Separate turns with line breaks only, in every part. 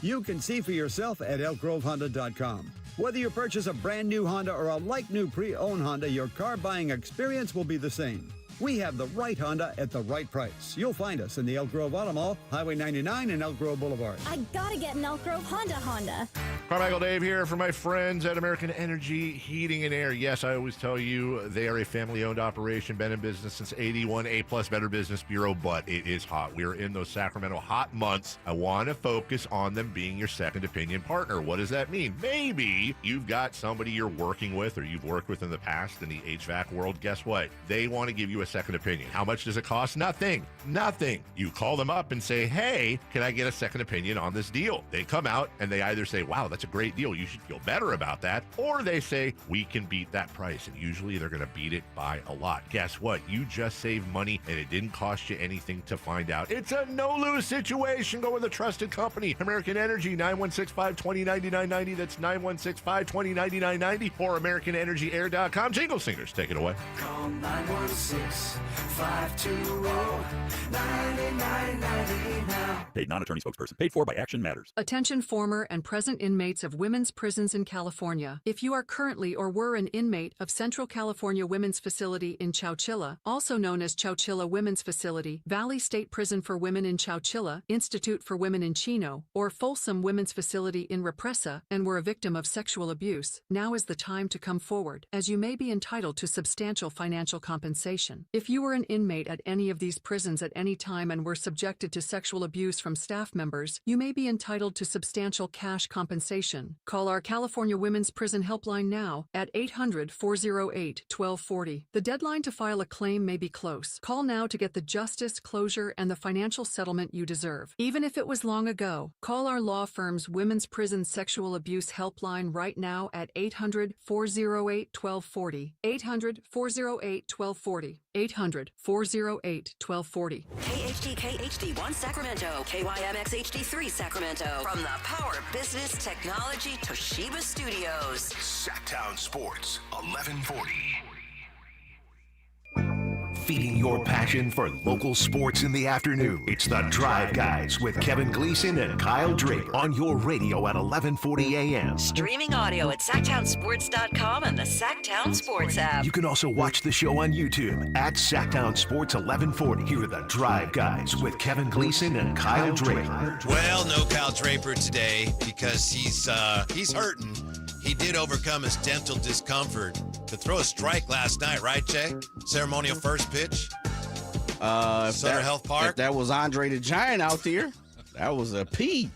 You can see for yourself at elkgrovehonda.com. Whether you purchase a brand new Honda or a like-new pre-owned Honda, your car buying experience will be the same. We have the right Honda at the right price. You'll find us in the Elk Grove Auto Mall, Highway 99 and Elk Grove Boulevard.
I gotta get an Elk Grove Honda.
Carmichael Dave here for my friends at American Energy Heating and Air. Yes, I always tell you they are a family-owned operation, been in business since 81, A-plus Better Business Bureau, but it is hot. We are in those Sacramento hot months. I want to focus on them being your second opinion partner. What does that mean? Maybe you've got somebody you're working with or you've worked with in the past in the HVAC world. Guess what? They want to give you a second opinion. How much does it cost? Nothing. You call them up and say, hey, can I get a second opinion on this deal? They come out and they either say, wow, that's a great deal, you should feel better about that, or they say, we can beat that price, and usually they're going to beat it by a lot. Guess what? You just saved money and it didn't cost you anything to find out. It's a no-lose situation. Go with a trusted company. American Energy, 916-520-9990. That's 916-520-9990 or AmericanEnergyAir.com. Jingle Singers, take it away.
Call 916-520-9990 now.
Paid non-attorney spokesperson. Paid for by Action Matters.
Attention former and present inmates of women's prisons in California. If you are currently or were an inmate of Central California Women's Facility in Chowchilla, also known as Chowchilla Women's Facility, Valley State Prison for Women in Chowchilla, Institute for Women in Chino, or Folsom Women's Facility in Represa, and were a victim of sexual abuse, now is the time to come forward, as you may be entitled to substantial financial compensation. If you were an inmate at any of these prisons at any time and were subjected to sexual abuse from staff members, you may be entitled to substantial cash compensation. Call our California Women's Prison Helpline now at 800-408-1240. The deadline to file a claim may be close. Call now to get the justice, closure, and the financial settlement you deserve. Even if it was long ago, call our law firm's Women's Prison Sexual Abuse Helpline right now at 800-408-1240. 800-408-1240. 800-408-1240.
KHTK HD1 Sacramento, KYMX HD3 Sacramento. From the Power Business Technology Toshiba Studios.
Sactown Sports, 1140.
Feeding your passion for local sports in the afternoon. It's the Drive Guys with Kevin Gleason and Kyle Draper on your radio at 1140 a.m.
Streaming audio at SactownSports.com and the Sactown Sports app.
You can also watch the show on YouTube at Sactown Sports 1140. Here are the Drive Guys with Kevin Gleason and Kyle Draper.
Well, no Kyle Draper today because he's hurting. He did overcome his dental discomfort to throw a strike last night, right, Jay? Ceremonial first pitch. Sutter Health Park.
If that was Andre the Giant out there, that was a P.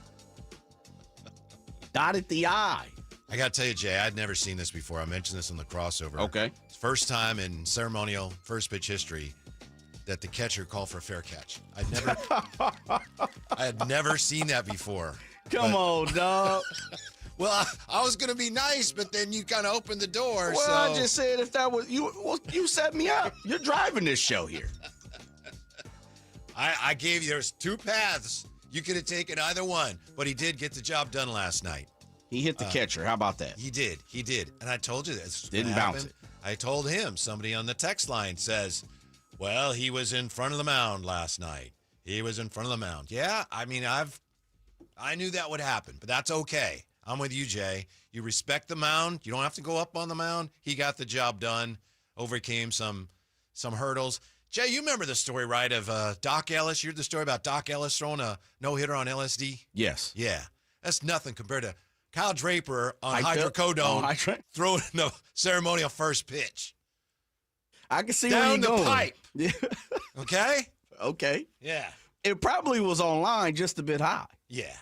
Dotted the I.
I got to tell you, Jay, I'd never seen this before. I mentioned this in the crossover.
Okay.
It's first time in ceremonial first pitch history that the catcher called for a fair catch. I had never seen that before.
Come on, dog.
Well, I was going to be nice, but then you kind of opened the door.
Well,
so.
I just said if that was you, well, you set me up. You're driving this show here.
I gave you, there's two paths. You could have taken either one, but he did get the job done last night.
He hit the catcher. How about that?
He did. And I told you this.
Didn't bounce it.
I told him. Somebody on the text line says, well, he was in front of the mound last night. He was in front of the mound. Yeah, I mean, I knew that would happen, but that's okay. I'm with you, Jay. You respect the mound. You don't have to go up on the mound. He got the job done, overcame some hurdles. Jay, you remember the story, right, of Doc Ellis? You heard the story about Doc Ellis throwing a no-hitter on LSD?
Yes.
Yeah. That's nothing compared to Kyle Draper on hydrocodone throwing the ceremonial first pitch.
I can see where you're going.
Down the pipe.
Yeah.
Okay?
Okay.
Yeah.
It probably was online just a bit high.
Yeah.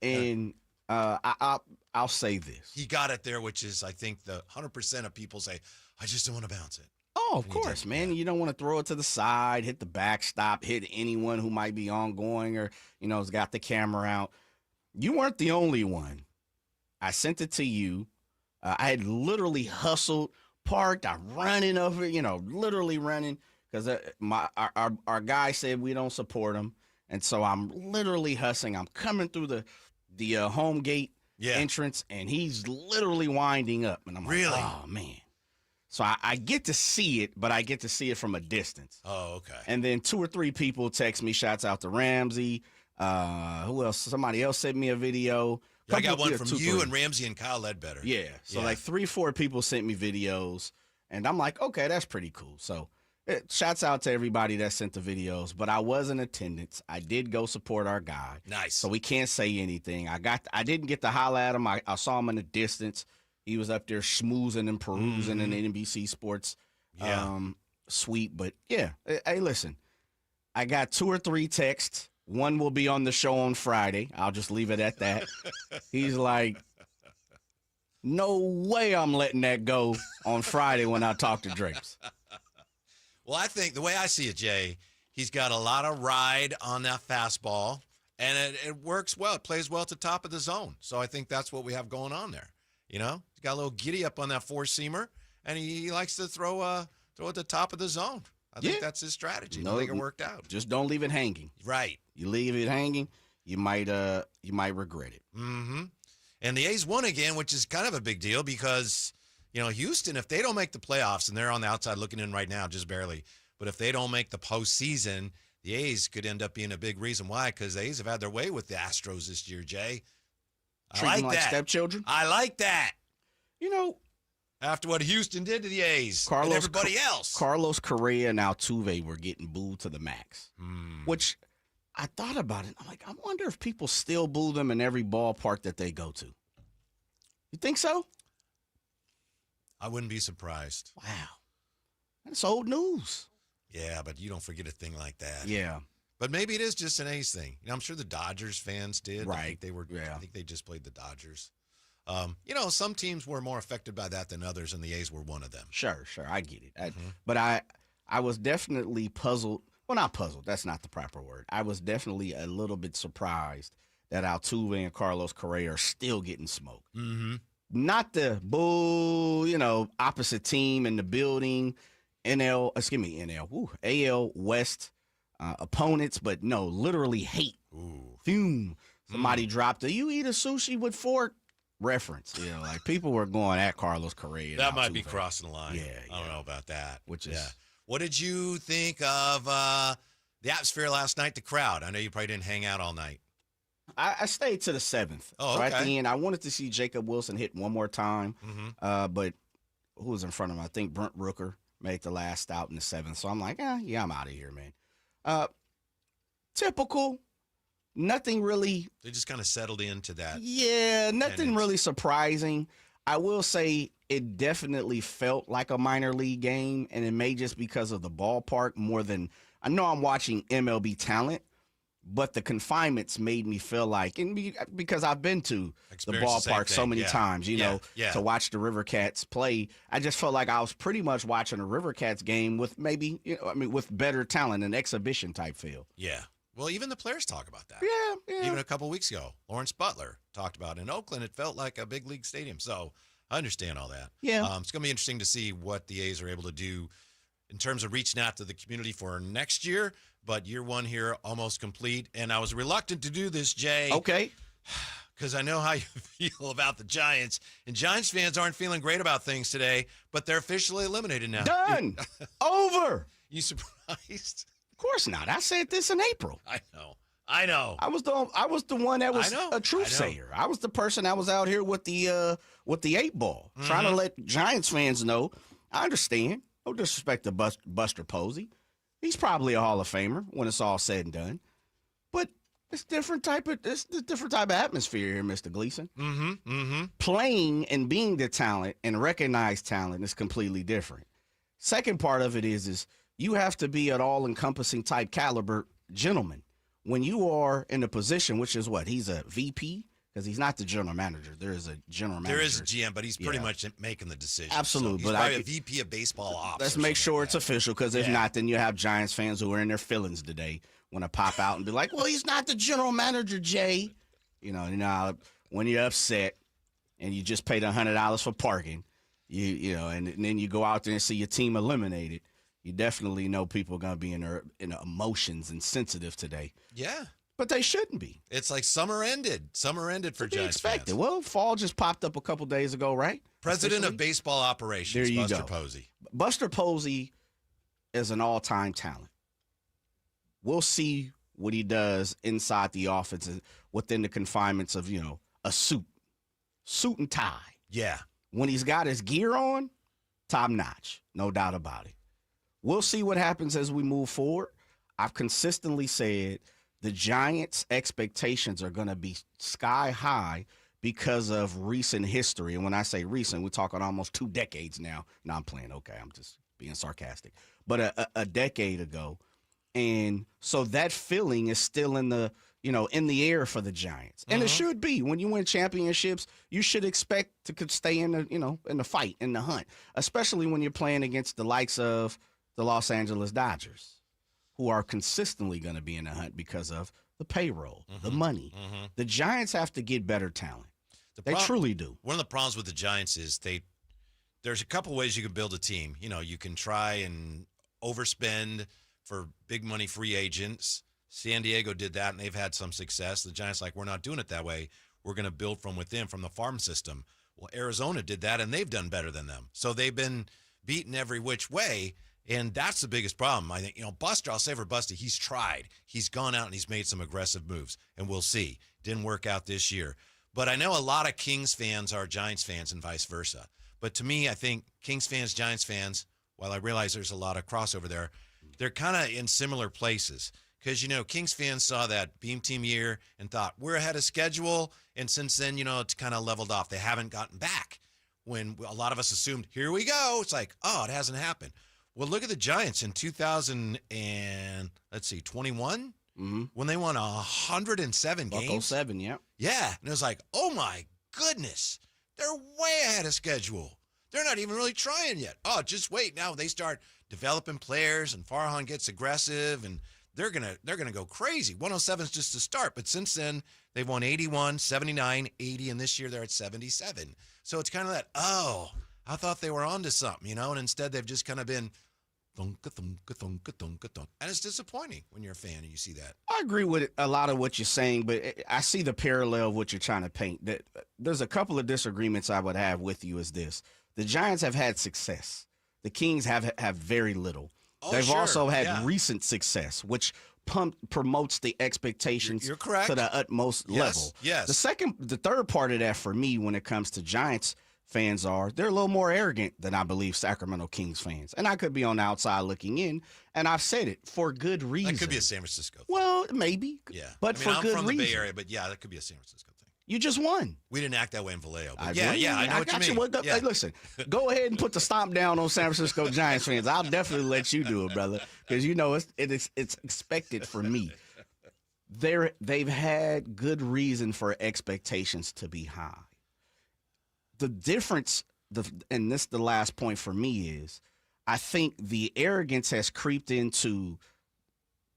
And I'll say this.
He got it there, which is, I think, the 100% of people say, I just don't want to bounce it.
Oh, of course, man. You don't want to throw it to the side, hit the backstop, hit anyone who might be ongoing or, has got the camera out. You weren't the only one. I sent it to you. I had literally hustled, parked. I running over, literally running because our guy said we don't support him. And so I'm literally hustling. I'm coming through the home gate entrance, and he's literally winding up. And I'm like, oh, man. So I get to see it, but I get to see it from a distance.
Oh, okay.
And then 2 or 3 people text me, shouts out to Ramsey, Who else? Somebody else sent me a video.
I got one from you and Ramsey and Kyle Ledbetter.
Yeah. So like 3-4 people sent me videos, and I'm like, okay, that's pretty cool. So shouts out to everybody that sent the videos, but I was in attendance. I did go support our guy.
Nice.
So we can't say anything. I didn't get to holler at him. I saw him in the distance. He was up there schmoozing and perusing in the NBC Sports suite. But yeah, hey, listen, I got 2 or 3 texts. One will be on the show on Friday. I'll just leave it at that. He's like, no way I'm letting that go on Friday when I talk to Drapes.
Well, I think the way I see it, Jay, he's got a lot of ride on that fastball, and it works well. It plays well at the top of the zone. So I think that's what we have going on there. You know, he's got a little giddy up on that 4-seamer, and he likes to throw at the top of the zone. I think that's his strategy. I think it worked out.
Just don't leave it hanging.
Right.
You leave it hanging, you might regret it.
Mm-hmm. And the A's won again, which is kind of a big deal because, you know, Houston, if they don't make the playoffs, and they're on the outside looking in right now, just barely, but if they don't make the postseason, the A's could end up being a big reason why, because the A's have had their way with the Astros this year, Jay.
Treat them like stepchildren?
I like that.
You know,
after what Houston did to the A's and everybody else.
Carlos Correa and Altuve were getting booed to the max, which I thought about it. I'm like, I wonder if people still boo them in every ballpark that they go to. You think so?
I wouldn't be surprised.
Wow. That's old news.
Yeah, but you don't forget a thing like that.
Yeah.
But maybe it is just an A's thing. You know, I'm sure the Dodgers fans did.
Right.
I think they just played the Dodgers. You know, some teams were more affected by that than others, and the A's were one of them.
Sure. I get it. But I was definitely puzzled. Well, not puzzled. That's not the proper word. I was definitely a little bit surprised that Altuve and Carlos Correa are still getting smoked.
Mm-hmm.
Not the boo, opposite team in the building, AL West opponents, but no, literally hate.
Ooh.
Fume. Somebody dropped a "you eat a sushi with fork" reference. Like people were going at Carlos Correa.
That might be crossing the line.
Yeah.
I don't know about that.
Which is
What did you think of the atmosphere last night, the crowd? I know you probably didn't hang out all night.
I stayed to the 7th.
Oh,
so
okay.
at the end, I wanted to see Jacob Wilson hit one more time. But who was in front of him? I think Brent Rooker made the last out in the 7th. So I'm like, I'm out of here, man. Typical. Nothing really.
They just kind of settled into that.
Yeah, nothing really surprising. I will say it definitely felt like a minor league game, and it may just because of the ballpark more than I know I'm watching MLB talent, but the confinements made me feel like, and because I've been to the ballpark so many times, to watch the River Cats play, I just felt like I was pretty much watching a River Cats game with maybe, with better talent, an exhibition type feel.
Yeah. Well, even the players talk about that.
Yeah.
Even a couple weeks ago, Lawrence Butler talked about it. In Oakland, it felt like a big league stadium. So I understand all that.
Yeah.
It's going to be interesting to see what the A's are able to do in terms of reaching out to the community for next year. But year one here, almost complete. And I was reluctant to do this, Jay.
Okay.
Because I know how you feel about the Giants. And Giants fans aren't feeling great about things today, but they're officially eliminated now.
Done. Over.
You surprised?
Of course not. I said this in April.
I know.
I was the one that was a truth sayer. I was the person that was out here with the 8-ball, trying to let Giants fans know. I understand. No disrespect to Buster Posey. He's probably a Hall of Famer when it's all said and done. But it's a different type of atmosphere here, Mr. Gleason. Playing and being the talent and recognized talent is completely different. Second part of it is you have to be an all-encompassing type caliber gentleman. When you are in a position, which is what? He's a VP? Because he's not the general manager. There is a general manager.
There is a GM, but he's pretty much making the decision.
Absolutely.
So he's probably a VP of baseball ops.
Let's make sure it's official, because if not, then you have Giants fans who are in their feelings today want to pop out and be like, well, he's not the general manager, Jay. When you're upset and you just paid $100 for parking, and then you go out there and see your team eliminated, you definitely know people are going to be in their emotions and sensitive today.
Yeah.
But they shouldn't be.
It's like summer ended. Summer ended for Giants
expected.
fans.
Well, fall just popped up a couple days ago, right?
President of baseball operations, Buster Posey.
Buster Posey is an all-time talent. We'll see what he does inside the offense within the confinements of, a suit and tie.
Yeah.
When he's got his gear on, top notch, no doubt about it. We'll see what happens as we move forward. I've consistently said the Giants' expectations are going to be sky high because of recent history. And when I say recent, we're talking almost 2 decades now. No, I'm playing. Okay, I'm just being sarcastic. But a decade ago. And so that feeling is still in the air for the Giants. And it should be. When you win championships, you should expect to stay in the fight, in the hunt, especially when you're playing against the likes of the Los Angeles Dodgers, who are consistently going to be in the hunt because of the payroll, the money. The Giants have to get better talent. They truly do.
One of the problems with the Giants is there's a couple ways you can build a team. You can try and overspend for big money free agents. San Diego did that, and they've had some success. The Giants we're not doing it that way. We're going to build from within, from the farm system. Well, Arizona did that, and they've done better than them. So they've been beaten every which way, and that's the biggest problem. I think, Buster, I'll say for Buster, he's tried. He's gone out and he's made some aggressive moves, and we'll see. Didn't work out this year. But I know a lot of Kings fans are Giants fans and vice versa. But to me, I think Kings fans, Giants fans, while I realize there's a lot of crossover there, they're kind of in similar places. Because, Kings fans saw that Beam Team year and thought, we're ahead of schedule. And since then, it's kind of leveled off. They haven't gotten back. When a lot of us assumed, here we go. It's like, oh, it hasn't happened. Well, look at the Giants in 2021, when they won 107 games.
07, yeah.
Yeah. And it was like, oh, my goodness. They're way ahead of schedule. They're not even really trying yet. Oh, just wait. Now they start developing players, and Farhan gets aggressive, and they're gonna go crazy. 107 is just the start, but since then they've won 81, 79, 80, and this year they're at 77. So it's kind of that, oh, I thought they were onto something, and instead they've just kind of been thunka, thunka, thunka, thunka, thunk. And it's disappointing when you're a fan and you see that.
I agree with a lot of what you're saying, but I see the parallel of what you're trying to paint. There's a couple of disagreements I would have with you is this. The Giants have had success. The Kings have very little.
Oh,
They've
sure.
also had recent success, which promotes the expectations
You're correct.
to the utmost level.
Yes.
The third part of that for me when it comes to Giants fans they're a little more arrogant than I believe Sacramento Kings fans. And I could be on the outside looking in, and I've said it for good reason.
That could be a San Francisco thing.
Well, maybe.
Yeah.
But for
I'm
good
from
reason.
the Bay Area, but yeah, that could be a San Francisco thing.
You just won.
We didn't act that way in Vallejo. But I know what
got
you mean.
Hey, listen, go ahead and put the stomp down on San Francisco Giants fans. I'll definitely let you do it, brother, because it's expected from me. They've had good reason for expectations to be high. The difference, and this the last point for me is, I think the arrogance has creeped into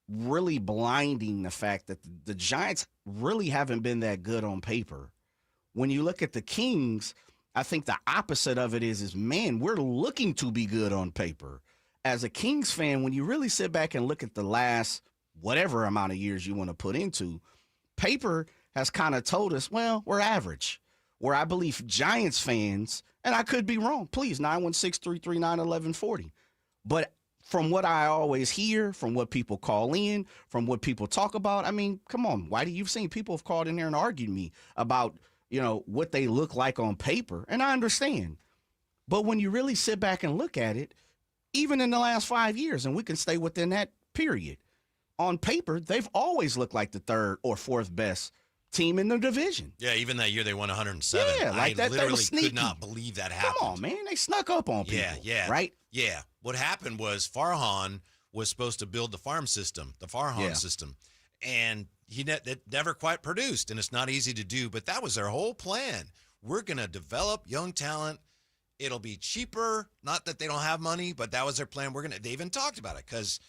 really blinding the fact that the Giants really haven't been that good on paper. When you look at the Kings, I think the opposite of it is man, we're looking to be good on paper. As a Kings fan, when you really sit back and look at the last whatever amount of years you want to put into, paper has kind of told us, well, we're average. Where I believe Giants fans, and I could be wrong, please, 916-339-1140. But from what I always hear, from what people call in, from what people talk about, I mean, come on, Whitey, you've seen people have called in there and argued me about, what they look like on paper, and I understand. But when you really sit back and look at it, even in the last 5 years, and we can stay within that period, on paper, they've always looked like the third or fourth best team in the division.
Yeah, even that year they won 107.
Yeah, like that.
I literally
they were sneaky.
could not believe that happened.
Come on, man. They snuck up on people.
Yeah.
Right?
Yeah. What happened was Farhan was supposed to build the farm system, the Farhan system, and it never quite produced, and it's not easy to do, but that was their whole plan. We're going to develop young talent. It'll be cheaper. Not that they don't have money, but that was their plan. They even talked about it because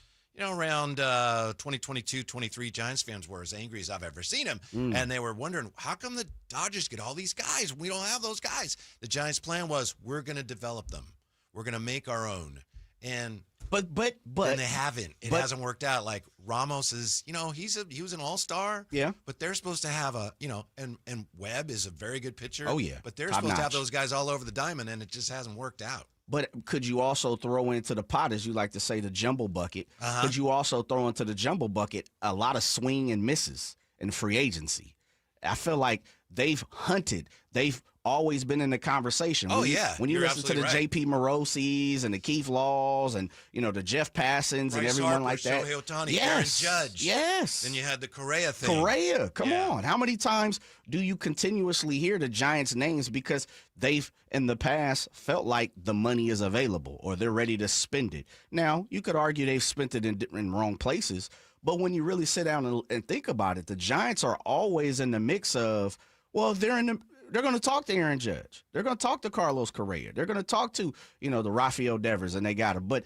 around 2022, 23, Giants fans were as angry as I've ever seen them. And they were wondering, how come the Dodgers get all these guys? We don't have those guys. The Giants' plan was, we're going to develop them. We're going to make our own. And
But
they haven't. It hasn't worked out. Like Ramos is, he was an all-star.
Yeah.
But they're supposed to have and Webb is a very good pitcher.
Oh, yeah.
But they're
Top
supposed to have
notch.
those guys all over the diamond, and it just hasn't worked out.
But could you also throw into the pot, as you like to say, the jumbo bucket? Could you also throw into the jumbo bucket a lot of swing and misses in free agency? I feel like they've hunted. They've always been in the conversation. When you listen to the J.P. Morosi's and the Keith Laws and, the Jeff Passons and everyone like that.
Shohei Ohtani, Aaron Judge.
Yes.
Then you had the Correa thing.
Come on. How many times do you continuously hear the Giants' names because they've, in the past, felt like the money is available or they're ready to spend it? Now, you could argue they've spent it in wrong places, but when you really sit down and think about it, the Giants are always in the mix of, well, they're going to talk to Aaron Judge. They're going to talk to Carlos Correa. They're going to talk to, the Rafael Devers, and they got him. But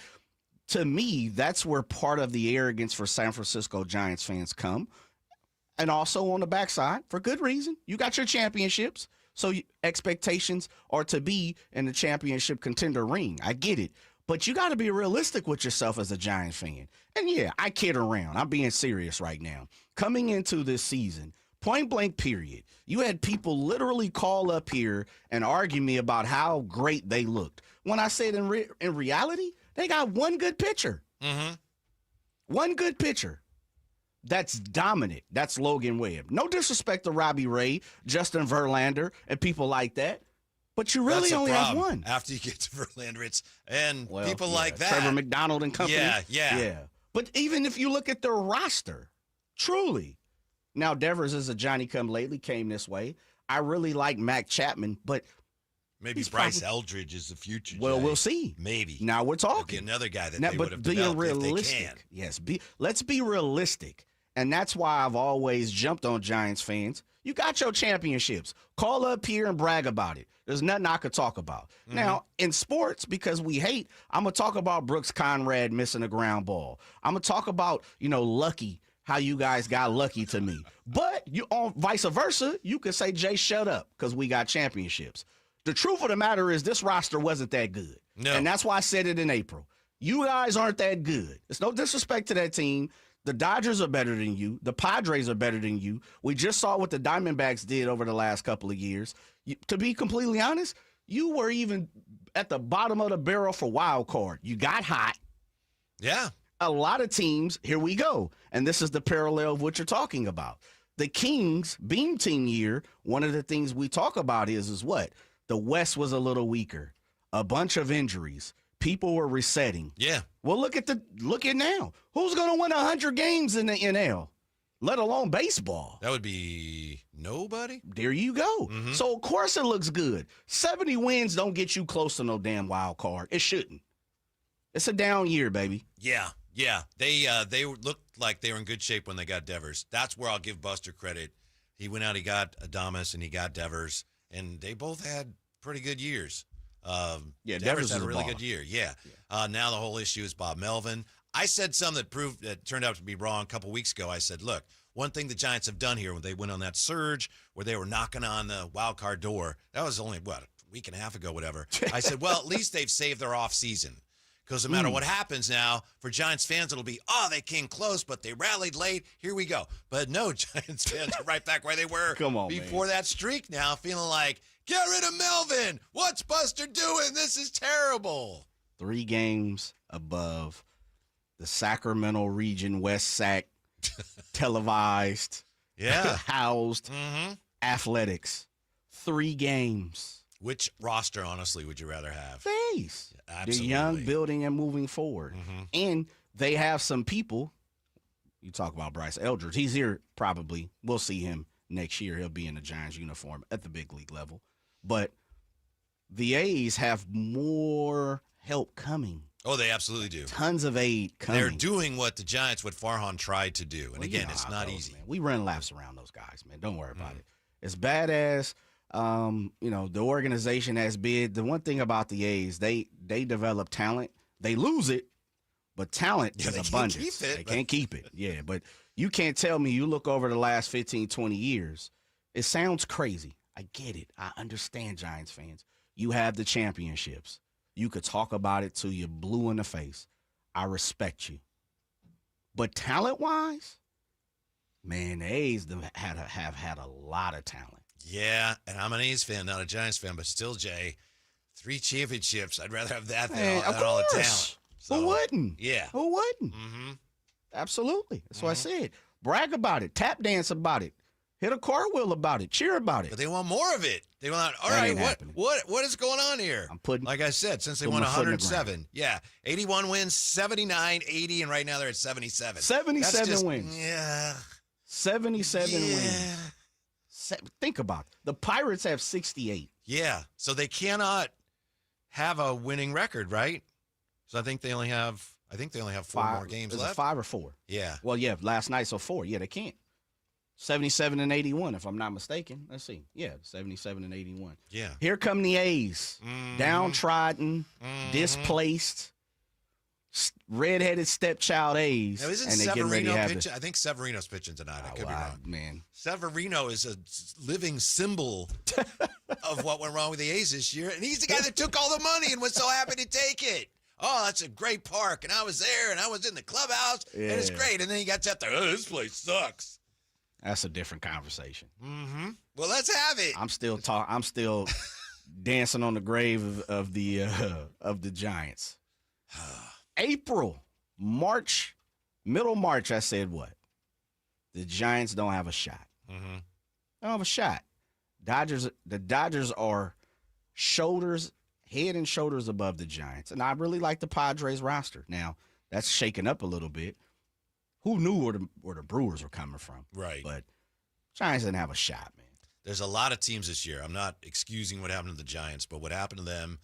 to me, that's where part of the arrogance for San Francisco Giants fans come. And also on the backside, for good reason. You got your championships, so expectations are to be in the championship contender ring. I get it. But you got to be realistic with yourself as a Giants fan. And, yeah, I kid around. I'm being serious right now. Coming into this season, point blank period, you had people literally call up here and argue me about how great they looked. When I said in reality, they got one good pitcher. One good pitcher. That's dominant. That's Logan Webb. No disrespect to Robbie Ray, Justin Verlander, and people like that. But you really only have one.
After you get to Verlander, people like that.
Trevor McDonald and company.
Yeah.
But even if you look at their roster, truly. Now, Devers is a Johnny-come-lately, came this way. I really like Mac Chapman, but
maybe Bryce Eldridge is the future.
Well, we'll see.
Maybe.
Now we're talking.
Another guy that they would have developed
realistic.
if they can.
Yes, let's be realistic. And that's why I've always jumped on Giants fans. You got your championships. Call up here and brag about it. There's nothing I could talk about. Now, in sports, because we hate, I'm going to talk about Brooks Conrad missing a ground ball. I'm going to talk about, lucky, how you guys got lucky to me. But you on vice versa, you could say, Jay, shut up, because we got championships. The truth of the matter is this roster wasn't that good.
No.
And that's why I said it in April. You guys aren't that good. It's no disrespect to that team. The Dodgers are better than you. The Padres are better than you. We just saw what the Diamondbacks did over the last couple of years. To be completely honest, you were even at the bottom of the barrel for wild card. You got hot.
Yeah.
A lot of teams, here we go. And this is the parallel of what you're talking about. The Kings Beam Team year, one of the things we talk about is what? The West was a little weaker. A bunch of injuries. People were resetting.
Yeah.
Well, look at now. Who's going to win 100 games in the NL, let alone baseball?
That would be nobody.
There you go. So, of course, it looks good. 70 wins don't get you close to no damn wild card. It shouldn't. It's a down year, baby.
Yeah. They looked like they were in good shape when they got Devers. That's where I'll give Buster credit. He went out, he got Adames, and he got Devers, and they both had pretty good years. Devers had a really good year. Yeah. Now the whole issue is Bob Melvin. I said something that turned out to be wrong a couple weeks ago. I said, look, one thing the Giants have done here when they went on that surge where they were knocking on the wild card door, that was only, a week and a half ago, whatever. I said, well, at least they've saved their offseason. Because no matter what happens now, for Giants fans, it'll be, they came close, but they rallied late. Here we go. But no, Giants fans are right back where they were before that streak now, feeling like, get rid of Melvin. What's Buster doing? This is terrible.
3 games above the Sacramento region, West Sac, televised, housed, athletics. 3 games.
Which roster, honestly, would you rather have?
Face.
Absolutely.
They're young, building, and moving forward. And they have some people. You talk about Bryce Eldridge. He's here probably. We'll see him next year. He'll be in the Giants uniform at the big league level. But the A's have more help coming.
Oh, they absolutely do.
Tons of aid coming.
They're doing what the Giants, what Farhan tried to do. And again, it's not easy.
Man. We run laps around those guys, man. Don't worry about it. As bad as the organization has been, the one thing about the A's, they develop talent. They lose it, but talent is abundance. They can't keep it. Yeah, but you can't tell me you look over the last 15, 20 years. It sounds crazy. I get it. I understand, Giants fans. You have the championships. You could talk about it till you're blue in the face. I respect you. But talent-wise, man, the A's have had a lot of talent.
Yeah, and I'm an A's fan, not a Giants fan, but still, Jay, 3 championships. I'd rather have that
Man,
than all the talent. So,
who wouldn't?
Yeah.
Who wouldn't?
Mm-hmm.
Absolutely. That's what I said. Brag about it. Tap dance about it. Hit a cartwheel about it. Cheer about it.
But they want more of it. They want, all
That
right,
ain't happening.
what is going on here?
I'm putting,
like I said, since they
put
won
my foot in the
107. Yeah. 81 wins, 79, 80, and right now they're at 77.
77 wins.
Yeah.
77 wins. Think about it. The Pirates have 68.
Yeah. So they cannot have a winning record, right? So I think they only have 4 more games
Is
left.
it 5 or 4?
Yeah.
Well, yeah, last night, so 4. Yeah, they can't. 77 and 81, if I'm not mistaken. Let's see. Yeah, 77 and 81.
Yeah.
Here come the A's. Downtrodden, displaced, redheaded stepchild A's.
Now, isn't
and they getting ready to
Severino
have
pitching? I think Severino's pitching tonight. I could be wrong.
Man.
Severino is a living symbol of what went wrong with the A's this year, and he's the guy that took all the money and was so happy to take it. Oh, that's a great park, and I was there, and I was in the clubhouse, and it's great. And then he got out there, oh, this place sucks.
That's a different conversation.
Mm-hmm. Well, let's have it.
I'm still dancing on the grave of the Giants. April, March, middle March, I said what? The Giants don't have a shot.
Mm-hmm.
Don't have a shot. The Dodgers are head and shoulders above the Giants. And I really like the Padres roster. Now, that's shaken up a little bit. Who knew where the Brewers were coming from?
Right.
But Giants didn't have a shot, man.
There's a lot of teams this year. I'm not excusing what happened to the Giants, but what happened to them,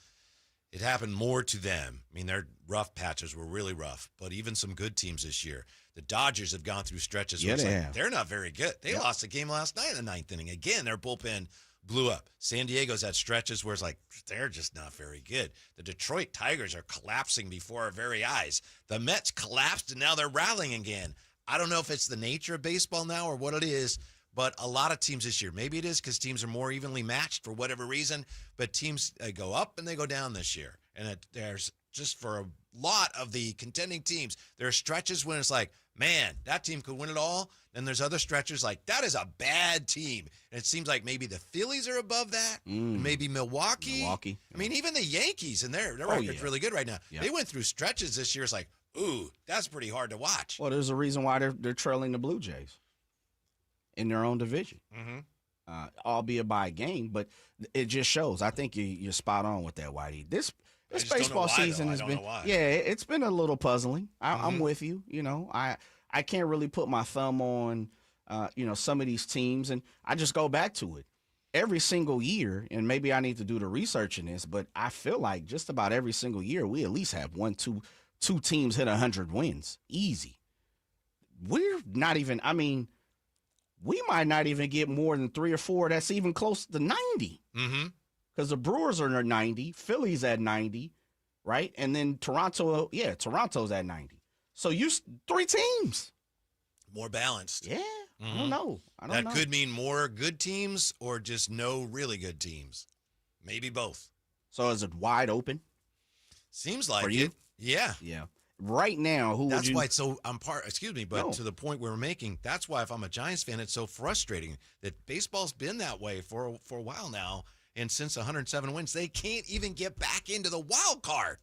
it happened more to them. I mean, their rough patches were really rough, but even some good teams this year. The Dodgers have gone through stretches where they're not very good. They lost a game last night in the 9th inning. Again, their bullpen blew up. San Diego's had stretches where it's like, they're just not very good. The Detroit Tigers are collapsing before our very eyes. The Mets collapsed, and now they're rallying again. I don't know if it's the nature of baseball now or what it is, but a lot of teams this year, maybe it is because teams are more evenly matched for whatever reason, but teams go up and they go down this year. And there's just for a lot of the contending teams, there are stretches when it's like, man, that team could win it all. Then there's other stretches like, that is a bad team. And it seems like maybe the Phillies are above that, and maybe Milwaukee. I mean, even the Yankees, and their record's really good right now. Yeah. They went through stretches this year. It's like, ooh, that's pretty hard to watch.
Well, there's a reason why they're trailing the Blue Jays in their own division, albeit by a game, but it just shows. I think you're spot on with that, Whitey. This baseball season has been, it's been a little puzzling. I'm with you. You know, I can't really put my thumb on, some of these teams, and I just go back to it every single year. And maybe I need to do the research in this, but I feel like just about every single year we at least have two teams hit 100 wins, easy. We're not even. I mean, we might not even get more than 3 or 4 that's even close to 90. Because the Brewers are at 90, Philly's at 90, right? And then Toronto's at 90. So 3 teams.
More balanced.
Yeah, I don't know.
That could mean more good teams or just no really good teams. Maybe both.
So is it wide open?
Seems like
for you?
It. Yeah.
Yeah. Right now,
That's why it's so, to the point we're making, that's why if I'm a Giants fan, it's so frustrating that baseball's been that way for a while now. And since 107 wins, they can't even get back into the wild card.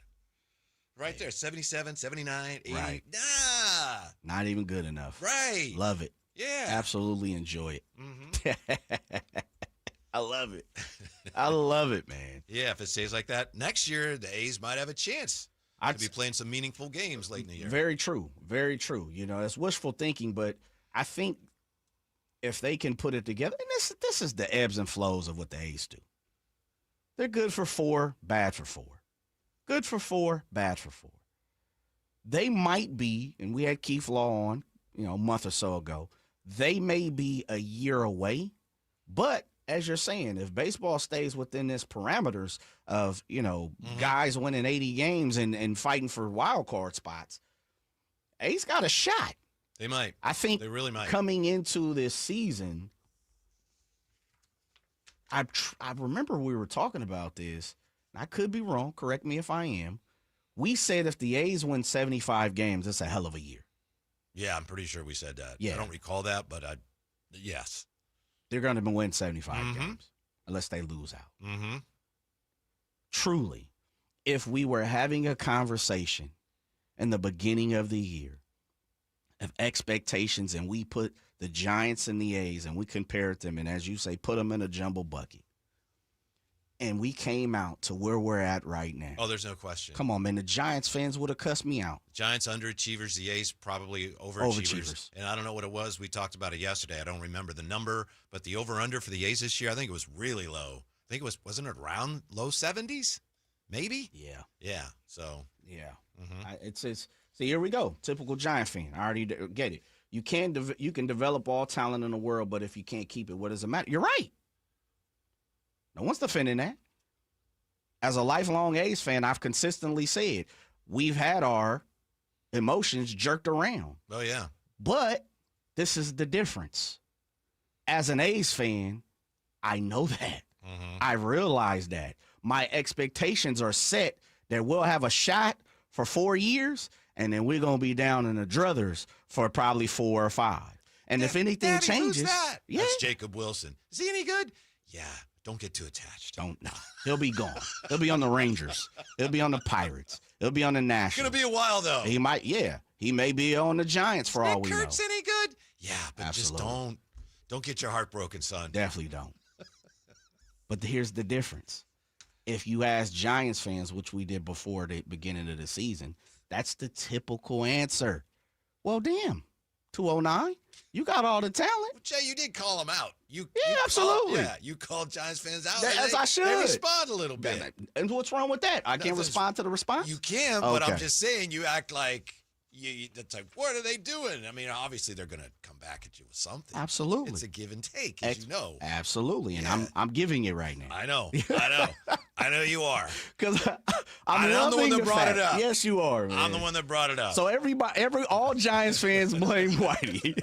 Right there, 77, 79, 80.
Right.
Nah.
Not even good enough.
Right.
Love it.
Yeah.
Absolutely enjoy it. I love it. I love it, man.
Yeah, if it stays like that, next year the A's might have a chance to be playing some meaningful games late in the year.
Very true. Very true. You know, it's wishful thinking, but I think if they can put it together, and this is the ebbs and flows of what the A's do. They're good for 4, bad for 4. Good for 4, bad for 4. They might be, and we had Keith Law on, a month or so ago, they may be a year away, but as you're saying, if baseball stays within this parameters of, guys winning 80 games and fighting for wild card spots, A's got a shot.
They might.
I think
they really might.
Coming into this season, I remember we were talking about this. I could be wrong. Correct me if I am. We said if the A's win 75 games, it's a hell of a year.
Yeah, I'm pretty sure we said that.
Yeah.
I don't recall that, but yes.
They're going to win 75 games unless they lose out. truly, if we were having a conversation in the beginning of the year of expectations and we put the Giants and the A's and we compared them and, as you say, put them in a jumbo bucket, and we came out to where we're at right now.
Oh, there's no question.
Come on, man. The Giants fans would have cussed me out.
Giants underachievers, the A's probably overachievers. And I don't know what it was. We talked about it yesterday. I don't remember the number, but the over-under for the A's this year, I think it was really low. I think wasn't it around low 70s? Maybe?
Yeah.
Yeah. So.
Yeah. It's see, here we go. Typical Giant fan. I already get it. You can develop all talent in the world, but if you can't keep it, what does it matter? You're right. No one's defending that. As a lifelong A's fan, I've consistently said we've had our emotions jerked around.
Oh, yeah.
But this is the difference. As an A's fan, I know that. I realize that. My expectations are set that we'll have a shot for 4 years, and then we're going to be down in the druthers for probably 4 or 5. And if anything
Daddy,
changes.
Who's that?
Yeah.
That's Jacob Wilson. Is he any good? Yeah. Don't get too attached.
Don't. No. He'll be gone. He'll be on the Rangers. He'll be on the Pirates. He'll be on the Nationals.
It's going to be a while, though.
He might, yeah. He may be on the Giants for all we know.
Nick Kurtz any good? Yeah, but
Absolutely.
just don't get your heart broken, son.
Definitely don't. But here's the difference. If you ask Giants fans, which we did before the beginning of the season, that's the typical answer. Well, damn, 209, you got all the talent.
Well, Jay, you did call them out.
Absolutely.
You called Giants fans out.
As I should.
They respond a little bit.
And what's wrong with that? I can't respond to the response?
You can, but I'm just saying you act like it's like, what are they doing? I mean, obviously they're going to come back at you with something.
Absolutely.
It's a give and take, as you know.
Absolutely. And I'm giving it right now.
I know. I know you are.
Because
I'm the one that brought it up.
Yes, you are, man.
I'm the one that brought it up.
So all Giants fans blame Whitey.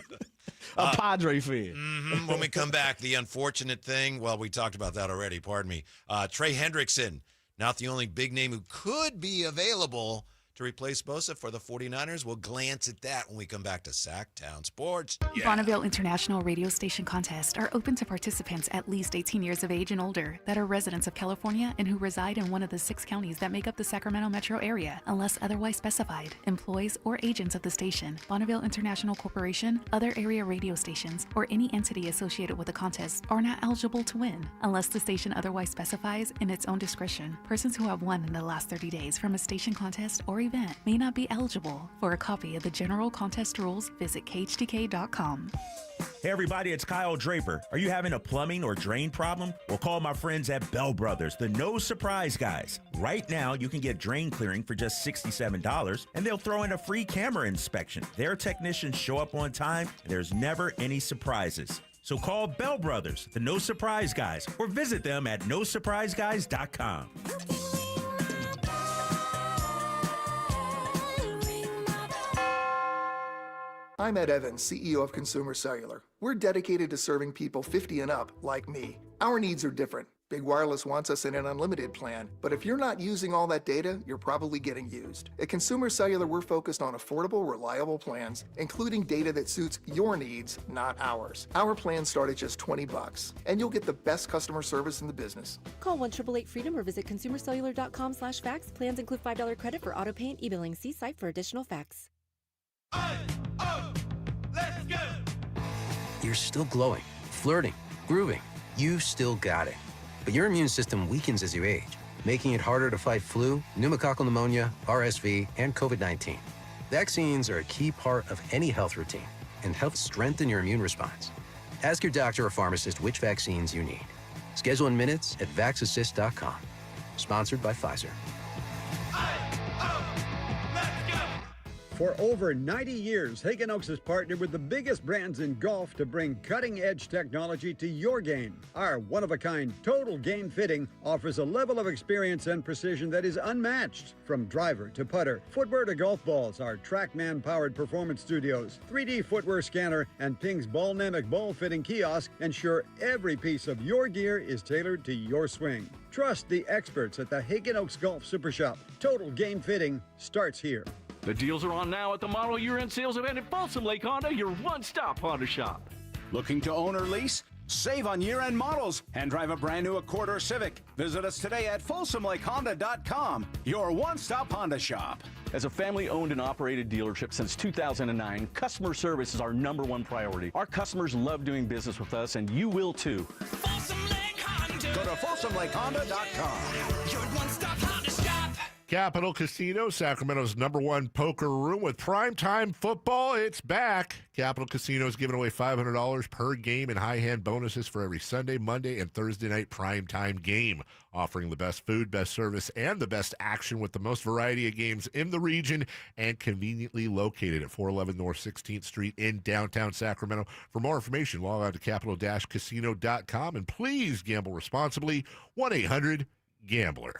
A Padre fan.
When we come back, the unfortunate thing, well, we talked about that already, pardon me. Trey Hendrickson, not the only big name who could be available to replace Bosa for the 49ers. We'll glance at that when we come back to Sactown Sports. Yeah.
Bonneville International Radio Station contests are open to participants at least 18 years of age and older that are residents of California and who reside in one of the 6 counties that make up the Sacramento metro area, unless otherwise specified. Employees or agents of the station, Bonneville International Corporation, other area radio stations, or any entity associated with the contest are not eligible to win, unless the station otherwise specifies in its own discretion. Persons who have won in the last 30 days from a station contest or event may not be eligible. For a copy of the general contest rules, visit khdk.com.
Hey everybody, it's Kyle Draper. Are you having a plumbing or drain problem? Well, call my friends at Bell Brothers, the no surprise guys. Right now, you can get drain clearing for just $67, and they'll throw in a free camera inspection. Their technicians show up on time, and there's never any surprises. So call Bell Brothers, the no surprise guys, or visit them at nosurpriseguys.com.
I'm Ed Evans, CEO of Consumer Cellular. We're dedicated to serving people 50 and up, like me. Our needs are different. Big Wireless wants us in an unlimited plan, but if you're not using all that data, you're probably getting used. At Consumer Cellular, we're focused on affordable, reliable plans, including data that suits your needs, not ours. Our plans start at just $20, and you'll get the best customer service in the business.
Call 1-888-FREEDOM or visit consumercellular.com/facts. Plans include $5 credit for auto pay and e-billing. See site for additional facts.
Let's go! You're still glowing, flirting, grooving. You still got it. But your immune system weakens as you age, making it harder to fight flu, pneumococcal pneumonia, RSV, and COVID-19. Vaccines are a key part of any health routine and help strengthen your immune response. Ask your doctor or pharmacist which vaccines you need. Schedule in minutes at vaxassist.com. Sponsored by Pfizer.
For over 90 years, Hagen Oaks has partnered with the biggest brands in golf to bring cutting-edge technology to your game. Our one-of-a-kind total game fitting offers a level of experience and precision that is unmatched. From driver to putter, footwear to golf balls, our TrackMan-powered performance studios, 3D footwear scanner, and Ping's Ballnamic ball fitting kiosk ensure every piece of your gear is tailored to your swing. Trust the experts at the Hagen Oaks Golf Super Shop. Total game fitting starts here.
The deals are on now at the model year-end sales event at Balsam Lake Honda, your one-stop Honda shop.
Looking to own or lease? Save on year-end models and drive a brand new Accord or Civic. Visit us today at FolsomLakeHonda.com, your one-stop Honda shop.
As a family-owned and operated dealership since 2009, customer service is our #1 priority. Our customers love doing business with us, and you will too.
Go to FolsomLakeHonda.com.
Your one-stop Honda shop.
Capital Casino, Sacramento's #1 poker room with primetime football. It's back. Capital Casino is giving away $500 per game in high-hand bonuses for every Sunday, Monday, and Thursday night primetime game, offering the best food, best service, and the best action with the most variety of games in the region and conveniently located at 411 North 16th Street in downtown Sacramento. For more information, log on to capital-casino.com, and please gamble responsibly. 1-800-GAMBLER.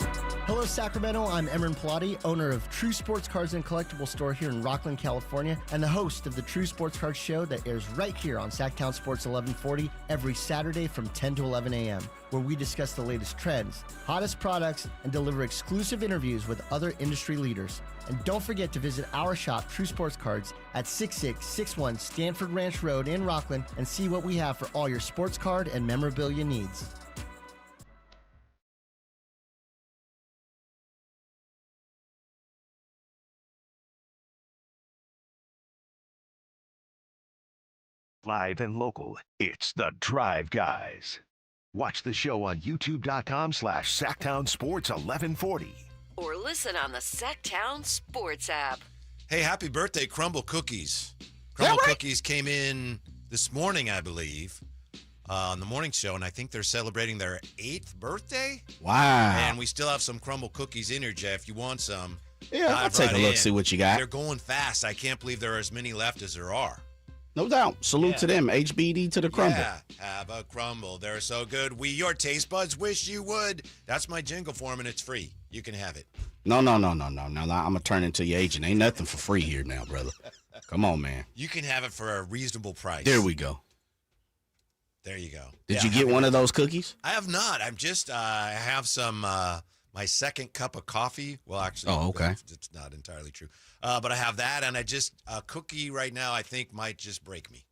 Hello, Sacramento. I'm Emran Pilati, owner of True Sports Cards and Collectible Store here in Rockland, California, and the host of the True Sports Cards Show that airs right here on Sactown Sports 1140 every Saturday from 10 to 11 a.m., where we discuss the latest trends, hottest products, and deliver exclusive interviews with other industry leaders. And don't forget to visit our shop, True Sports Cards, at 6661 Stanford Ranch Road in Rockland and see what we have for all your sports card and memorabilia needs.
Live and local, it's the Drive Guys. Watch the show on youtube.com/Sactown Sports 1140.
Or listen on the Sactown Sports app.
Hey, happy birthday, Crumble Cookies. Crumble Cookies came in this morning, I believe, on the morning show, and I think they're celebrating their 8th birthday.
Wow.
And we still have some Crumble Cookies in here, Jeff. If you want some,
yeah, I'll take a look, see what you got.
They're going fast. I can't believe there are as many left as there are.
No doubt. Salute to them. HBD to the crumble.
Yeah, have a crumble. They're so good. Your taste buds wish you would. That's my jingle for them, and it's free. You can have it.
No. Now, I'm going to turn into your agent. Ain't nothing for free here now, brother. Come on, man.
You can have it for a reasonable price.
There we go.
There you go.
Did you get one of those cookies?
I have not. I'm just, I have some, my second cup of coffee. Well, actually,
okay.
It's not entirely true. But I have that, and a cookie right now I think might just break me.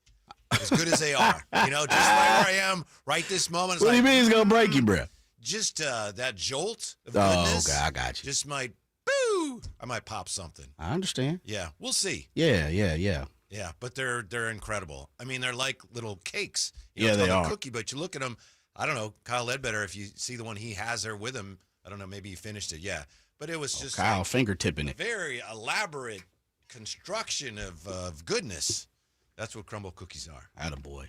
As good as they are. Just right where I am right this moment.
What do you mean it's going to break you, bro?
Just that jolt of goodness.
Okay, I got you.
Just might, boo! I might pop something.
I understand.
Yeah, we'll see.
Yeah.
Yeah, but they're incredible. I mean, they're like little cakes.
Yeah, they are.
A cookie, but you look at them, I don't know, Kyle Ledbetter, if you see the one he has there with him, I don't know, maybe he finished it. Yeah. But it was just
Kyle fingertipping it.
Very elaborate construction of goodness. That's what crumble cookies are.
Attaboy.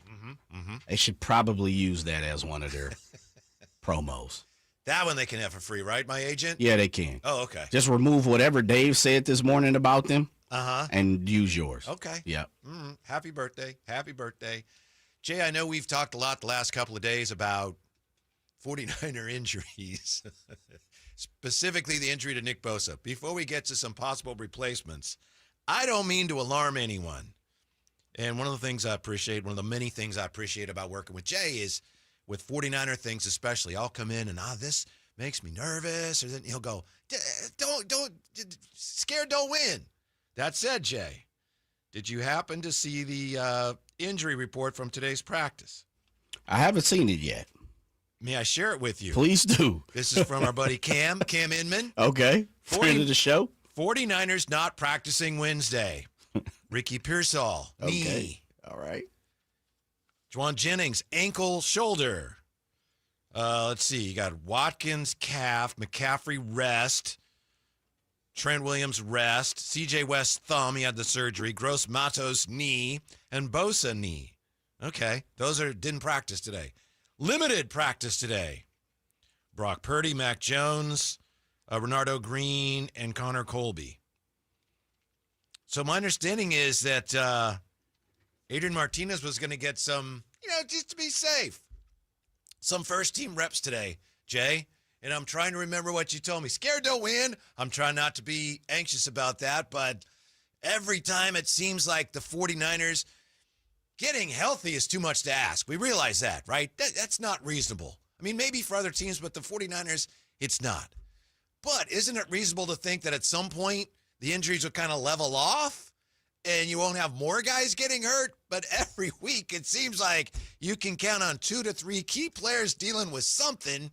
Mm-hmm.
They should probably use that as one of their promos.
That one they can have for free, right, my agent?
Yeah, they can.
Oh, okay.
Just remove whatever Dave said this morning about them.
Uh-huh.
And use yours.
Okay.
Yep.
Happy birthday. Happy birthday. Jay, I know we've talked a lot the last couple of days about 49er injuries, specifically the injury to Nick Bosa. Before we get to some possible replacements, I don't mean to alarm anyone. And one of the things I appreciate, one of the many things I appreciate about working with Jay is with 49er things especially, I'll come in and, this makes me nervous. Or then he'll go, scared don't win. That said, Jay, did you happen to see the injury report from today's practice?
I haven't seen it yet.
May I share it with you?
Please do.
This is from our buddy Cam Inman.
Okay. Friend of the show.
49ers not practicing Wednesday. Ricky Pearsall, knee.
Okay. All right.
Juwan Jennings, ankle, shoulder. Let's see. You got Watkins, calf. McCaffrey, rest. Trent Williams, rest. CJ West, thumb. He had the surgery. Gross Matos, knee. And Bosa, knee. Okay. Those didn't practice today. Limited practice today. Brock Purdy, Mac Jones, Renardo Green, and Connor Colby. So my understanding is that Adrian Martinez was going to get some, just to be safe, some first-team reps today, Jay. And I'm trying to remember what you told me. Scared don't win. I'm trying not to be anxious about that, but every time it seems like the 49ers getting healthy is too much to ask. We realize that, right? That's not reasonable. I mean, maybe for other teams, but the 49ers, it's not. But isn't it reasonable to think that at some point the injuries will kind of level off and you won't have more guys getting hurt, but every week it seems like you can count on 2 to 3 key players dealing with something.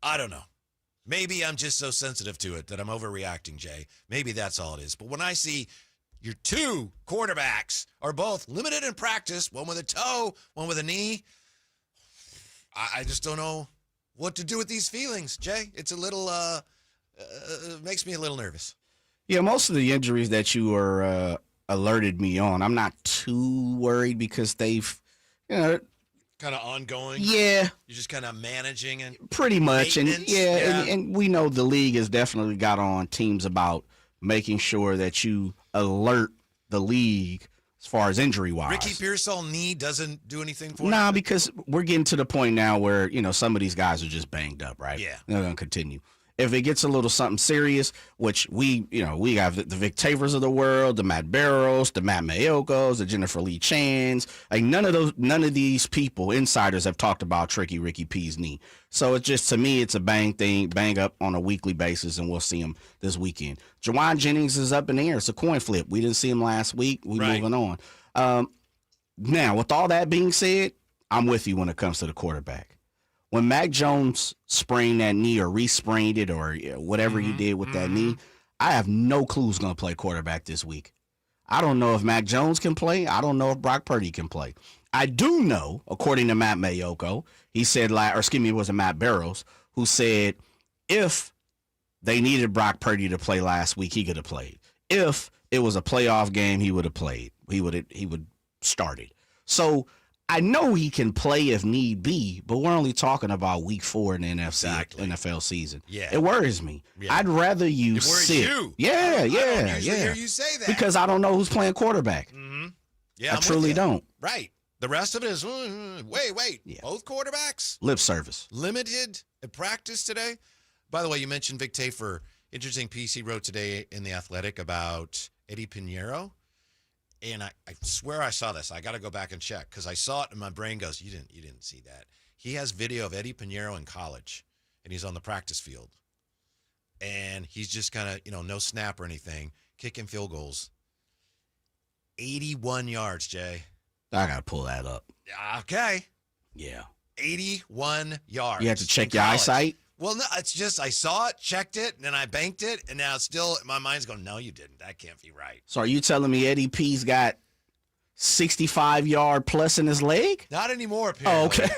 I don't know. Maybe I'm just so sensitive to it that I'm overreacting, Jay. Maybe that's all it is. But when I see your 2 quarterbacks are both limited in practice, one with a toe, one with a knee, I just don't know what to do with these feelings, Jay. It's a little, makes me a little nervous.
Yeah, most of the injuries that you are alerted me on, I'm not too worried because they've,
kind of ongoing.
Yeah.
You're just kind of managing and
pretty much. And
yeah.
And we know the league has definitely got on teams about making sure that you alert the league as far as injury-wise.
Ricky Pearsall knee doesn't do anything for him?
Nah, because we're getting to the point now where, some of these guys are just banged up, right?
Yeah.
They're going to continue. If it gets a little something serious, which we have the Vic Tavers of the world, the Matt Barrows, the Matt Mayokos, the Jennifer Lee Chans, like none of these people, insiders, have talked about tricky Ricky P's knee. So it's just, to me, it's a bang up on a weekly basis, and we'll see him this weekend. Jawan Jennings is up in the air. It's a coin flip. We didn't see him last week. Moving on. Now, with all that being said, I'm with you when it comes to the quarterback. When Mac Jones sprained that knee or re-sprained it or whatever he did with that knee, I have no clue who's going to play quarterback this week. I don't know if Mac Jones can play. I don't know if Brock Purdy can play. I do know, according to Matt Mayoko, he said, it was Matt Barrows, who said if they needed Brock Purdy to play last week, he could have played. If it was a playoff game, he would have played. He would started. So I know he can play if need be, but we're only talking about week 4 in the NFL season.
Yeah.
It worries me.
Yeah.
I'd rather you sit.
You.
Yeah,
I don't usually hear you say that.
Because I don't know who's playing quarterback.
Mm-hmm. Yeah,
I truly don't.
Right. The rest of it is, wait. Yeah. Both quarterbacks?
Lip service.
Limited at practice today? By the way, you mentioned Vic Tafur. Interesting piece he wrote today in The Athletic about Eddie Pinheiro. And I swear I saw this. I got to go back and check because I saw it and my brain goes, you didn't see that. He has video of Eddie Pinheiro in college, and he's on the practice field. And he's just kind of, no snap or anything, kicking field goals. 81 yards, Jay.
I got to pull that up.
Okay.
Yeah.
81 yards.
You have to check your eyesight?
Well, no, it's just I saw it, checked it, and then I banked it, and now still my mind's going, no, you didn't. That can't be right.
So are you telling me Eddie P's got 65-yard plus in his leg?
Not anymore, apparently.
Oh, okay.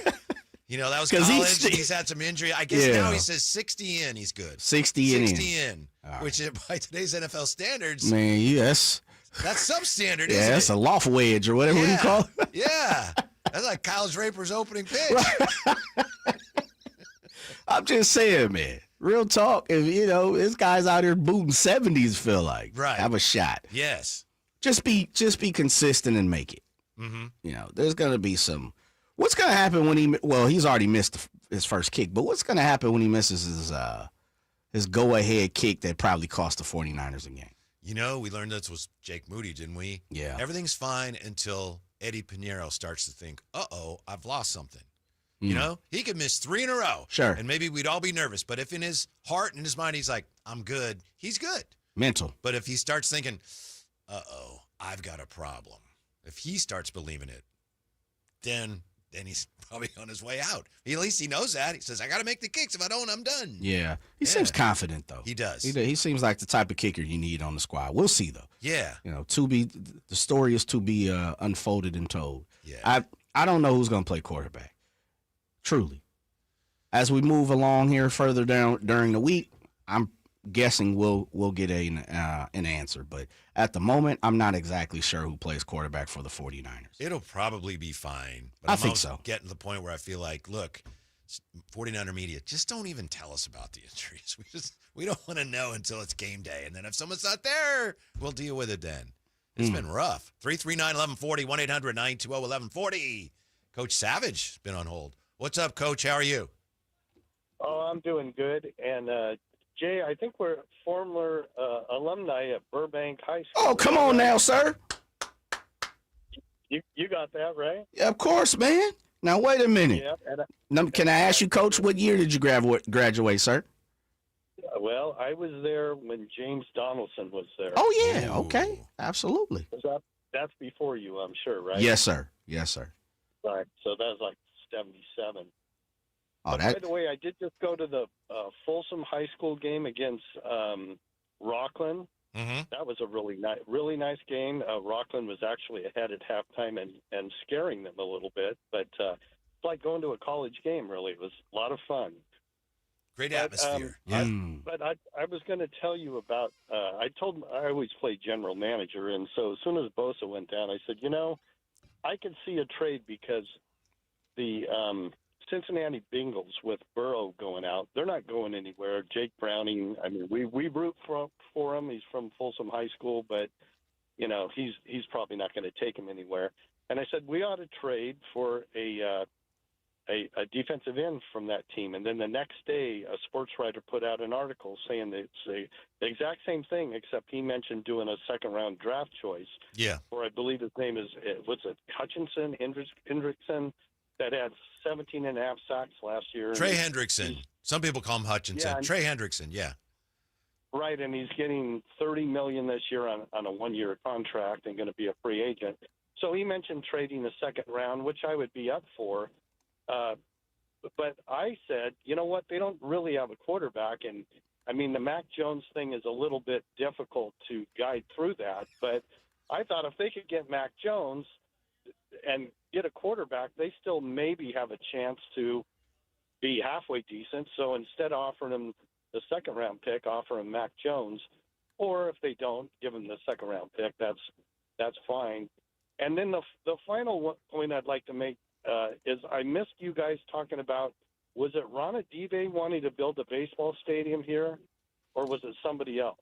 That was college. He's had some injury. I guess now he says 60 in, he's good. 60 in. Right. Which by today's NFL standards.
Man, yes.
That's substandard, isn't it?
Yeah, that's a loft wedge or whatever you call it.
Yeah. That's like Kyle Draper's opening pitch.
I'm just saying, man. Real talk. If this guy's out here booting 70s, feel like
right.
Have a shot.
Yes.
Just be consistent and make it.
Mm-hmm.
There's gonna be some. What's gonna happen when he's already missed his first kick, but what's gonna happen when he misses his go ahead kick that probably cost the 49ers a game?
We learned this was Jake Moody, didn't we?
Yeah.
Everything's fine until Eddie Pinheiro starts to think, I've lost something. He could miss 3 in a row.
Sure.
And maybe we'd all be nervous. But if in his heart and his mind he's like, I'm good, he's good.
Mental.
But if he starts thinking, I've got a problem, if he starts believing it, then he's probably on his way out. At least he knows that. He says, I got to make the kicks. If I don't, I'm done.
Yeah. He seems confident, though.
He does.
He seems like the type of kicker you need on the squad. We'll see, though.
Yeah.
The story is to be unfolded and told.
Yeah.
I don't know who's going to play quarterback. Truly. As we move along here further down during the week, I'm guessing we'll get an answer. But at the moment, I'm not exactly sure who plays quarterback for the 49ers.
It'll probably be fine. But
I think so.
Getting to the point where I feel like, look, 49er media, just don't even tell us about the injuries. We don't want to know until it's game day. And then if someone's not there, we'll deal with it then. It's been rough. 339-1140, 1-800-920-1140. Coach Savage has been on hold. What's up, Coach? How are you?
Oh, I'm doing good. And, Jay, I think we're former alumni at Burbank High School.
Oh, come on now, sir.
You got that right?
Yeah, of course, man. Now, wait a minute.
Yeah.
Can I ask you, Coach, what year did you graduate, sir?
Well, I was there when James Donaldson was there.
Oh, yeah. Okay. Absolutely.
That's before you, I'm sure, right?
Yes, sir. Yes, sir.
Right. So that was like 77.
Oh,
By the way, I did just go to the Folsom High School game against Rockland.
Mm-hmm.
That was a really nice game. Rockland was actually ahead at halftime and scaring them a little bit. But it's like going to a college game, really. It was a lot of fun.
Great atmosphere.
But I was going to tell you about, I always play general manager. And so as soon as Bosa went down, I said, I can see a trade because the Cincinnati Bengals with Burrow going out, they're not going anywhere. Jake Browning, I mean, we root for him. He's from Folsom High School, but, he's probably not going to take him anywhere. And I said, we ought to trade for a defensive end from that team. And then the next day, a sports writer put out an article saying that it's the exact same thing, except he mentioned doing a second-round draft choice.
Yeah.
Or I believe his name is, Hutchinson, Hendrickson, that had 17 and a half sacks last year.
Trey Hendrickson. Some people call him Hutchinson.
Yeah,
Trey Hendrickson, yeah.
Right, and he's getting $30 million this year on a one-year contract and going to be a free agent. So he mentioned trading the second round, which I would be up for. But I said, you know what? They don't really have a quarterback. And, I mean, the Mac Jones thing is a little bit difficult to guide through that. But I thought if they could get Mac Jones and get a quarterback, they still maybe have a chance to be halfway decent. So instead of offering him the second-round pick, offer him Mac Jones. Or if they don't, give him the second-round pick. That's fine. And then the final point I'd like to make is I missed you guys talking about, was it Ron Adive wanting to build a baseball stadium here, or was it somebody else?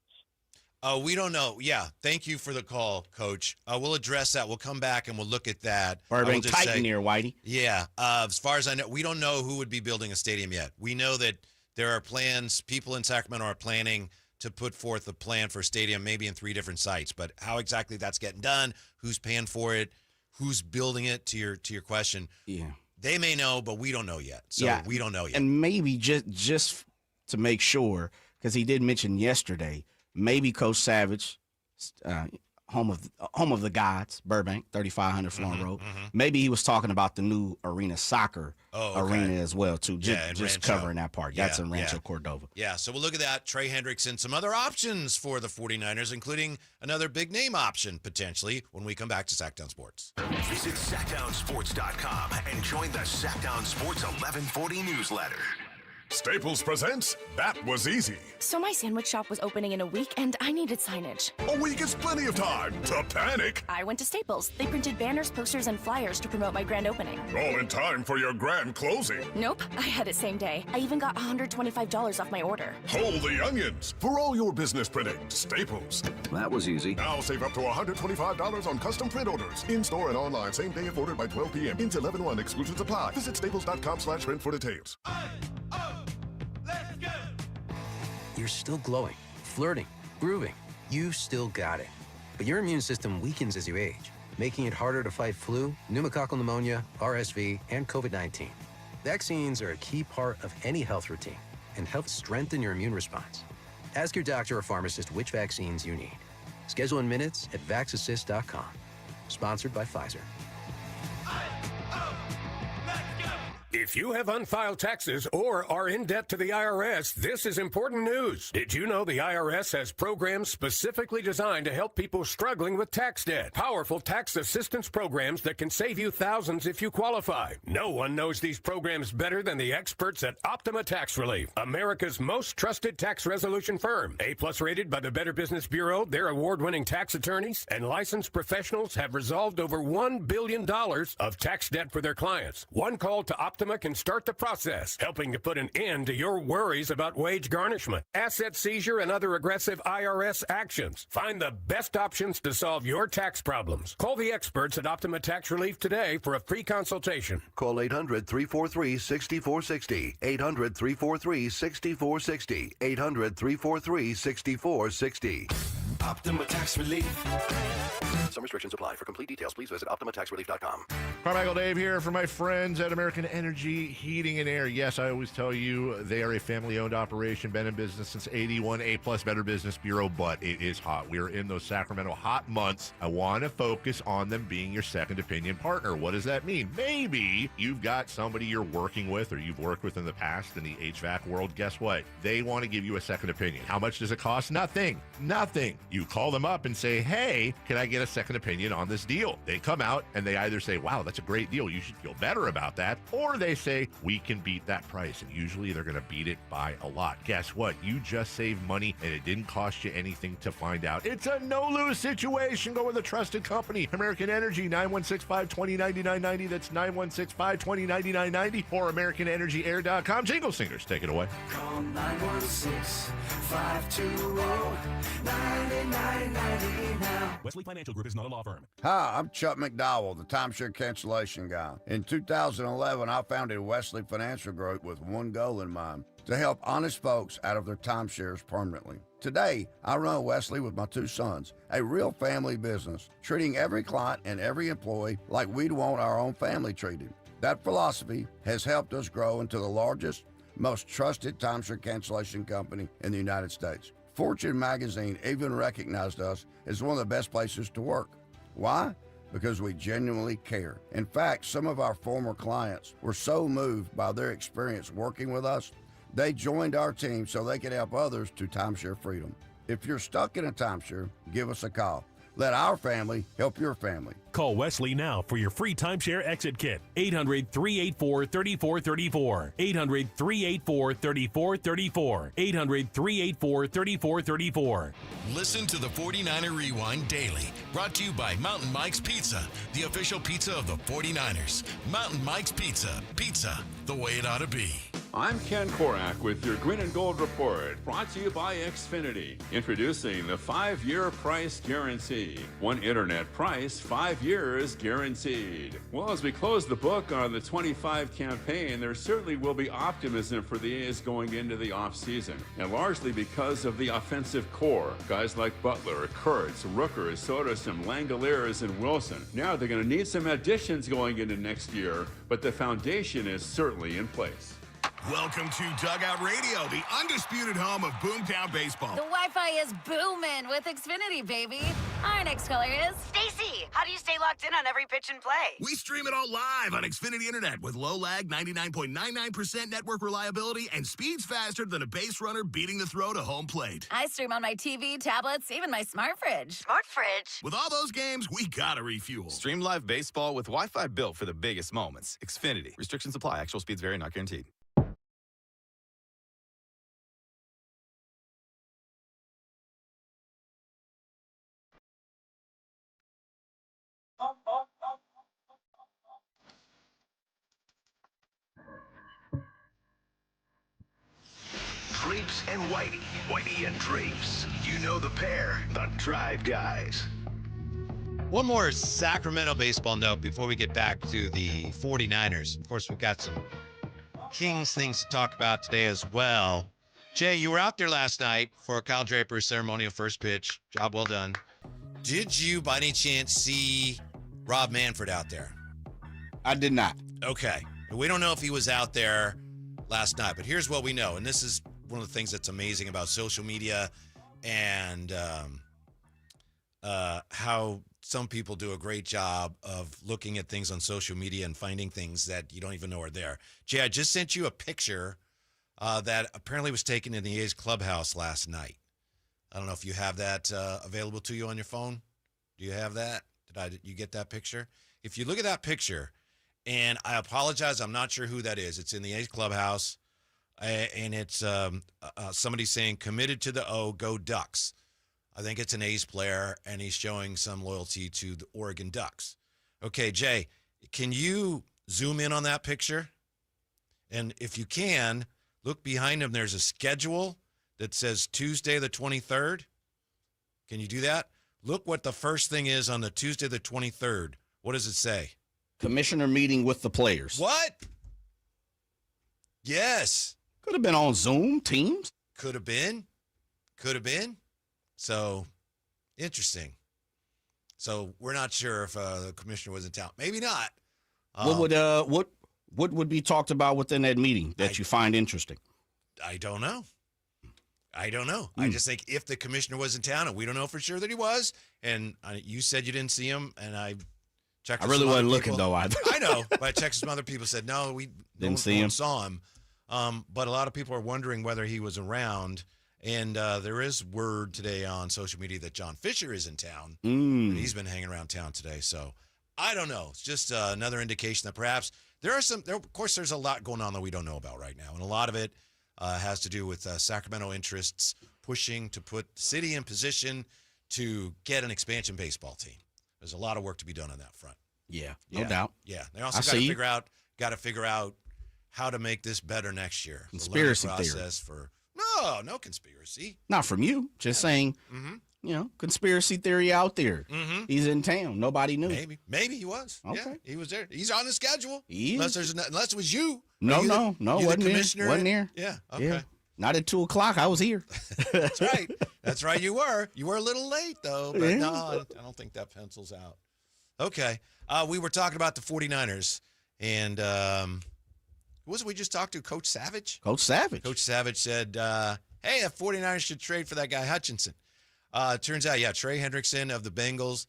We don't know. Yeah, thank you for the call, Coach. We'll address that. We'll come back and we'll look at that.
Burbank Titan here, Whitey.
Yeah, as far as I know, we don't know who would be building a stadium yet. We know that there are plans. People in Sacramento are planning to put forth a plan for a stadium maybe in 3 different sites. But how exactly that's getting done, who's paying for it, who's building it, to your question.
Yeah.
They may know, but we don't know yet. So we don't know yet.
And maybe just to make sure, because he did mention yesterday, maybe Coach Savage, home of the gods, Burbank, 3500 Florence Road. Maybe he was talking about the new arena soccer arena as well, too. Just covering that part. That's in Rancho Cordova.
Yeah, so we'll look at that. Trey Hendrickson, some other options for the 49ers, including another big name option, potentially, when we come back to Sactown Sports.
Visit SactownSports.com and join the Sactown Sports 1140 newsletter.
Staples presents That Was Easy.
So my sandwich shop was opening in a week, and I needed signage.
A week is plenty of time to panic.
I went to Staples. They printed banners, posters, and flyers to promote my grand opening.
All in time for your grand closing.
Nope, I had it same day. I even got $125 off my order.
Hold the onions. For all your business printing, Staples.
That was easy.
Now save up to $125 on custom print orders. In-store and online, same day if ordered by 12 p.m. Into 11/1. Exclusions apply. Visit staples.com/print for details.
You're still glowing, flirting, grooving. You still got it. But your immune system weakens as you age, making it harder to fight flu, pneumococcal pneumonia, RSV, and COVID-19. Vaccines are a key part of any health routine and help strengthen your immune response. Ask your doctor or pharmacist which vaccines you need. Schedule in minutes at vaxassist.com. Sponsored by Pfizer.
If you have unfiled taxes or are in debt to the IRS, this is important news. Did you know the IRS has programs specifically designed to help people struggling with tax debt? Powerful tax assistance programs that can save you thousands if you qualify. No one knows these programs better than the experts at Optima Tax Relief, America's most trusted tax resolution firm. A+ rated by the Better Business Bureau, their award-winning tax attorneys and licensed professionals have resolved over $1 billion of tax debt for their clients. One call to Optima can start the process, helping to put an end to your worries about wage garnishment, asset seizure, and other aggressive IRS actions. Find the best options to solve your tax problems. Call the experts at Optima Tax Relief today for a free consultation.
Call 800-343-6460. 800-343-6460. 800-343-6460.
Optima Tax Relief.
Some restrictions apply. For complete details, please visit OptimaTaxRelief.com.
Carmichael Dave here for my friends at American Energy Heating and Air. Yes, I always tell you they are a family-owned operation, been in business since 81, A-plus Better Business Bureau, but it is hot. We are in those Sacramento hot months. I want to focus on them being your second opinion partner. What does that mean? Maybe you've got somebody you're working with or you've worked with in the past in the HVAC world. Guess what? They want to give you a second opinion. How much does it cost? Nothing. Nothing. You call them up and say, hey, can I get a second opinion on this deal? They come out and they either say, wow, that's a great deal, you should feel better about that, or they say, we can beat that price, and usually they're going to beat it by a lot. Guess what? You just saved money, and it didn't cost you anything to find out. It's a no-lose situation. Go with a trusted company. American Energy, 916-520-9990. That's 916-520-9990, or AmericanEnergyAir.com. Jingle Singers, take it away.
Call 916-520-9990 now.
Wesley Financial Group is not a law firm.
Hi, I'm Chuck McDowell, the timeshare cancellation guy. In 2011, I founded Wesley Financial Group with one goal in mind: to help honest folks out of their timeshares permanently. Today, I run Wesley with my two sons, a real family business, treating every client and every employee like we'd want our own family treated. That philosophy has helped us grow into the largest, most trusted timeshare cancellation company in the United States. Fortune magazine even recognized us as one of the best places to work. Why? Because we genuinely care. In fact, some of our former clients were so moved by their experience working with us, they joined our team so they could help others to timeshare freedom. If you're stuck in a timeshare, give us a call. Let our family help your family.
Call Wesley now for your free timeshare exit kit. 800-384-3434. 800-384-3434. 800-384-3434.
Listen to the 49er Rewind daily. Brought to you by Mountain Mike's Pizza, the official pizza of the 49ers. Mountain Mike's Pizza. Pizza the way it ought to be.
I'm Ken Korak with your Green and Gold Report, brought to you by Xfinity. Introducing the 5-year price guarantee. One internet price, 5 years guaranteed. Well, as we close the book on the 25 campaign, there certainly will be optimism for the A's going into the offseason, and largely because of the offensive core. Guys like Butler, Kurtz, Rooker, Soderstrom, Langoliers, and Wilson. Now they're going to need some additions going into next year, but the foundation is certainly in place.
Welcome to Dugout Radio, the undisputed home of Boomtown Baseball.
The Wi-Fi is booming with Xfinity, baby. Our next caller is
Stacy. How do you stay locked in on every pitch and play?
We stream it all live on Xfinity Internet with low lag, 99.99% network reliability, and speeds faster than a base runner beating the throw to home plate.
I stream on my TV, tablets, even my smart fridge.
Smart fridge?
With all those games, we gotta refuel.
Stream live baseball with Wi-Fi built for the biggest moments. Xfinity. Restrictions apply. Actual speeds vary, not guaranteed.
Drapes and Whitey. Whitey and Drapes. You know the pair, the Drive Guys.
One more Sacramento baseball note before we get back to the 49ers. Of course, we've got some Kings things to talk about today as well. Jay, you were out there last night for Kyle Draper's ceremonial first pitch. Job well done. Did you, by any chance, see Rob Manfred out there?
I did not.
Okay. We don't know if he was out there last night, but here's what we know. And this is one of the things that's amazing about social media and how some people do a great job of looking at things on social media and finding things that you don't even know are there. Jay, I just sent you a picture that apparently was taken in the A's clubhouse last night. I don't know if you have that available to you on your phone. Do you have that? Did you get that picture? If you look at that picture, and I apologize, I'm not sure who that is. It's in the A's clubhouse, and it's somebody saying, committed to the O, go Ducks. I think it's an A's player, and he's showing some loyalty to the Oregon Ducks. Okay, Jay, can you zoom in on that picture? And if you can, look behind him. There's a schedule that says Tuesday the 23rd. Can you do that? Look what the first thing is on the Tuesday the 23rd. What does it say?
Commissioner meeting with the players.
What? Yes.
Could have been on Zoom, Teams.
Could have been. Could have been. So, interesting. So, we're not sure if the commissioner was in town. Maybe not.
What would be talked about within that meeting that you find interesting?
I don't know. I just think if the commissioner was in town, and we don't know for sure that he was, and you said you didn't see him, and I checked.
I really wasn't looking though.
I know, but I checked some other people said no, we
didn't see him.
Saw him, but a lot of people are wondering whether he was around. And there is word today on social media that John Fisher is in town. And he's been hanging around town today, so I don't know. It's just another indication that perhaps of course, there's a lot going on that we don't know about right now, and a lot of it has to do with Sacramento interests pushing to put the city in position to get an expansion baseball team. There's a lot of work to be done on that front.
Yeah, no doubt.
Yeah, they also got to figure out how to make this better next year.
Conspiracy
the process
theory.
No conspiracy.
Not from you. Just saying. Conspiracy theory out there. He's in town. Nobody knew.
Maybe he was.
Okay.
Yeah, he was there. He's on the schedule.
He is.
Unless it was you.
No.
Wasn't
here.
Yeah. Okay.
Yeah. Not at 2:00. I was here.
That's right. That's right. You were. You were a little late though. But no, I don't think that pencils out. Okay. We were talking about the 49ers and who was it we just talked to? Coach Savage?
Coach Savage
said, hey, the 49ers should trade for that guy Hutchinson. Turns out, Trey Hendrickson of the Bengals,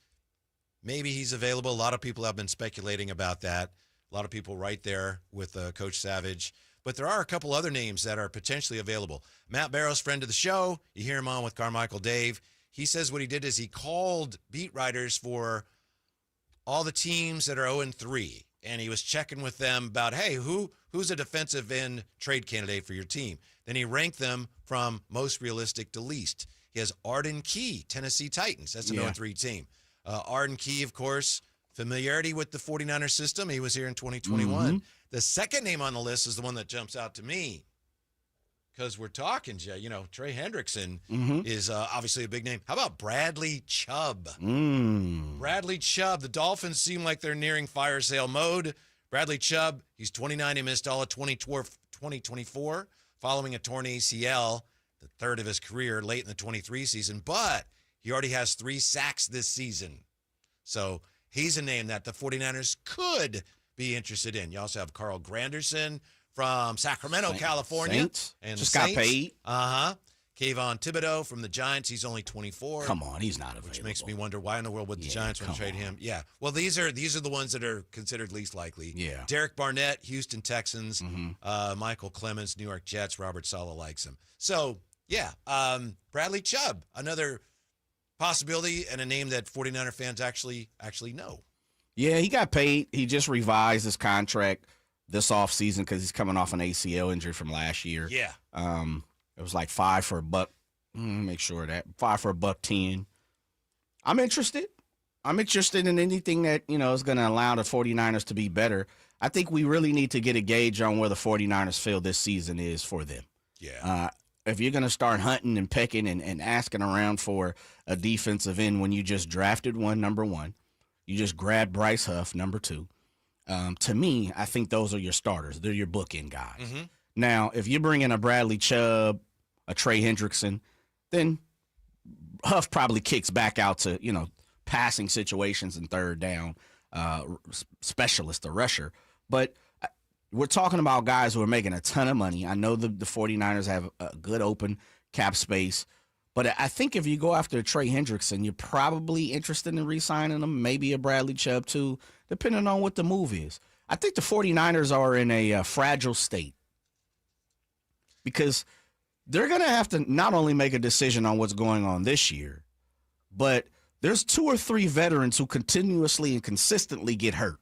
maybe he's available. A lot of people have been speculating about that. A lot of people right there with Coach Savage. But there are a couple other names that are potentially available. Matt Barrows, friend of the show. You hear him on with Carmichael Dave. He says what he did is he called beat writers for all the teams that are 0-3. And he was checking with them about, hey, who's a defensive end trade candidate for your team? Then he ranked them from most realistic to least. He has Arden Key, Tennessee Titans. That's an 0-3 team. Arden Key, of course, familiarity with the 49er system. He was here in 2021. The second name on the list is the one that jumps out to me because we're talking, Jay. Trey Hendrickson is obviously a big name. How about Bradley Chubb? Bradley Chubb. The Dolphins seem like they're nearing fire sale mode. Bradley Chubb, he's 29. He missed all of 2024 following a torn ACL, the third of his career late in the 23 season. But he already has 3 sacks this season. So he's a name that the 49ers could be interested in. You also have Carl Granderson from Sacramento, California.
Saints.
And
just
the
got
Saints.
paid.
Kayvon Thibodeau from the Giants. He's only 24.
Come on, he's not available.
Which makes me wonder why in the world would the Giants want to trade him? Yeah. Well, these are the ones that are considered least likely.
Yeah.
Derek Barnett, Houston Texans. Michael Clemens, New York Jets. Robert Saleh likes him. So, Bradley Chubb, another possibility and a name that 49er fans actually know.
Yeah, he got paid. He just revised his contract this offseason because he's coming off an ACL injury from last year.
Yeah.
It was like $5 for $1. Make sure of that. $5 for $1.10. I'm interested. I'm interested in anything that, is going to allow the 49ers to be better. I think we really need to get a gauge on where the 49ers feel this season is for them.
Yeah.
If you're going to start hunting and pecking and asking around for a defensive end when you just drafted one, number one, you just grabbed Bryce Huff, number 2. To me, I think those are your starters. They're your bookend guys. Now, if you bring in a Bradley Chubb, a Trey Hendrickson, then Huff probably kicks back out to, passing situations and third down, specialist, a rusher. But we're talking about guys who are making a ton of money. I know the 49ers have a good open cap space. But I think if you go after Trey Hendrickson, you're probably interested in re-signing him, maybe a Bradley Chubb too, depending on what the move is. I think the 49ers are in a fragile state because they're going to have to not only make a decision on what's going on this year, but there's 2 or 3 veterans who continuously and consistently get hurt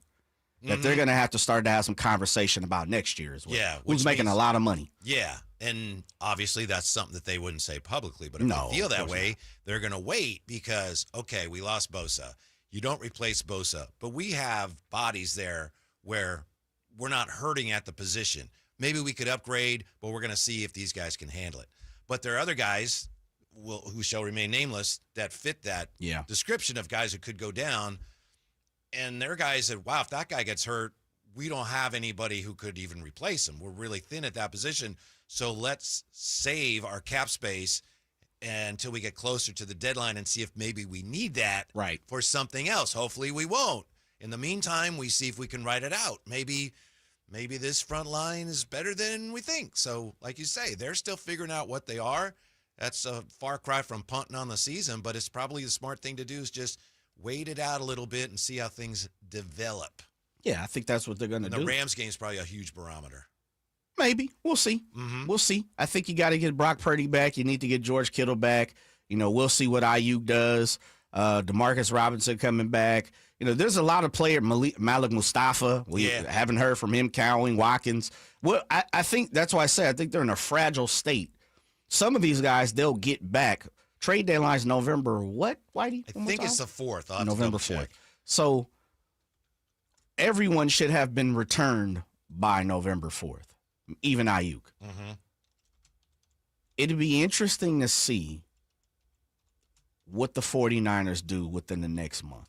that they're going to have to start to have some conversation about next year as well.
Yeah.
Who's making a lot of money.
Yeah. And obviously that's something that they wouldn't say publicly. But if they feel that way, they're going to wait because, okay, we lost Bosa. You don't replace Bosa. But we have bodies there where we're not hurting at the position. Maybe we could upgrade, but we're going to see if these guys can handle it. But there are other guys who shall remain nameless that fit that description of guys who could go down. And there are guys that, wow, if that guy gets hurt, we don't have anybody who could even replace him. We're really thin at that position. So let's save our cap space until we get closer to the deadline and see if maybe we need that for something else. Hopefully we won't. In the meantime, we see if we can ride it out. Maybe this front line is better than we think. So, like you say, they're still figuring out what they are. That's a far cry from punting on the season, but it's probably the smart thing to do is just wait it out a little bit and see how things develop.
Yeah, I think that's what they're going to do.
The Rams game is probably a huge barometer.
Maybe. We'll see.
Mm-hmm.
We'll see. I think you got to get Brock Purdy back. You need to get George Kittle back. We'll see what Ayuk does. DeMarcus Robinson coming back. There's a lot of players. Malik Mustafa. We haven't heard from him. Cowing, Watkins. Well, I think that's why I say I think they're in a fragile state. Some of these guys, they'll get back. Trade deadline's November what, Whitey?
I think it's the 4th.
November 4th. So everyone should have been returned by November 4th, even Ayuk.
Mm-hmm.
It'd be interesting to see what the 49ers do within the next month.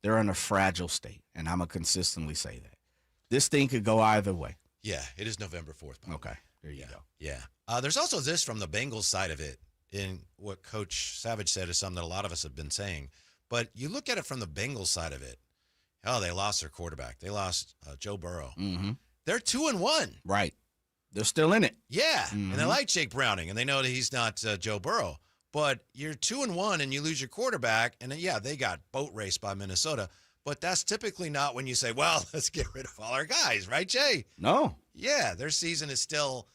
They're in a fragile state, and I'm going to consistently say that. This thing could go either way.
Yeah, it is November 4th.
Okay, there you go.
Yeah. There's also this from the Bengals side of it, in what Coach Savage said is something that a lot of us have been saying. But you look at it from the Bengals side of it. Oh, they lost their quarterback. They lost Joe Burrow.
Mm-hmm.
They're 2-1.
Right. They're still in it.
Yeah, and they like Jake Browning, and they know that he's not Joe Burrow. But you're 2-1, and you lose your quarterback, and then, they got boat raced by Minnesota. But that's typically not when you say, well, let's get rid of all our guys, right, Jay?
No.
Yeah, their season is still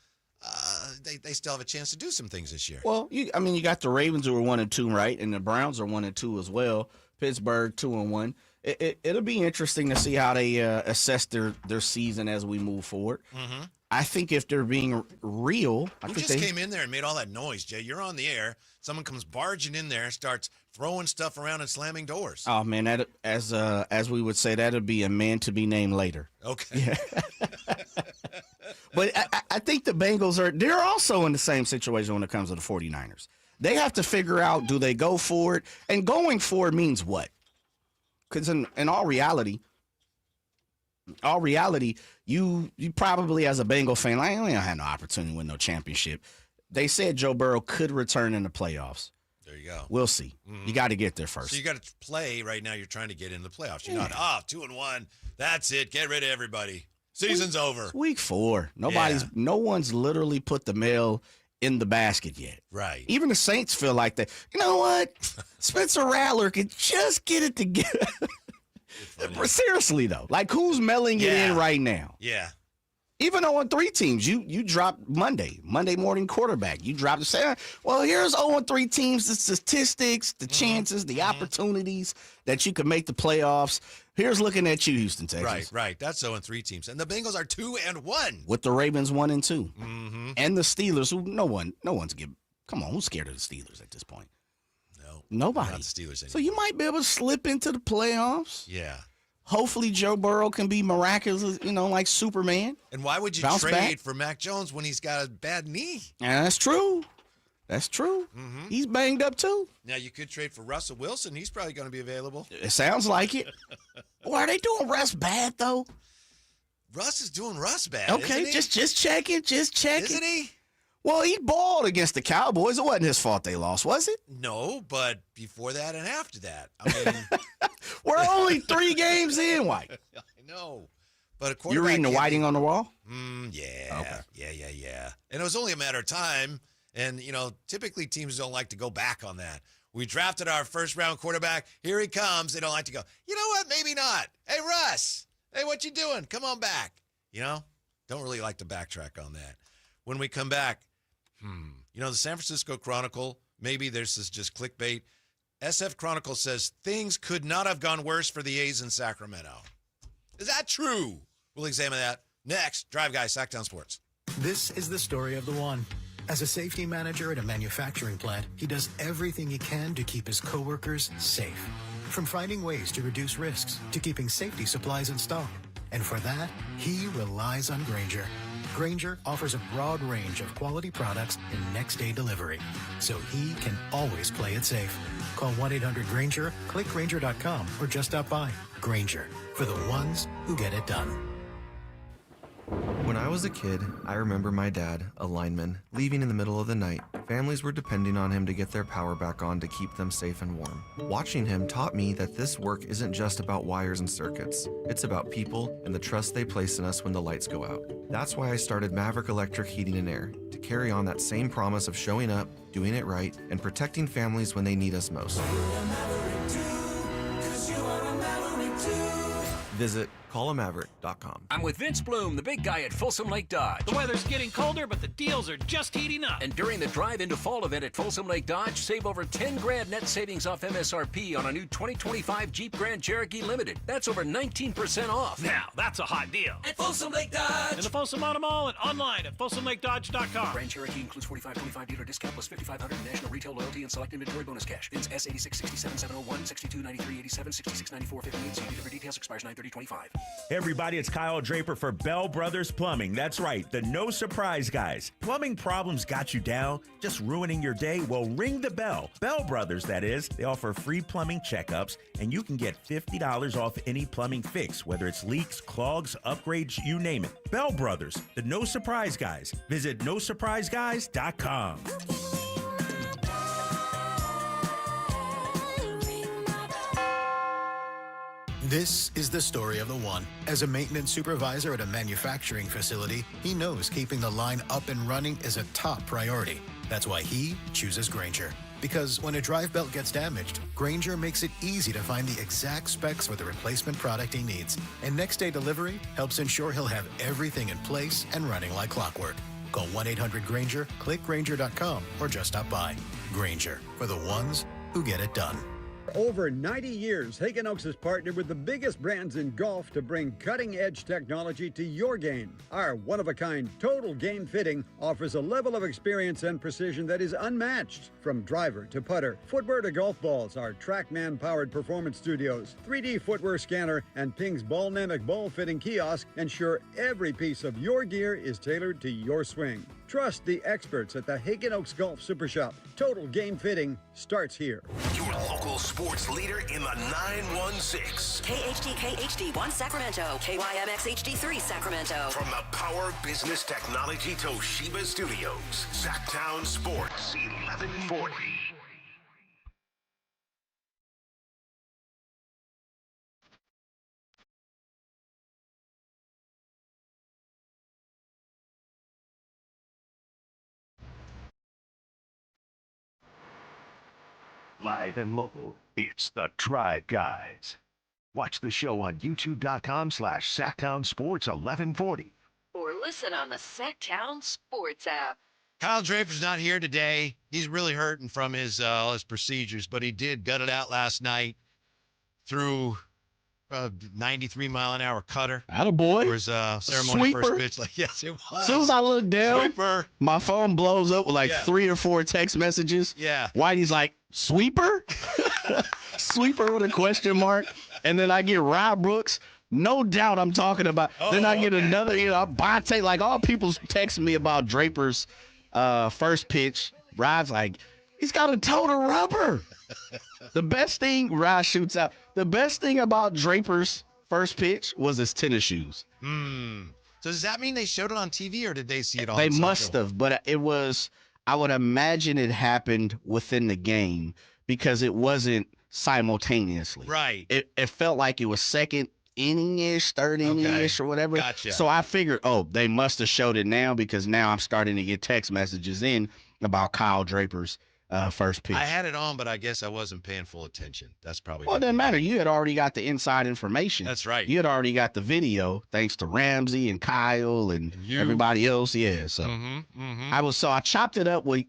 they still have a chance to do some things this year.
Well, you got the Ravens who are 1-2, right? And the Browns are 1-2 as well. Pittsburgh 2-1. It'll be interesting to see how they assess their season as we move forward.
Mm-hmm.
I think if they're being real,
Who just came in there and made all that noise, Jay? You're on the air. Someone comes barging in there and starts throwing stuff around and slamming doors.
Oh man, that as we would say, that'd be a man to be named later.
Okay.
Yeah. But I think the Bengals they're also in the same situation when it comes to the 49ers. They have to figure out, do they go for it? And going for it means what? Because in all reality, you probably as a Bengal fan, like, I don't have no opportunity to win no championship. They said Joe Burrow could return in the playoffs.
There you go.
We'll see. Mm-hmm. You got to get there first.
So you got to play right now. You're trying to get in the playoffs. You're not 2-1. That's it. Get rid of everybody. Season's over.
Week 4. No one's literally put the mail in the basket yet.
Right.
Even the Saints feel like that. You know what? Spencer Rattler could just get it together. Seriously though, like who's mailing it in right now?
Yeah.
Even on 3 teams, you dropped Monday morning quarterback. You dropped and say, well, here's 0-3 teams, the statistics, the chances, the opportunities that you could make the playoffs. Here's looking at you, Houston, Texas.
Right. That's 0-3 teams. And the Bengals are 2-1.
With the Ravens 1-2.
Mm-hmm.
And the Steelers, who no one's come on, who's scared of the Steelers at this point?
No.
Nobody.
Not the Steelers anymore.
So you might be able to slip into the playoffs.
Yeah.
Hopefully Joe Burrow can be miraculous, like Superman.
And why would you trade for Mac Jones when he's got a bad knee?
Yeah, that's true.
Mm-hmm.
He's banged up too.
Now you could trade for Russell Wilson. He's probably going to be available.
It sounds like it. Well, are they doing Russ bad though?
Russ is doing Russ bad.
Okay, just checking.
Isn't he?
Well, he balled against the Cowboys. It wasn't his fault they lost, was it?
No, but before that and after that. I mean,
we're only 3 games in, White.
I know. But a quarterback.
You're reading the Whiting on the wall?
Yeah.
Okay.
Yeah. And it was only a matter of time. And, typically teams don't like to go back on that. We drafted our first-round quarterback. Here he comes. They don't like to go, you know what? Maybe not. Hey, Russ. Hey, what you doing? Come on back. Don't really like to backtrack on that. When we come back, the San Francisco Chronicle, maybe this is just clickbait. SF Chronicle says things could not have gone worse for the A's in Sacramento. Is that true? We'll examine that next. Drive Guy, Sactown Sports.
This is the story of the one. As a safety manager at a manufacturing plant, he does everything he can to keep his coworkers safe. From finding ways to reduce risks to keeping safety supplies in stock. And for that, he relies on Grainger. Grainger offers a broad range of quality products and next-day delivery, so he can always play it safe. Call 1-800-GRAINGER, click Grainger.com, or just stop by. Grainger, for the ones who get it done.
When I was a kid, I remember my dad, a lineman, leaving in the middle of the night. Families were depending on him to get their power back on to keep them safe and warm. Watching him taught me that this work isn't just about wires and circuits. It's about people and the trust they place in us when the lights go out. That's why I started Maverick Electric Heating and Air, to carry on that same promise of showing up, doing it right, and protecting families when they need us most. Visit callamaverick.com.
I'm with Vince Bloom, the big guy at Folsom Lake Dodge.
The weather's getting colder, but the deals are just heating up.
And during the Drive into Fall event at Folsom Lake Dodge, save over $10,000 net savings off MSRP on a new 2025 Jeep Grand Cherokee Limited. That's over 19% off.
Now, that's a hot deal.
At Folsom Lake Dodge.
In the Folsom Auto Mall and online at folsomlakedodge.com.
Grand Cherokee includes $45.25 dealer discount plus $5,500 national retail loyalty and select inventory bonus cash. Vince S86 67 701 62 93 87 66 94 58. See delivery details expires 9/30/25.
Everybody, it's Kyle Draper for Bell Brothers Plumbing. That's right, the no surprise guys. Plumbing problems got you down, just ruining your day? Well, ring the bell. Bell Brothers, that is. They offer free plumbing checkups, and you can get $50 off any plumbing fix, whether it's leaks, clogs, upgrades, you name it. Bell Brothers, the no surprise guys. Visit nosurpriseguys.com.
This is the story of the one. As a maintenance supervisor at a manufacturing facility, he knows keeping the line up and running is a top priority. That's why he chooses Grainger. Because when a drive belt gets damaged, Grainger makes it easy to find the exact specs for the replacement product he needs. And next day delivery helps ensure he'll have everything in place and running like clockwork. Call 1-800-GRAINGER, click Grainger.com, or just stop by. Grainger, for the ones who get it done.
Over 90 years, Hagen Oaks has partnered with the biggest brands in golf to bring cutting-edge technology to your game. Our one-of-a-kind total game fitting offers a level of experience and precision that is unmatched. From driver to putter, footwear to golf balls, our TrackMan-powered performance studios, 3D footwear scanner, and Ping's Ballnamic ball fitting kiosk ensure every piece of your gear is tailored to your swing. Trust the experts at the Hagen Oaks Golf Super Shop. Total game fitting starts here.
Your local sports leader in the 916.
KHD1 Sacramento, KYMX HD3 Sacramento.
From the Power Business Technology Toshiba Studios, Sactown Sports 1140. Live and local, it's the Drive Guys. Watch the show on youtube.com/Sactown Sports 1140.
Or listen on the Sactown Sports app.
Kyle Draper's not here today. He's really hurting from his all his procedures, but he did gut it out last night through 93-mile-an-hour cutter.
Attaboy.
For his ceremony
Sweeper.
first pitch. Like, yes, it was.
As soon as I look down,
Sweeper.
my phone blows up with like 3 or 4 text messages.
Yeah.
Whitey's like, sweeper? Sweeper with a question mark. And then I get Rob Brooks. No doubt I'm talking about. Then I get another, Bonte. Like, all people texting me about Draper's first pitch. Rob's like, he's got a total rubber. The best thing, Rob shoots out. The best thing about Draper's first pitch was his tennis shoes.
So does that mean they showed it on TV or did they see it on
They
social?
must have, but it was, I would imagine it happened within the game because it wasn't simultaneously.
Right.
It felt like it was second inning-ish, third inning-ish or whatever.
Gotcha.
So I figured, they must have showed it now because now I'm starting to get text messages in about Kyle Draper's first pitch.
I had it on, but I guess I wasn't paying full attention. That's probably
Well, it doesn't matter. You had already got the inside information.
That's right.
You had already got the video, thanks to Ramsey and Kyle and everybody else. Yeah. So I chopped it up with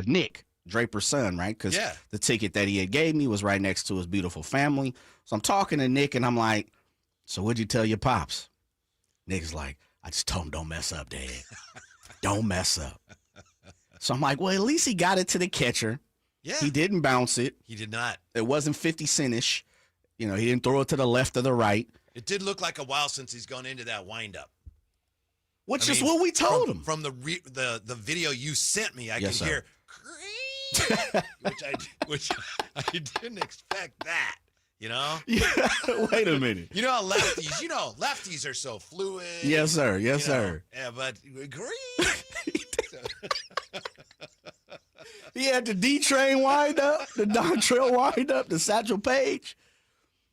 Nick, Draper's son, right? Because the ticket that he had gave me was right next to his beautiful family. So I'm talking to Nick and I'm like, so what'd you tell your pops? Nick's like, I just told him don't mess up, Dad. Don't mess up. So I'm like, well, at least he got it to the catcher.
Yeah.
He didn't bounce it.
He did not.
It wasn't 50 centish. He didn't throw it to the left or the right.
It did look like a while since he's gone into that windup.
Which is what we told him.
From the video you sent me, I could
sir.
hear, which I didn't expect that. You know?
Yeah. Wait a minute.
You know how lefties are so fluid.
Yes, sir. Yes, sir.
Yeah, but green.
He had the D-Train wind up, the Dontrell wind up, the Satchel Paige.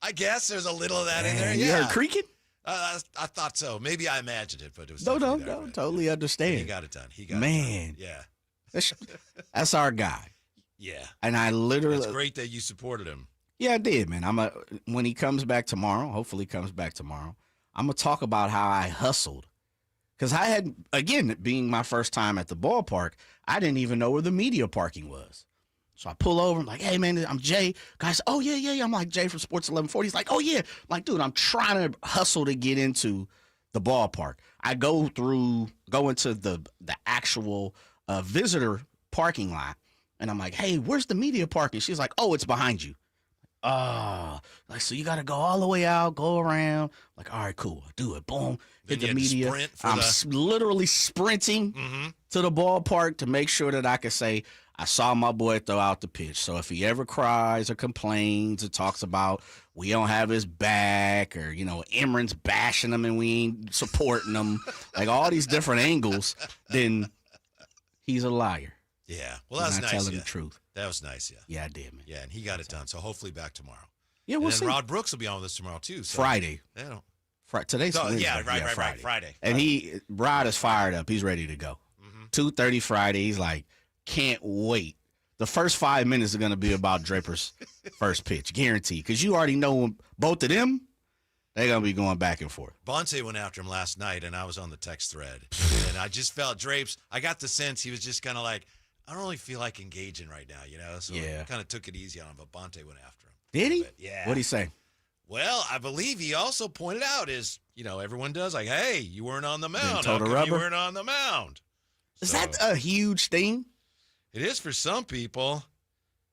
I guess there's a little of that in there.
You
Yeah.
heard creaking?
I thought so. Maybe I imagined it, but it was
No,
there.
totally understand.
He got it done. He got
Man.
it done. Yeah.
That's our guy.
Yeah.
And I literally.
It's great that you supported him.
Yeah, I did, man. When he comes back tomorrow, hopefully he comes back tomorrow, I'm going to talk about how I hustled. Because I had, again, being my first time at the ballpark, I didn't even know where the media parking was. So I pull over. I'm like, hey, man, I'm Jay. Guys, oh, yeah. I'm like, Jay from Sports 1140. He's like, oh, yeah. I'm like, dude, I'm trying to hustle to get into the ballpark. I go into the actual visitor parking lot. And I'm like, hey, where's the media parking? She's like, oh, it's behind you. Like, so you got to go all the way out, go around. Like, all right, cool. I'll do it. Boom. Hit the media. I'm literally sprinting to the ballpark to make sure that I can say, I saw my boy throw out the pitch. So if he ever cries or complains or talks about we don't have his back or, Emron's bashing him and we ain't supporting him, like all these different angles, then he's a liar.
Yeah. Well, that's nice.
Telling the truth.
That was nice, yeah.
Yeah, I did, man.
Yeah, and he got it done. So hopefully back tomorrow.
Yeah, we'll
see.
see.
Rod Brooks will be on with us tomorrow, too. So
Friday. Today's Wednesday.
Yeah, right. Friday.
And Rod is fired up. He's ready to go. 2:30 Friday. He's like, can't wait. The first 5 minutes are going to be about Draper's first pitch, guaranteed. Because you already know both of them, they're going to be going back and forth.
Bonte went after him last night, and I was on the text thread. And I just felt Drapes, I got the sense he was just kind of like, I don't really feel like engaging right now, So I kind of took it easy on him, but Bonte went after him.
Did he?
Yeah.
What'd he say?
Well, I believe he also pointed out everyone does, like, hey, you weren't on the mound.
How come
you weren't on the mound?
Is that a huge thing?
It is for some people.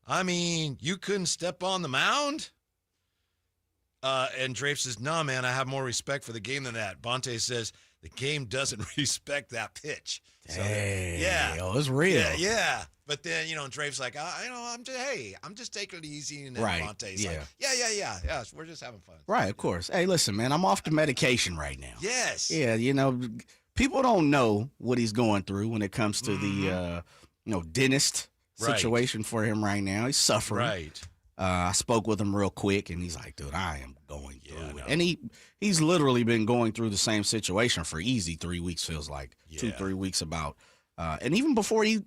I mean, you couldn't step on the mound? And Drape says, no, man, I have more respect for the game than that. Bonte says, the game doesn't respect that pitch. So, yeah.
Oh, it's real.
Yeah. But then, Drape's like, I'm just taking it easy. And then
right.
Bonte's like, yeah, we're just having fun.
Right, of course. Hey, listen, man, I'm off the medication right now.
Yes.
Yeah, people don't know what he's going through when it comes to the, dentist situation for him right now. He's suffering.
Right.
I spoke with him real quick, and he's like, dude, I am going through it. And he's literally been going through the same situation for easy 3 weeks, feels like. 2-3 weeks about. And even before you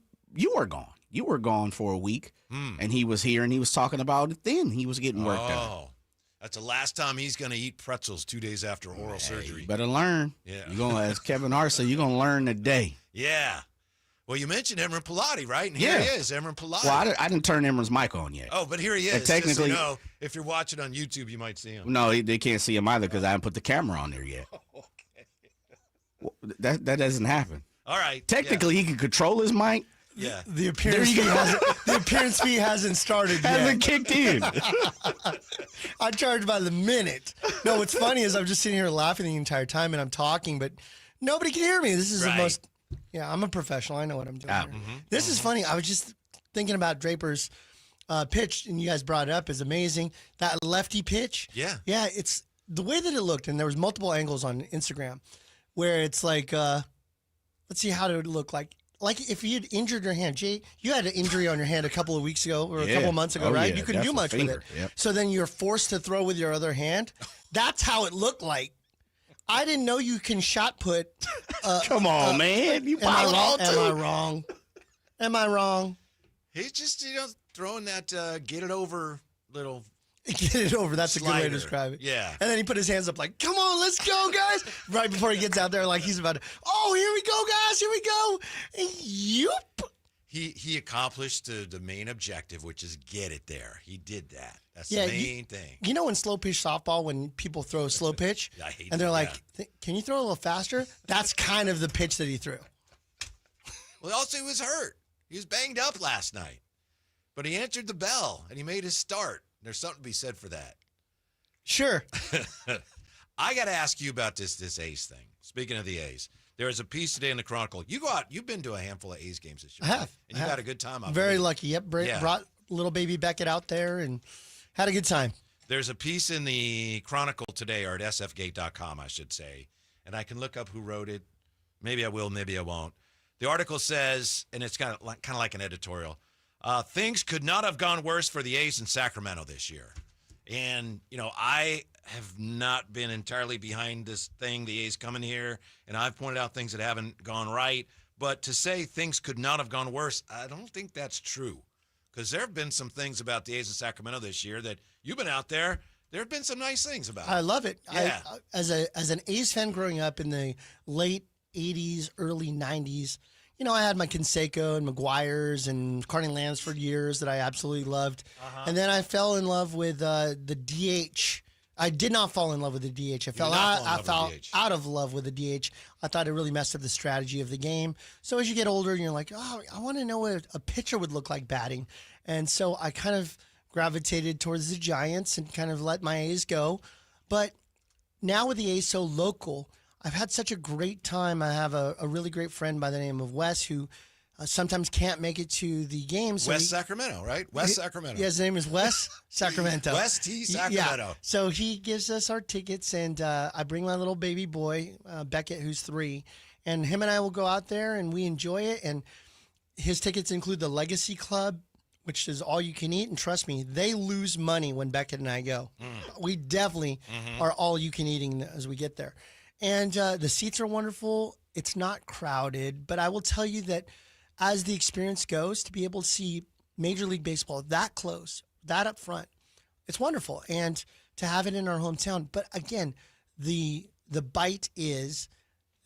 were gone. You were gone for a week, and he was here, and he was talking about it then. He was getting work done.
Oh, that's the last time he's going to eat pretzels 2 days after oral surgery.
You better learn.
Yeah.
You're going to, as Kevin Hart said, you're going to learn today.
Yeah. Well, you mentioned Emron Pilati, right? And here he is, Emron Pilati.
Well, I didn't turn Emron's mic on yet.
Oh, but here he is.
And technically,
if you're watching on YouTube, you might see him.
No, they can't see him either because I haven't put the camera on there yet.
Okay.
Well, that doesn't happen.
All right.
Technically, he can control his mic.
Yeah.
The appearance fee hasn't started yet.
Hasn't kicked in.
I charge by the minute. No, what's funny is I'm just sitting here laughing the entire time and I'm talking, but nobody can hear me. This is the most. Yeah, I'm a professional. I know what I'm doing. Here. This is funny. I was just thinking about Draper's pitch, and you guys brought it up. Is amazing. That lefty pitch.
Yeah.
Yeah, it's the way that it looked, and there was multiple angles on Instagram where it's like, let's see how it would look like. Like if you'd injured your hand. Jay, you had an injury on your hand a couple of weeks ago or a couple of months ago, right?
Yeah,
you couldn't do much with it.
Yep.
So then you're forced to throw with your other hand. That's how it looked like. I didn't know you can shot put.
Come on, man. You
am I wrong?
He's just, throwing that get it over little.
Get it over. That's
slider.
A good way to describe it.
Yeah.
And then he put his hands up like, come on, let's go, guys. Right before he gets out there like he's about to, here we go, guys. Here we go. Yup.
He accomplished the main objective, which is get it there. He did that. That's the main thing.
You know in slow pitch softball, when people throw slow pitch,
I hate
and they're like, can you throw a little faster? That's kind of the pitch that he threw.
Well, also he was hurt. He was banged up last night. But he answered the bell, and he made his start. There's something to be said for that.
Sure.
I got to ask you about this A's thing. Speaking of the A's, there is a piece today in the Chronicle. You go out. You've been to a handful of A's games this year.
I have.
And you had a good time out there.
Very lucky. Yep. Brought little baby Beckett out there and had a good time.
There's a piece in the Chronicle today, or at sfgate.com, I should say, and I can look up who wrote it. Maybe I will, maybe I won't. The article says, and it's kind of like an editorial, things could not have gone worse for the A's in Sacramento this year. And, I have not been entirely behind this thing, the A's coming here, and I've pointed out things that haven't gone right. But to say things could not have gone worse, I don't think that's true. Because there have been some things about the A's in Sacramento this year that you've been out there. There have been some nice things about it.
I love it.
Yeah.
As an A's fan growing up in the late 80s, early 90s, I had my Canseco and McGuire's and Carney Lansford years that I absolutely loved. And then I fell in love with the DH. I did not fall in love with the DH. I fell out of love with the DH. I thought it really messed up the strategy of the game. So as you get older, you're like, oh, I want to know what a pitcher would look like batting. And so I kind of gravitated towards the Giants and kind of let my A's go. But now with the A's so local, I've had such a great time. I have a really great friend by the name of Wes who sometimes can't make it to the games. So
Sacramento, right? West Sacramento.
Yeah, his name is Wes Sacramento.
West T. Sacramento.
Yeah. So he gives us our tickets, and I bring my little baby boy, Beckett, who's 3, and him and I will go out there, and we enjoy it. And his tickets include the Legacy Club, which is all you can eat. And trust me, they lose money when Beckett and I go. We definitely are all you can eating as we get there. And the seats are wonderful. It's not crowded, but I will tell you that as the experience goes, to be able to see Major League Baseball that close, that up front, it's wonderful. And to have it in our hometown. But again, the bite is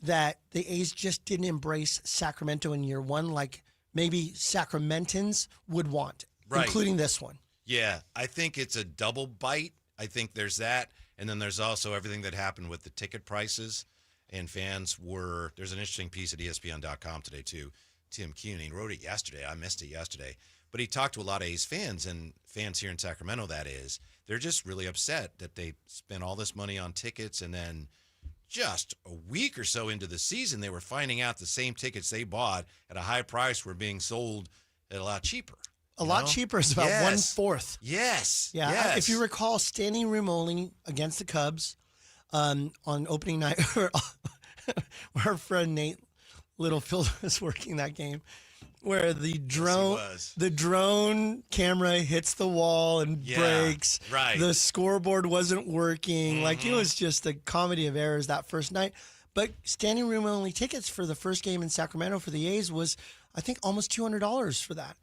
that the A's just didn't embrace Sacramento in year one like maybe Sacramentans would want, including this one.
Yeah, I think it's a double bite. I think there's that. And then there's also everything that happened with the ticket prices. And fans there's an interesting piece at ESPN.com today, too. Tim Cuny wrote it yesterday. I missed it yesterday. But he talked to a lot of A's fans, and fans here in Sacramento, that is. They're just really upset that they spent all this money on tickets, and then just a week or so into the season, they were finding out the same tickets they bought at a high price were being sold at a lot cheaper.
A lot cheaper is about 1/4.
Yes.
Yeah.
Yes.
If you recall, standing room only against the Cubs on opening night, our friend Nate Littlefield was working that game, where the drone camera hits the wall and breaks.
Right.
The scoreboard wasn't working. Like, it was just a comedy of errors that first night. But standing room only tickets for the first game in Sacramento for the A's was, I think, almost $200 for that.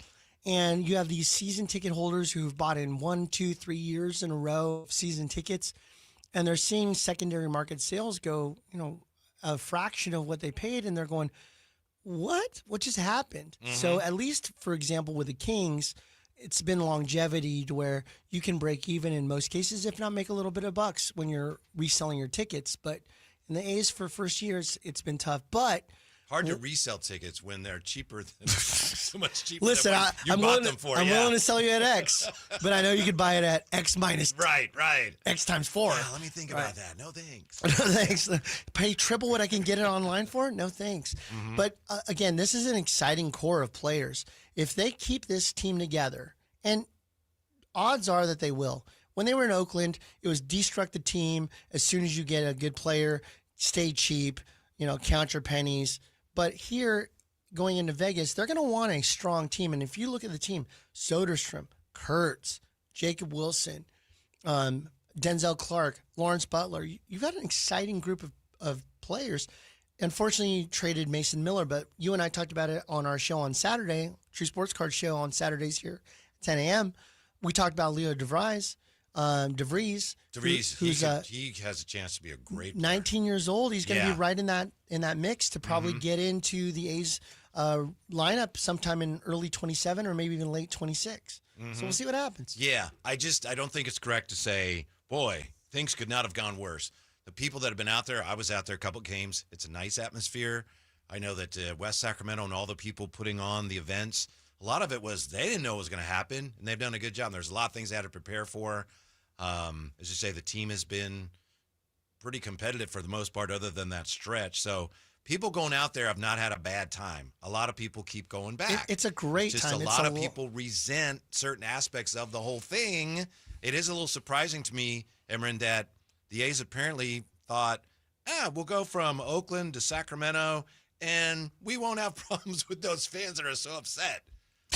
And you have these season ticket holders who've bought in 1, 2, 3 years in a row of season tickets, and they're seeing secondary market sales go, a fraction of what they paid, and they're going, what just happened? So at least, for example, with the Kings, it's been longevity to where you can break even in most cases, if not make a little bit of bucks when you're reselling your tickets. But in the A's for first years, it's been tough. But
hard to resell tickets when they're cheaper than so much cheaper.
Listen,
than
I'm willing to sell you at X, but I know you could buy it at X minus
right
X times 4.
Yeah, let me think about that. No thanks.
No thanks. Pay triple what I can get it online for? No thanks. But again, this is an exciting core of players. If they keep this team together, and odds are that they will. When they were in Oakland, it was destruct the team as soon as you get a good player, stay cheap, count your pennies. But here, going into Vegas, they're going to want a strong team. And if you look at the team, Soderstrom, Kurtz, Jacob Wilson, Denzel Clark, Lawrence Butler, you've got an exciting group of players. Unfortunately, you traded Mason Miller, but you and I talked about it on our show on Saturday, True Sports Card show on Saturdays here at 10 a.m. We talked about Leo DeVries. DeVries,
he has a chance to be a great player.
19 years old. He's going to be right in that mix to probably get into the A's lineup sometime in early 27 or maybe even late 26. So we'll see what happens.
Yeah, I don't think it's correct to say, boy, things could not have gone worse. The people that have been out there, I was out there a couple games. It's a nice atmosphere. I know that West Sacramento and all the people putting on the events, a lot of it was they didn't know it was going to happen, and they've done a good job. There's a lot of things they had to prepare for. As you say, the team has been pretty competitive for the most part other than that stretch. So people going out there have not had a bad time. A lot of people keep going back.
It's a great time.
A lot of people resent certain aspects of the whole thing It is a little surprising to me, Emran, that the A's apparently thought, we'll go from Oakland to Sacramento, and we won't have problems with those fans that are so upset.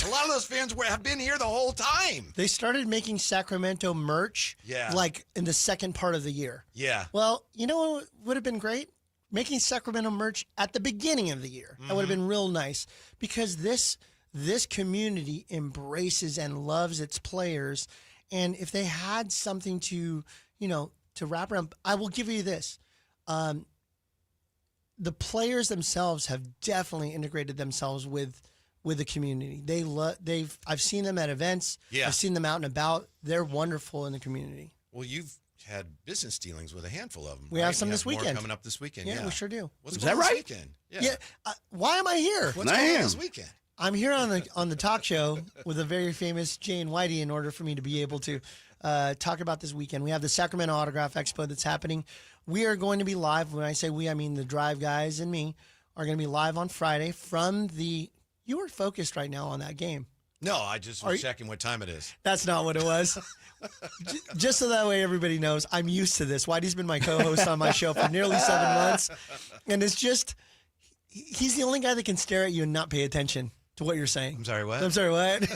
A lot of those fans have been here the whole time.
They started making Sacramento merch like in the second part of the year.
Yeah.
Well, you know what would have been great? Making Sacramento merch at the beginning of the year. That would have been real nice because this community embraces and loves its players. And if they had something to wrap around, I will give you this. The players themselves have definitely integrated themselves with the community. I've seen them at events.
Yeah.
I've seen them out and about. They're wonderful in the community.
Well, you've had business dealings with a handful of them.
We have some this
more
weekend.
coming up this weekend.
Yeah, we sure do.
What's
Is
going
that
on
right?
this weekend?
Yeah. Why am I here?
What's going on this weekend?
I'm here on the talk show with a very famous Jay and Whitey in order for me to be able to talk about this weekend. We have the Sacramento Autograph Expo that's happening. We are going to be live. When I say we, I mean the Drive guys and me are going to be live on Friday from the. You are focused right now on that game.
No, I just was checking what time it is.
That's not what it was. Just so that way everybody knows, I'm used to this. Whitey's been my co-host on my show for nearly 7 months. And it's just, he's the only guy that can stare at you and not pay attention to what you're saying.
I'm sorry, what?
I'm sorry, what?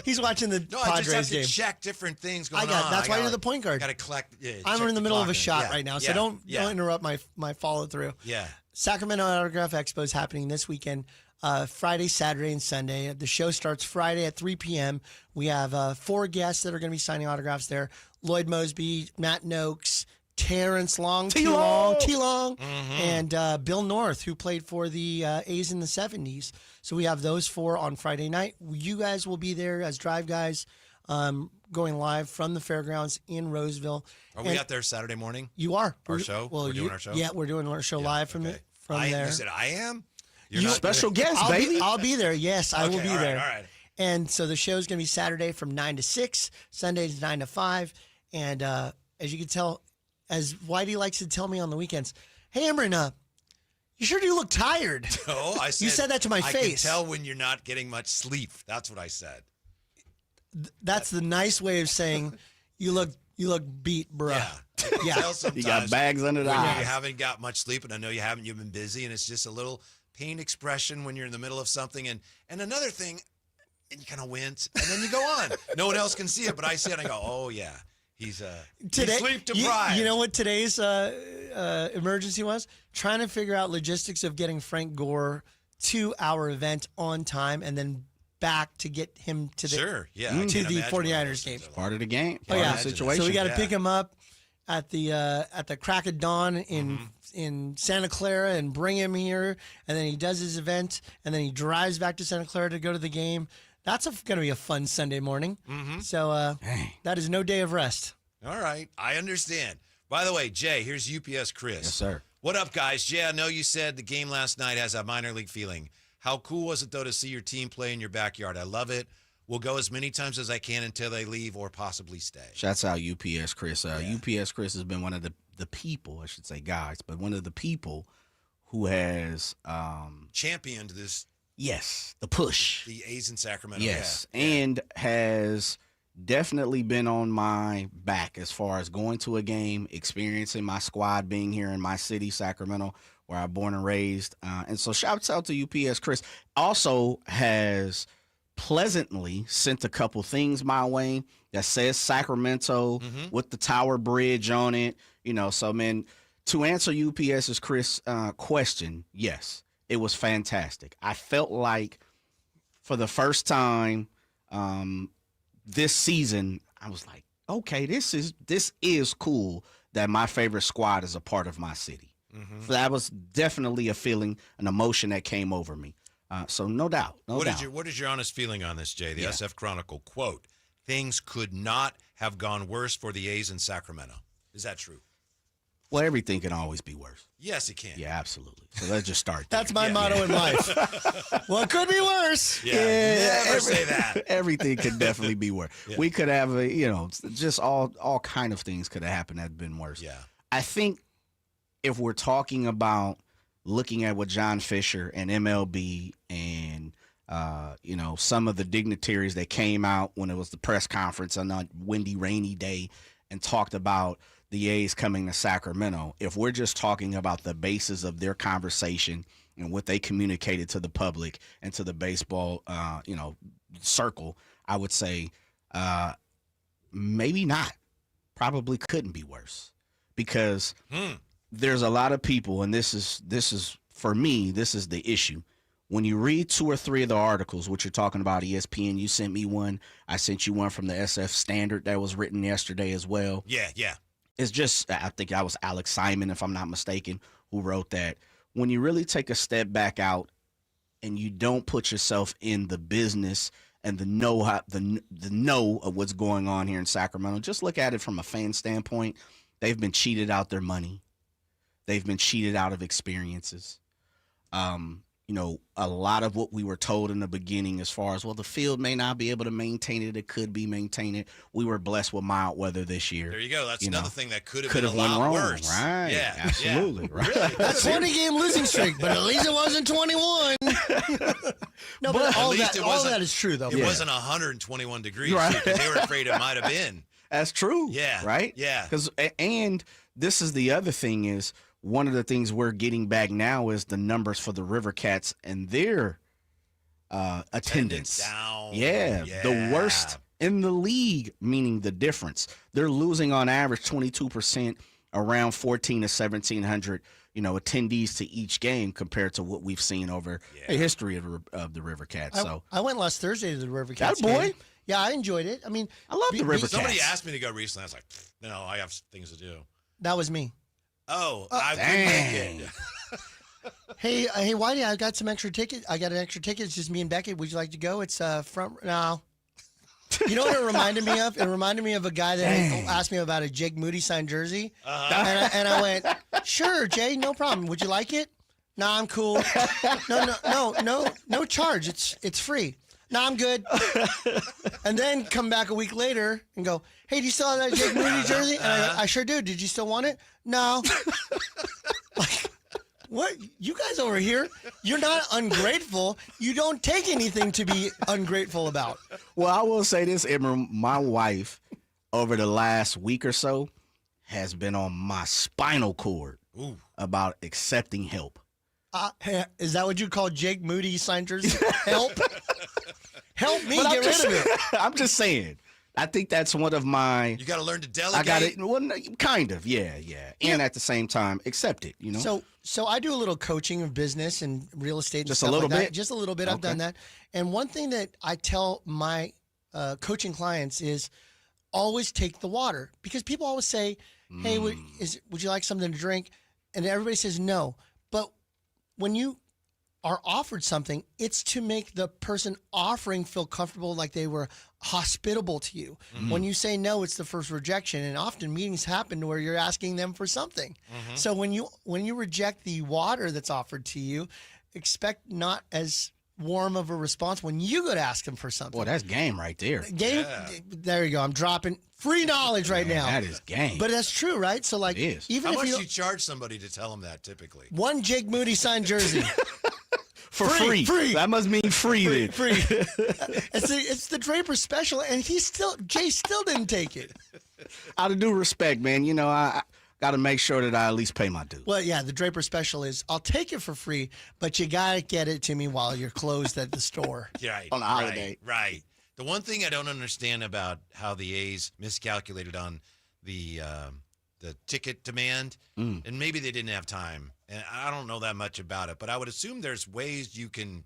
He's watching the
No,
Padres
I just have
game.
to check different things going on.
That's why you're the point guard.
Got to collect.
I'm in the middle of a shot right now, so don't interrupt my follow through.
Yeah.
Sacramento Autograph Expo is happening this weekend. Friday, Saturday, and Sunday. The show starts Friday at 3 p.m. We have 4 guests that are going to be signing autographs there. Lloyd Mosby, Matt Noakes, Terrence Long, T-Long, and Bill North, who played for the A's in the 70s. So we have those 4 on Friday night. You guys will be there as Drive guys going live from the fairgrounds in Roseville.
Are we out there Saturday morning?
You are.
Our show?
Well,
we're doing our show?
Yeah, we're doing our show live from there.
You said I am?
You're special guest, baby.
I'll be there. Yes, I will be there.
All right.
And so the show is going to be Saturday from 9 to 6, Sundays 9 to 5. And as you can tell, as Whitey likes to tell me on the weekends, hey, Emran, you sure do look tired.
No, I said.
You said that to my face.
I can tell when you're not getting much sleep. That's what I said.
That's the nice way of saying you look beat, bro.
Yeah. Tell
You got bags under the
when
eyes.
you haven't got much sleep, and I know you haven't. You've been busy, and it's just a little pain expression when you're in the middle of something. And another thing, and you kind of wince, and then you go on. No one else can see it, but I see it, and I go, oh, yeah. He's sleep deprived.
You know what today's emergency was? Trying to figure out logistics of getting Frank Gore to our event on time and then back to get him to the to the 49ers game.
Part of the game.
Part
of the situation.
So we got to pick him up at the crack of dawn in Santa Clara and bring him here, and then he does his event, and then he drives back to Santa Clara to go to the game. That's going to be a fun Sunday morning. So that is no day of rest.
All right. I understand. By the way, Jay, here's UPS Chris.
Yes, sir.
What up, guys? Jay, I know you said the game last night has a minor league feeling. How cool was it, though, to see your team play in your backyard? I love it. We'll go as many times as I can until they leave or possibly stay.
Shouts out UPS Chris. UPS Chris has been one of the people, I should say guys, but one of the people who has
championed this.
Yes, the push.
The A's in Sacramento.
Yes, and has definitely been on my back as far as going to a game, experiencing my squad being here in my city, Sacramento, where I'm born and raised. And so shouts out to UPS Chris. Also has pleasantly sent a couple things my way that says Sacramento with the Tower Bridge on it. So, man, to answer UPS's Chris question, yes. It was fantastic. I felt like for the first time this season, I was like, okay, this is cool that my favorite squad is a part of my city. So that was definitely a feeling, an emotion that came over me. So no doubt.
What is your honest feeling on this, Jay? The SF Chronicle, quote, things could not have gone worse for the A's in Sacramento. Is that true?
Well, everything can always be worse.
Yes, it can.
Yeah, absolutely. So let's just start there.
That's my motto in life. Well, it could be worse.
Never say that.
Everything could definitely be worse. We could have, just all kind of things could have happened that had been worse.
Yeah.
I think if we're talking about looking at what John Fisher and MLB and Some of the dignitaries that came out when it was the press conference on a windy, rainy day and talked about the A's coming to Sacramento. If we're just talking about the basis of their conversation and what they communicated to the public and to the baseball, circle, I would say maybe not. Probably couldn't be worse because there's a lot of people, and this is for me, this is the issue. When you read 2 or 3 of the articles, which you're talking about, ESPN, you sent me one. I sent you one from the SF Standard that was written yesterday as well.
Yeah.
It's just, I think that was Alex Simon, if I'm not mistaken, who wrote that. When you really take a step back out and you don't put yourself in the business and the know of what's going on here in Sacramento, just look at it from a fan standpoint. They've been cheated out their money. They've been cheated out of experiences. A lot of what we were told in the beginning as far as, well, the field may not be able to maintain it. It could be maintained. We were blessed with mild weather this year.
There you go. That's another thing that could have been a lot
wrong,
worse.
Right.
Yeah.
Absolutely.
Yeah.
Right.
Really?
That's 20-game losing streak, but at least it wasn't 21. No, but all that is true, though.
It wasn't 121 degrees
Right.
because they were afraid it might have been.
That's true.
Yeah.
Right?
Yeah.
And this is the other thing is, one of the things we're getting back now is the numbers for the River Cats and their attendance.
Down.
Yeah, the worst in the league, meaning the difference. They're losing on average 22%, around 1,400 to 1,700, attendees to each game compared to what we've seen over the history of the River Cats.
I went last Thursday to the River Cats
That boy.
game. Yeah, I enjoyed it. I mean,
I love the River Cats.
Somebody asked me to go recently. I was like, no, I have things to do.
That was me.
Oh, I couldn't make it.
Hey, Whitey, I got some extra tickets. I got an extra ticket. It's just me and Beckett. Would you like to go? It's front now. You know what it reminded me of? It reminded me of a guy that asked me about a Jake Moody signed jersey, and I went, "Sure, Jay, no problem. Would you like it? No, I'm cool. No charge. It's free. No, I'm good." And then come back a week later and go, "Hey, do you still have that Jake Moody jersey?" And I sure do. Did you still want it? No. Like, what? You guys over here, you're not ungrateful. You don't take anything to be ungrateful about.
Well, I will say this, Emma, my wife, over the last week or so, has been on my spinal cord about accepting help.
Is that what you call Jake Moody signed jersey? Help? Help me get rid of it.
I'm just saying. I think that's one of my.
You got to learn to delegate.
I got it. Well, kind of, yeah. And at the same time, accept it.
So I do a little coaching of business and real estate. And
just
stuff
a little
like
bit.
That. Just a little bit. I've done that. And one thing that I tell my coaching clients is always take the water, because people always say, "Hey, would you like something to drink?" And everybody says no. But when you are offered something, it's to make the person offering feel comfortable, like they were hospitable to you. When you say no, it's the first rejection, and often meetings happen where you're asking them for something. So when you reject the water that's offered to you, expect not as warm of a response when you go to ask them for something.
Boy, that's game right there.
There you go. I'm dropping free knowledge right now.
That is game.
But that's true, right? So like, even
How
if
much
you
do you charge somebody to tell them that typically?
one Jake Moody signed jersey.
For free. That must mean free then.
Free. It's the Draper special, and Jay still didn't take it.
Out of due respect, man, I got to make sure that I at least pay my dues.
Well, yeah, the Draper special is, I'll take it for free, but you got to get it to me while you're closed at the store.
Right.
On a holiday.
Right. The one thing I don't understand about how the A's miscalculated on the ticket demand, and maybe they didn't have time, and I don't know that much about it, but I would assume there's ways you can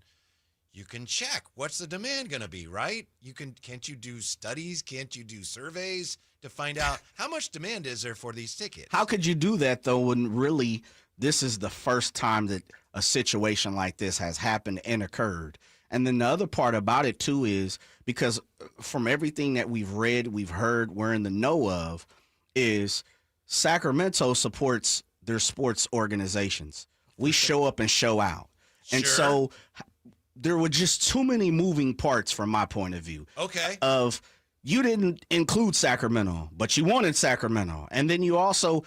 check what's the demand going to be, right? Can't you do studies? Can't you do surveys to find out how much demand is there for these tickets?
How could you do that, though, when really this is the first time that a situation like this has happened and occurred? And then the other part about it, too, is because from everything that we've read, we've heard, we're in the know of, is Sacramento supports their sports organizations. We show up and show out. And so there were just too many moving parts from my point of view.
Okay.
Of you didn't include Sacramento, but you wanted Sacramento. And then you also,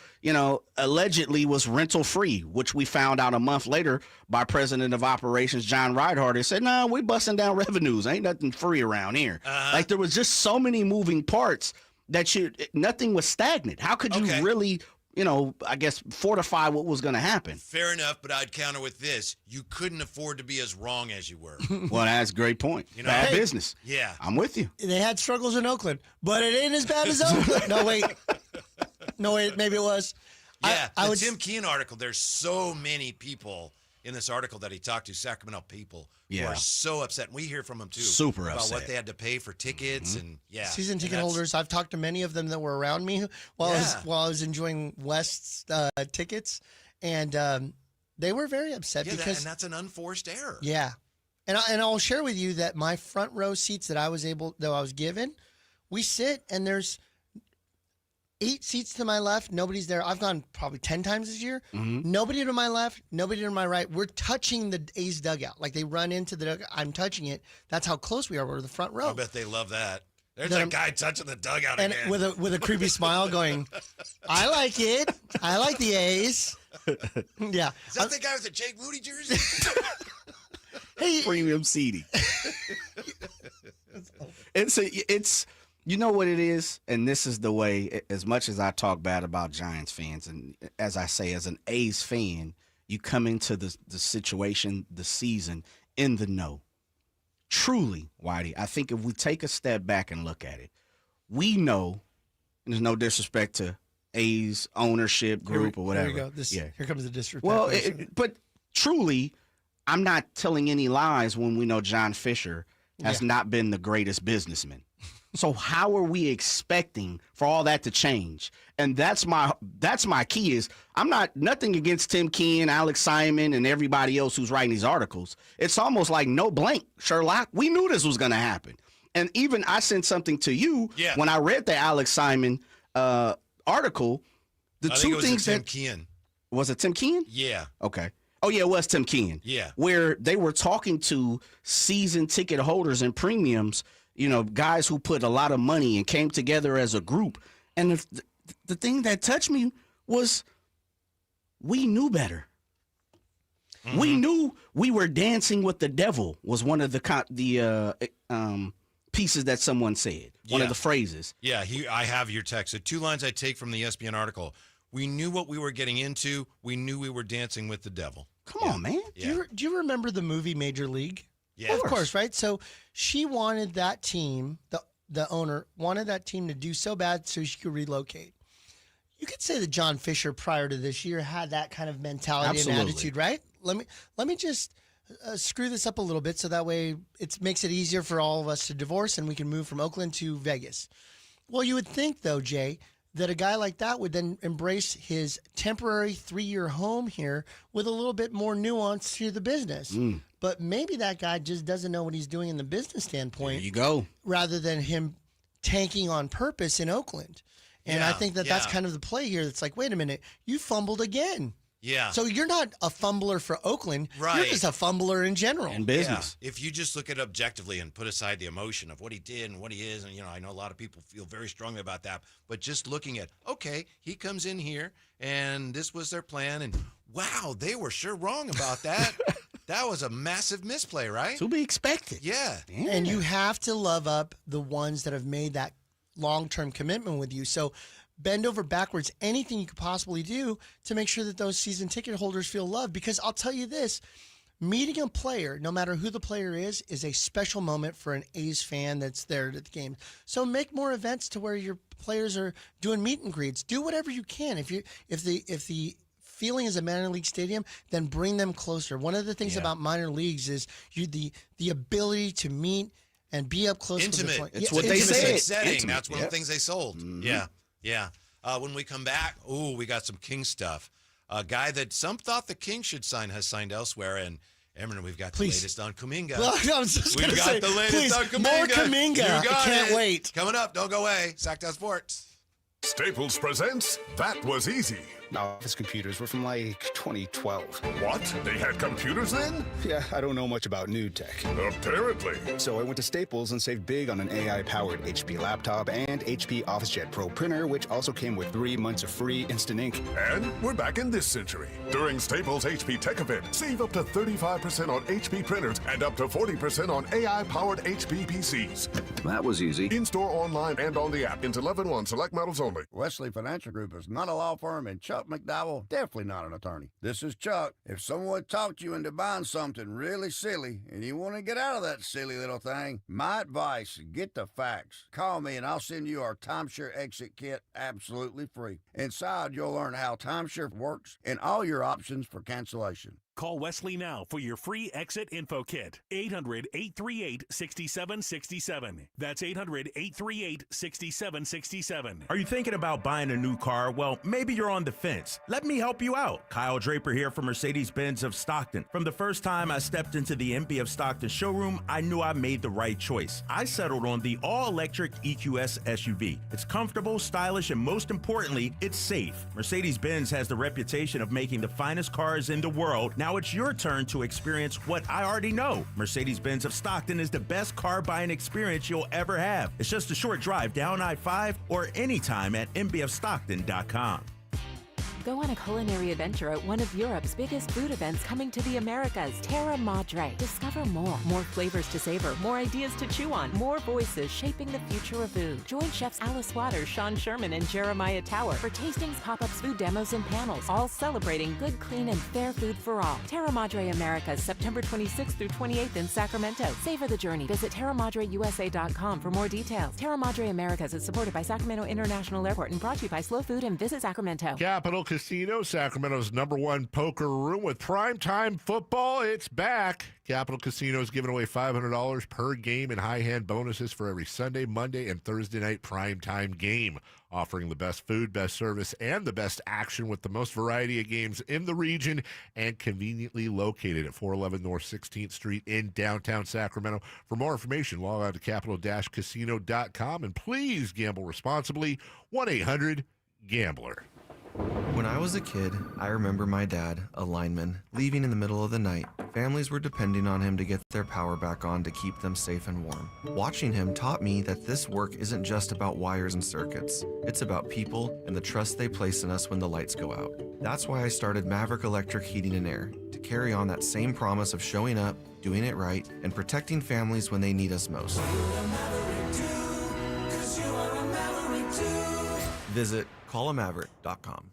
allegedly was rental free, which we found out a month later by President of Operations John Reinhardt. He said, "No, we're busting down revenues. Ain't nothing free around here." Like there was just so many moving parts that nothing was stagnant. How could you really, I guess fortify what was going to happen?
Fair enough, but I'd counter with this. You couldn't afford to be as wrong as you were.
Well, that's a great point. Bad business.
Yeah.
I'm with you.
They had struggles in Oakland, but it ain't as bad as Oakland. No, wait, maybe it was.
Yeah, the Tim Keane article, there's so many people in this article that he talked to, Sacramento people, who are so upset. And we hear from them, too.
Super
about
upset.
what they had to pay for tickets. And
season ticket holders. I've talked to many of them that were around me while I was enjoying West's tickets, and they were very upset because
and that's an unforced error.
Yeah, and I'll share with you that my front row seats that I was given, we sit and there's 8 seats to my left. Nobody's there. I've gone probably 10 times this year. Nobody to my left. Nobody to my right. We're touching the A's dugout. Like they run into the dugout. I'm touching it. That's how close we are. We're the front row.
I bet they love that. There's that guy touching the dugout
and
again.
with a creepy smile going, "I like it. I like the A's." Yeah.
Is that the guy with the Jake Moody jersey?
Hey,
premium seating. It's you know what it is, and this is the way. As much as I talk bad about Giants fans, and as I say, as an A's fan, you come into the situation, the season in the know. Truly, Whitey, I think if we take a step back and look at it, we know, and there's no disrespect to A's ownership group or whatever.
Here we go. Here comes the disrespect.
Well, but truly, I'm not telling any lies when we know John Fisher has not been the greatest businessman. So how are we expecting for all that to change? And that's my key is I'm nothing against Tim Keane, Alex Simon, and everybody else who's writing these articles. It's almost like no blank, Sherlock. We knew this was going to happen. And even I sent something to you when I read the Alex Simon article. The
I
two
think it was
things
Tim Keane.
Was it Tim Keane?
Yeah.
Okay. Oh, yeah, it was Tim Keane.
Yeah.
Where they were talking to season ticket holders and premiums, guys who put a lot of money and came together as a group. And the thing that touched me was we knew better. We knew we were dancing with the devil was one of the pieces that someone said, one of the phrases.
Yeah, I have your text. The 2 lines I take from the ESPN article. We knew what we were getting into. We knew we were dancing with the devil.
Come on, man.
Yeah.
Do you remember the movie Major League?
Yeah,
of course, right? So she wanted that team, the owner wanted that team to do so bad so she could relocate. You could say that John Fisher prior to this year had that kind of mentality and attitude, right? Let me just screw this up a little bit so that way it makes it easier for all of us to divorce and we can move from Oakland to Vegas. Well, you would think, though, Jay, that a guy like that would then embrace his temporary 3-year home here with a little bit more nuance to the business. But maybe that guy just doesn't know what he's doing in the business standpoint.
There you go.
Rather than him tanking on purpose in Oakland. And I think that's kind of the play here. It's like, wait a minute, you fumbled again.
Yeah.
So you're not a fumbler for Oakland.
Right.
You're just a fumbler in general.
In business.
Yeah. If you just look at it objectively and put aside the emotion of what he did and what he is, and I know a lot of people feel very strongly about that, but just looking at, okay, he comes in here and this was their plan, and wow, they were sure wrong about that. That was a massive misplay, right?
To be expected.
Yeah.
And you have to love up the ones that have made that long-term commitment with you. So bend over backwards, anything you could possibly do to make sure that those season ticket holders feel loved. Because I'll tell you this, meeting a player, no matter who the player is a special moment for an A's fan that's there at the game. So make more events to where your players are doing meet and greets. Do whatever you can. If the feeling is a minor league stadium, then bring them closer. One of the things about minor leagues is the ability to meet and be up close.
Intimate.
To the
It's what they say.
Setting. That's one of the things they sold. Yeah. Yeah. When we come back, we got some King stuff. A guy that some thought the King should sign has signed elsewhere. And Emron, we've got the latest on Kuminga.
Well, I was just
we've got the latest on Kuminga.
More Kuminga. I can't wait.
Coming up. Don't go away. Sactown Sports.
Staples presents That Was Easy.
The office computers were from like 2012.
What? They had computers then?
Yeah, I don't know much about new tech.
Apparently.
So I went to Staples and saved big on an AI-powered HP laptop and HP OfficeJet Pro printer, which also came with 3 months of free instant ink.
And we're back in this century. During Staples HP Tech Event, save up to 35% on HP printers and up to 40% on AI-powered HP PCs.
That was easy.
In-store, online, and on the app. Into 11-1 select models only.
Wesley Financial Group is not a law firm, and Chuck McDowell definitely not an attorney. This is Chuck. If someone talked you into buying something really silly and you want to get out of that silly little thing, my advice, get the facts. Call me and I'll send you our timeshare exit kit absolutely free. Inside, you'll learn how timeshare works and all your options for cancellation.
Call Wesley now for your free exit info kit. 800-838-6767. That's 800-838-6767.
Are you thinking about buying a new car? Well, maybe you're on the fence. Let me help you out. Kyle Draper here from Mercedes-Benz of Stockton. From the first time I stepped into the MP of Stockton showroom, I knew I made the right choice. I settled on the all-electric EQS SUV. It's comfortable, stylish, and most importantly, it's safe. Mercedes-Benz has the reputation of making the finest cars in the world. Now it's your turn to experience what I already know. Mercedes-Benz of Stockton is the best car buying experience you'll ever have. It's just a short drive down I-5 or anytime at mbofstockton.com.
Go on a culinary adventure at one of Europe's biggest food events coming to the Americas, Terra Madre. Discover more flavors to savor, more ideas to chew on, more voices shaping the future of food. Join chefs Alice Waters, Sean Sherman, and Jeremiah Tower for tastings, pop-ups, food demos, and panels, all celebrating good, clean, and fair food for all. Terra Madre Americas, September 26th through 28th in Sacramento. Savor the journey. Visit TerraMadreUSA.com for more details. Terra Madre Americas is supported by Sacramento International Airport and brought to you by Slow Food and Visit Sacramento.
Capital Casino, Sacramento's #1 poker room with primetime football. It's back. Capital Casino is giving away $500 per game in high hand bonuses for every Sunday, Monday, and Thursday night primetime game. Offering the best food, best service, and the best action with the most variety of games in the region and conveniently located at 411 North 16th Street in downtown Sacramento. For more information, log on to capital-casino.com and please gamble responsibly. 1-800-GAMBLER.
When I was a kid, I remember my dad, a lineman, leaving in the middle of the night. Families were depending on him to get their power back on to keep them safe and warm. Watching him taught me that this work isn't just about wires and circuits. It's about people and the trust they place in us when the lights go out. That's why I started Maverick Electric Heating and Air, to carry on that same promise of showing up, doing it right, and protecting families when they need us most. Visit callamaverick.com.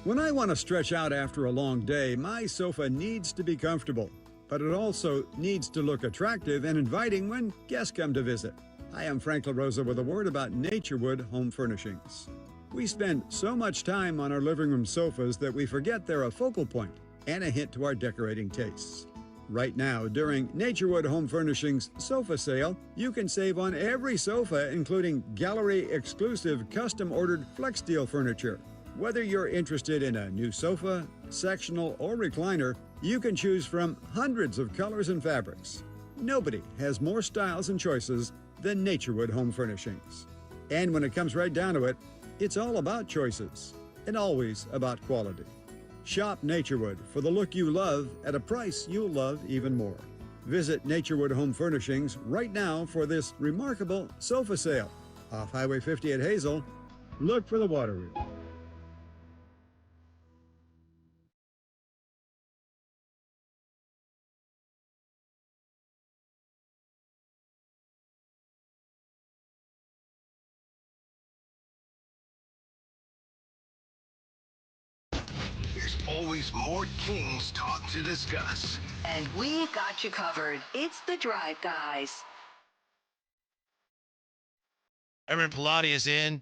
When I want to stretch out after a long day, my sofa needs to be comfortable, but it also needs to look attractive and inviting when guests come to visit. Hi, I'm Frank LaRosa with a word about Naturewood Home Furnishings. We spend so much time on our living room sofas that we forget they're a focal point and a hint to our decorating tastes. Right now, during Naturewood Home Furnishings sofa sale, you can save on every sofa, including gallery-exclusive custom-ordered flex steel furniture. Whether you're interested in a new sofa, sectional, or recliner, you can choose from hundreds of colors and fabrics. Nobody has more styles and choices than Naturewood Home Furnishings. And when it comes right down to it, it's all about choices and always about quality. Shop Naturewood for the look you love at a price you'll love even more. Visit Naturewood Home Furnishings right now for this remarkable sofa sale. Off Highway 50 at Hazel, look for the water wheel.
Always more Kings talk to discuss.
And we've got you covered. It's the Drive Guys.
Evan Pilati is in.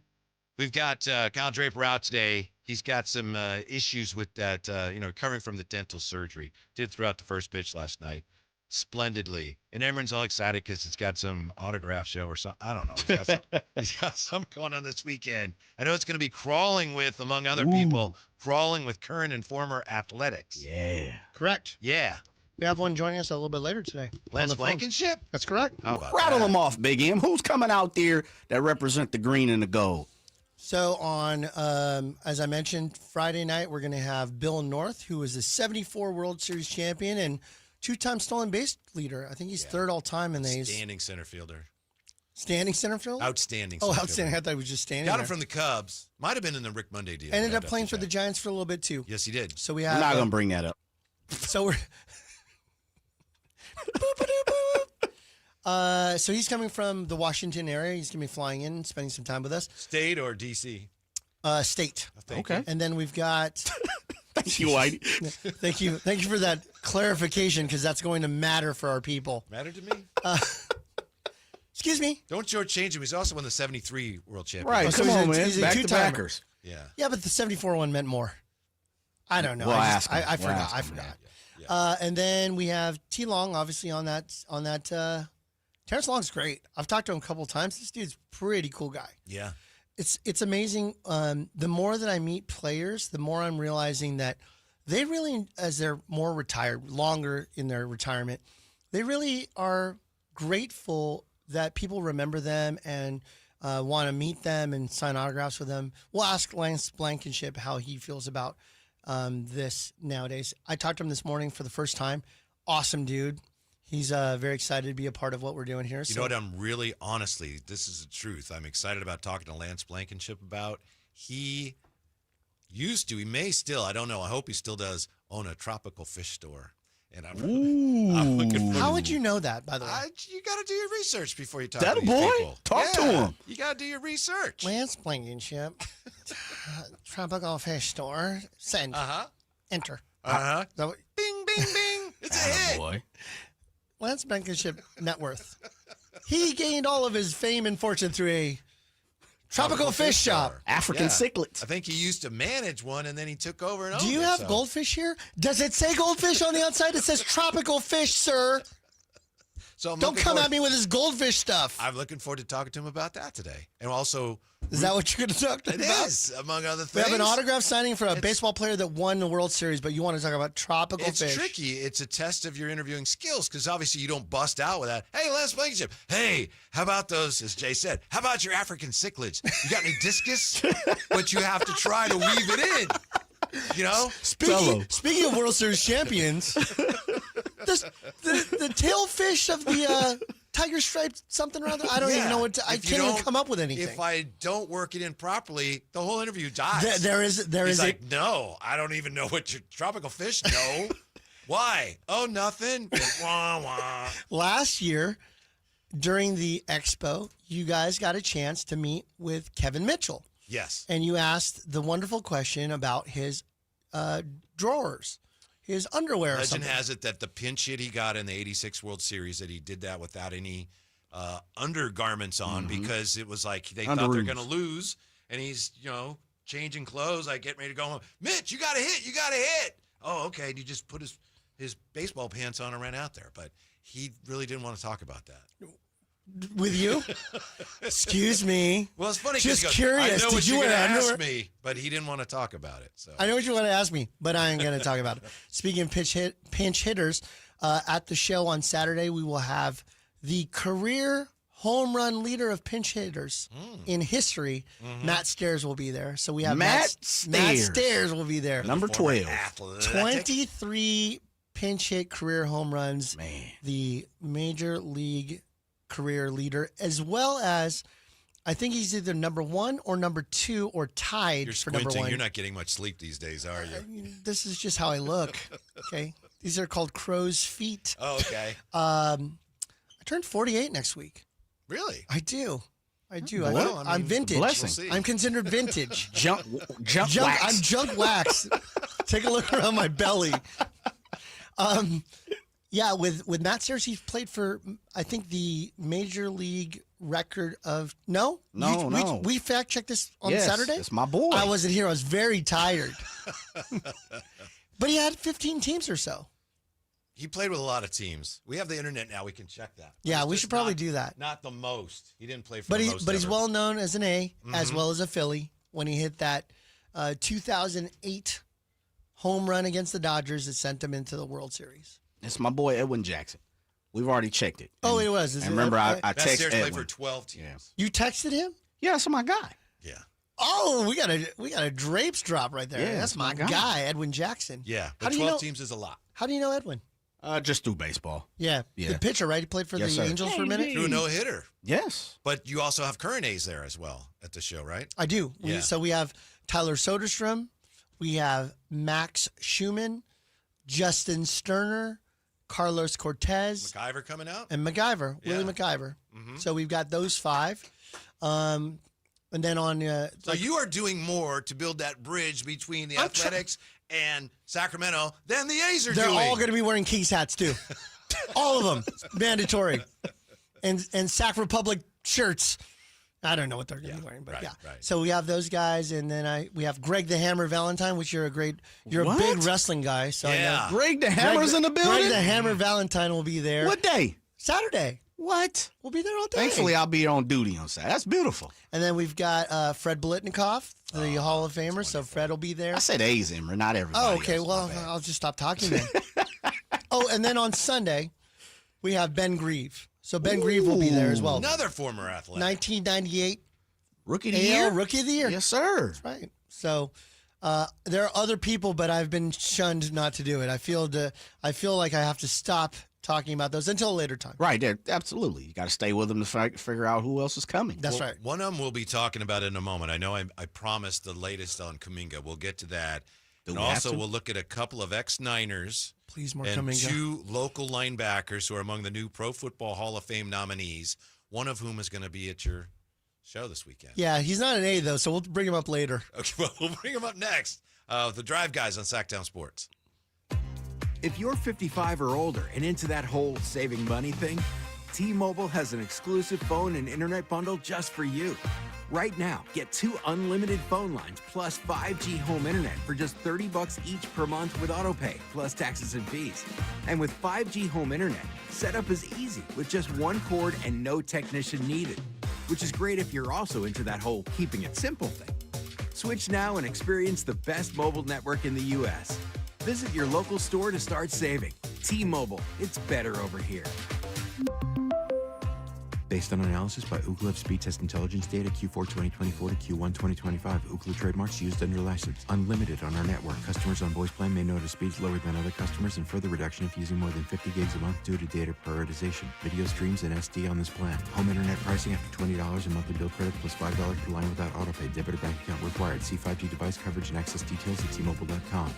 We've got Kyle Draper out today. He's got some issues with that, recovering from the dental surgery. Did throughout the first pitch last night. Splendidly. And everyone's all excited because it's got some autograph show or something. I don't know. He's got something going on this weekend. I know it's going to be crawling with, among other people, crawling with current and former athletics.
Yeah.
Correct.
Yeah.
We have one joining us a little bit later today.
Lance Blankenship?
That's correct.
Rattle them off, Big M. Who's coming out there that represent the green and the gold?
So on, as I mentioned, Friday night, we're going to have Bill North, who is a 74 World Series champion and 2-time stolen base leader. I think he's third all time in these.
Standing center fielder.
Standing center fielder?
Outstanding.
Oh,
center
outstanding.
fielder.
I thought he was just standing
Got
there.
him from the Cubs. Might have been in the Rick Monday deal.
Ended up playing for the Giants for a little bit, too.
Yes, he did.
So we have.
I'm not going to bring that up.
So we're. So he's coming from the Washington area. He's going to be flying in, spending some time with us.
State or D.C.?
State.
Thank you.
And then we've got.
Thank you, Whitey.
Thank you for that clarification, because that's going to matter for our people.
Matter to me?
Excuse me.
Don't shortchange him. He's also won the 73 World Championship.
Right,
so
come on, man.
he's a
Back to
two-timer.
backers.
Yeah.
Yeah, but the 74 one meant more. I don't know.
We'll
I
ask him.
I
We'll
forgot.
ask
I
him,
forgot. And then we have T Long, obviously on that. Terrence Long's great. I've talked to him a couple of times. This dude's a pretty cool guy.
Yeah.
It's amazing. The more that I meet players, the more I'm realizing that they really, as they're more retired, longer in their retirement, they really are grateful that people remember them and want to meet them and sign autographs with them. We'll ask Lance Blankenship how he feels about this nowadays. I talked to him this morning for the first time. Awesome dude. He's very excited to be a part of what we're doing here.
You know what I'm really, honestly, this is the truth. I'm excited about talking to Lance Blankenship about. He used to, he may still, I don't know, I hope he still does, own a tropical fish store. And I'm looking forward.
How would you know that, by the way?
You got to do your research before you talk
That
to
a
these
boy?
people.
Talk to him.
You got to do your research.
Lance Blankenship, tropical fish store, send, enter.
Bing, bing, bing. It's a hit.
Boy.
Lance Blankenship net worth. He gained all of his fame and fortune through a tropical fish shop.
African cichlids.
I think he used to manage one, and then he took over and owned
Do you
it,
have
so.
goldfish here? Does it say goldfish on the outside? It says tropical fish, sir.
So I'm
Don't
looking
come
forward-
at me with this goldfish stuff.
I'm looking forward to talking to him about that today. And also,
Is that what you're going to talk to
it
me about?
is, among other things.
We have an autograph signing for a baseball player that won the World Series, but you want to talk about tropical
It's
fish.
tricky. It's a test of your interviewing skills because obviously you don't bust out with that. Hey, Lance Blankenship. Hey, how about those, as Jay said, how about your African cichlids? You got any discus? But you have to try to weave it in. You know?
Speaking of World Series champions, the tailfish of the tiger striped something or other, I don't even know what I can't even come up with anything.
If I don't work it in properly, the whole interview dies.
There is
He's like, no, I don't even know what your tropical fish know. Why? Oh, nothing. Wah, wah.
Last year, during the expo, you guys got a chance to meet with Kevin Mitchell.
Yes.
And you asked the wonderful question about his drawers, his underwear or
Legend
something.
has it that the pinch hit he got in the 86 World Series, that he did that without any undergarments on because it was like they thought they're going to lose. And he's, changing clothes, like getting ready to go home. Mitch, you got to hit. You got to hit. Oh, okay. And he just put his baseball pants on and ran out there. But he really didn't want to talk about that.
With you? Excuse me.
Well, it's funny.
Just
'cause he goes,
curious.
I know
Did
what
you
you're
wear
going to
underwear?
ask me, but he didn't want to talk about it. So
I know what you want to ask me, but I ain't going to talk about it. Speaking of pinch hitters, at the show on Saturday, we will have the career home run leader of pinch hitters in history. Matt Stairs will be there. So we have
Matt
Stairs will be there.
Number 12.
23 pinch hit career home runs.
Man.
The major league career leader, as well as I think he's either number 1 or number 2 or tied
you're
for number
squinting.
1.
You're not getting much sleep these days, are you?
This is just how I look. Okay. These are called crow's feet.
Oh, okay.
I turned 48 next week.
Really?
I do. I
Well,
I'm vintage.
blessing.
I'm considered vintage.
Junk wax.
I'm junk wax. Take a look around my belly. Yeah, with Matt Stairs, he's played for, I think, the major league record of
No.
We fact checked this on
Yes,
Saturday.
it's my boy.
I wasn't here. I was very tired. But he had 15 teams or so.
He played with a lot of teams. We have the internet now. We can check that.
Yeah,
It's
we
just
should probably
not-
do that.
Not the most. He didn't play for
But
the
he
most.
but he's
ever.
well known as an A as well as a Philly when he hit that 2008 home run against the Dodgers that sent him into the World Series.
It's my boy Edwin Jackson. We've already checked it.
Oh, it was.
And remember, I
Matt
texted
Stairs played
Edwin.
for 12 teams.
You texted him?
Yeah, that's my guy.
Yeah.
Oh, we got a Drapes drop right there.
Yeah,
That's my guy, Edwin Jackson.
Yeah,
How
but
do you
12
know?
teams is a lot.
How do you know Edwin?
Just through baseball.
Yeah, the pitcher, right? He played for
Yes,
the
sir.
Angels for a minute.
Threw a no-hitter.
Yes.
But you also have current A's there as well at the show, right?
I do.
Yeah.
So we have Tyler Soderstrom, we have Max Schumann, Justin Sterner, Carlos Cortez,
MacIver coming out?
and MacGyver, Willie MacGyver. So we've got those 5. And then on
So you are doing more to build that bridge between the Athletics and Sacramento than the A's are
they're
doing.
all going to be wearing Keys hats too. All of them, mandatory, and Sac Republic shirts. I don't know what they're going to be wearing, but
right.
So we have those guys, and then we have Greg the Hammer Valentine, which you're a
What?
big wrestling guy. So I know
Greg the Hammer's in the building?
Greg the Hammer Valentine will be there.
What day?
Saturday.
What?
We'll be there all day.
Thankfully, I'll be on duty on Saturday. That's beautiful.
And then we've got Fred Bolitnikoff, the Hall of Famer. So Fred will be there.
I said A's in, not everybody.
Oh, okay.
else.
Well, I'll just stop talking then. Oh, and then on Sunday, we have Ben Grieve. So Ben Grieve will be there as well.
Another former athlete.
1998
Rookie of the
AL
year?
Rookie of the Year.
Yes, sir.
That's right. So there are other people, but I've been shunned not to do it. I feel like I have to stop talking about those until a later time.
Right, there, absolutely. You got to stay with them to figure out who else is coming.
That's right.
One of them we'll be talking about in a moment. I know I promised the latest on Kuminga. We'll get to that.
Do
And
we have
also,
to?
we'll look at a couple of ex-Niners
Please, more
and
Kuminga.
2 local linebackers who are among the new Pro Football Hall of Fame nominees, one of whom is going to be at your show this weekend.
Yeah, he's not an A, though, so we'll bring him up later.
Okay, well, we'll bring him up next. The Drive Guys on Sactown Sports.
If you're 55 or older and into that whole saving money thing, T-Mobile has an exclusive phone and internet bundle just for you. Right now, get 2 unlimited phone lines plus 5G home internet for just $30 each per month with autopay, plus taxes and fees. And with 5G home internet, setup is easy with just 1 cord and no technician needed, which is great if you're also into that whole keeping it simple thing. Switch now and experience the best mobile network in the U.S. Visit your local store to start saving. T-Mobile, it's better over here.
Based on analysis by Ookla of speed test intelligence data Q4 2024 to Q1 2025. Ookla trademarks used under license. Unlimited on our network. Customers on voice plan may notice speeds lower than other customers and further reduction if using more than 50 gigs a month due to data prioritization. Video streams and SD on this plan. Home internet pricing after $20 and monthly bill credit plus $5 per line without autopay. Debit or bank account required. See 5G device coverage and access details at T-Mobile.com.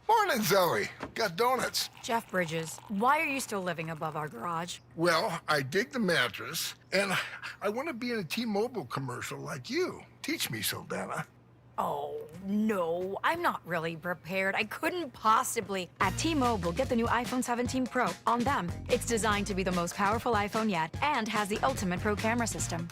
Morning, Zoe. Got donuts.
Jeff Bridges, why are you still living above our garage?
Well, I dig the mattress, and I want to be in a T-Mobile commercial like you. Teach me, Saldana.
Oh, no, I'm not really prepared. I couldn't possibly. At T-Mobile, get the new iPhone 17 Pro. On them, it's designed to be the most powerful iPhone yet and has the ultimate pro camera system.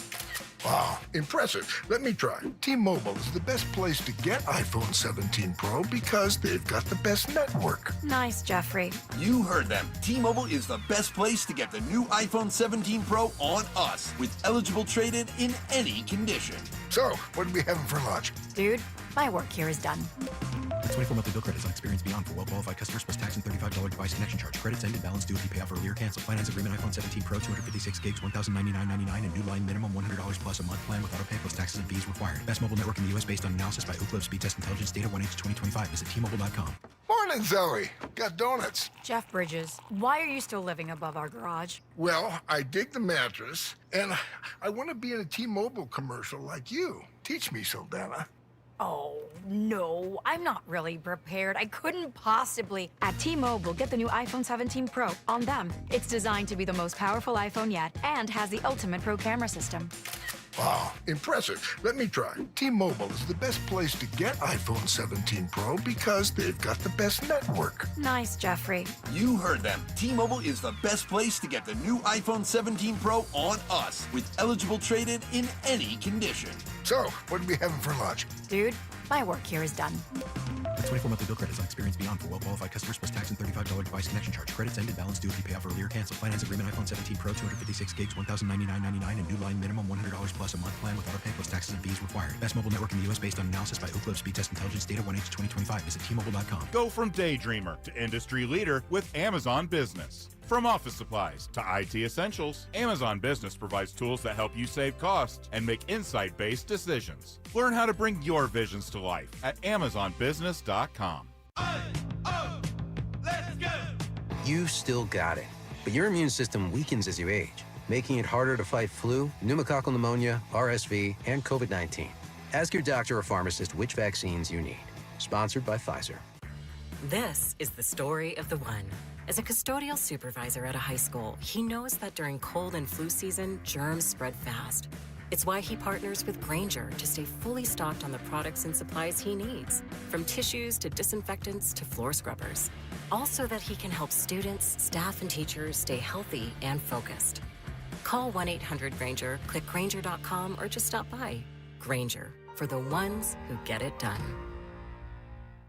Wow, impressive. Let me try. T-Mobile is the best place to get iPhone 17 Pro because they've got the best network.
Nice, Jeffrey.
You heard them. T-Mobile is the best place to get the new iPhone 17 Pro on us with eligible trade-in in any condition.
So, what are we having for lunch?
Dude, my work here is done.
With 24 monthly bill credits on Experience Beyond for well-qualified customers plus tax and $35 device connection charge. Credits end and balance due if you pay off early or cancel. Finance agreement iPhone 17 Pro, 256 gigs, $1,099.99 and new line minimum $100 plus a month plan with autopay plus taxes and fees required. Best mobile network in the U.S. based on analysis by Ookla Speed Test Intelligence data 1H 2025. Visit T-Mobile.com.
Morning, Zoe. Got donuts.
Jeff Bridges, why are you still living above our garage?
Well, I dig the mattress, and I want to be in a T-Mobile commercial like you. Teach me, Saldana.
Oh, no, I'm not really prepared. I couldn't possibly. At T-Mobile, get the new iPhone 17 Pro. On them, it's designed to be the most powerful iPhone yet and has the ultimate pro camera system.
Wow, impressive. Let me try. T-Mobile is the best place to get iPhone 17 Pro because they've got the best network.
Nice, Jeffrey.
You heard them. T-Mobile is the best place to get the new iPhone 17 Pro on us with eligible trade-in in any condition.
So, what are we having for lunch?
Dude, my work here is done.
With 24 monthly bill credits on Experience Beyond for well-qualified customers plus tax and $35 device connection charge. Credits end and balance due if you pay off early or cancel. Finance agreement iPhone 17 Pro, 256 gigs, $1,099.99 and new line minimum $100 plus a month plan with autopay plus taxes and fees required. Best mobile network in the U.S. based on analysis by Ookla Speed Test Intelligence data 1H 2025. Visit T-Mobile.com.
Go from daydreamer to industry leader with Amazon Business.
From office supplies to IT essentials, Amazon Business provides tools that help you save costs and make insight-based decisions. Learn how to bring your visions to life at AmazonBusiness.com.
You still got it, but your immune system weakens as you age, making it harder to fight flu, pneumococcal pneumonia, RSV, and COVID-19. Ask your doctor or pharmacist which vaccines you need. Sponsored by Pfizer.
This is the story of the one. As a custodial supervisor at a high school, he knows that during cold and flu season, germs spread fast. It's why he partners with Grainger to stay fully stocked on the products and supplies he needs, from tissues to disinfectants to floor scrubbers. All so that he can help students, staff, and teachers stay healthy and focused. Call 1-800-GRAINGER, click Grainger.com, or just stop by. Grainger, for the ones who get it done.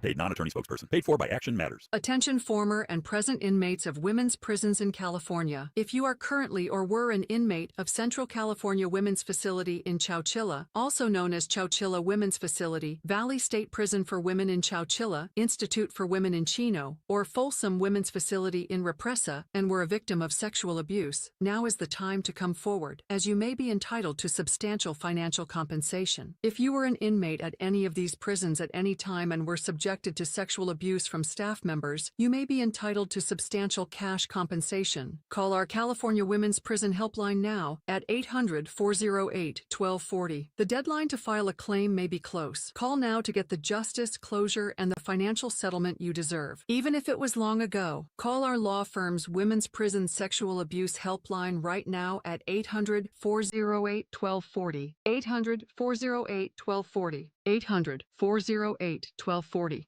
Paid non-attorney spokesperson. Paid for by Action Matters.
Attention former and present inmates of women's prisons in California. If you are currently or were an inmate of Central California Women's Facility in Chowchilla, also known as Chowchilla Women's Facility, Valley State Prison for Women in Chowchilla, Institute for Women in Chino, or Folsom Women's Facility in Represa, and were a victim of sexual abuse, now is the time to come forward, as you may be entitled to substantial financial compensation. If you were an inmate at any of these prisons at any time and were subjected to sexual abuse from staff members, you may be entitled to substantial cash compensation. Call our California Women's Prison Helpline now at 800-408-1240. The deadline to file a claim may be close. Call now to get the justice, closure, and the financial settlement you deserve. Even if it was long ago, call our law firm's Women's Prison Sexual Abuse Helpline right now at 800-408-1240. 800-408-1240. 800-408-1240.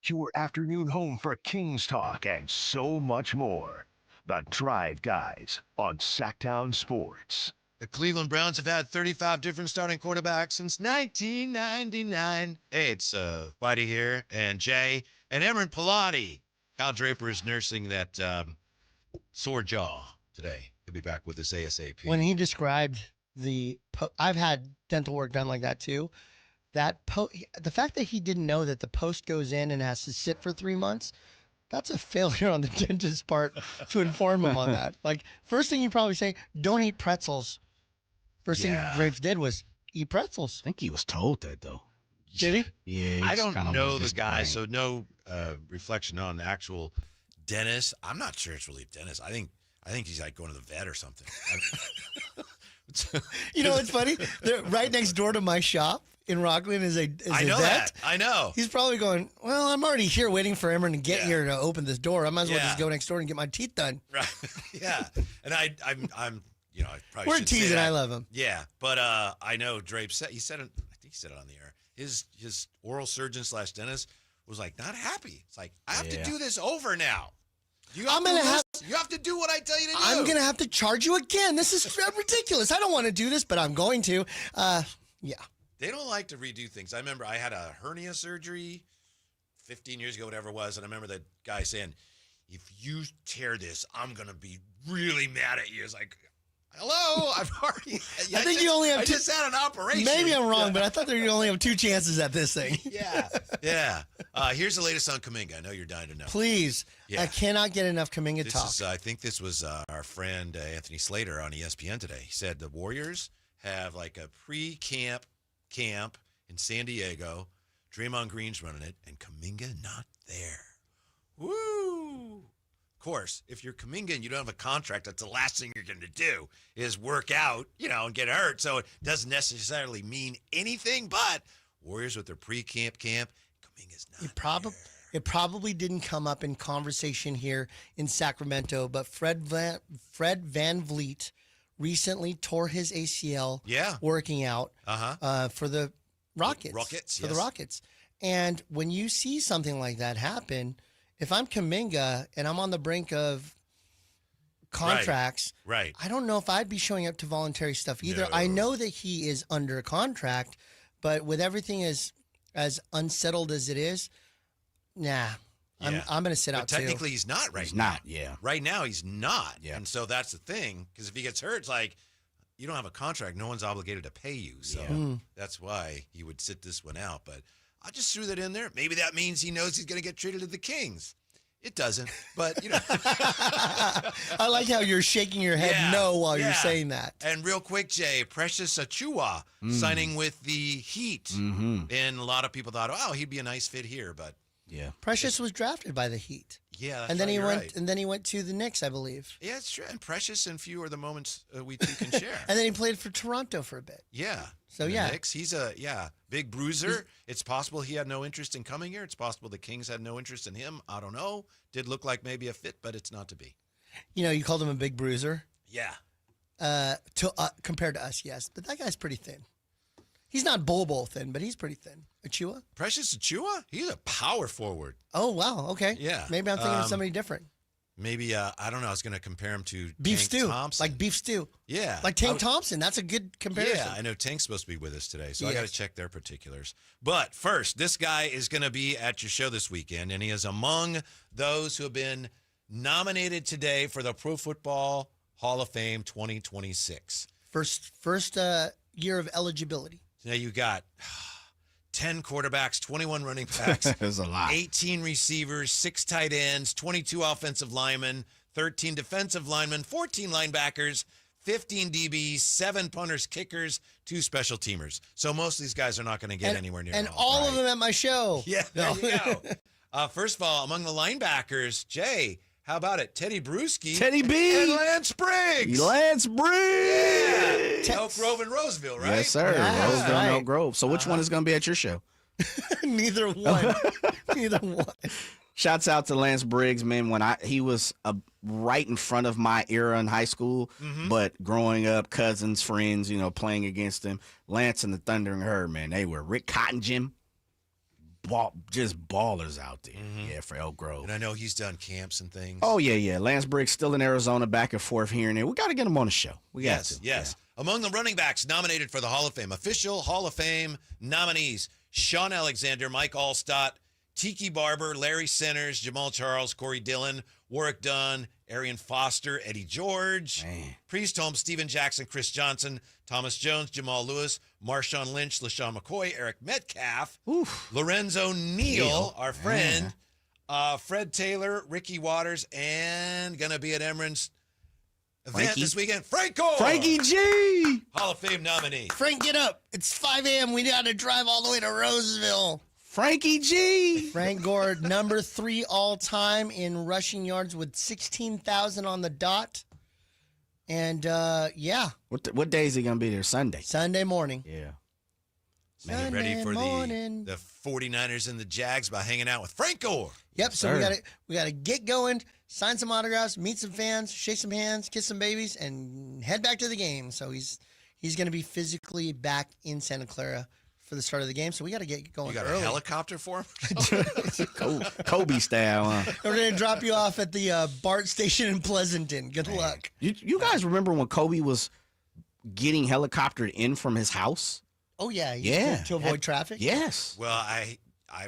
Your afternoon home for Kings Talk and so much more. The Drive Guys on Sactown Sports.
The Cleveland Browns have had 35 different starting quarterbacks since 1999. Hey, it's Whitey here, and Jay, and Emerald Pilati. Kyle Draper is nursing that sore jaw today. He'll be back with us ASAP.
When he described I've had dental work done like that too. The fact that he didn't know that the post goes in and has to sit for 3 months, that's a failure on the dentist's part to inform him on that. Like, first thing you probably say, don't eat pretzels. First thing Graves did was eat pretzels.
I think he was told that, though.
Did
Yeah.
he?
I don't know the guy, so no reflection on the actual dentist. I'm not sure it's really a dentist. I think he's like going to the vet or something.
You know what's funny? Right next door to my shop in Rockland is a vet.
I know.
He's probably going, well, I'm already here waiting for Emmer to get here to open this door. I might as well just go next door and get my teeth done.
Right. Yeah. And I'm I probably
We're
should say
teasing.
that.
I love him.
Yeah. But I know Drape said, I think he said it on the air. His oral surgeon / dentist was like, not happy. It's like, I have to do this over now. You have to do what I tell you to do.
I'm going to have to charge you again. This is ridiculous. I don't want to do this, but I'm going to. Yeah.
They don't like to redo things. I remember I had a hernia surgery 15 years ago, whatever it was, and I remember the guy saying, if you tear this, I'm going to be really mad at you. It's like, hello, I've already...
I think you only have
I just had an operation.
Maybe I'm wrong, but I thought that you only have 2 chances at this thing.
Yeah. Here's the latest on Kuminga. I know you're dying to know.
Please.
Yeah.
I cannot get enough Kuminga talk.
I think this was our friend Anthony Slater on ESPN today. He said the Warriors have like a pre-camp in San Diego. Draymond Green's running it, and Kuminga not there. Woo! Of course, if you're Kuminga and you don't have a contract, that's the last thing you're going to do is work out, and get hurt. So it doesn't necessarily mean anything, but Warriors with their pre-camp, Kuminga's not
It probably didn't come up in conversation here in Sacramento, but Fred Van Vliet recently tore his ACL working out for the Rockets. The Rockets. And when you see something like that happen, if I'm Kuminga and I'm on the brink of contracts,
right.
I don't know if I'd be showing up to voluntary stuff either.
No.
I know that he is under contract, but with everything as unsettled as it is, Nah. I'm going to sit
but
out
technically
too.
he's not right
He's
now.
not, yeah.
Right now he's not.
Yeah.
And so that's the thing, because if he gets hurt, it's like you don't have a contract. No one's obligated to pay you. So that's why he would sit this one out. But I just threw that in there. Maybe that means he knows he's going to get traded to the Kings. It doesn't, but you know.
I like how you're shaking your head no while you're saying that.
And real quick, Jay, Precious Achua signing with the Heat.
Mm-hmm.
And a lot of people thought, oh, he'd be a nice fit here, but
Precious was drafted by the Heat.
yeah, that's
And then
right,
he
you're
went
right.
and then he went to the Knicks, I believe.
Yeah, it's true. And Precious and few are the moments we two can share.
And then he played for Toronto for a bit.
Yeah.
So,
The
yeah.
Knicks, he's a big bruiser. It's possible he had no interest in coming here. It's possible the Kings had no interest in him. I don't know. Did look like maybe a fit, but it's not to be.
You know, you called him a big bruiser.
Yeah.
Compared to us, yes. But that guy's pretty thin. He's not Bobo thin, but he's pretty thin. Achua?
Precious Achua? He's a power forward.
Oh, wow. Okay.
Yeah.
Maybe I'm thinking of somebody different.
Maybe, I don't know. I was going to compare him to
Beef
Tank
stew.
Thompson.
Like beef stew.
Yeah.
Like Tank Thompson. That's a good comparison.
Yeah, I know Tank's supposed to be with us today, so I
Yes.
got to check their particulars. But first, this guy is going to be at your show this weekend, and he is among those who have been nominated today for the Pro Football Hall of Fame 2026.
First year of eligibility.
So now you got 10 quarterbacks, 21 running backs.
There's a lot.
18 receivers, 6 tight ends, 22 offensive linemen, 13 defensive linemen, 14 linebackers, 15 DBs, 7 punters, kickers, 2 special teamers. So most of these guys are not going to get anywhere near
And
it
all of them at my show.
Yeah, there you go. First of all, among the linebackers, Jay, how about it? Teddy Bruschi.
Teddy B.
And Lance Briggs.
Lance Briggs.
Yeah. Elk Grove and Roseville, right?
Yes, sir.
Yeah.
Roseville and
Right.
Elk Grove. So which one is going to be at your show?
Neither one. Neither one.
Shouts out to Lance Briggs, man. When he was right in front of my era in high school, but growing up, cousins, friends, playing against him. Lance and the Thundering Herd, man, they were Rick Cotton Gym, just ballers out there. Yeah, for Elk Grove.
And I know he's done camps and things.
Oh yeah. Lance Briggs still in Arizona, back and forth here and there. We got to get him on the show. We got
Yes,
to.
yes. Among the running backs nominated for the Hall of Fame, official Hall of Fame nominees: Sean Alexander, Mike Allstott, Tiki Barber, Larry Centers, Jamal Charles, Corey Dillon, Warwick Dunn, Arian Foster, Eddie George, Priest Holmes, Steven Jackson, Chris Johnson, Thomas Jones, Jamal Lewis, Marshawn Lynch, LaShawn McCoy, Eric Metcalf, Lorenzo Neal, our friend, Fred Taylor, Ricky Waters, and going to be at Emran's event
Frankie?
this weekend, Franco!
Frankie G!
Hall of Fame nominee.
Frank, get up. It's 5 a.m. We got to drive all the way to Roseville.
Frankie G!
Frank Gore, number 3 all time in rushing yards with 16,000 on the dot. And, yeah.
What day is he going to be there? Sunday.
Sunday morning.
Yeah.
Man, get ready
Sunday
for
morning.
the 49ers and the Jags by hanging out with Frank Gore.
Yep, so we gotta get going, sign some autographs, meet some fans, shake some hands, kiss some babies, and head back to the game. So he's gonna be physically back in Santa Clara for the start of the game. So we gotta get going.
You got
early.
a helicopter for him?
Kobe style, huh?
We're gonna drop you off at the BART station in Pleasanton. Good luck.
You guys remember when Kobe was getting helicoptered in from his house?
Oh yeah,
Yeah.
to avoid traffic.
Yes.
Well, I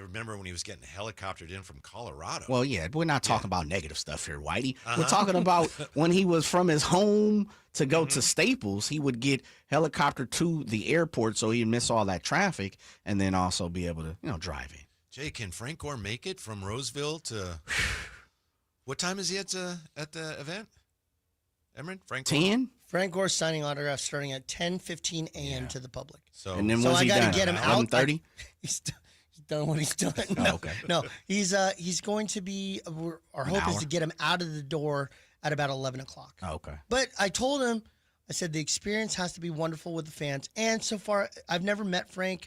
remember when he was getting helicoptered in from Colorado.
Well, yeah, we're not talking about negative stuff here, Whitey. We're talking about when he was from his home to go to Staples, he would get helicopter to the airport so he'd miss all that traffic and then also be able to, drive in.
Jay, can Frank Gore make it from Roseville to what time is he at the event? Emran? Frank Gore?
10?
Frank Gore signing autographs starting at 10:15 a.m. to the public.
So,
And then
so
when's
I
he
got to
done?
get him out.
11:30?
He's done what he's done.
Oh, okay.
No, he's going to be. Our hope is to get him out of the door at about 11 o'clock.
Oh, okay.
But I told him, I said the experience has to be wonderful with the fans. And so far, I've never met Frank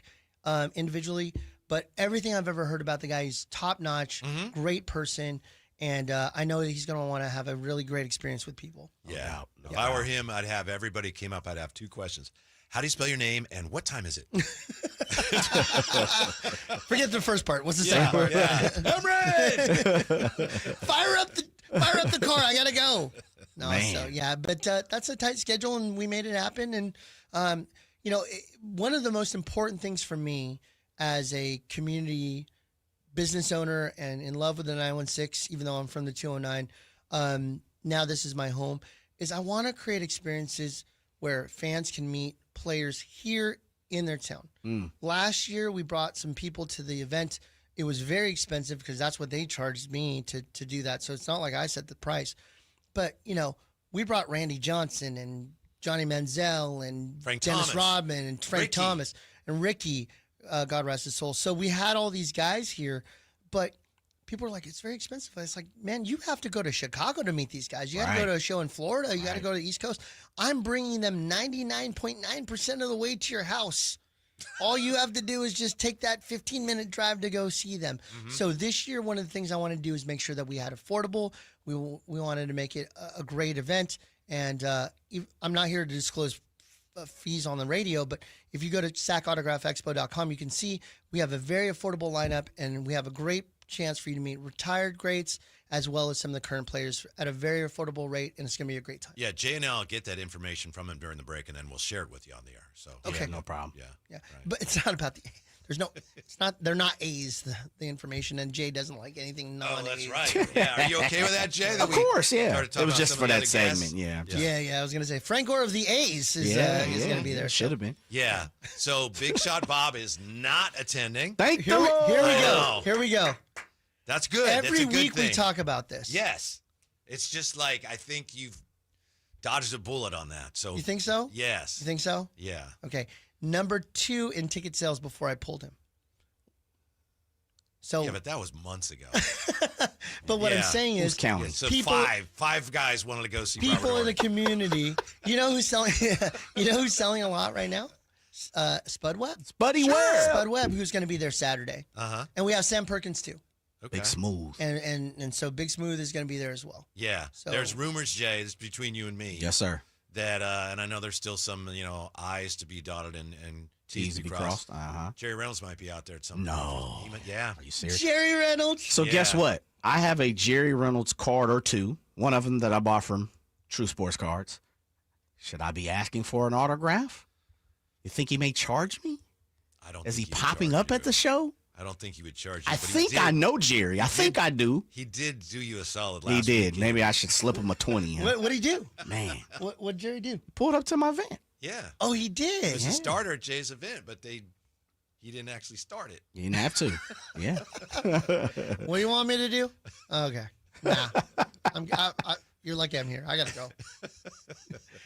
individually, but everything I've ever heard about the guy, he's top notch, great person. And I know that he's going to want to have a really great experience with people.
Yeah. If I were him, I'd have everybody came up. I'd have 2 questions. How do you spell your name and what time is it?
Forget the first part. What's the second part?
Yeah.
Fire up the car. I got to go. No,
Man.
so yeah, but that's a tight schedule and we made it happen. And, one of the most important things for me as a community business owner and in love with the 916, even though I'm from the 209. Now this is my home. Is I want to create experiences where fans can meet players here in their town. Last year, we brought some people to the event. It was very expensive because that's what they charged me to do that. So it's not like I set the price. But, we brought Randy Johnson and Johnny Manziel and
Frank
Dennis
Thomas.
Rodman and Frank
Ricky.
Thomas and Ricky, God rest his soul. So we had all these guys here, but people are like, it's very expensive. It's like, man, you have to go to Chicago to meet these guys. You got to go to a show in Florida. You got to go to the East Coast. I'm bringing them 99.9% of the way to your house. All you have to do is just take that 15-minute drive to go see them. So this year, one of the things I want to do is make sure that we had affordable. We wanted to make it a great event. And I'm not here to disclose fees on the radio, but if you go to SacAutographExpo.com, you can see we have a very affordable lineup, and we have a great chance for you to meet retired greats as well as some of the current players at a very affordable rate, and it's going to be a great time.
Yeah, Jay and I'll get that information from him during the break, and then we'll share it with you on the air. So
Okay.
No problem.
Yeah, but it's not about they're not A's, the information, and Jay doesn't like anything non-A's.
Oh, that's right. Yeah, are you okay with that, Jay?
Of course, yeah. It was just for that segment, yeah.
Yeah, I was going to say, Frank Gore of the A's is going to be there.
Should have been.
Yeah. So Big Shot Bob is not attending.
Thank
Here we go. Here we go.
That's good.
Every
That's a good
week we
thing.
talk about this.
Yes. It's just like, I think you've dodged a bullet on that. So
You think so?
Yes.
You think so?
Yeah.
Okay. Number 2 in ticket sales before I pulled him. So,
Yeah, but that was months ago.
but what I'm saying is,
Yeah, so five guys wanted to go see
people
Robert
in the community. You know who's selling? You know who's selling a lot right now? Spud Webb.
Spuddy Webb.
Spud Webb, who's going to be there Saturday. And we have Sam Perkins too.
Okay.
Big Smooth.
And so Big Smooth is going to be there as well.
Yeah.
So-
There's rumors, Jay, this is between you and me.
Yes, sir.
That and I know there's still some, I's to be dotted and T's to be
crossed.
crossed. Jerry Reynolds might be out there at some
No.
point. Yeah.
Are you serious?
Jerry Reynolds.
So guess what? I have a Jerry Reynolds card or two. One of them that I bought from True Sports Cards. Should I be asking for an autograph? You think he may charge me?
I don't.
Is he
think would
popping
charge
up
you.
at the show?
I don't think he would charge you.
I
but he
think
did.
I know Jerry. I think I do.
He did do you a solid last
He did.
week.
Maybe I should slip him a 20. Huh?
What'd he do?
Man.
What did Jerry do?
Pulled up to my van.
Yeah.
Oh, he did.
It was a starter at Jay's event, but he didn't actually start it.
You didn't have to. Yeah.
What do you want me to do? Okay. Nah. You're lucky I'm here. I got to go.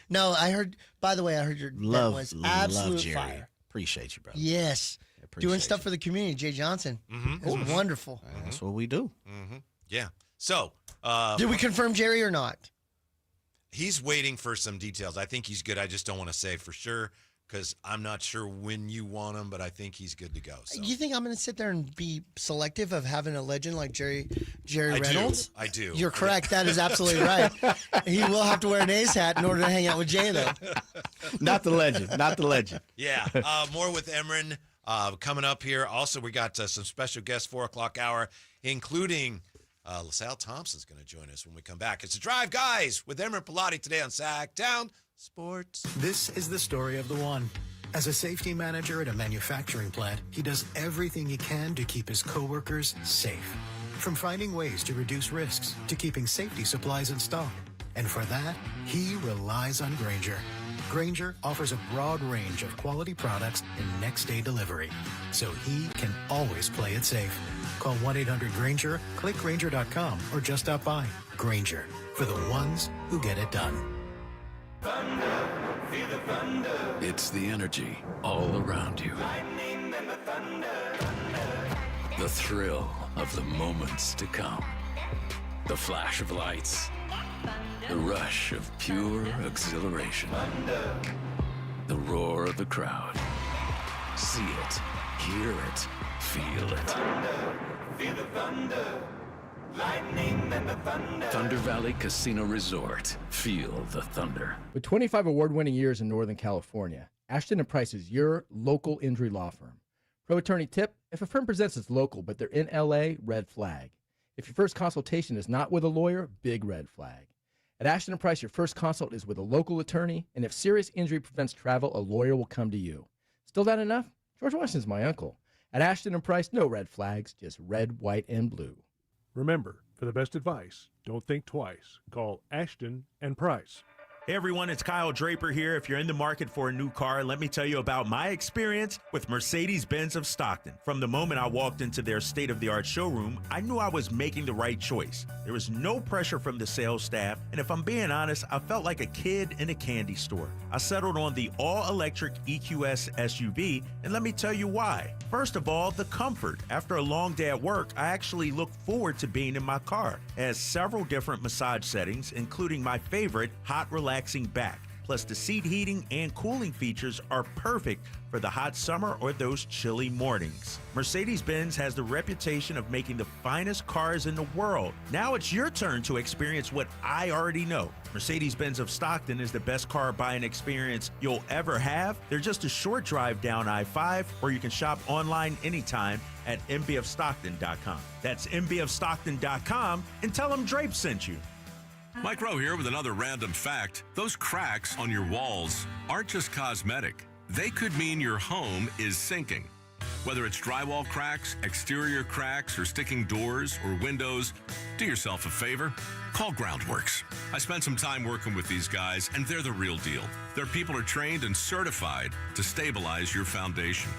No, I heard, by the way, I heard your
Love,
was absolute
love Jerry.
fire.
Appreciate you, brother.
Yes.
Appreciate
Doing stuff for the community. Jay Johnson.
Mm-hmm.
It's wonderful.
That's what we do.
Mm-hmm. Yeah. So,
Did we confirm Jerry or not?
he's waiting for some details. I think he's good. I just don't want to say for sure because I'm not sure when you want him, but I think he's good to go. So.
You think I'm going to sit there and be selective of having a legend like Jerry
I
Reynolds?
I do.
You're correct. That is absolutely right. He will have to wear an A's hat in order to hang out with Jay, though.
Not the legend. Not the legend.
Yeah. More with Emron coming up here. Also, we got some special guests, 4 o'clock hour, including LaSalle Thompson's going to join us when we come back. It's a Drive Guys with Emron Pilati today on Sactown Sports.
This is the story of the one. As a safety manager at a manufacturing plant, he does everything he can to keep his coworkers safe. From finding ways to reduce risks to keeping safety supplies in stock. And for that, he relies on Grainger. Grainger offers a broad range of quality products and next-day delivery, so he can always play it safe. Call 1-800-GRAINGER, click Grainger.com, or just stop by. Grainger, for the ones who get it done.
Thunder, feel the thunder. It's the energy all around you. Lightning and the thunder. The thrill of the moments to come. The flash of lights. The rush of pure exhilaration. Thunder. The roar of the crowd. See it, hear it, feel it. Thunder, feel the thunder. Lightning and the thunder. Thunder Valley Casino Resort. Feel the thunder.
With 25 award-winning years in Northern California, Ashton & Price is your local injury law firm. Pro attorney tip: if a firm presents as local but they're in LA, red flag. If your first consultation is not with a lawyer, big red flag. At Ashton & Price, your first consult is with a local attorney, and if serious injury prevents travel, a lawyer will come to you. Still not enough? George Washington's my uncle. At Ashton and Price, no red flags, just red, white, and blue.
Remember, for the best advice, don't think twice. Call Ashton and Price.
Hey everyone, it's Kyle Draper here. If you're in the market for a new car, let me tell you about my experience with Mercedes-Benz of Stockton. From the moment I walked into their state-of-the-art showroom, I knew I was making the right choice. There was no pressure from the sales staff, and if I'm being honest, I felt like a kid in a candy store. I settled on the all-electric EQS SUV, and let me tell you why. First of all, the comfort. After a long day at work, I actually look forward to being in my car. It has several different massage settings, including my favorite, hot relaxing back. Plus, the seat heating and cooling features are perfect for the hot summer or those chilly mornings. Mercedes-Benz has the reputation of making the finest cars in the world. Now it's your turn to experience what I already know. Mercedes-Benz of Stockton is the best car buying experience you'll ever have. They're just a short drive down I-5, or you can shop online anytime at mbfstockton.com. That's mbfstockton.com, and tell them Drape sent you.
Mike Rowe here with another random fact. Those cracks on your walls aren't just cosmetic. They could mean your home is sinking. Whether it's drywall cracks, exterior cracks, or sticking doors or windows, do yourself a favor. Call Groundworks. I spent some time working with these guys, and they're the real deal. Their people are trained and certified to stabilize your foundation.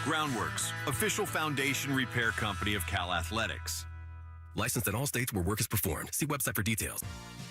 Groundworks, official foundation repair company of Cal Athletics.
Licensed in all states where work is performed. See website for details.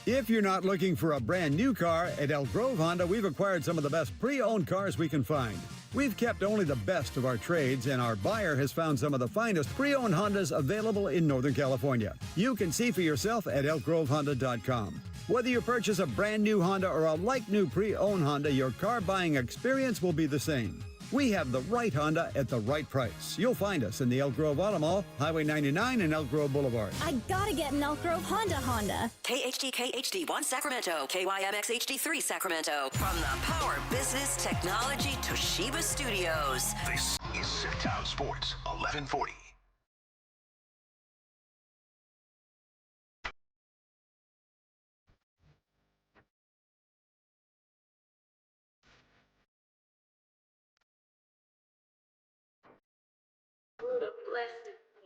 If you're not looking for a brand new car, at Elk Grove Honda, we've acquired some of the best pre-owned cars we can find. We've kept only the best of our trades, and our buyer has found some of the finest pre-owned Hondas available in Northern California. You can see for yourself at elkgrovehonda.com. Whether you purchase a brand new Honda or a like-new pre-owned Honda, your car buying experience will be the same. We have the right Honda at the right price. You'll find us in the Elk Grove Auto Mall, Highway 99 and Elk Grove Boulevard.
I gotta get an Elk Grove Honda.
KHD1 Sacramento, KYMX HD3 Sacramento. From the Power Business Technology Toshiba Studios.
This is Sactown Sports, 1140.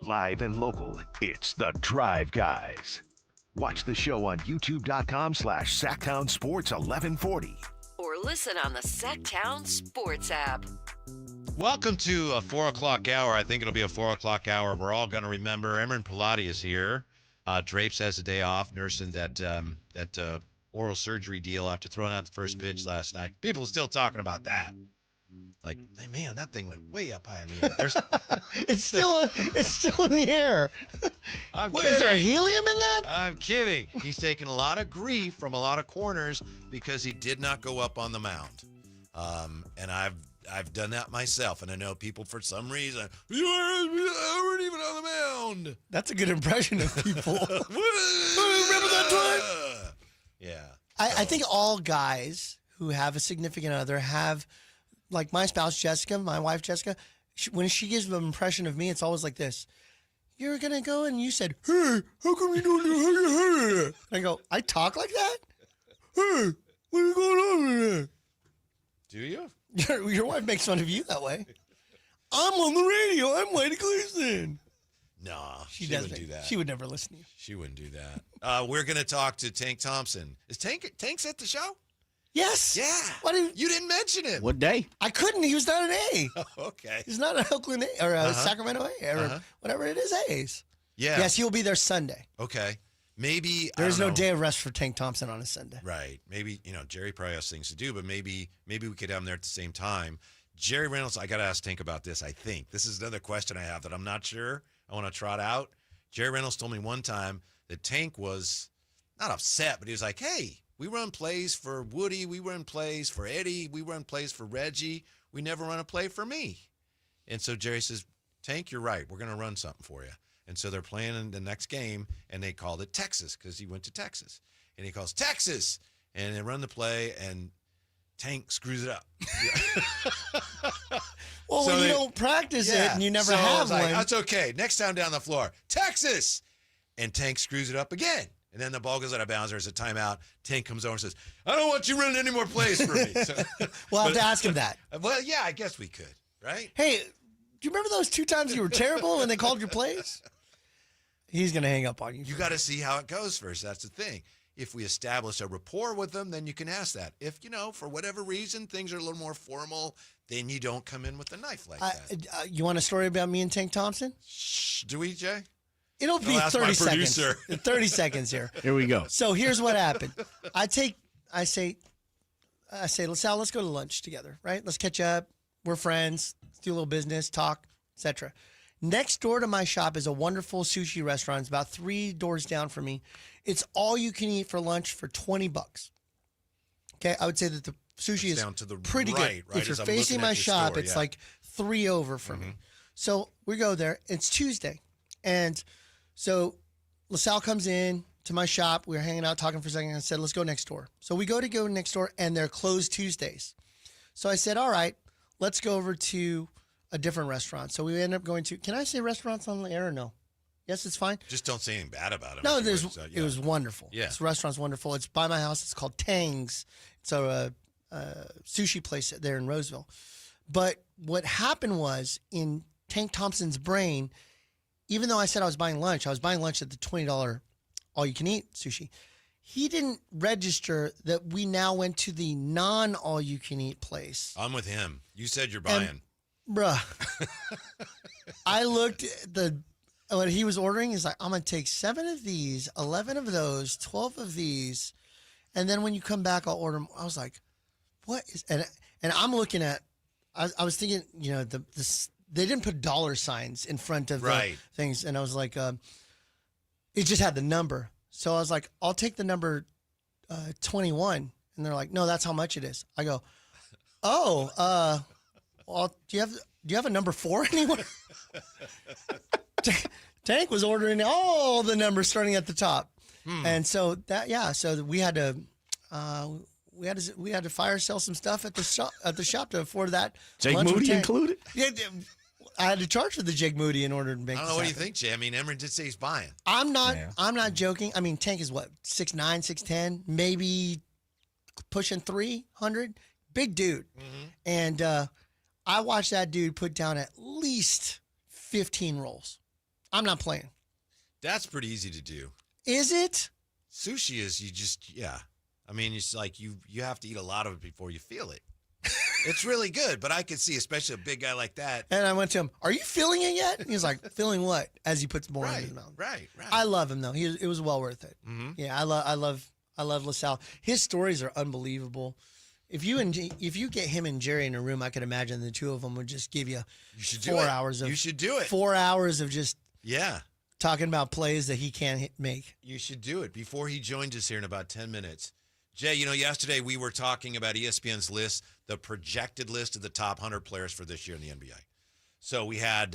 Live and local, it's the Drive Guys. Watch the show on youtube.com/Sactown Sports 1140.
Or listen on the Sactown Sports app.
Welcome to a 4 o'clock hour. I think it'll be a 4 o'clock hour. We're all going to remember. Emerin Pilati is here. Drapes has a day off nursing that oral surgery deal after throwing out the first pitch last night. People are still talking about that. Like, hey, man, that thing went way up high in the air.
It's still in the air. Is there helium in that?
I'm kidding. He's taking a lot of grief from a lot of corners because he did not go up on the mound. And I've done that myself, and I know people for some reason, you weren't even on the mound.
That's a good impression of people. Remember that time?
Yeah.
I think all guys who have a significant other have, like my spouse, Jessica, my wife, Jessica, when she gives an impression of me, it's always like this. You're going to go and you said, hey, how come you don't do hey? I go, I talk like that? Hey, what is going on with that?
Do you?
Your wife makes fun of you that way. I'm on the radio. I'm Whitey Gleason.
No,
she
wouldn't do that.
She would never listen to you.
She wouldn't do that. We're going to talk to Tank Thompson. Is Tank's at the show?
Yes.
Yeah. You didn't mention him.
What day?
I couldn't. He was not an A.
Okay.
He's not an Oakland A or a Sacramento A or whatever it is, A's.
Yeah.
Yes, he'll be there Sunday.
Okay. Maybe
there's no day of rest for Tank Thompson on a Sunday.
Right. Maybe, Jerry probably has things to do, but maybe we could have him there at the same time. Jerry Reynolds, I got to ask Tank about this, I think. This is another question I have that I'm not sure. I want to trot out. Jerry Reynolds told me one time that Tank was not upset, but he was like, hey, we run plays for Woody. We run plays for Eddie. We run plays for Reggie. We never run a play for me. And so Jerry says, Tank, you're right. We're going to run something for you. And so they're playing in the next game, and they called it Texas because he went to Texas. And he calls Texas, and they run the play, and Tank screws it up.
Well, when you don't practice it and you never have one.
That's okay. Next time down the floor, Texas. And Tank screws it up again. And then the ball goes out of bounds. There's a timeout. Tank comes over and says, I don't want you running any more plays for me. So,
we'll have to ask him that.
Well, yeah, I guess we could, right?
Hey, you remember those 2 times you were terrible and they called your plays? He's going to hang up on you.
You got to see how it goes first. That's the thing. If we establish a rapport with them, then you can ask that. If, for whatever reason, things are a little more formal, then you don't come in with a knife like that.
You want a story about me and Tank Thompson?
Shh, do we, Jay?
It'll be 30 seconds.
Producer.
30 seconds here.
Here we go.
So here's what happened. I say, LaSalle, let's go to lunch together, right? Let's catch up. We're friends. Let's do a little business, talk, etc. Next door to my shop is a wonderful sushi restaurant. It's about 3 doors down from me. It's all you can eat for lunch for $20. Okay, I would say that the sushi is
down to the
pretty
right,
good. If you're
as I'm
facing
looking at
my
your
shop,
store,
it's
yeah.
like 3 over from me. So we go there. It's Tuesday. And so LaSalle comes in to my shop. We were hanging out, talking for a second. I said, let's go next door. So we go next door, and they're closed Tuesdays. So I said, all right, let's go over to a different restaurant. So we end up going to, can I say restaurants on the air or no? Yes, it's fine.
Just don't say anything bad about it.
No, it was wonderful.
Yeah.
This restaurant's wonderful. It's by my house. It's called Tang's. It's a sushi place there in Roseville. But what happened was, in Tank Thompson's brain, even though I said I was buying lunch at the $20 all-you-can-eat sushi. He didn't register that we now went to the non-all-you-can-eat place.
I'm with him. You said you're buying.
Bruh. I looked at what he was ordering. He's like, I'm going to take 7 of these, 11 of those, 12 of these, and then when you come back, I'll order them. I was like, what is... And I'm looking at... I was thinking, they didn't put dollar signs in front of the things, and I was like... it just had the number. So I was like, I'll take the number 21. And they're like, no, that's how much it is. I go, well, do you have a number 4 anywhere? Tank was ordering all the numbers starting at the top. And so so we had to fire sell some stuff at the shop to afford that.
Jake Moody included?
Yeah. I had to charge for the Jake Moody in order to make.
I don't know. What do you think, Jay? I mean, Emron did say he's buying.
I'm not joking. I mean, Tank is what, 6'9", 6'10", maybe pushing 300. Big dude. And I watched that dude put down at least 15 rolls. I'm not playing.
That's pretty easy to do.
Is it?
Sushi is I mean, it's like you have to eat a lot of it before you feel it. It's really good, but I could see, especially a big guy like that.
And I went to him, are you feeling it yet? And he was like, feeling what? As he puts more in his mouth.
Right.
I love him, though. It was well worth it. Yeah, I love LaSalle. His stories are unbelievable. If you get him and Jerry in a room, I could imagine the two of them would just give you 4 hours of...
You should do it.
4 hours of just...
Yeah.
Talking about plays that he can't make.
You should do it before he joins us here in about 10 minutes. Jay, yesterday we were talking about ESPN's list, the projected list of the top 100 players for this year in the NBA. So we had,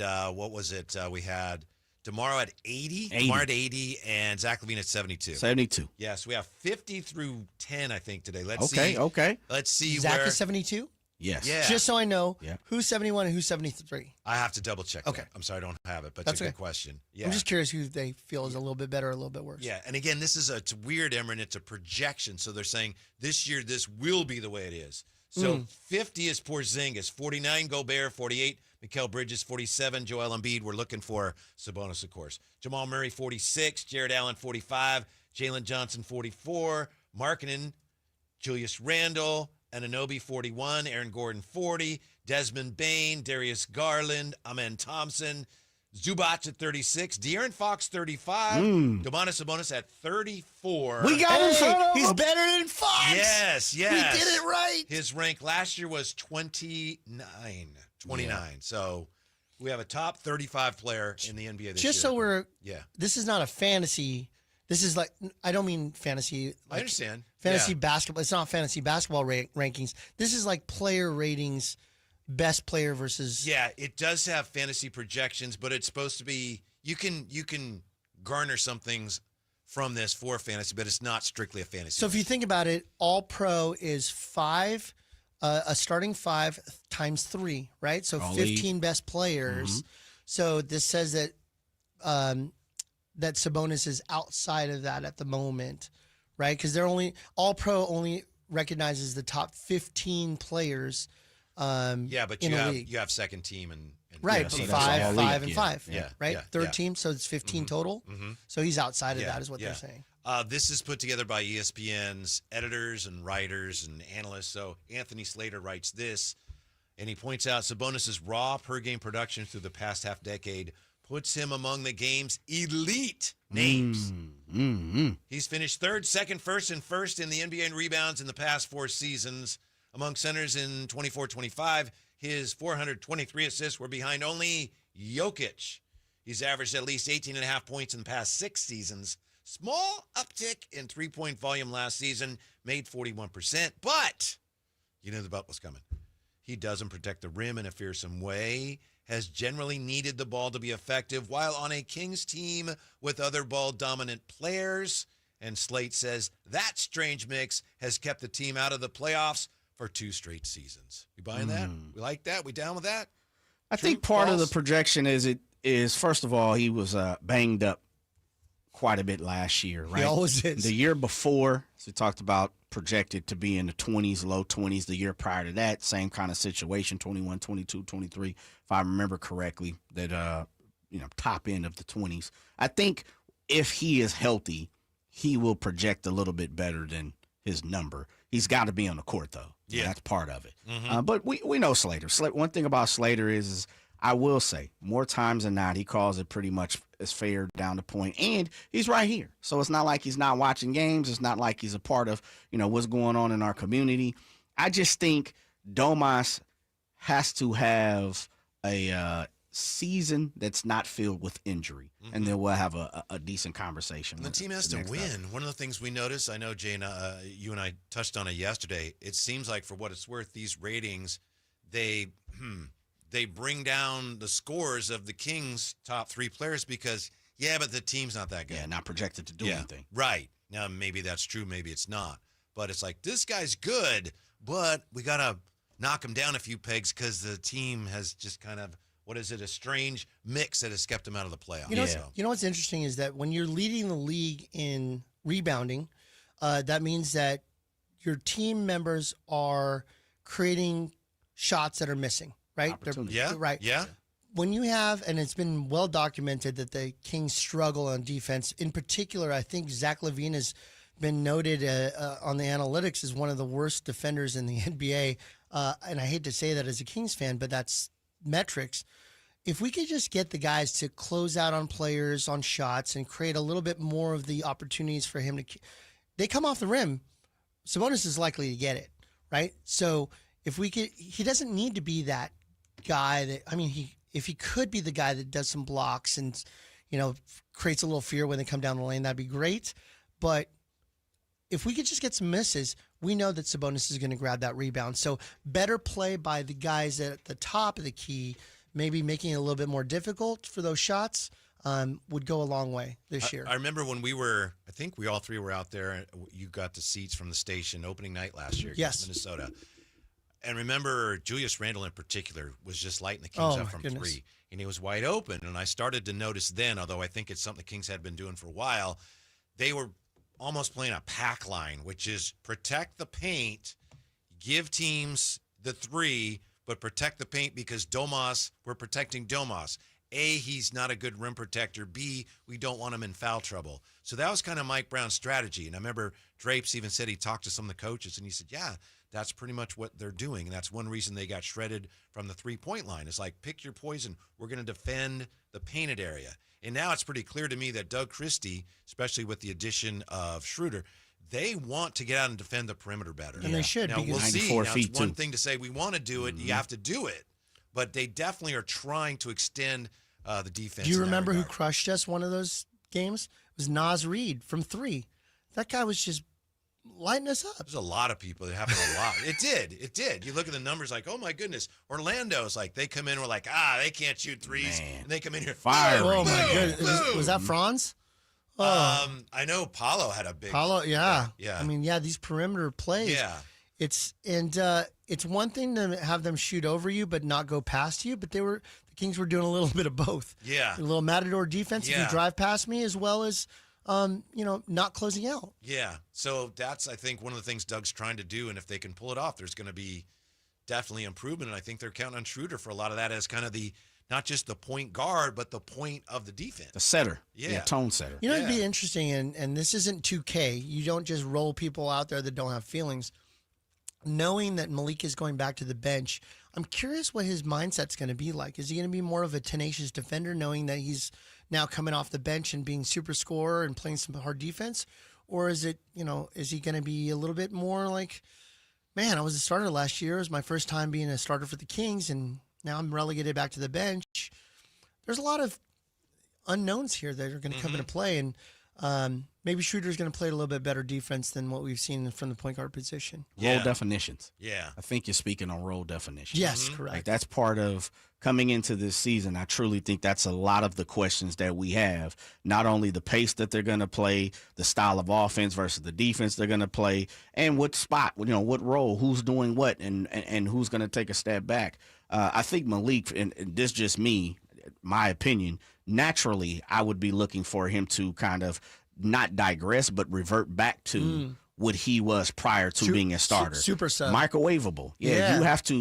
we had DeMar at 80. DeMar at 80, and Zach LaVine at 72.
72.
Yes, we have 50 through 10, I think, today. Let's
see. Okay.
Let's see
Zach is 72?
Yes.
Yeah.
Just so I know, who's 71 and who's 73?
I have to double check.
Okay.
That. I'm sorry I don't have it, but
That's
it's a
okay.
good question. Yeah.
I'm just curious who they feel is a little bit better or a little bit worse.
Yeah, and again, it's weird, Emron. It's a projection. So they're saying this year this will be the way it is. So 50 is Porzingis, 49 Gobert, 48 Mikal Bridges, 47 Joel Embiid. We're looking for Sabonis, of course. Jamal Murray, 46. Jared Allen, 45. Jalen Johnson, 44. Markkanen, Julius Randle, Anunoby, 41. Aaron Gordon, 40. Desmond Bane, Darius Garland, Amen Thompson, Zubac at 36. De'Aaron Fox, 35. Domantas Sabonis at 34.
We got him. He's better than Fox.
Yes.
We did it right.
His rank last year was 29. So we have a top 35 player in the NBA this year.
Just so this is not a fantasy. This is like, I don't mean fantasy.
I understand.
Fantasy basketball. It's not fantasy basketball rankings. This is like player ratings, best player versus.
Yeah, it does have fantasy projections, but it's supposed to be, you can garner some things from this for fantasy, but it's not strictly a fantasy.
So if you think about it, all pro is 5, a starting 5 times 3, right? So
all
15 best players. So this says that that Sabonis is outside of that at the moment, right? Because all pro only recognizes the top 15 players.
But
in the league.
you have second team and
Right,
Yeah,
but
so that's
five,
all
five,
league.
and five.
Yeah,
Right,
yeah,
third
yeah.
team, so it's 15 total.
Mhm.
So he's outside of
Yeah,
that, is what
yeah.
they're saying.
This is put together by ESPN's editors and writers and analysts. So Anthony Slater writes this, and he points out Sabonis' raw per-game production through the past half-decade puts him among the game's elite names. He's finished third, second, first, and first in the NBA in rebounds in the past 4 seasons. Among centers in 24-25, his 423 assists were behind only Jokic. He's averaged at least 18.5 points in the past 6 seasons. Small uptick in three-point volume last season, made 41%, but you know the butt was coming. He doesn't protect the rim in a fearsome way, has generally needed the ball to be effective while on a Kings team with other ball-dominant players. And Slate says that strange mix has kept the team out of the playoffs for 2 straight seasons. You buying that? We like that? We down with that?
I think part of the projection is first of all, he was banged up quite a bit last year, right?
He always is.
The year before, as we talked about, projected to be in the 20s, low 20s. The year prior to that, same kind of situation, 21, 22, 23, if I remember correctly, that, top end of the 20s. I think if he is healthy, he will project a little bit better than his number. He's got to be on the court, though.
Yeah.
That's part of it.
Mhm.
But we know Slater. One thing about Slater is I will say, more times than not, he calls it pretty much as fair down the point, and he's right here. So it's not like he's not watching games. It's not like he's a part of, what's going on in our community. I just think Domas has to have a season that's not filled with injury, and then we'll have a decent conversation.
And the team has to win. One of the things we noticed, I know, Jane, you and I touched on it yesterday, it seems like for what it's worth, these ratings, they bring down the scores of the Kings' top 3 players because, but the team's not that good.
Yeah, not projected to do anything.
Right. Now, maybe that's true, maybe it's not. But it's like, this guy's good, but we got to knock him down a few pegs because the team has just kind of, a strange mix that has kept him out of the playoffs.
You know what's interesting is that when you're leading the league in rebounding, that means that your team members are creating shots that are missing, right? Right.
Yeah.
When you have, and it's been well documented that the Kings struggle on defense. In particular, I think Zach LaVine has been noted on the analytics as one of the worst defenders in the NBA. And I hate to say that as a Kings fan, but that's metrics. If we could just get the guys to close out on players, on shots, and create a little bit more of the opportunities for him to, they come off the rim, Sabonis is likely to get it, right? So if we could, he doesn't need to be that guy that, if he could be the guy that does some blocks and, creates a little fear when they come down the lane, that'd be great. But if we could just get some misses, we know that Sabonis is going to grab that rebound. So better play by the guys at the top of the key, maybe making it a little bit more difficult for those shots, would go a long way this year.
I remember when I think we all 3 were out there. You got the seats from the station opening night last year against Minnesota. And remember, Julius Randle in particular was just lighting the Kings up from 3. And he was wide open. And I started to notice then, although I think it's something the Kings had been doing for a while, they were almost playing a pack line, which is protect the paint, give teams the 3, but protect the paint because we're protecting Domas. A, he's not a good rim protector. B, we don't want him in foul trouble. So that was kind of Mike Brown's strategy. And I remember Drapes even said he talked to some of the coaches, and he said, that's pretty much what they're doing. And that's one reason they got shredded from the 3-point line. It's like, pick your poison. We're going to defend the painted area. And now it's pretty clear to me that Doug Christie, especially with the addition of Schroeder, they want to get out and defend the perimeter better.
And they should.
Now, we'll see.
94
Now,
feet,
it's one
too.
thing to say we want to do it. You have to do it. But they definitely are trying to extend the defense.
Do you remember who crushed us one of those games? It was Naz Reid from 3. That guy was just lighting us up.
There's a lot of people. It happened a lot. It did. You look at the numbers like, oh, my goodness. Orlando's like, they come in, we're like, they can't shoot threes.
Man.
And they come in here.
Fire.
Oh, my goodness. Was that Franz? Oh.
I know Paulo had a big.
Paulo, yeah.
Yeah.
These perimeter plays.
Yeah.
It's one thing to have them shoot over you but not go past you, but the Kings were doing a little bit of both.
Yeah.
A little matador defense if you drive past me, as well as not closing out.
Yeah. So that's, I think, one of the things Doug's trying to do. And if they can pull it off, there's going to be definitely improvement. And I think they're counting on Schroeder for a lot of that as kind of the not just the point guard, but the point of the defense.
The setter.
Yeah.
Tone setter.
You know, it'd be interesting, and this isn't 2K. You don't just roll people out there that don't have feelings. Knowing that Malik is going back to the bench, I'm curious what his mindset's going to be like. Is he going to be more of a tenacious defender, knowing that he's now coming off the bench and being super scorer and playing some hard defense? Or is it, is he going to be a little bit more like, man, I was a starter last year. It was my first time being a starter for the Kings, and now I'm relegated back to the bench. There's a lot of unknowns here that are going to come into play, and maybe Schroeder's going to play a little bit better defense than what we've seen from the point guard position.
Role definitions.
Yeah.
I think you're speaking on role definitions.
Yes, correct.
Like that's part of coming into this season. I truly think that's a lot of the questions that we have. Not only the pace that they're going to play, the style of offense versus the defense they're going to play, and what spot, what role, who's doing what, and who's going to take a step back. I think Malik, and this is just me, my opinion, naturally I would be looking for him to kind of not digress, but revert back to what he was prior to being a starter.
Super sub.
Microwavable. Yeah.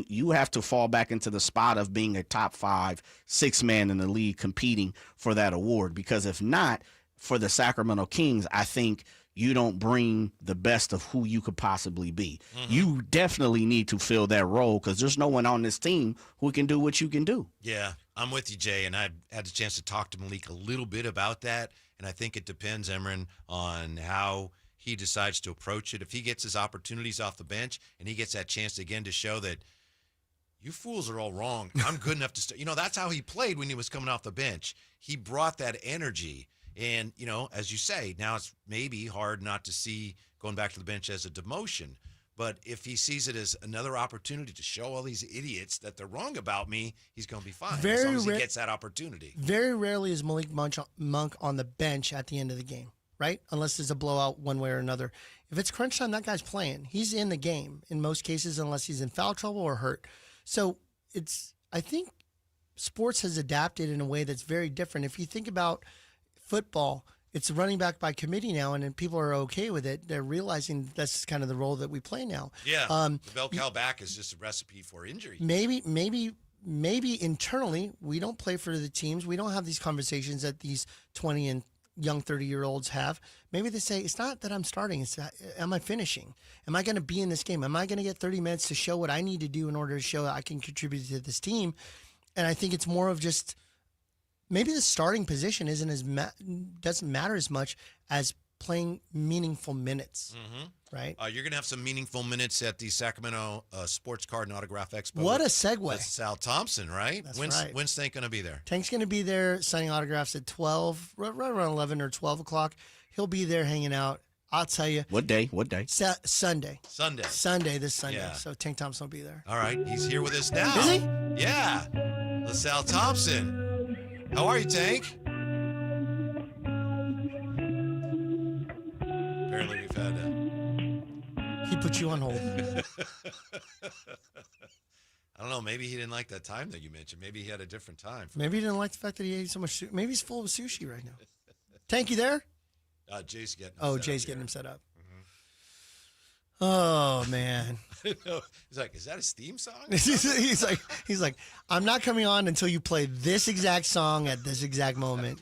You have to fall back into the spot of being a top 5, 6 man in the league competing for that award. Because if not, for the Sacramento Kings, I think you don't bring the best of who you could possibly be. You definitely need to fill that role because there's no one on this team who can do what you can do.
Yeah, I'm with you, Jay, and I had the chance to talk to Malik a little bit about that, and I think it depends, Emran, on how he decides to approach it. If he gets his opportunities off the bench and he gets that chance again to show that you fools are all wrong, I'm good enough to start. That's how he played when he was coming off the bench. He brought that energy. And, as you say, now it's maybe hard not to see going back to the bench as a demotion. But if he sees it as another opportunity to show all these idiots that they're wrong about me, he's going to be fine as long as he gets that opportunity.
Very rarely is Malik Monk on the bench at the end of the game, right? Unless there's a blowout one way or another. If it's crunch time, that guy's playing. He's in the game in most cases unless he's in foul trouble or hurt. So I think sports has adapted in a way that's very different. If you think about football, it's running back by committee now, and then people are okay with it. They're realizing that's kind of the role that we play now.
Yeah, the bell cow back is just a recipe for injury.
Maybe internally we don't play for the teams. We don't have these conversations that these 20 and young 30-year-olds have. Maybe they say, it's not that I'm starting. It's am I finishing? Am I going to be in this game? Am I going to get 30 minutes to show what I need to do in order to show that I can contribute to this team? And I think it's more of just maybe the starting position doesn't matter as much as playing meaningful minutes, right?
You're going to have some meaningful minutes at the Sacramento Sports Card and Autograph Expo.
What a segue.
That's Sal Thompson, right?
That's
When's
right.
When's Tank going to be there?
Tank's going to be there signing autographs at 12, right around 11 or 12 o'clock. He'll be there hanging out. I'll tell you.
What day?
Sunday.
This Sunday.
Yeah. So Tank Thompson will be there.
All right. He's here with us now.
Is he?
Yeah. LaSalle Thompson. How are you, Tank? Apparently we've had
He put you on hold.
I don't know. Maybe he didn't like that time that you mentioned. Maybe he had a different time.
Maybe he didn't like the fact that he ate so much sushi. Maybe he's full of sushi right now. Tank, you there?
Jay's getting
him set up. Oh man.
He's like, is that his theme song?
he's like, I'm not coming on until you play this exact song at this exact moment.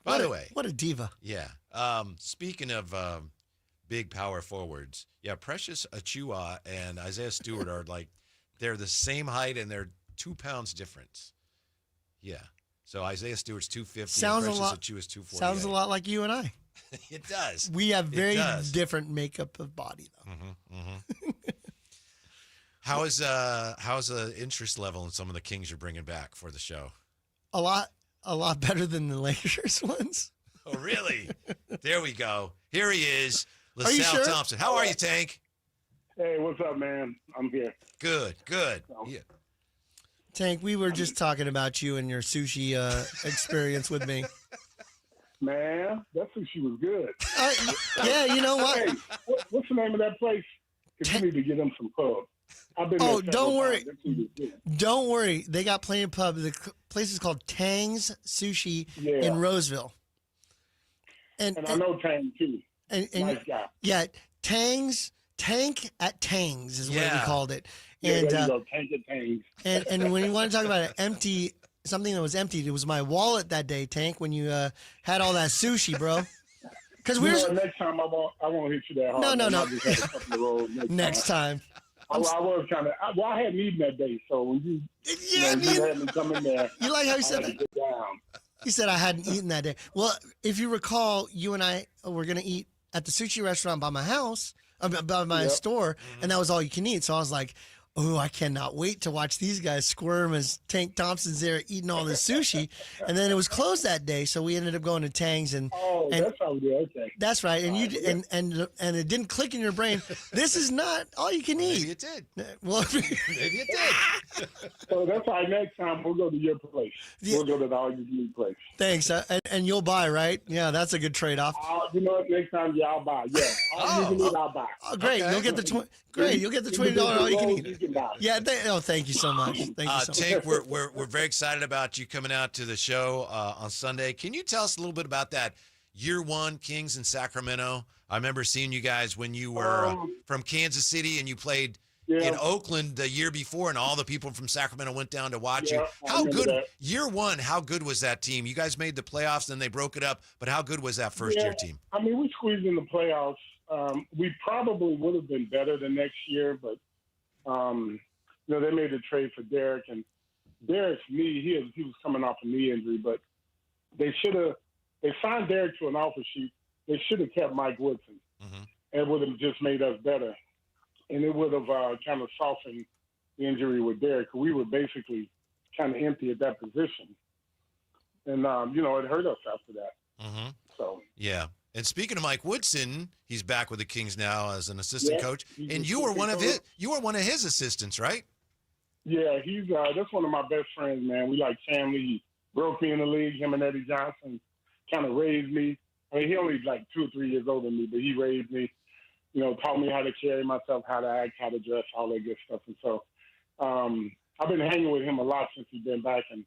By the way,
what a diva.
Yeah. Speaking of big power forwards, Precious Achiuwa and Isaiah Stewart are they're the same height and they're 2 pounds difference. Yeah. So Isaiah Stewart's 250 and Precious Achiuwa's 248.
Sounds a lot like you and I.
It does.
We have very different makeup of body, though.
How's the interest level in some of the Kings you're bringing back for the show?
A lot better than the Lakers ones.
Oh, really? There we go. Here he is,
Are you
LaSalle
sure?
Thompson. How are you, Tank?
Hey, what's up, man? I'm here.
Good. Yeah.
Tank, we were just talking about you and your sushi experience with me.
Man, that sushi was good.
Yeah, you know what?
Hey, what's the name of that place? Because you need to get them some pub. I've been there
don't worry.
times. That food is good.
Don't worry. They got plenty of pub. The place is called Tang's Sushi in Roseville. And
I know Tang, too.
And
nice guy.
Yeah, Tank at Tang's is what we called it. And
there you go, Tank it Tangs.
and when you want to talk about something that was emptied, it was my wallet that day, Tank. When you had all that sushi, bro. Because
next time I won't hit you that hard.
No.
I just had a couple of rolls
next time.
I was kind of. I hadn't eaten that day, so when you had me come in there,
you like how you said
that?
He said I hadn't eaten that day. Well, if you recall, you and I were going to eat at the sushi restaurant by my house, by my store, and that was all you can eat. So I was like, oh, I cannot wait to watch these guys squirm as Tank Thompson's there eating all this sushi. And then it was closed that day, so we ended up going to Tang's. And
that's how we did. Okay,
that's right. And and it didn't click in your brain. This is not all you can eat.
Maybe it did.
Well,
maybe it did.
So that's why next time we'll go to your place. We'll go to the all you can eat place.
Thanks, and you'll buy, right? Yeah, that's a good trade-off.
You know what? Next time, I'll buy. Yeah, all you can eat, I'll buy.
Oh, great! Okay. You'll get the You'll get the $20 all you can eat. Yeah. Thank you so much. Thank you so
Tank,
much.
we're very excited about you coming out to the show on Sunday. Can you tell us a little bit about that year one Kings in Sacramento? I remember seeing you guys when you were from Kansas City and you played in Oakland the year before, and all the people from Sacramento went down to watch you. How good year one? How good was that team? You guys made the playoffs, then they broke it up. But how good was that first year team?
I mean, we squeezed in the playoffs. We probably would have been better the next year, but they made a trade for Derek, and Derek's knee. He was coming off a knee injury, but they signed Derek to an offer sheet. They should have kept Mike Woodson. It would have just made us better, and it would have kind of softened the injury with Derek. We were basically kind of empty at that position, and it hurt us after that. So
yeah. And speaking of Mike Woodson, he's back with the Kings now as an assistant coach. And you were one of his assistants, right?
Yeah, he's that's one of my best friends, man. We like family. He broke me in the league. Him and Eddie Johnson kind of raised me. I mean, he only like 2 or 3 years older than me, but he raised me. Taught me how to carry myself, how to act, how to dress, all that good stuff. And so I've been hanging with him a lot since he's been back. And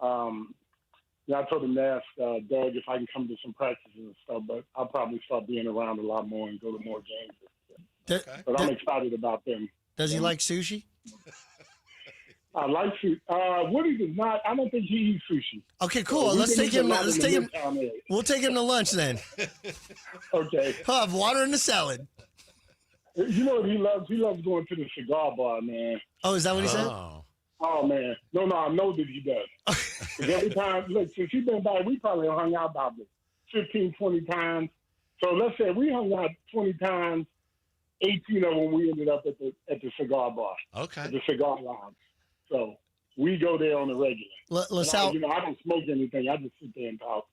I told him to ask Doug if I can come to some practices and stuff, but I'll probably start being around a lot more and go to more games. But I'm excited about them.
Does he like sushi?
I like sushi. Woody does not. I don't think he eats sushi.
Okay, cool. We'll take him to lunch then.
Okay.
I'll have water in the salad.
You know what he loves? He loves going to the cigar bar, man.
Oh, is that what he said?
Oh, man. No, I know that he does. Because every time, look, since he's been by, we probably hung out about 15, 20 times. So let's say we hung out 20 times, 18 of them we ended up at the cigar bar.
Okay.
At the cigar lounge. So we go there on the regular.
LaSalle,
I don't smoke anything. I just sit there and talk.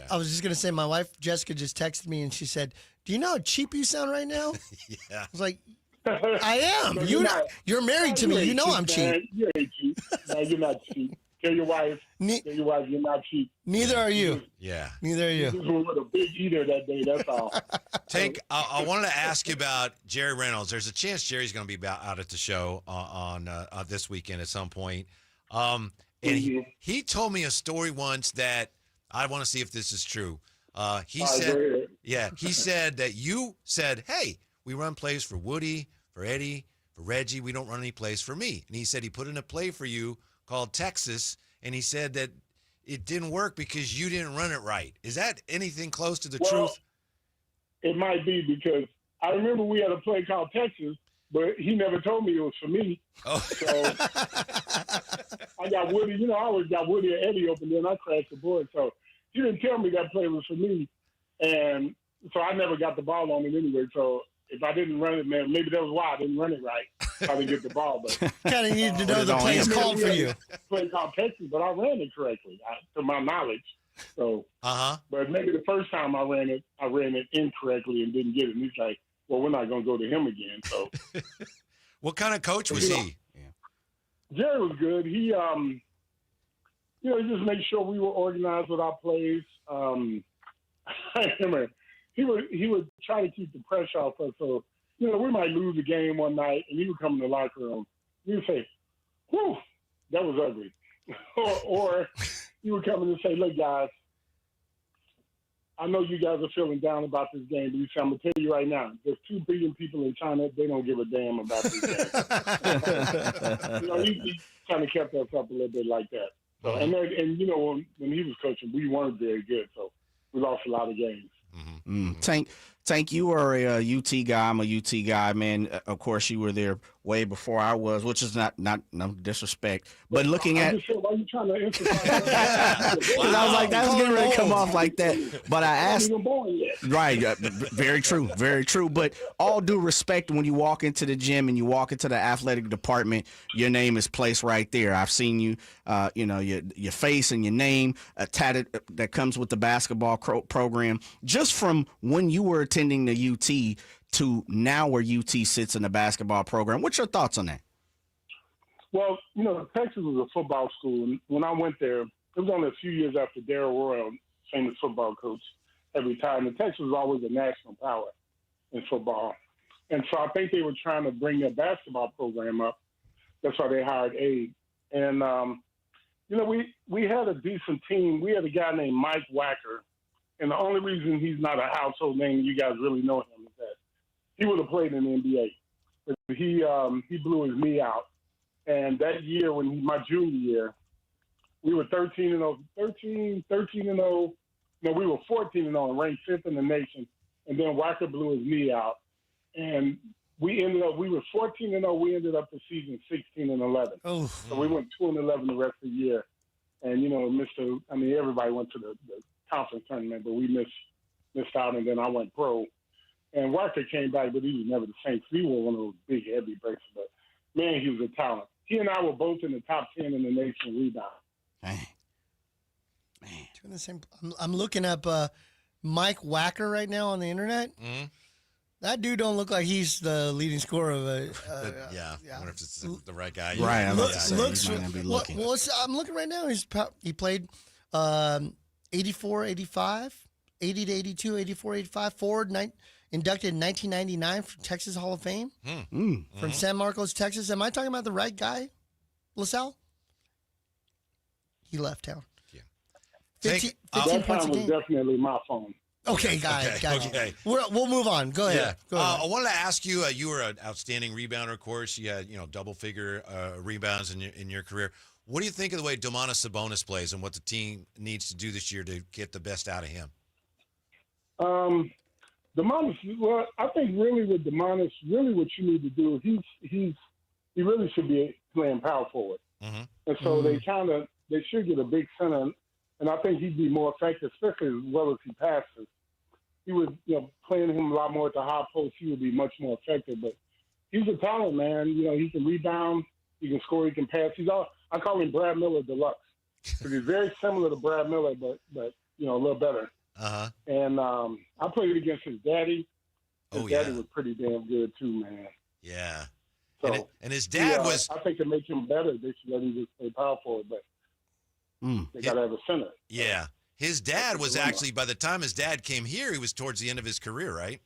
I was just going to say, my wife, Jessica, just texted me and she said, do you know how cheap you sound right now?
Yeah.
I was like, I am. No, you're married to me. You know I'm cheap.
Man. You ain't cheap. No, you're not cheap. Tell your wife you're not cheap.
Neither are you.
Yeah.
Neither are you.
You just were a big eater that day, that's all.
Tank, I wanted to ask you about Jerry Reynolds. There's a chance Jerry's going to be out at the show on this weekend at some point. And he told me a story once that I want to see if this is true. He said that you said, hey, we run plays for Woody, for Eddie, for Reggie. We don't run any plays for me. And he said he put in a play for you called Texas, and he said that it didn't work because you didn't run it right. Is that anything close to the truth?
It might be, because I remember we had a play called Texas, but he never told me it was for me.
Oh.
So I got Woody. I always got Woody and Eddie open there, and I crashed the board. So he didn't tell me that play was for me, and so I never got the ball on it anyway. So if I didn't run it, man, maybe that was why I didn't run it right. I didn't get the ball, but
kind of need to know the play's called for you.
Play called Texas, but I ran it correctly, to my knowledge. So, but maybe the first time I ran it incorrectly and didn't get it. And he's like, "Well, we're not going to go to him again." So,
what kind of coach was he?
Jerry was good. He, he just made sure we were organized with our plays. I remember he would try to keep the pressure off us. So, we might lose a game one night, and he would come in the locker room. He would say, "Whew, that was ugly," or he would come in and say, "Look, guys, I know you guys are feeling down about this game, but you say, I'm going to tell you right now, there's 2 billion people in China. They don't give a damn about this game. He kind of kept us up a little bit like that. So, and when he was coaching, we weren't very good. So we lost a lot of games.
Tank, you are a UT guy. I'm a UT guy, man. Of course, you were there way before I was, which is not no disrespect. But looking at,
just said, why are you trying to emphasize that?
I was like, that's getting ready to come off like that. But I asked,
I'm not even born yet.
right? Very true, very true. But all due respect, when you walk into the gym and you walk into the athletic department, your name is placed right there. I've seen you, your face and your name tatted that comes with the basketball program. Just from when you were attending the UT to now where UT sits in the basketball program. What's your thoughts on that?
Well, Texas was a football school. And when I went there, it was only a few years after Darryl Royal, famous football coach, had retired. And Texas was always a national power in football. And so I think they were trying to bring their basketball program up. That's why they hired Abe. And, we had a decent team. We had a guy named Mike Wacker. And the only reason he's not a household name, you guys really know him, is that he would have played in the NBA. But he blew his knee out. And that year, my junior year, we were 13-0. No, we were 14-0 and ranked 5th in the nation. And then Wacker blew his knee out. And we were 14-0. We ended up the season 16-11.
Oh.
So we went 2-11 the rest of the year. And, everybody went to the conference tournament, but we missed out, and then I went pro. And Wacker came back, but he was never the same. He was one of those big, heavy breaks. But, man, he was a talent. He and I were both in the top 10 in the nation rebound.
Man.
Doing the same. I'm looking up Mike Wacker right now on the internet.
Mm-hmm.
That dude don't look like he's the leading scorer of a.
I wonder if it's the right guy.
Right. I'm about to say,
looks.
he might not be looking.
I'm looking right now. He played 84, 85, 80 to 82, 84, 85, forward, inducted in 1999 from Texas Hall of Fame from San Marcos, Texas. Am I talking about the right guy, LaSalle? He left town.
Yeah.
15
that
points
time
a
was
game.
definitely my phone.
Okay, gotcha.
Okay.
We'll move on. Go ahead.
Yeah. I wanted to ask you. You were an outstanding rebounder, of course. You had double-figure rebounds in your career. What do you think of the way Domantas Sabonis plays and what the team needs to do this year to get the best out of him?
Domantas. Well, I think really with Domantas, really what you need to do, he really should be playing power forward.
Mm-hmm.
And so they should get a big center, and I think he'd be more effective, especially as well as he passes. He would, playing him a lot more at the high post, he would be much more effective. But he's a talent, man. He can rebound, he can score, he can pass. I call him Brad Miller Deluxe because he's very similar to Brad Miller, but a little better.
Uh-huh.
And I played against his daddy. His daddy
yeah.
was pretty damn good too, man.
Yeah.
So,
and his dad was.
I think to make him better, they should let him just play power forward, but they got to have a center.
Yeah. His dad was actually, by the time his dad came here, he was towards the end of his career, right?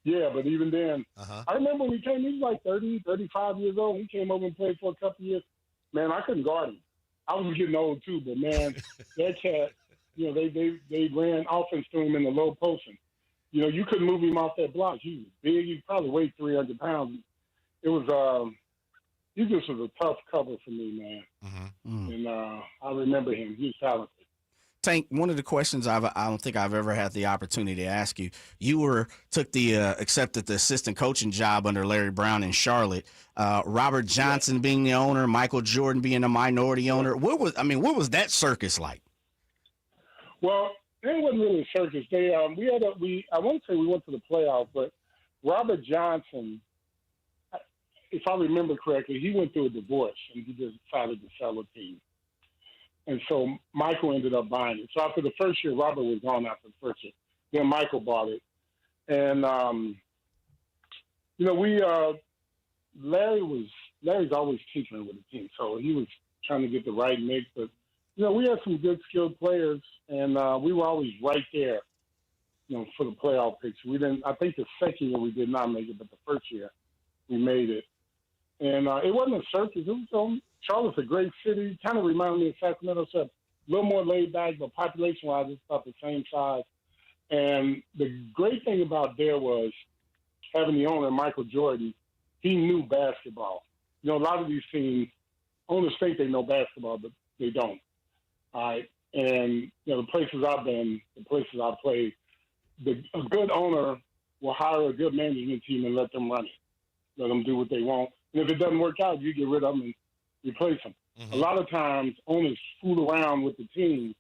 Yeah, but even then,
Uh-huh.
I remember when he came, he was like 30, 35 years old. He came over and played for a couple of years. Man, I couldn't guard him. I was getting old too, but man, that cat, they ran offense to him in the low post. And, you couldn't move him off that block. He was big. He probably weighed 300 pounds. It was, he just was a tough cover for me, man.
Mm-hmm.
And I remember him. He was talented.
Tank, one of the questions I don't think I've ever had the opportunity to ask you. You accepted the assistant coaching job under Larry Brown in Charlotte. Robert Johnson being the owner, Michael Jordan being a minority owner. What was that circus like?
Well, it wasn't really a circus. I won't say we went to the playoffs, but Robert Johnson, if I remember correctly, he went through a divorce and he just decided to sell the team. And so Michael ended up buying it. So after the first year, Robert was gone after the first year. Then Michael bought it. And, Larry's always tinkering with the team. So he was trying to get the right mix. But, we had some good skilled players, and we were always right there, for the playoff picture. I think the second year we did not make it, but the first year we made it. And it wasn't a circus. It was Charlotte's a great city. Kind of reminded me of Sacramento. So a little more laid back, but population-wise, it's about the same size. And the great thing about Dare was having the owner, Michael Jordan, he knew basketball. You know, a lot of these teams, owners think they know basketball, but they don't. All right. And, you know, the places I've been, the places I've played, a good owner will hire a good management team and let them run it. Let them do what they want. And if it doesn't work out, you get rid of them and replace them. Mm-hmm. A lot of times, owners fool around with the team,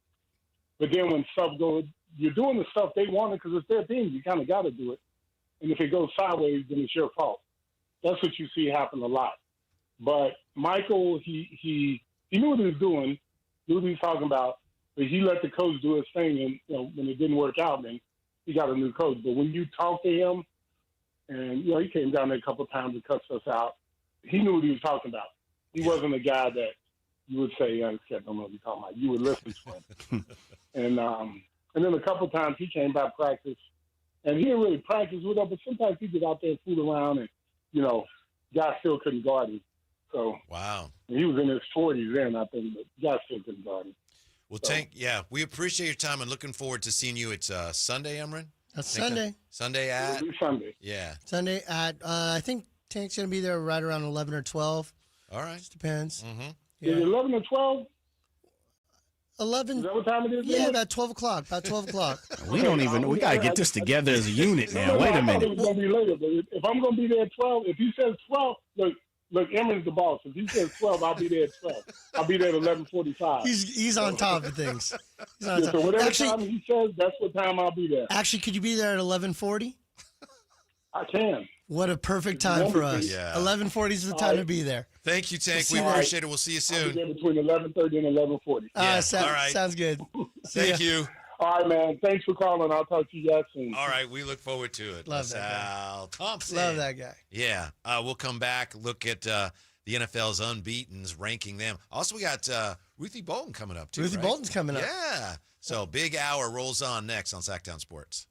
but then when stuff goes, you're doing the stuff they wanted because it's their team. You kind of got to do it. And if it goes sideways, then it's your fault. That's what you see happen a lot. But Michael, he knew what he was doing, knew what he was talking about, but he let the coach do his thing. And, you know, when it didn't work out, then he got a new coach. But when you talk to him, and, you know, he came down there a couple of times and cussed us out, he knew what he was talking about. He wasn't a guy that you would say, I don't know what you're talking about. You would listen to him. And then a couple of times he came by practice, and he didn't really practice with us, but sometimes he get out there and fool around, and, you know, guys still couldn't guard him. So
wow,
he was in his 40s then, I think, but guys still couldn't guard him.
Well, Tank, yeah, we appreciate your time and looking forward to seeing you. It's Sunday, Emron?
That's Sunday.
Sunday at?
It'll be Sunday.
Yeah.
Sunday at, I think Tank's going to be there right around 11 or 12.
All right.
Just depends.
Mm-hmm.
Yeah. 11 or 12?
11.
Is that what time it is?
Yeah, about 12 o'clock. About 12 o'cck.
We got to get this together as a unit now. Wait a minute.
It was going to be later, but if I'm going to be there at 12, if he says 12, look, Emron's the boss. If he says 12, I'll be there at 12. I'll be there at 11:45.
He's on top of things. He's on top.
So whatever time he says, that's what time I'll be there.
Actually, could you be there at 11:40?
I can.
What a perfect time for us.
Yeah.
11:40 is the time to be there.
Thank you, Tank.
We'll
we appreciate it. We'll see you soon.
I'll be there between 11:30 and 11:40.
All right.
Sounds good.
Thank you.
All right, man. Thanks for calling. I'll talk to you guys soon.
All right. We look forward to it.
Love that
guy. Thompson.
Love that guy.
Yeah. We'll come back, look at the NFL's unbeatens, ranking them. Also, we got Ruthie Bolton coming up, too.
Ruthie Bolton's coming up.
Yeah. So, big hour rolls on next on Sactown Sports.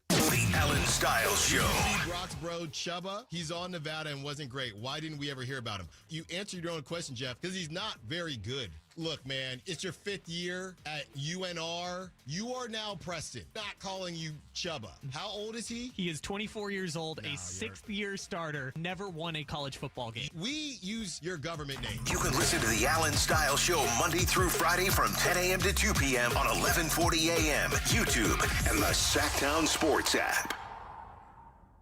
The Alan Styles Show.
Brock's bro, Chubba, he's on Nevada and wasn't great. Why didn't we ever hear about him? You answered your own question, Jeff, because he's not very good. Look, man, it's your 5th year at UNR. You are now Preston, not calling you Chubba. How old is he?
He is 24 years old, a 6th-year starter, never won a college football game.
We use your government name.
You can listen to the Alan Styles Show Monday through Friday from 10 a.m. to 2 p.m. on 1140 a.m., YouTube, and the Sactown Sports app.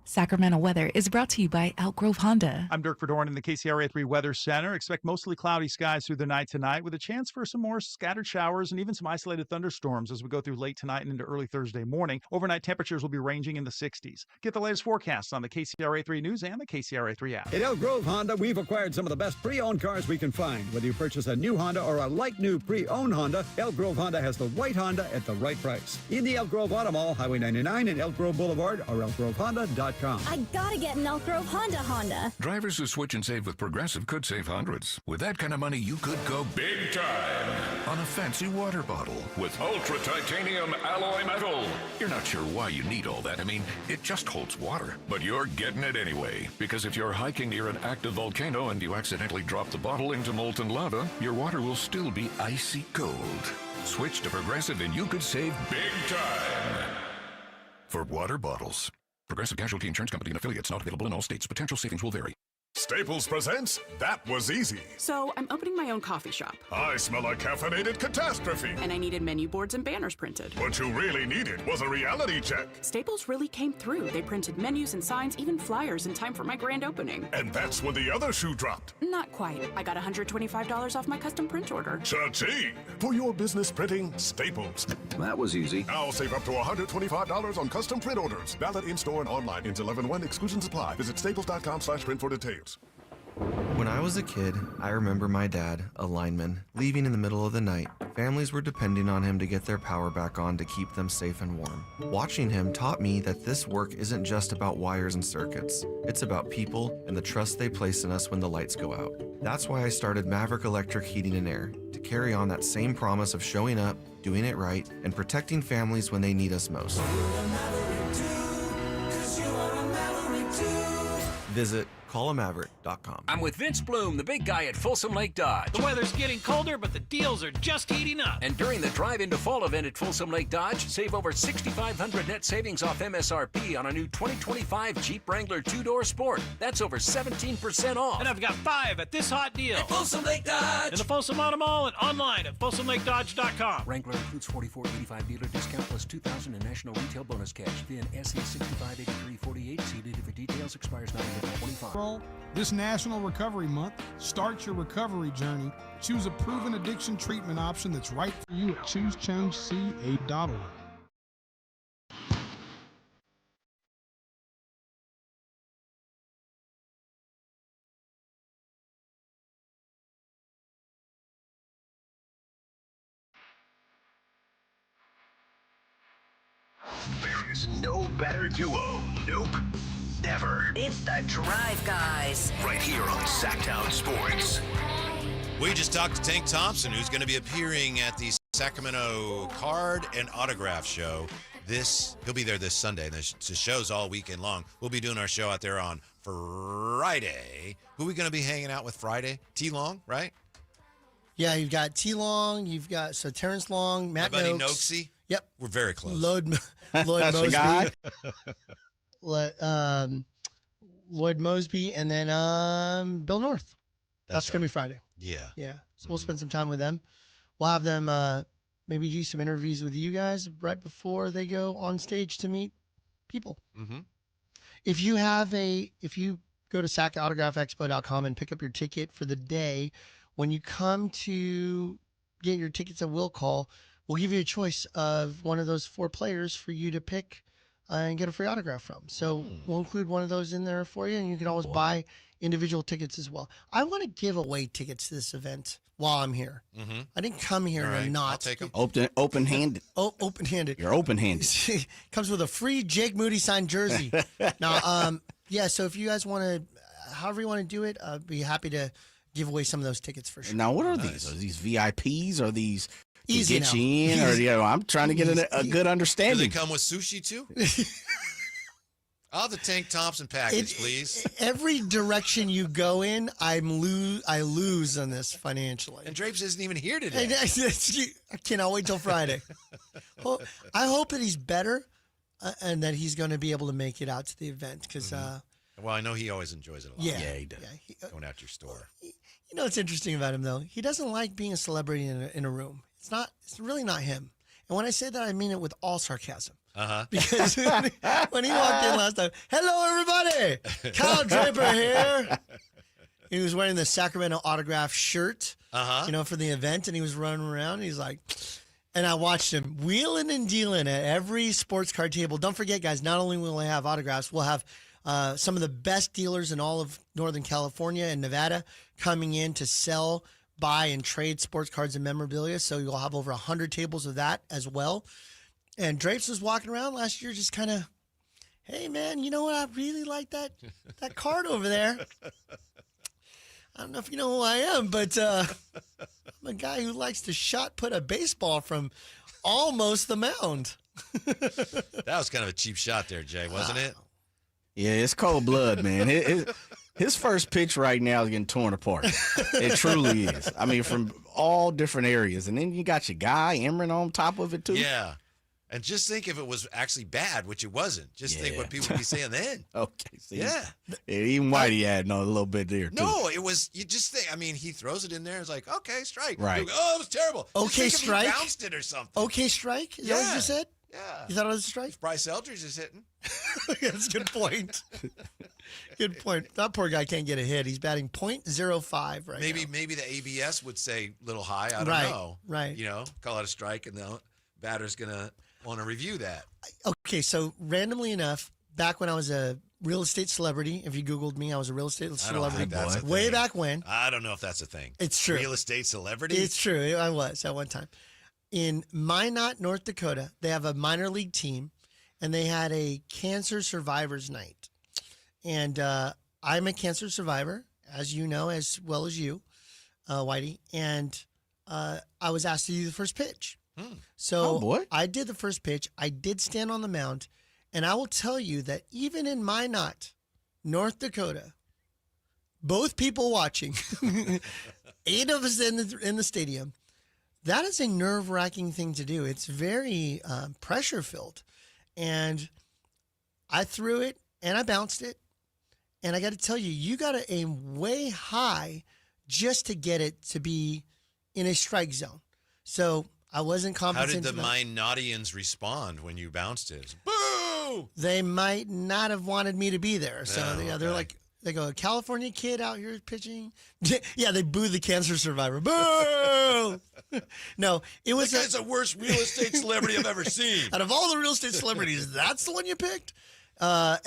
Sacramento weather is brought to you by Elk Grove Honda.
I'm Dirk Verdorn in the KCRA 3 Weather Center. Expect mostly cloudy skies through the night tonight with a chance for some more scattered showers and even some isolated thunderstorms as we go through late tonight and into early Thursday morning. Overnight temperatures will be ranging in the 60s. Get the latest forecasts on the KCRA 3 News and the KCRA 3 app.
At Elk Grove Honda, we've acquired some of the best pre-owned cars we can find. Whether you purchase a new Honda or a like-new pre-owned Honda, Elk Grove Honda has the right Honda at the right price. In the Elk Grove Auto Mall, Highway 99 and Elk Grove Boulevard, or elkgrovehonda.com.
I gotta get an Elk Grove Honda.
Drivers who switch and save with Progressive could save hundreds. With that kind of money, you could go big time on a fancy water bottle with ultra titanium alloy metal. You're not sure why you need all that. I mean, it just holds water. But you're getting it anyway. Because if you're hiking near an active volcano and you accidentally drop the bottle into molten lava, your water will still be icy cold. Switch to Progressive and you could save big time. For water bottles. Progressive Casualty Insurance Company and affiliates, not available in all states. Potential savings will vary.
Staples presents That Was Easy.
So, I'm opening my own coffee shop.
I smell a caffeinated catastrophe.
And I needed menu boards and banners printed.
What you really needed was a reality check.
Staples really came through. They printed menus and signs, even flyers in time for my grand opening.
And that's when the other shoe dropped.
Not quite. I got $125 off my custom print order.
Cha-ching! For your business printing, Staples.
That was easy.
Now save up to $125 on custom print orders. Valid in-store and online. Ends 11/1. Exclusions apply. Visit staples.com/print for details.
When I was a kid, I remember my dad, a lineman, leaving in the middle of the night. Families were depending on him to get their power back on to keep them safe and warm. Watching him taught me that this work isn't just about wires and circuits. It's about people and the trust they place in us when the lights go out. That's why I started Maverick Electric Heating and Air, to carry on that same promise of showing up, doing it right, and protecting families when they need us most. Visit callamaverick.com.
I'm with Vince Bloom, the big guy at Folsom Lake Dodge.
The weather's getting colder, but the deals are just heating up.
And during the Drive into Fall event at Folsom Lake Dodge, save over $6,500 net savings off MSRP on a new 2025 Jeep Wrangler 2-door Sport. That's over 17% off.
And I've got 5 at this hot deal.
At Folsom Lake Dodge.
In the Folsom Auto Mall and online at folsomlakedodge.com.
Wrangler includes $44.85 dealer discount plus $2,000 in national retail bonus cash. VIN SE 658348. See dealer for details. Expires 9/25.
This National Recovery Month, start your recovery journey. Choose a proven addiction treatment option that's right for you at choosechangeca.org.
There is no better duo. Nope. Never.
It's the Drive Guys.
Right here on Sactown Sports.
We just talked to Tank Thompson, who's going to be appearing at the Sacramento Card and Autograph Show. He'll be there this Sunday. The show's all weekend long. We'll be doing our show out there on Friday. Who are we going to be hanging out with Friday? T Long, right?
Yeah, you've got T Long. You've got Terrence Long, Matt
My buddy
Noakes.
Noakesy.
Yep.
We're very close.
Lloyd
That's
Mosby.
the guy.
Lloyd Mosby, and then Bill North. That's going to be Friday.
Yeah.
Yeah. So we'll spend some time with them. We'll have them maybe do some interviews with you guys right before they go on stage to meet people.
Mm-hmm.
If you go to sacautograph.expo.com and pick up your ticket for the day, when you come to get your tickets at will call, we'll give you a choice of one of those 4 players for you to pick and get a free autograph from. So we'll include one of those in there for you, and you can always buy individual tickets as well. I want to give away tickets to this event while I'm here.
Mm-hmm.
I didn't come here and not.
I'll take them.
Open-handed.
Open-handed.
You're open-handed.
Comes with a free Jake Moody signed jersey. Now, yeah, so if you guys want to, however you want to do it, I'd be happy to give away some of those tickets for sure.
Now, what are these? Are these VIPs? Are these to
Easy
get
now.
you in? Or I'm trying to get a good
Do
understanding.
they come with sushi too? I'll have the Tank Thompson package, please.
Every direction you go in, I lose on this financially.
And Drapes isn't even here today.
I cannot wait till Friday. Well, I hope that he's better and that he's going to be able to make it out to the event because.
Well, I know he always enjoys it a lot.
Yeah,
he does. Yeah, going out to your store.
You know what's interesting about him though? He doesn't like being a celebrity in a room. It's really not him. And when I say that, I mean it with all sarcasm.
Uh-huh.
Because when he walked in last time, hello everybody, Kyle Draper here. He was wearing the Sacramento autograph shirt, for the event, and he was running around. And he's like, and I watched him wheeling and dealing at every sports card table. Don't forget, guys, not only will we have autographs, we'll have some of the best dealers in all of Northern California and Nevada coming in to sell, buy, and trade sports cards and memorabilia. So you'll have over 100 tables of that as well. And Drapes was walking around last year just kind of, hey, man, you know what? I really like that card over there. I don't know if you know who I am, but I'm a guy who likes to shot put a baseball from almost the mound.
That was kind of a cheap shot there, Jay, wasn't it?
Yeah, it's cold blood, man. His first pitch right now is getting torn apart. It truly is. I mean, from all different areas. And then you got your guy, Emron, on top of it, too.
Yeah. And just think if it was actually bad, which it wasn't. Just think what people would be saying then.
Okay. See,
yeah.
Even Whitey had a little bit there, too.
No, it was, you just think, I mean, he throws it in there. It's like, okay, strike.
Right.
Go, oh, it was terrible.
Okay,
just think
strike.
If he bounced it or something.
Okay, strike? Is that what you just said?
Yeah.
You thought it was a strike?
If Bryce Eldridge is hitting.
That's a good point. Good point. That poor guy can't get a hit. He's batting .05 right now.
Maybe the ABS would say little high. I don't know.
Right.
You know, call it a strike, and the batter's going to want to review that.
Okay, so randomly enough, back when I was a real estate celebrity, if you Googled me, I was a real estate celebrity.
That's a
way
thing.
back when.
I don't know if that's a thing.
It's true.
Real estate celebrity?
It's true. I was at one time. In Minot, North Dakota, they have a minor league team, and they had a cancer survivors night. And I'm a cancer survivor, as you know, as well as you, Whitey. And I was asked to do the first pitch. So I did the first pitch. I did stand on the mound. And I will tell you that even in Minot, North Dakota, both people watching, 8 of us in the stadium. That is a nerve-wracking thing to do. It's very pressure-filled. And I threw it, and I bounced it. And I got to tell you, you got to aim way high just to get it to be in a strike zone. So I wasn't competent.
How did the Minaudians respond when you bounced it? Boo!
They might not have wanted me to be there. So they're like, they go, a California kid out here pitching. Yeah, they booed the cancer survivor. Boo! No, it was
that guy's the worst real estate celebrity I've ever seen.
Out of all the real estate celebrities, that's the one you picked. But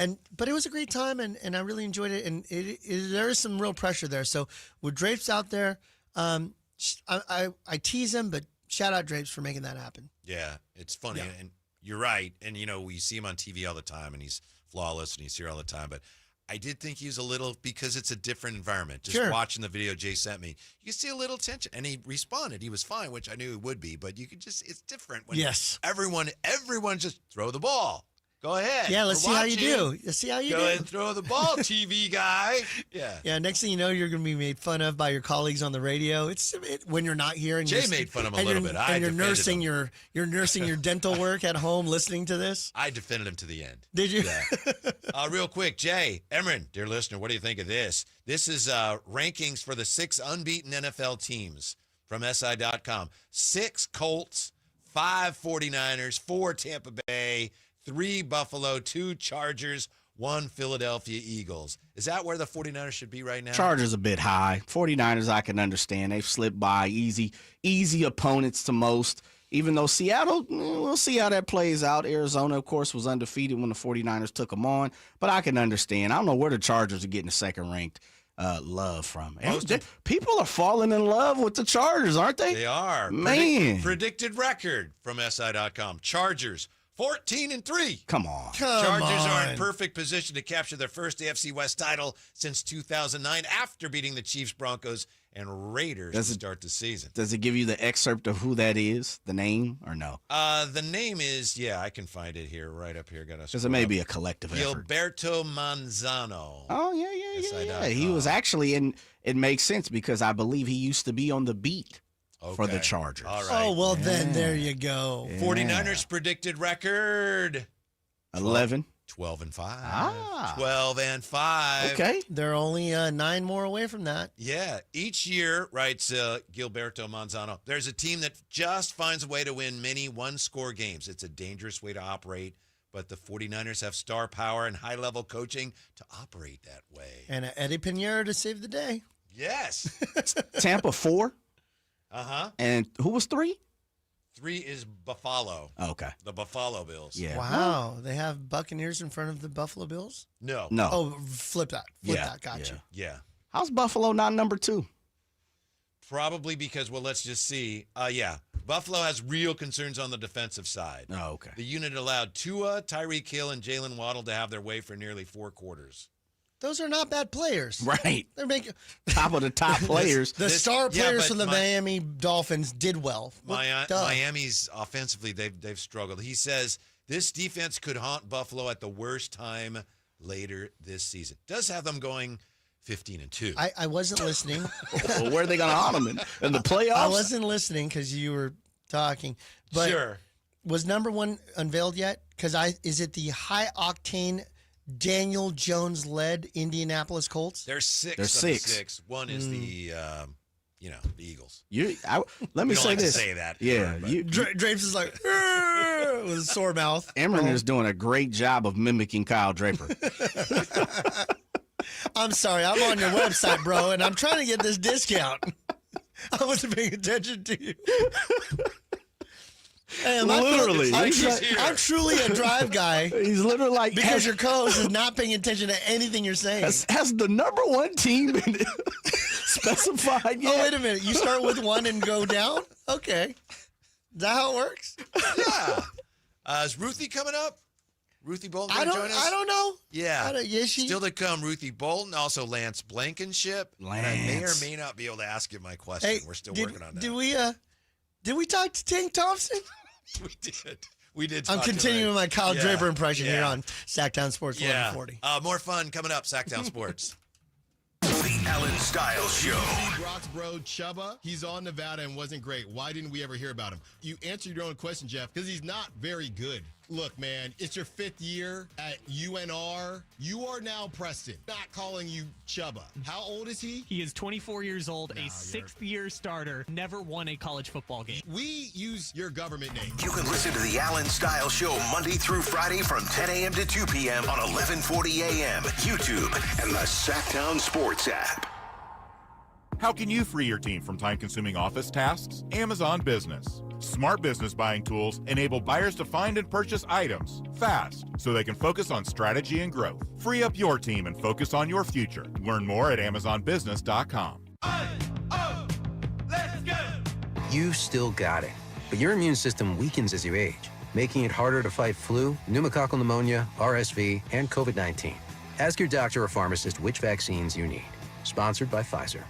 it was a great time, and I really enjoyed it. And there is some real pressure there. So with Drapes out there, I tease him, but shout out Drapes for making that happen.
Yeah, it's funny, and you're right. And we see him on TV all the time, and he's flawless, and he's here all the time. But I did think he was a little, because it's a different environment. Just watching the video Jay sent me, you can see a little tension, and he responded. He was fine, which I knew he would be. But you could it's different when everyone just throw the ball. Go ahead.
Yeah, let's see how you do. Let's see how you do.
Go ahead and throw the ball, TV guy. Yeah.
Yeah, next thing you know, you're going to be made fun of by your colleagues on the radio. When you're not here. And
Jay made fun of him a little bit.
You're nursing your dental work at home listening to this.
I defended him to the end.
Did you?
Yeah. Real quick, Jay, Emron, dear listener, what do you think of this? This is rankings for the 6 unbeaten NFL teams from SI.com. 6 Colts, 5 49ers, 4 Tampa Bay, 3 Buffalo, 2 Chargers, 1 Philadelphia Eagles. Is that where the 49ers should be right now?
Chargers a bit high. 49ers I can understand. They've slipped by easy opponents to most. Even though Seattle, we'll see how that plays out. Arizona, of course, was undefeated when the 49ers took them on. But I can understand. I don't know where the Chargers are getting the second-ranked love from. People are falling in love with the Chargers, aren't they?
They are.
Man.
Predicted record from SI.com. Chargers, 14-3.
Come on.
Chargers are in perfect position to capture their first AFC West title since 2009 after beating the Chiefs, Broncos, and Raiders to start the season.
Does it give you the excerpt of who that is, the name, or no?
The name is, I can find it here, right up here.
Because it may be a collective effort.
Gilberto Manzano.
Oh, yeah. He was actually, and it makes sense because I believe he used to be on the beat. For the Chargers.
All right.
Oh, well, then there you go.
Yeah.
49ers predicted record
11.
12-5. 12-5.
Okay.
They're only 9 more away from that.
Yeah. Each year, writes Gilberto Manzano, there's a team that just finds a way to win many one-score games. It's a dangerous way to operate, but the 49ers have star power and high-level coaching to operate that way.
And Eddie Pinheiro to save the day.
Yes.
Tampa 4.
Uh-huh.
And who was 3?
3 is Buffalo.
Okay.
The Buffalo Bills.
Yeah.
Wow. They have Buccaneers in front of the Buffalo Bills?
No.
Oh, flip that. Gotcha.
Yeah.
How's Buffalo not number 2?
Probably because, let's just see. Buffalo has real concerns on the defensive side.
Oh, okay.
The unit allowed Tua, Tyreek Hill, and Jalen Waddle to have their way for nearly 4 quarters.
Those are not bad players.
Right.
They're making
top of the top players.
The star players from the Miami Dolphins did well.
Miami's offensively, they've struggled. He says this defense could haunt Buffalo at the worst time later this season. Does have them going 15-2.
I wasn't listening.
Well, where are they going to haunt them in the playoffs?
I wasn't listening because you were talking. But
sure.
Was number 1 unveiled yet? Because is it the high octane Daniel Jones-led Indianapolis Colts?
They're 6.
They're
6. One is the Eagles.
Let me say
like
this.
To say that.
Yeah.
Drapes is like, with a sore mouth.
Emron is doing a great job of mimicking Kyle Draper.
I'm sorry. I'm on your website, bro, and I'm trying to get this discount. I wasn't paying attention to you. Hey,
literally.
I'm truly a drive guy.
He's literally like...
Because your co-host is not paying attention to anything you're saying.
Has the number 1 team been specified yet?
Oh, wait a minute. You start with 1 and go down? Okay. Is that how it works?
Yeah. Is Ruthie coming up? Ruthie Bolton going to join us?
I don't know.
Yeah.
Is she?
Still to come, Ruthie Bolton, also Lance Blankenship. I may or may not be able to ask him my question.
Hey,
we're still working on that.
Did we talk to Tank Thompson?
We did.
I'm continuing my Kyle Draper impression here on Sactown Sports 1140.
More fun coming up, Sactown Sports.
The
Alan Styles Show.
Brock's bro, Chubba, he's on Nevada and wasn't great. Why didn't we ever hear about him? You answered your own question, Jeff, because he's not very good. Look, man, it's your 5th year at UNR. You are now Preston. Not calling you Chubba. How old is he?
He is 24 years old, a 6th-year starter, never won a college football game.
We use your government name.
You can listen to the Alan Styles Show Monday through Friday from 10 a.m. to 2 p.m. on 1140 a.m., YouTube, and the Sactown Sports app.
How can you free your team from time-consuming office tasks? Amazon Business. Smart business buying tools enable buyers to find and purchase items fast so they can focus on strategy and growth. Free up your team and focus on your future. Learn more at amazonbusiness.com.
Let's go! You still got it, but your immune system weakens as you age, making it harder to fight flu, pneumococcal pneumonia, RSV, and COVID-19. Ask your doctor or pharmacist which vaccines you need. Sponsored by Pfizer.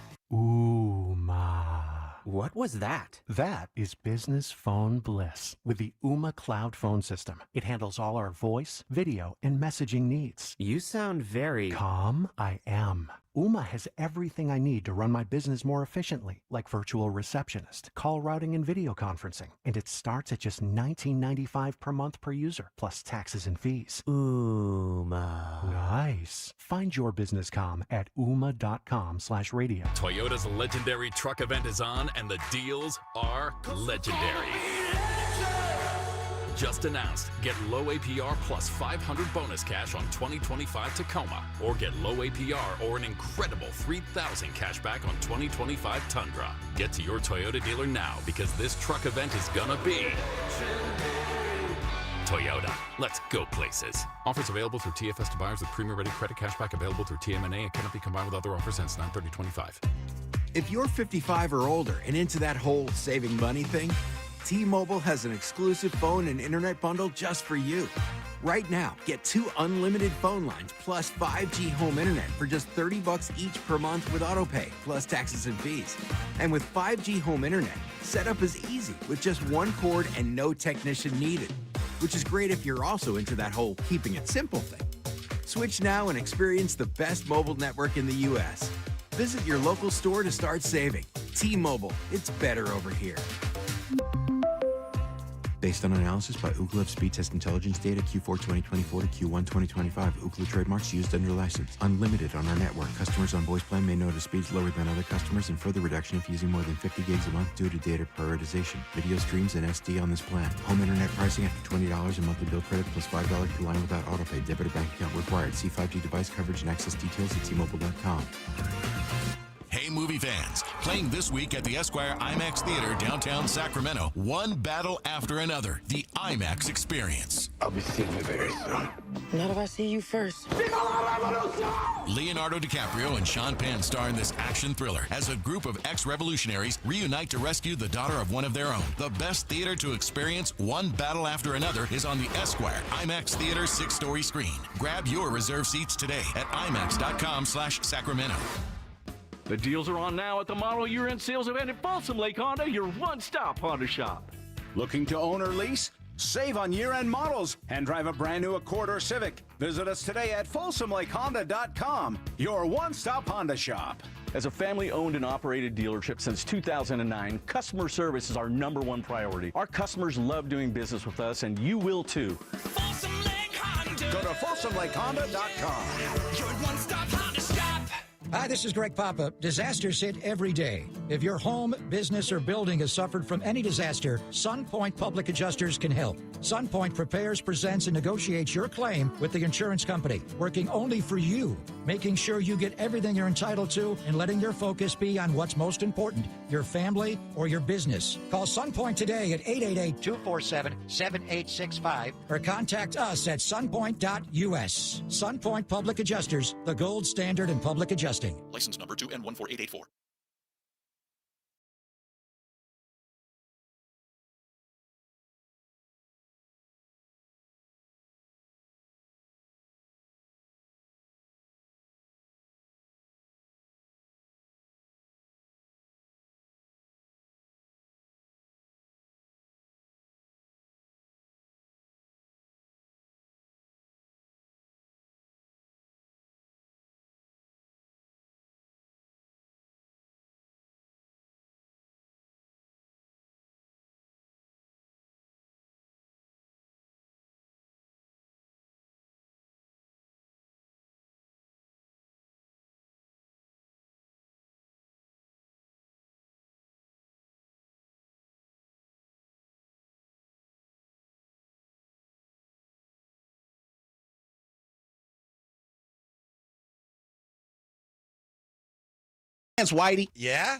What was that? That is business phone bliss with the Ooma Cloud Phone System. It handles all our voice, video, and messaging needs.
You sound very...
Calm, I am. Ooma has everything I need to run my business more efficiently, like virtual receptionist, call routing, and video conferencing. And it starts at just $19.95 per month per user, plus taxes and fees.
Ooma.
Nice. Find your business comm at ooma.com/radio.
Toyota's legendary truck event is on, and the deals are legendary. Just announced, get low APR plus 500 bonus cash on 2025 Tacoma, or get low APR or an incredible 3,000 cash back on 2025 Tundra. Get to your Toyota dealer now, because this truck event is gonna be Toyota. Let's go places. Offers available through TFS to buyers with Premier Ready credit cashback available through TMNA and cannot be combined with other offers since 9/30/25.
If you're 55 or older and into that whole saving money thing, T-Mobile has an exclusive phone and internet bundle just for you. Right now, get 2 unlimited phone lines plus 5G home internet for just $30 each per month with autopay, plus taxes and fees. And with 5G home internet, setup is easy with just 1 cord and no technician needed, which is great if you're also into that whole keeping it simple thing. Switch now and experience the best mobile network in the U.S. Visit your local store to start saving. T-Mobile, it's better over here.
Based on analysis by Ookla of speed test intelligence data Q4 2024 to Q1 2025. Ookla trademarks used under license. Unlimited on our network. Customers on voice plan may notice speeds lower than other customers and further reduction if using more than 50 gigs a month due to data prioritization. Video streams and SD on this plan. Home internet pricing after $20 a monthly bill credit plus $5 per line without autopay. Debit or bank account required. See 5G device coverage and access details at T-Mobile.com.
Hey, movie fans. Playing this week at the Esquire IMAX Theater downtown Sacramento, one battle after another. The IMAX Experience.
I'll be seeing you very soon. Not if I see you first.
Leonardo DiCaprio and Sean Penn star in this action thriller as a group of ex-revolutionaries reunite to rescue the daughter of one of their own. The best theater to experience one battle after another is on the Esquire IMAX Theater 6-story screen. Grab your reserve seats today at IMAX.com/Sacramento.
The deals are on now at the model year-end sales event at Balsam Lake Honda, your one-stop Honda shop.
Looking to own or lease? Save on year-end models and drive a brand new Accord or Civic. Visit us today at FolsomLakeHonda.com, your one-stop Honda shop.
As a family-owned and operated dealership since 2009, customer service is our #1 priority. Our customers love doing business with us, and you will too.
Folsom Lake Honda. Go to FolsomLakeHonda.com.
Your one-stop Honda shop.
Hi, this is Greg Papa. Disasters hit every day. If your home, business, or building has suffered from any disaster, SunPoint Public Adjusters can help. SunPoint prepares, presents, and negotiates your claim with the insurance company, working only for you, making sure you get everything you're entitled to and letting your focus be on what's most important, your family or your business. Call SunPoint today at 888-247-7865 or contact us at sunpoint.us. SunPoint Public Adjusters, the gold standard in public adjusting.
License number 2N14884.
Whitey.
Yeah.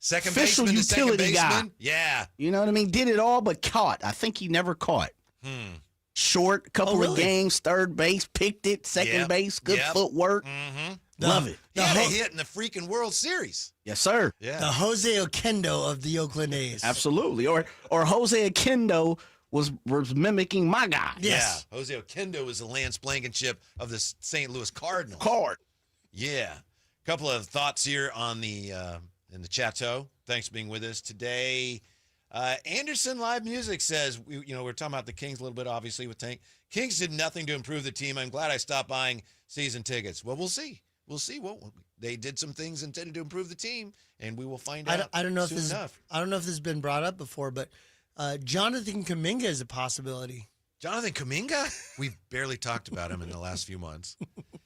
Second
Official
baseman, the second
utility guy.
baseman. Yeah.
You know what I mean? Did it all but caught. I think he never caught. Short, couple of games, third base, picked it, second base, good footwork. Love it.
He had a hit in the freaking World Series.
Yes, sir.
Yeah.
The Jose Oquendo of the Oakland A's.
Absolutely. Or Jose Oquendo was mimicking my guy.
Yes. Yeah. Jose Oquendo was the Lance Blankenship of the St. Louis Cardinals. Yeah. A couple of thoughts here on the in the chateau. Thanks for being with us today. Anderson Live Music says, we're talking about the Kings a little bit, obviously, with Tank. Kings did nothing to improve the team. I'm glad I stopped buying season tickets. Well, we'll see. We'll see. Well, they did some things intended to improve the team, and we will find out.
I don't know
soon enough.
I don't know if this has been brought up before, but Jonathan Kuminga is a possibility.
Jonathan Kuminga? We've barely talked about him in the last few months.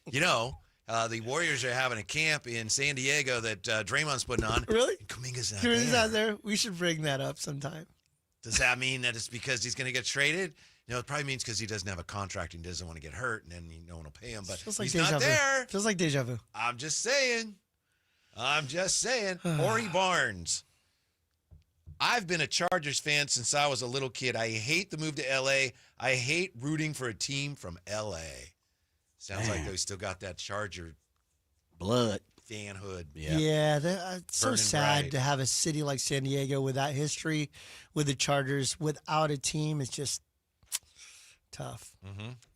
The Warriors are having a camp in San Diego that Draymond's putting on.
Really?
And Kuminga's not
Kuminga's
there.
not there. We should bring that up sometime.
Does that mean that it's because he's going to get traded? It probably means because he doesn't have a contract and doesn't want to get hurt, and then no one will pay him. But he's not there.
Feels like deja vu.
I'm just saying. Horry Barnes. I've been a Chargers fan since I was a little kid. I hate the move to L.A. I hate rooting for a team from L.A. Sounds like they still got that Charger
blood
fanhood.
Yeah, it's so
Burning
sad
bright.
to have a city like San Diego with that history, with the Chargers, without a team. It's just tough.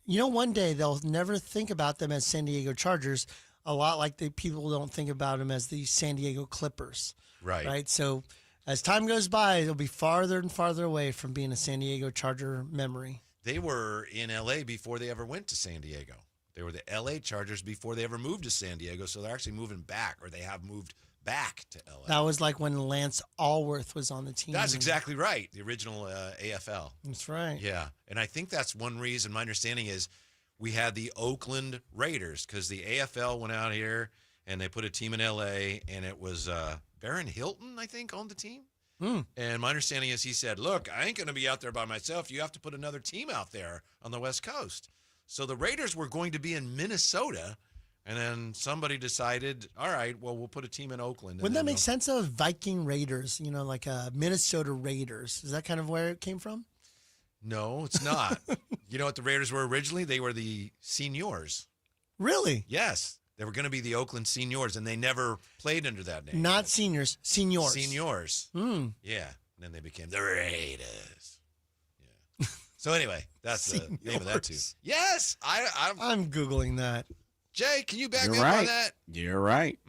One day they'll never think about them as San Diego Chargers, a lot like the people don't think about them as the San Diego Clippers. Right. So as time goes by, it'll be farther and farther away from being a San Diego Charger memory.
They were in L.A. before they ever went to San Diego. They were the L.A. Chargers before they ever moved to San Diego, so they're actually moving back, or they have moved back to L.A.
That was like when Lance Allworth was on the team.
That's exactly right, the original AFL.
That's right.
Yeah, and I think that's one reason, my understanding is, we had the Oakland Raiders, because the AFL went out here, and they put a team in L.A., and it was Baron Hilton, I think, owned the team. And my understanding is he said, look, I ain't going to be out there by myself. You have to put another team out there on the West Coast. So the Raiders were going to be in Minnesota, and then somebody decided, all right, well, we'll put a team in Oakland.
Wouldn't that make sense of Viking Raiders, like Minnesota Raiders? Is that kind of where it came from?
No, it's not. You know what the Raiders were originally? They were the Seniors.
Really?
Yes. They were going to be the Oakland Seniors, and they never played under that name.
Not seniors, seniors.
Seniors. Yeah. And then they became the Raiders. Yeah. So anyway, that's the name of that team. Yes.
I'm Googling that.
Jay, can you back me
You're
up
right.
on that?
You're right.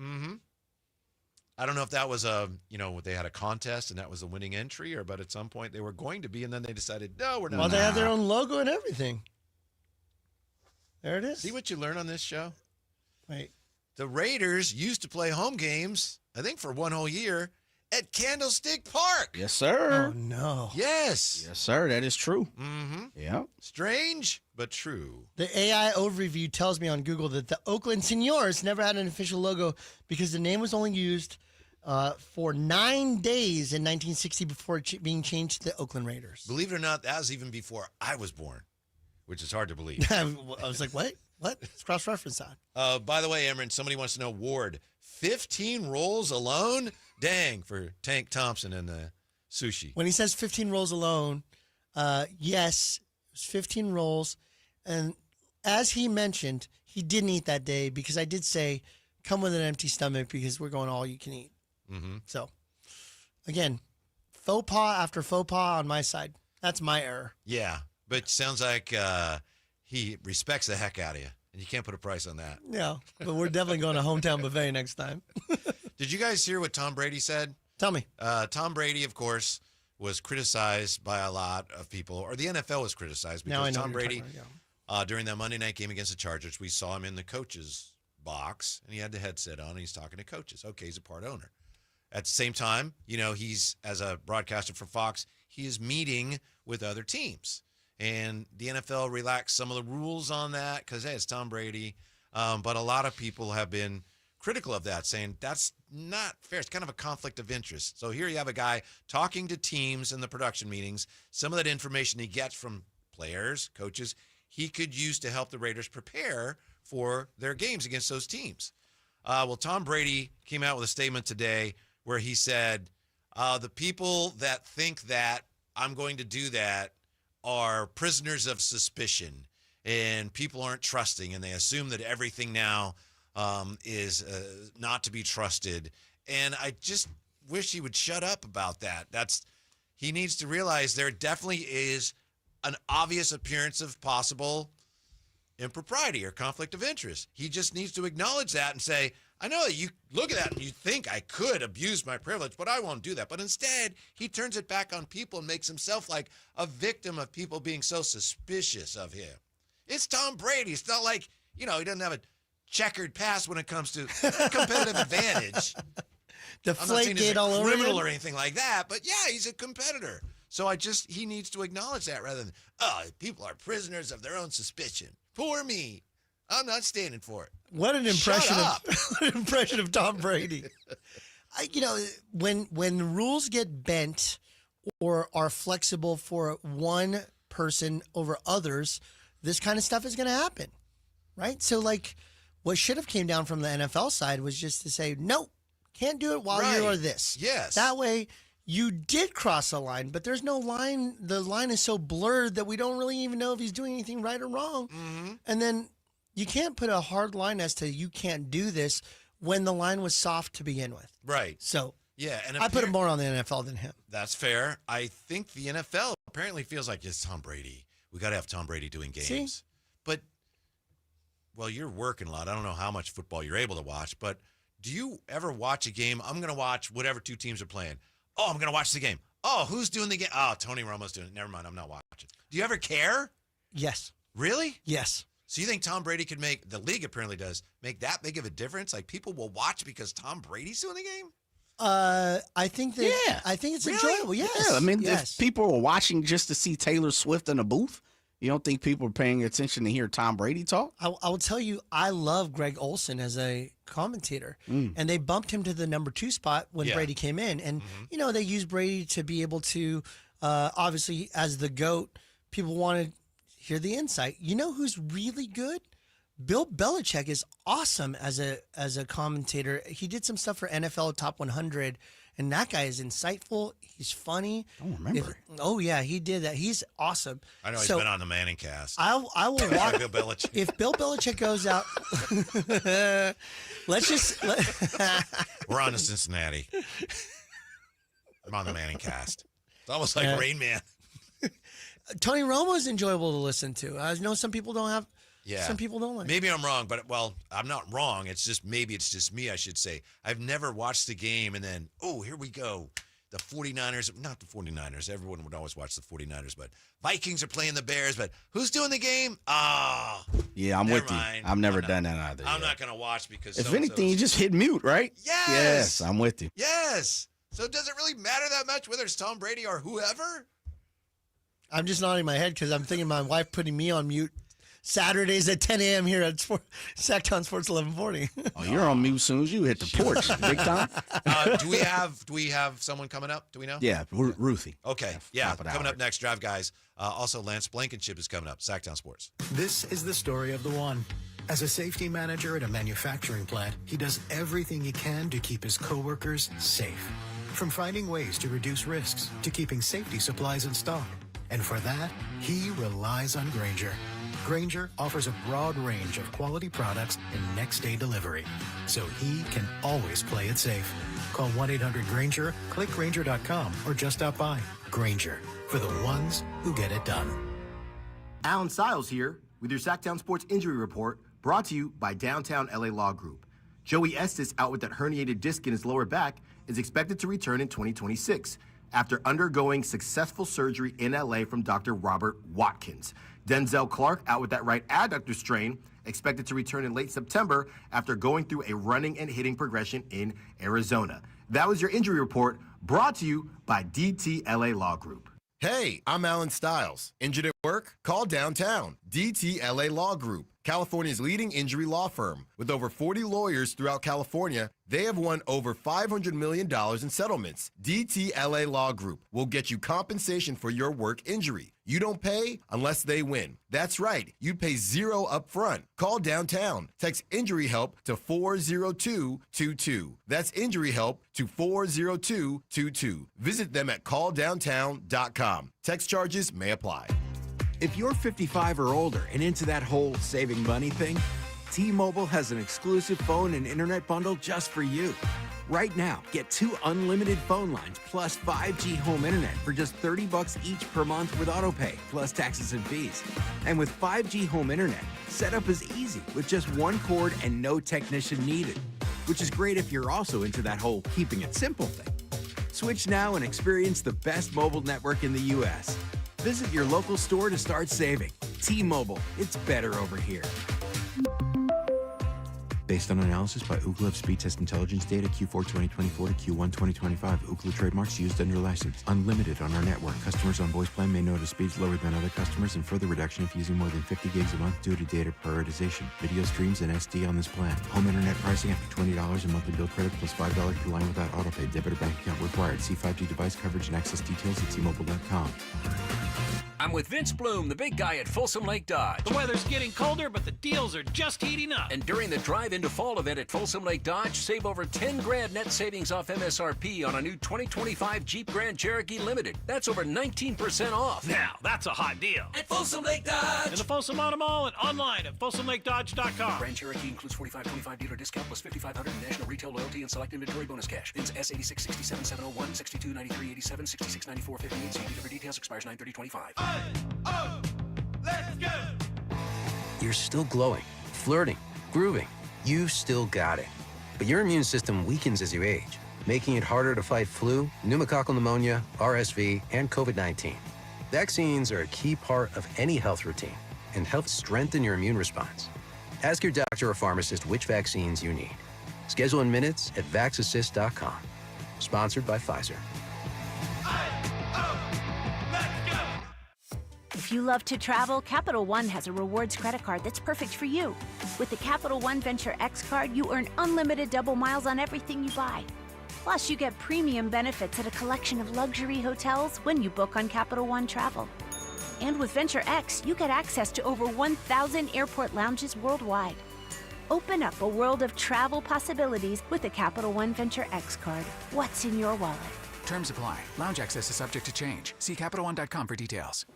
I don't know if that was they had a contest and that was a winning entry, but at some point they were going to be, and then they decided, no, we're not.
Well, they have their own logo and everything. There it is.
See what you learn on this show?
Wait.
The Raiders used to play home games, I think for one whole year, at Candlestick Park.
Yes, sir.
Oh, no.
Yes.
Yes, sir. That is true. Yeah.
Strange, but true.
The AI overview tells me on Google that the Oakland Seniors never had an official logo because the name was only used for 9 days in 1960 before being changed to the Oakland Raiders.
Believe it or not, that was even before I was born, which is hard to believe.
I was like, what? Let's cross-reference that.
By the way, Emron, somebody wants to know, Ward, 15 rolls alone? Dang, for Tank Thompson and the sushi.
When he says 15 rolls alone, yes, it was 15 rolls. And as he mentioned, he didn't eat that day because I did say, come with an empty stomach because we're going all you can eat. So, again, faux pas after faux pas on my side. That's my error.
Yeah, but sounds like he respects the heck out of you, and you can't put a price on that.
Yeah, but we're definitely going to Hometown Buffet next time.
Did you guys hear what Tom Brady said?
Tell me.
Tom Brady, of course, was criticized by a lot of people, or the NFL was criticized
Now I
because
know
Tom
what you're
Brady,
talking about,
during that Monday night game against the Chargers, we saw him in the coach's box, and he had the headset on, and he's talking to coaches. Okay, he's a part owner. At the same time, he's, as a broadcaster for Fox, he is meeting with other teams. And the NFL relaxed some of the rules on that because, hey, it's Tom Brady. But a lot of people have been critical of that, saying that's not fair. It's kind of a conflict of interest. So here you have a guy talking to teams in the production meetings. Some of that information he gets from players, coaches, he could use to help the Raiders prepare for their games against those teams. Well, Tom Brady came out with a statement today where he said, the people that think that I'm going to do that are prisoners of suspicion, and people aren't trusting, and they assume that everything now is not to be trusted. And I just wish he would shut up about that. He needs to realize there definitely is an obvious appearance of possible impropriety or conflict of interest. He just needs to acknowledge that and say, I know that you look at that and you think I could abuse my privilege, but I won't do that. But instead, he turns it back on people and makes himself like a victim of people being so suspicious of him. It's Tom Brady. It's not like, he doesn't have a checkered past when it comes to competitive advantage.
The Flake-gate all over him?
Criminal or anything like that, but yeah, he's a competitor. So he needs to acknowledge that rather than, people are prisoners of their own suspicion. Poor me. I'm not standing for it.
What an impression of Tom Brady. When rules get bent or are flexible for one person over others, this kind of stuff is going to happen, right? So, what should have came down from the NFL side was just to say, no, can't do it while you are this.
Yes.
That way, you did cross a line, but there's no line. The line is so blurred that we don't really even know if he's doing anything right or wrong.
Mm-hmm.
And then you can't put a hard line as to you can't do this when the line was soft to begin with.
Right.
So
yeah, and
I put it more on the NFL than him.
That's fair. I think the NFL apparently feels like it's Tom Brady. We got to have Tom Brady doing games.
See?
But, well, you're working a lot. I don't know how much football you're able to watch, but do you ever watch a game? I'm going to watch whatever two teams are playing. Oh, I'm going to watch the game. Oh, who's doing the game? Oh, Tony Romo's doing it. Never mind, I'm not watching. Do you ever care?
Yes.
Really?
Yes.
So you think Tom Brady could the league apparently does, make that big of a difference? Like people will watch because Tom Brady's doing the game?
I think it's enjoyable. Yes.
Yeah, I mean,
yes.
if people are watching just to see Taylor Swift in a booth, you don't think people are paying attention to hear Tom Brady talk?
I will tell you, I love Greg Olson as a commentator, and they bumped him to the number 2 spot when Brady came in. And, they used Brady to be able to, obviously, as the GOAT, people want to hear the insight. You know who's really good? Bill Belichick is awesome as a commentator. He did some stuff for NFL Top 100, and that guy is insightful. He's funny.
I don't remember.
Oh yeah, he did that. He's awesome.
I know he's been on the Manning cast.
I will watch
Bill Belichick.
If Bill Belichick goes out.
We're on to Cincinnati. I'm on the Manning cast. It's almost like Rain Man.
Tony Romo is enjoyable to listen to. I know some people don't have.
Yeah.
Some people don't like.
Maybe I'm wrong, but I'm not wrong. It's just me, I should say. I've never watched the game and then, here we go. The 49ers, not the 49ers. Everyone would always watch the 49ers, but Vikings are playing the Bears, but who's doing the game?
Yeah, I'm with you. I've never done that either.
I'm not going to watch because
if anything, you just hit mute, right?
Yes.
Yes, I'm with you.
Yes. So does it really matter that much whether it's Tom Brady or whoever?
I'm just nodding my head because I'm thinking my wife putting me on mute Saturdays at 10 a.m. here at Sactown Sports 1140.
Oh, you're on mute as soon as you hit the porch, big time.
Do we have someone coming up? Do we know?
Yeah, Ruthie.
Okay, yeah. Coming up next, Drive Guys. Also, Lance Blankenship is coming up. Sactown Sports.
This is the story of the one. As a safety manager at a manufacturing plant, he does everything he can to keep his coworkers safe. From finding ways to reduce risks to keeping safety supplies in stock. And for that, he relies on Grainger. Grainger offers a broad range of quality products and next-day delivery, so he can always play it safe. Call 1-800-GRAINGER, click Grainger.com, or just stop by. Grainger, for the ones who get it done.
Alan Stiles here with your Sactown Sports Injury Report, brought to you by Downtown LA Law Group. Joey Estes, out with that herniated disc in his lower back, is expected to return in 2026 after undergoing successful surgery in LA from Dr. Robert Watkins. Denzel Clark, out with that right adductor strain, expected to return in late September after going through a running and hitting progression in Arizona. That was your injury report, brought to you by DTLA Law Group.
Hey, I'm Alan Stiles. Injured at work? Call downtown. DTLA Law Group.
California's leading injury law firm. With over 40 lawyers throughout California, they have won over $500 million in settlements. DTLA Law Group will get you compensation for your work injury. You don't pay unless they win. That's right. You pay zero up front. Call downtown. Text injury help to 40222. That's injury help to 40222. Visit them at calldowntown.com. Text charges may apply.
If you're 55 or older and into that whole saving money thing, T-Mobile has an exclusive phone and internet bundle just for you. Right now, get 2 unlimited phone lines plus 5G home internet for just $30 each per month with autopay, plus taxes and fees. And with 5G home internet, setup is easy with just one cord and no technician needed, which is great if you're also into that whole keeping it simple thing. Switch now and experience the best mobile network in the U.S. Visit your local store to start saving. T-Mobile, it's better over here.
Based on analysis by Ookla of speed test intelligence data Q4 2024 to Q1 2025, Ookla trademarks used under license. Unlimited on our network. Customers on voice plan may notice speeds lower than other customers and further reduction if using more than 50 gigs a month due to data prioritization. Video streams and SD on this plan. Home internet pricing after $20 a monthly bill credit plus $5 per line without autopay. Debit or bank account required. See 5G device coverage and access details at T-Mobile.com.
I'm with Vince Bloom, the big guy at Folsom Lake Dodge.
The weather's getting colder, but the deals are just heating up.
And during the Drive into Fall event at Folsom Lake Dodge, save over $10,000 net savings off MSRP on a new 2025 Jeep Grand Cherokee Limited. That's over 19% off.
Now, that's a hot deal.
At Folsom Lake Dodge.
In the Folsom Auto Mall and online at FolsomLakeDodge.com.
Grand Cherokee includes $45.25 dealer discount plus $5,500 in national retail loyalty and select inventory bonus cash. Vince S86 67 701 62 93 87 66 94 58. See dealer for details. Expires 9/30/25.
Let's go!
You're still glowing, flirting, grooving. You still got it. But your immune system weakens as you age, making it harder to fight flu, pneumococcal pneumonia, RSV, and COVID-19. Vaccines are a key part of any health routine and help strengthen your immune response. Ask your doctor or pharmacist which vaccines you need. Schedule in minutes at VaxAssist.com. Sponsored by Pfizer.
If you love to travel, Capital One has a rewards credit card that's perfect for you. With the Capital One Venture X card, you earn unlimited double miles on everything you buy. Plus, you get premium benefits at a collection of luxury hotels when you book on Capital One Travel. And with Venture X, you get access to over 1,000 airport lounges worldwide. Open up a world of travel possibilities with the Capital One Venture X card. What's in your wallet?
Terms apply. Lounge access is subject to change. See CapitalOne.com for details.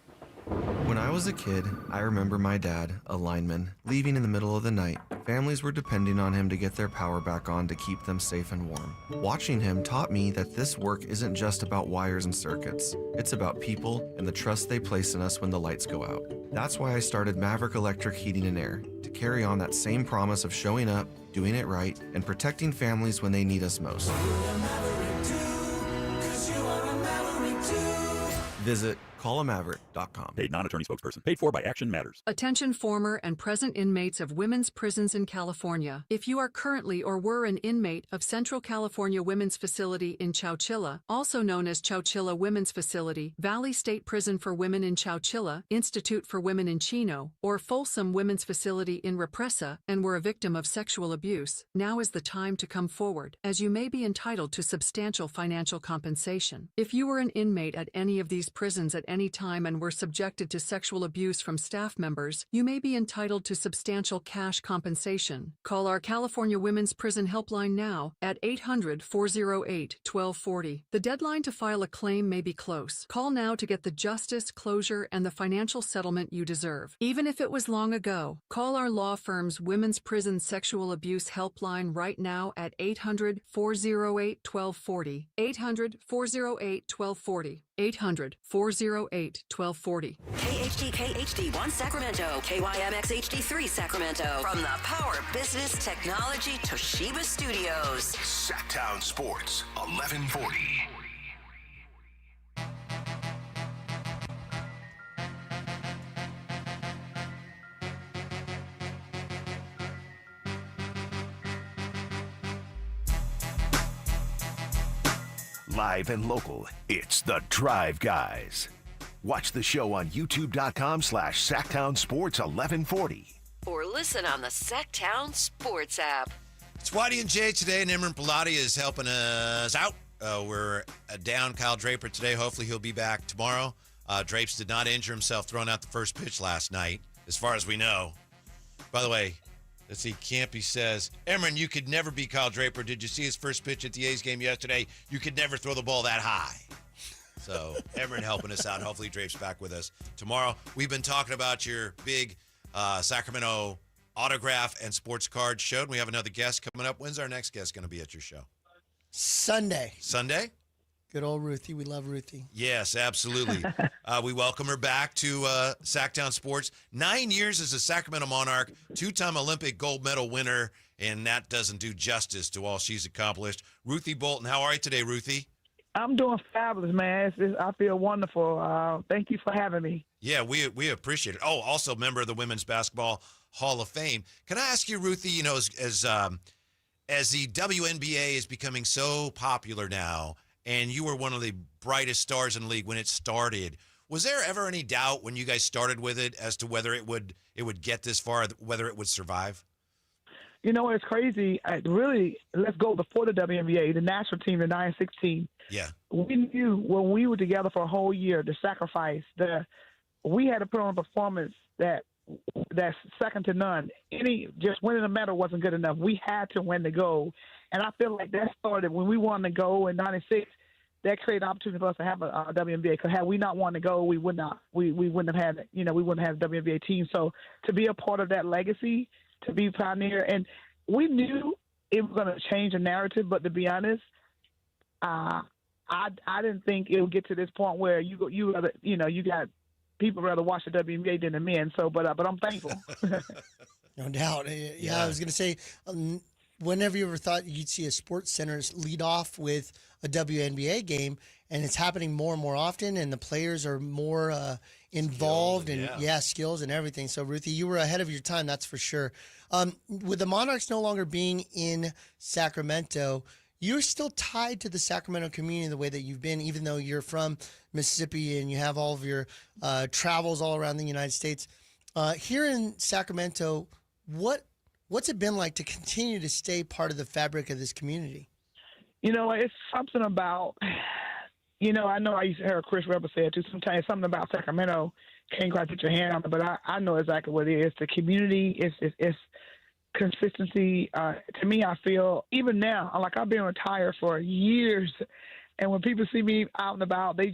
When I was a kid, I remember my dad, a lineman, leaving in the middle of the night. Families were depending on him to get their power back on to keep them safe and warm. Watching him taught me that this work isn't just about wires and circuits. It's about people and the trust they place in us when the lights go out. That's why I started Maverick Electric Heating and Air, to carry on that same promise of showing up, doing it right, and protecting families when they need us most. Visit callamaverick.com.
Paid non-attorney spokesperson. Paid for by Action Matters.
Attention former and present inmates of women's prisons in California. If you are currently or were an inmate of Central California Women's Facility in Chowchilla, also known as Chowchilla Women's Facility, Valley State Prison for Women in Chowchilla, Institute for Women in Chino, or Folsom Women's Facility in Represa, and were a victim of sexual abuse, now is the time to come forward, as you may be entitled to substantial financial compensation. If you were an inmate at any of these prisons at any time and were subjected to sexual abuse from staff members, you may be entitled to substantial cash compensation. Call our California Women's Prison Helpline now at 800-408-1240. The deadline to file a claim may be close. Call now to get the justice, closure, and the financial settlement you deserve. Even if it was long ago, call our law firm's Women's Prison Sexual Abuse Helpline right now at 800-408-1240. 800-408-1240. 800-408-1240.
KHD1 Sacramento, KYMX HD3 Sacramento. From the Power Business Technology Toshiba Studios.
Sactown Sports, 1140. Live and local, it's the Drive Guys. Watch the show on youtube.com/Sactown Sports 1140.
Or listen on the Sactown Sports app.
It's Whitey and Jay today, and Imran Pilati is helping us out. We're down Kyle Draper today. Hopefully he'll be back tomorrow. Drapes did not injure himself throwing out the first pitch last night, as far as we know. By the way, let's see, Campy says, Imran, you could never be Kyle Draper. Did you see his first pitch at the A's game yesterday? You could never throw the ball that high. So, Imran helping us out. Hopefully Drape's back with us tomorrow. We've been talking about your big Sacramento autograph and sports card show, and we have another guest coming up. When's our next guest going to be at your show?
Sunday.
Sunday?
Good old Ruthie. We love Ruthie.
Yes, absolutely. We welcome her back to Sactown Sports. 9 years as a Sacramento Monarch, 2-time Olympic gold medal winner, and that doesn't do justice to all she's accomplished. Ruthie Bolton, how are you today, Ruthie?
I'm doing fabulous, man. I feel wonderful. Thank you for having me.
Yeah, we appreciate it. Oh, also member of the Women's Basketball Hall of Fame. Can I ask you, Ruthie, you know, as the WNBA is becoming so popular now, and you were one of the brightest stars in the league when it started, was there ever any doubt when you guys started with it as to whether it would get this far, whether it would survive?
You know, it's crazy. Let's go before the WNBA, the national team, the 9-16.
Yeah.
We knew when we were together for a whole year, the sacrifice, we had to put on a performance that's second to none. Just winning a medal wasn't good enough. We had to win the gold. And I feel like that started when we won the gold in 96. That created an opportunity for us to have a WNBA. Because had we not won the gold, we wouldn't have had, we wouldn't have a WNBA team. So to be a part of that legacy, to be pioneer, and we knew it was going to change the narrative. But to be honest, I didn't think it would get to this point where you got people rather watch the WNBA than the men. So, but I'm thankful.
No doubt. Yeah, I was going to say, whenever you ever thought you'd see a sports center lead off with a WNBA game, and it's happening more and more often, and the players are more involved skills and everything. So, Ruthie, you were ahead of your time, that's for sure. With the Monarchs no longer being in Sacramento, you're still tied to the Sacramento community the way that you've been, even though you're from Mississippi and you have all of your travels all around the United States. Here in Sacramento, what's it been like to continue to stay part of the fabric of this community?
You know, it's something about, I know I used to hear Chris Webber say it too. Sometimes something about Sacramento, can't quite put your hand on it, but I know exactly what it is. The community is consistency. To me, I feel even now, like I've been retired for years, and when people see me out and about, they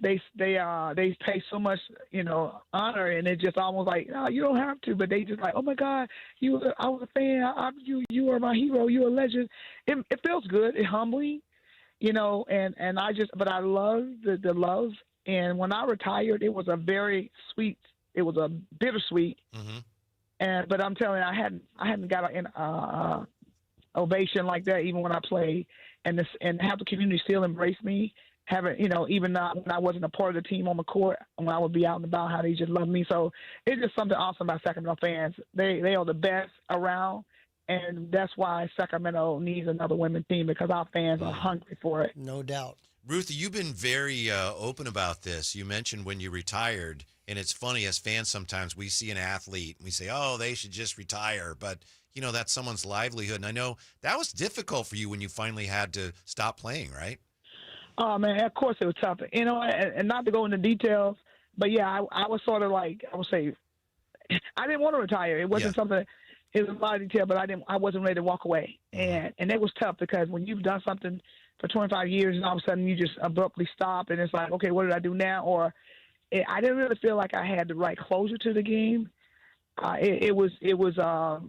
pay so much, honor, and it's just almost like, no, you don't have to, but they just like, oh my God, I was a fan, you are my hero, you're a legend. It feels good, it's humbling, and but I love the love, and when I retired, it was a very sweet, it was a bittersweet, but I'm telling you, I hadn't got an ovation like that even when I played, and have the community still embrace me. Even when I wasn't a part of the team on the court, when I would be out and about, how they just love me. So it's just something awesome about Sacramento fans. They are the best around, and that's why Sacramento needs another women's team, because our fans are hungry for it.
No doubt.
Ruthie, you've been very open about this. You mentioned when you retired, and it's funny, as fans sometimes we see an athlete and we say, oh, they should just retire, but that's someone's livelihood. And I know that was difficult for you when you finally had to stop playing, right?
Oh, man, of course it was tough. And not to go into details, but, yeah, I was sort of like, I would say, I didn't want to retire. It wasn't something, it was a lot of detail, but I wasn't ready to walk away. And it was tough, because when you've done something for 25 years and all of a sudden you just abruptly stop, and it's like, okay, what did I do now? Or I didn't really feel like I had the right closure to the game. It was. I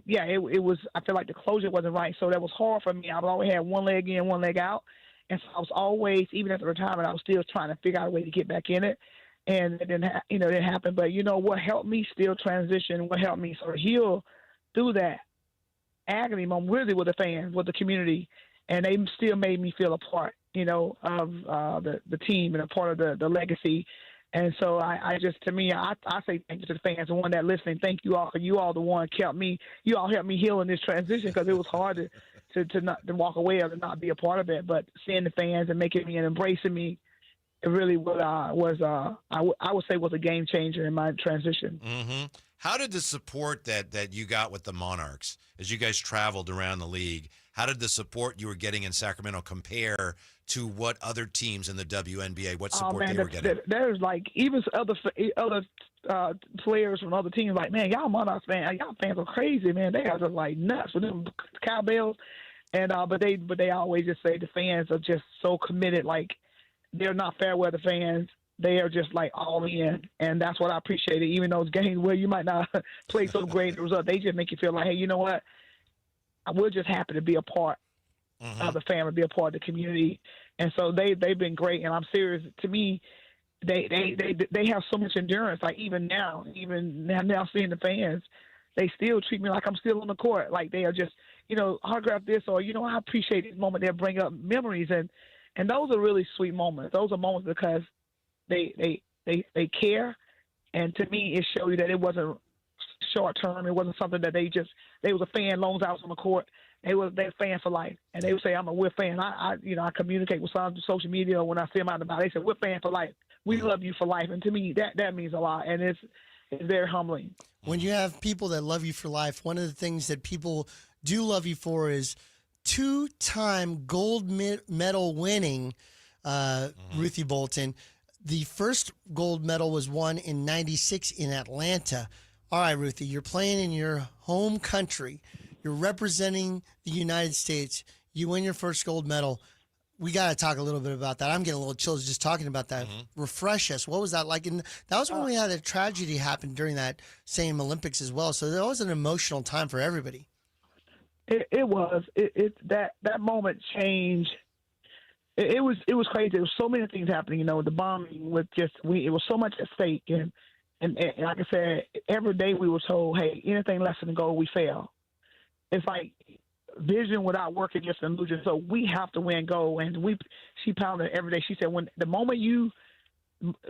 feel like the closure wasn't right, so that was hard for me. I always had one leg in, one leg out. And so I was always, even at the retirement, I was still trying to figure out a way to get back in it. And it didn't happen. But, what helped me still transition, what helped me sort of heal through that agony moment really with the fans, with the community. And they still made me feel a part, of the team and a part of the legacy. And so I say thank you to the fans, the one that listening. Thank you all, for you all the one kept me. You all helped me heal in this transition, because it was hard to walk away or to not be a part of it. But seeing the fans and making me and embracing me, it really was I would say was a game changer in my transition.
How did the support that you got with the Monarchs as you guys traveled around the league, how did the support you were getting in Sacramento compare to what other teams in the WNBA, what support they were getting?
There's like even other players from other teams like, man, y'all Monarchs fans, y'all fans are crazy, man. They are just like nuts with them cowbells. And but they always just say the fans are just so committed, like they're not fair weather fans. They are just like all in, and that's what I appreciate. Even those games where you might not play so great, the result, they just make you feel like, hey, you know what? We're just happy to be a part of the family, be a part of the community, and so they've been great. And I'm serious. To me, they have so much endurance. Like even now seeing the fans, they still treat me like I'm still on the court. Like they are just, autograph this, or I appreciate this moment. They'll bring up memories, and those are really sweet moments. Those are moments because they care, and to me, it showed you that it wasn't short term. It wasn't something that they was a fan long as I was on the court. They're a fan for life, and they would say, we're a fan. I communicate with some social media when I see them out about. They say we're fan for life. We love you for life, and to me, that means a lot, and it's very humbling.
When you have people that love you for life, one of the things that people do love you for is 2-time gold medal winning Ruthie Bolton. The first gold medal was won in '96 in Atlanta. All right, Ruthie, you're playing in your home country. You're representing the United States. You win your first gold medal. We got to talk a little bit about that. I'm getting a little chills just talking about that. Refresh us. What was that like? And that was when we had a tragedy happen during that same Olympics as well. So that was an emotional time for everybody.
It was. That moment changed. It was crazy. There was so many things happening. The bombing was it was so much at stake, and like I said, every day we were told, hey, anything less than a goal, we fail. It's like vision without work is just an illusion. So we have to win gold, and she pounded it every day. She said, when the moment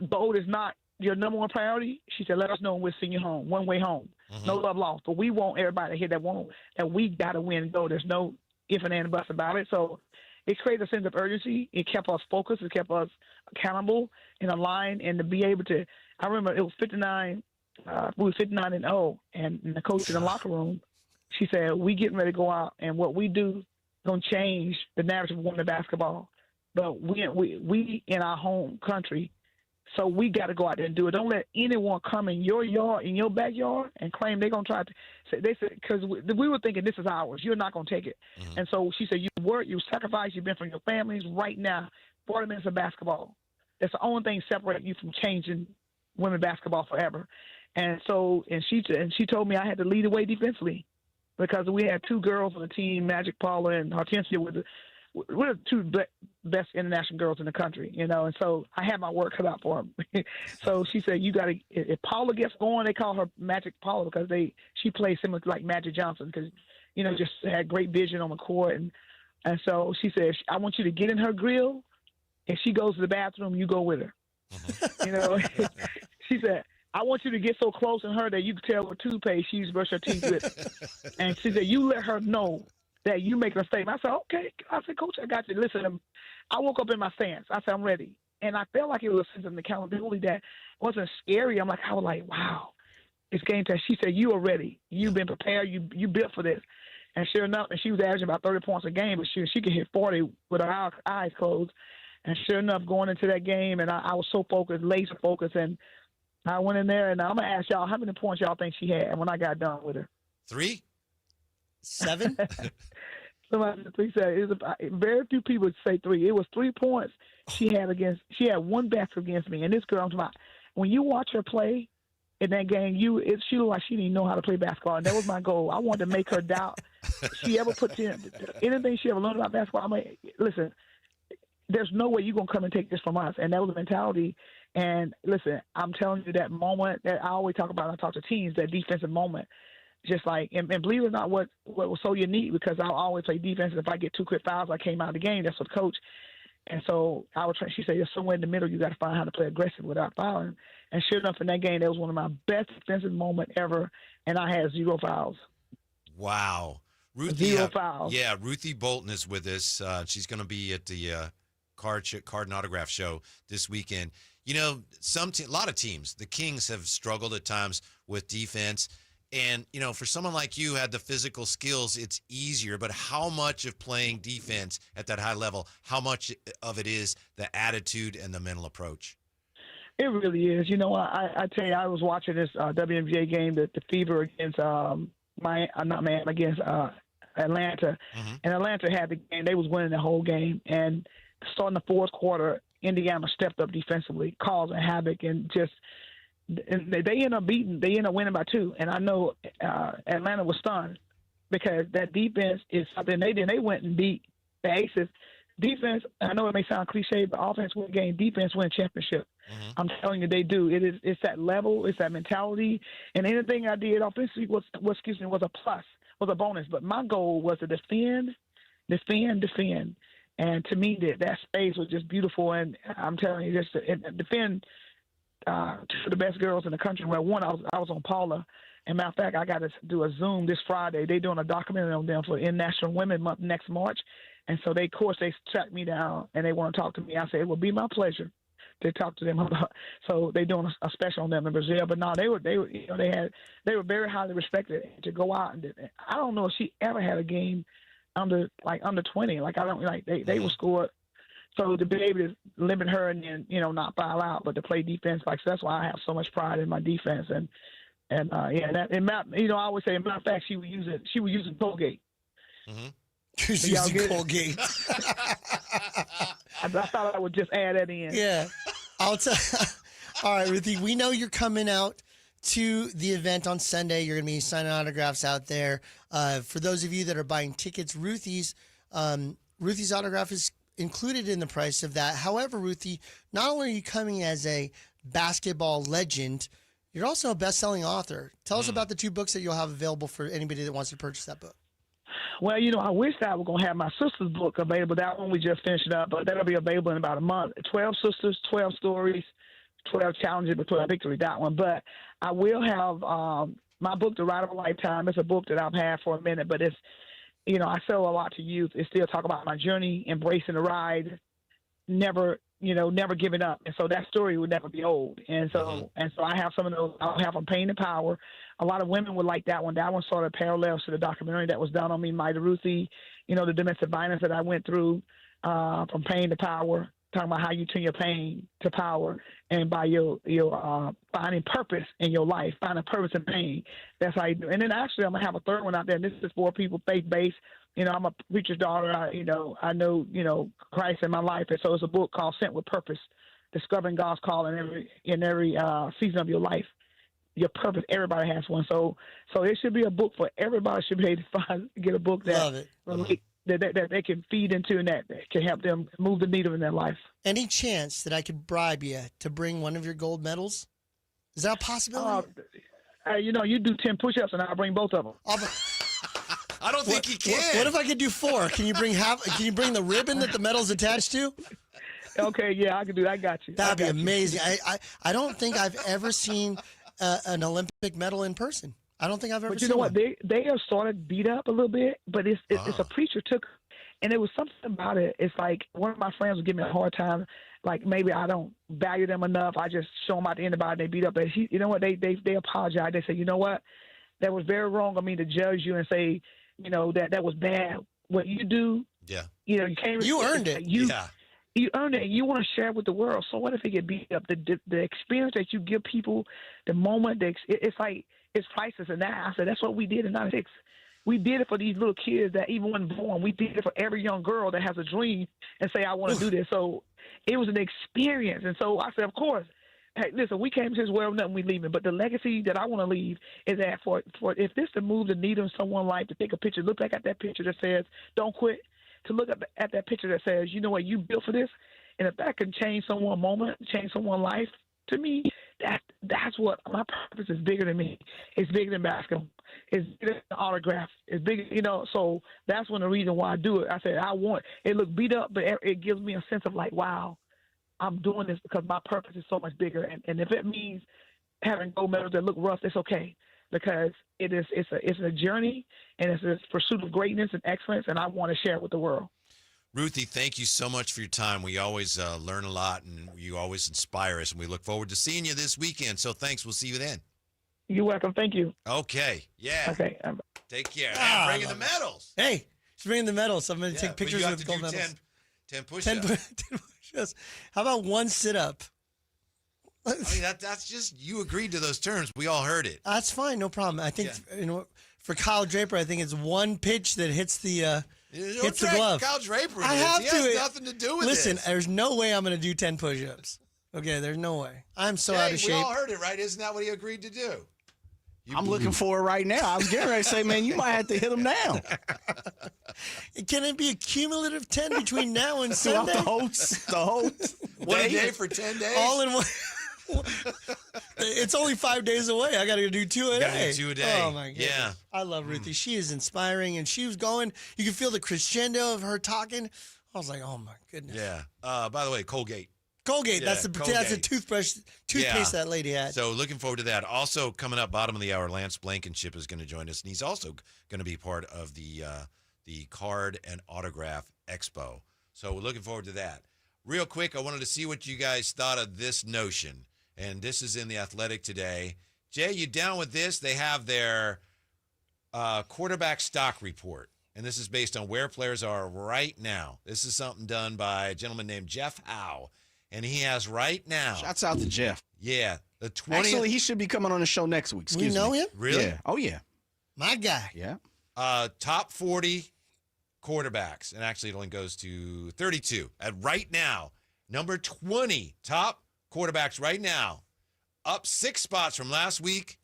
gold is not your number one priority, she said, let us know and we'll send you home, one way home. No love lost. But we want everybody to hear that we got to win gold. There's no if and and buts about it. So it created a sense of urgency. It kept us focused. It kept us accountable and aligned. And to be able to, I remember it was 59. We were 59-0, and the coach in the locker room, she said, "We getting ready to go out, and what we do gonna change the narrative of women's basketball. But we in our home country, so we got to go out there and do it. Don't let anyone come in your yard, in your backyard, and claim they're gonna try to say they said because we were thinking this is ours. You're not gonna take it. And so she said, you sacrificed. You've been from your families. Right now, 40 minutes of basketball. That's the only thing separating you from changing women's basketball forever. And so, and she told me I had to lead the way defensively because we had two girls on the team, Magic Paula and Hortensia, we're the two best international girls in the country, and so I had my work cut out for them. So she said, you got to, if Paula gets going, they call her Magic Paula because she plays similar to like Magic Johnson because, just had great vision on the court. And so she said, I want you to get in her grill. If she goes to the bathroom, you go with her. She said, I want you to get so close in her that you can tell what toothpaste she used to brush her teeth with. And she said, you let her know that you make a statement. I said, okay. I said, Coach, I got you. Listen, I woke up in my stance. I said, I'm ready. And I felt like it was a sense of accountability that wasn't scary. I was like, wow, it's game time. She said, you are ready. You've been prepared. You built for this. And sure enough, and she was averaging about 30 points a game, but she could hit 40 with her eyes closed. And sure enough, going into that game, and I was so focused, laser focused, and I went in there, and I'm going to ask y'all, how many points y'all think she had when I got done with her?
3?
7?
Somebody said 3. It was very few people would say 3. It was 3 points she had one basket against me. And this girl, when you watch her play in that game, she looked like she didn't know how to play basketball. And that was my goal. I wanted to make her doubt she ever put in anything she ever learned about basketball. I'm like, listen, there's no way you're going to come and take this from us. And that was the mentality. And listen, I'm telling you, that moment that I always talk about when I talk to teams, that defensive moment, just like, and believe it or not, what was so unique, because I always play defense. If I get 2 quick fouls, I came out of the game. That's what coach. And so she said, there's somewhere in the middle, you got to find how to play aggressive without fouling. And sure enough, in that game, that was one of my best defensive moments ever. And I had 0 fouls.
Wow.
Ruthie, 0 fouls.
Yeah, Ruthie Bolton is with us. She's going to be at the card and autograph show this weekend. You know, a lot of teams, the Kings have struggled at times with defense. And, you know, for someone like you who had the physical skills, it's easier. But how much of playing defense at that high level, how much of it is the attitude and the mental approach?
It really is. You know, I tell you, I was watching this WNBA game, the Fever against against Atlanta.
Mm-hmm.
And Atlanta had the game. They was winning the whole game. And starting the fourth quarter, Indiana stepped up defensively, causing havoc, and just they end up winning by 2. And I know Atlanta was stunned because that defense is something they did. They went and beat the Aces. Defense, I know it may sound cliche, but offense win game, defense win championship.
Mm-hmm.
I'm telling you, they do. It's that level, it's that mentality, and anything I did offensively was a plus, was a bonus. But my goal was to defend. And to me, that space was just beautiful. And I'm telling you, just to defend two of the best girls in the country. Well, one, I was on Paula. And matter of fact, I got to do a Zoom this Friday. They're doing a documentary on them for International Women's Month next March. And so they tracked me down and they want to talk to me. I said, it will be my pleasure to talk to them about. So they're doing a special on them in Brazil. But no, they were very highly respected to go out and I don't know if she ever had a game under 20. Like they were scored. So to be able to limit her and then not foul out, but to play defense so that's why I have so much pride in my defense I always say, matter of fact, she was using Colgate.
Mm-hmm.
She's using Colgate.
I thought I would just add that in.
Yeah. All right, Ruthie, we know you're coming out to the event on Sunday. You're going to be signing autographs out there. For those of you that are buying tickets, Ruthie's autograph is included in the price of that. However, Ruthie, not only are you coming as a basketball legend, you're also a best-selling author. Tell us about the 2 books that you'll have available for anybody that wants to purchase that book.
Well, I wish that I was going to have my sister's book available. That one we just finished up, but that'll be available in about a month. 12 Sisters, 12 Stories, 12 Challenges, but 12 Victory, that one. But I will have my book, The Ride of a Lifetime. It's a book that I've had for a minute, but it's, I sell a lot to youth. It still talk about my journey, embracing the ride, never giving up. And so that story would never be old. And so I have some of those. I'll have them Pain and Power. A lot of women would like that one. That one sort of parallels to the documentary that was done on me, Mighty Ruthie, the domestic violence that I went through, from pain to power, talking about how you turn your pain to power, and by your finding purpose in your life, finding purpose in pain. That's how you do. And then actually I'm going to have a third one out there. And this is for people faith-based. I'm a preacher's daughter. I know Christ in my life. And so it's a book called Sent with Purpose, Discovering God's Call in every season of your life. Your purpose, everybody has one. So it should be a book for everybody. Should be able to get a book that that they can feed into and that can help them move the needle in their life.
Any chance that I could bribe you to bring one of your gold medals? Is that a possibility?
You do 10 push-ups and I'll bring both of them.
I don't think you can.
What if I could do 4? Can you bring Can you bring the ribbon that the medal's attached to?
Okay, yeah, I can do that. I got you.
That'd be amazing. I don't think I've ever seen an Olympic medal in person. I don't think I've ever seen one.
But you know what? They have started beat up a little bit, but it's a preacher took, and there was something about it. It's like one of my friends would give me a hard time, like maybe I don't value them enough. I just show them out to anybody and they beat up. But you know what? They apologize. They say, you know what? That was very wrong of me to judge you and say, that was bad. What you do, you can't.
You earned it.
You earned it. And you want to share it with the world. So what if it get beat up? The experience that you give people, the moment, it's like it's priceless. And that I said that's what we did in '96. We did it for these little kids that even weren't born. We did it for every young girl that has a dream and say I want to do this. So it was an experience. And so I said, of course. Hey, listen, we came to this world, nothing we leaving. But the legacy that I want to leave is that for if this to move the needle in someone's life, to take a picture, look back at that picture that says, don't quit, to look at that picture that says, you know what, you built for this. And if that can change someone's moment, change someone's life, to me, that's what my purpose is bigger than me. It's bigger than basketball. It's bigger than the autograph. It's bigger, so that's one of the reasons why I do it. I said, I want it. Look beat up, but it gives me a sense of like, wow, I'm doing this because my purpose is so much bigger. And if it means having gold medals that look rough, it's okay, because it's a journey and it's a pursuit of greatness and excellence, and I want to share it with the world.
Ruthie, thank you so much for your time. We always learn a lot, and you always inspire us, and we look forward to seeing you this weekend. So thanks. We'll see you then.
You're welcome. Thank you.
Okay. Yeah.
Okay.
Take care.
Ah,
Bringing the medals.
Hey, she's bringing the medals. So I'm going to take pictures
of
with gold medals.
10 push-ups.
10 push-ups. How about one sit-up?
I mean, that's just, you agreed to those terms. We all heard it.
That's fine. No problem. I think, for Kyle Draper, I think it's one pitch that hits the glove.
Kyle Draper.
I have to.
He has nothing to do with
Listen,
this.
there's no way I'm going to do 10 push-ups. Okay, there's no way. I'm so out of shape.
We all heard it, right? Isn't that what he agreed to do?
I'm looking for it right now. I was getting ready to say, man, you might have to hit him now.
Can it be a cumulative 10 between now and
Throughout
Sunday?
the whole
One day for 10 days?
All in one. It's only 5 days away. I got to do 2 a day.
Gotta do 2 a day.
Oh, my goodness.
Yeah.
I love Ruthie. She is inspiring, and she was going. You can feel the crescendo of her talking. I was like, oh, my goodness.
Yeah. By the way, Colgate.
Colgate.
Yeah,
That's the
Colgate.
toothpaste
Yeah.
that lady had.
So looking forward to that. Also coming up, bottom of the hour, Lance Blankenship is going to join us, and he's also going to be part of the Card and Autograph Expo. So we're looking forward to that. Real quick, I wanted to see what you guys thought of this notion, and this is in the Athletic today. Jay, you down with this? They have their quarterback stock report, and this is based on where players are right now. This is something done by a gentleman named Jeff Howe. And he has right now.
Shouts out to Jeff.
Yeah. The 20th.
Actually, he should be coming on the show next week. Excuse
We know
me.
him?
Really?
Yeah. Oh, yeah.
My guy.
Yeah.
Top 40 quarterbacks. And actually, it only goes to 32. And right now, number 20 top quarterbacks right now, up 6 spots from last week,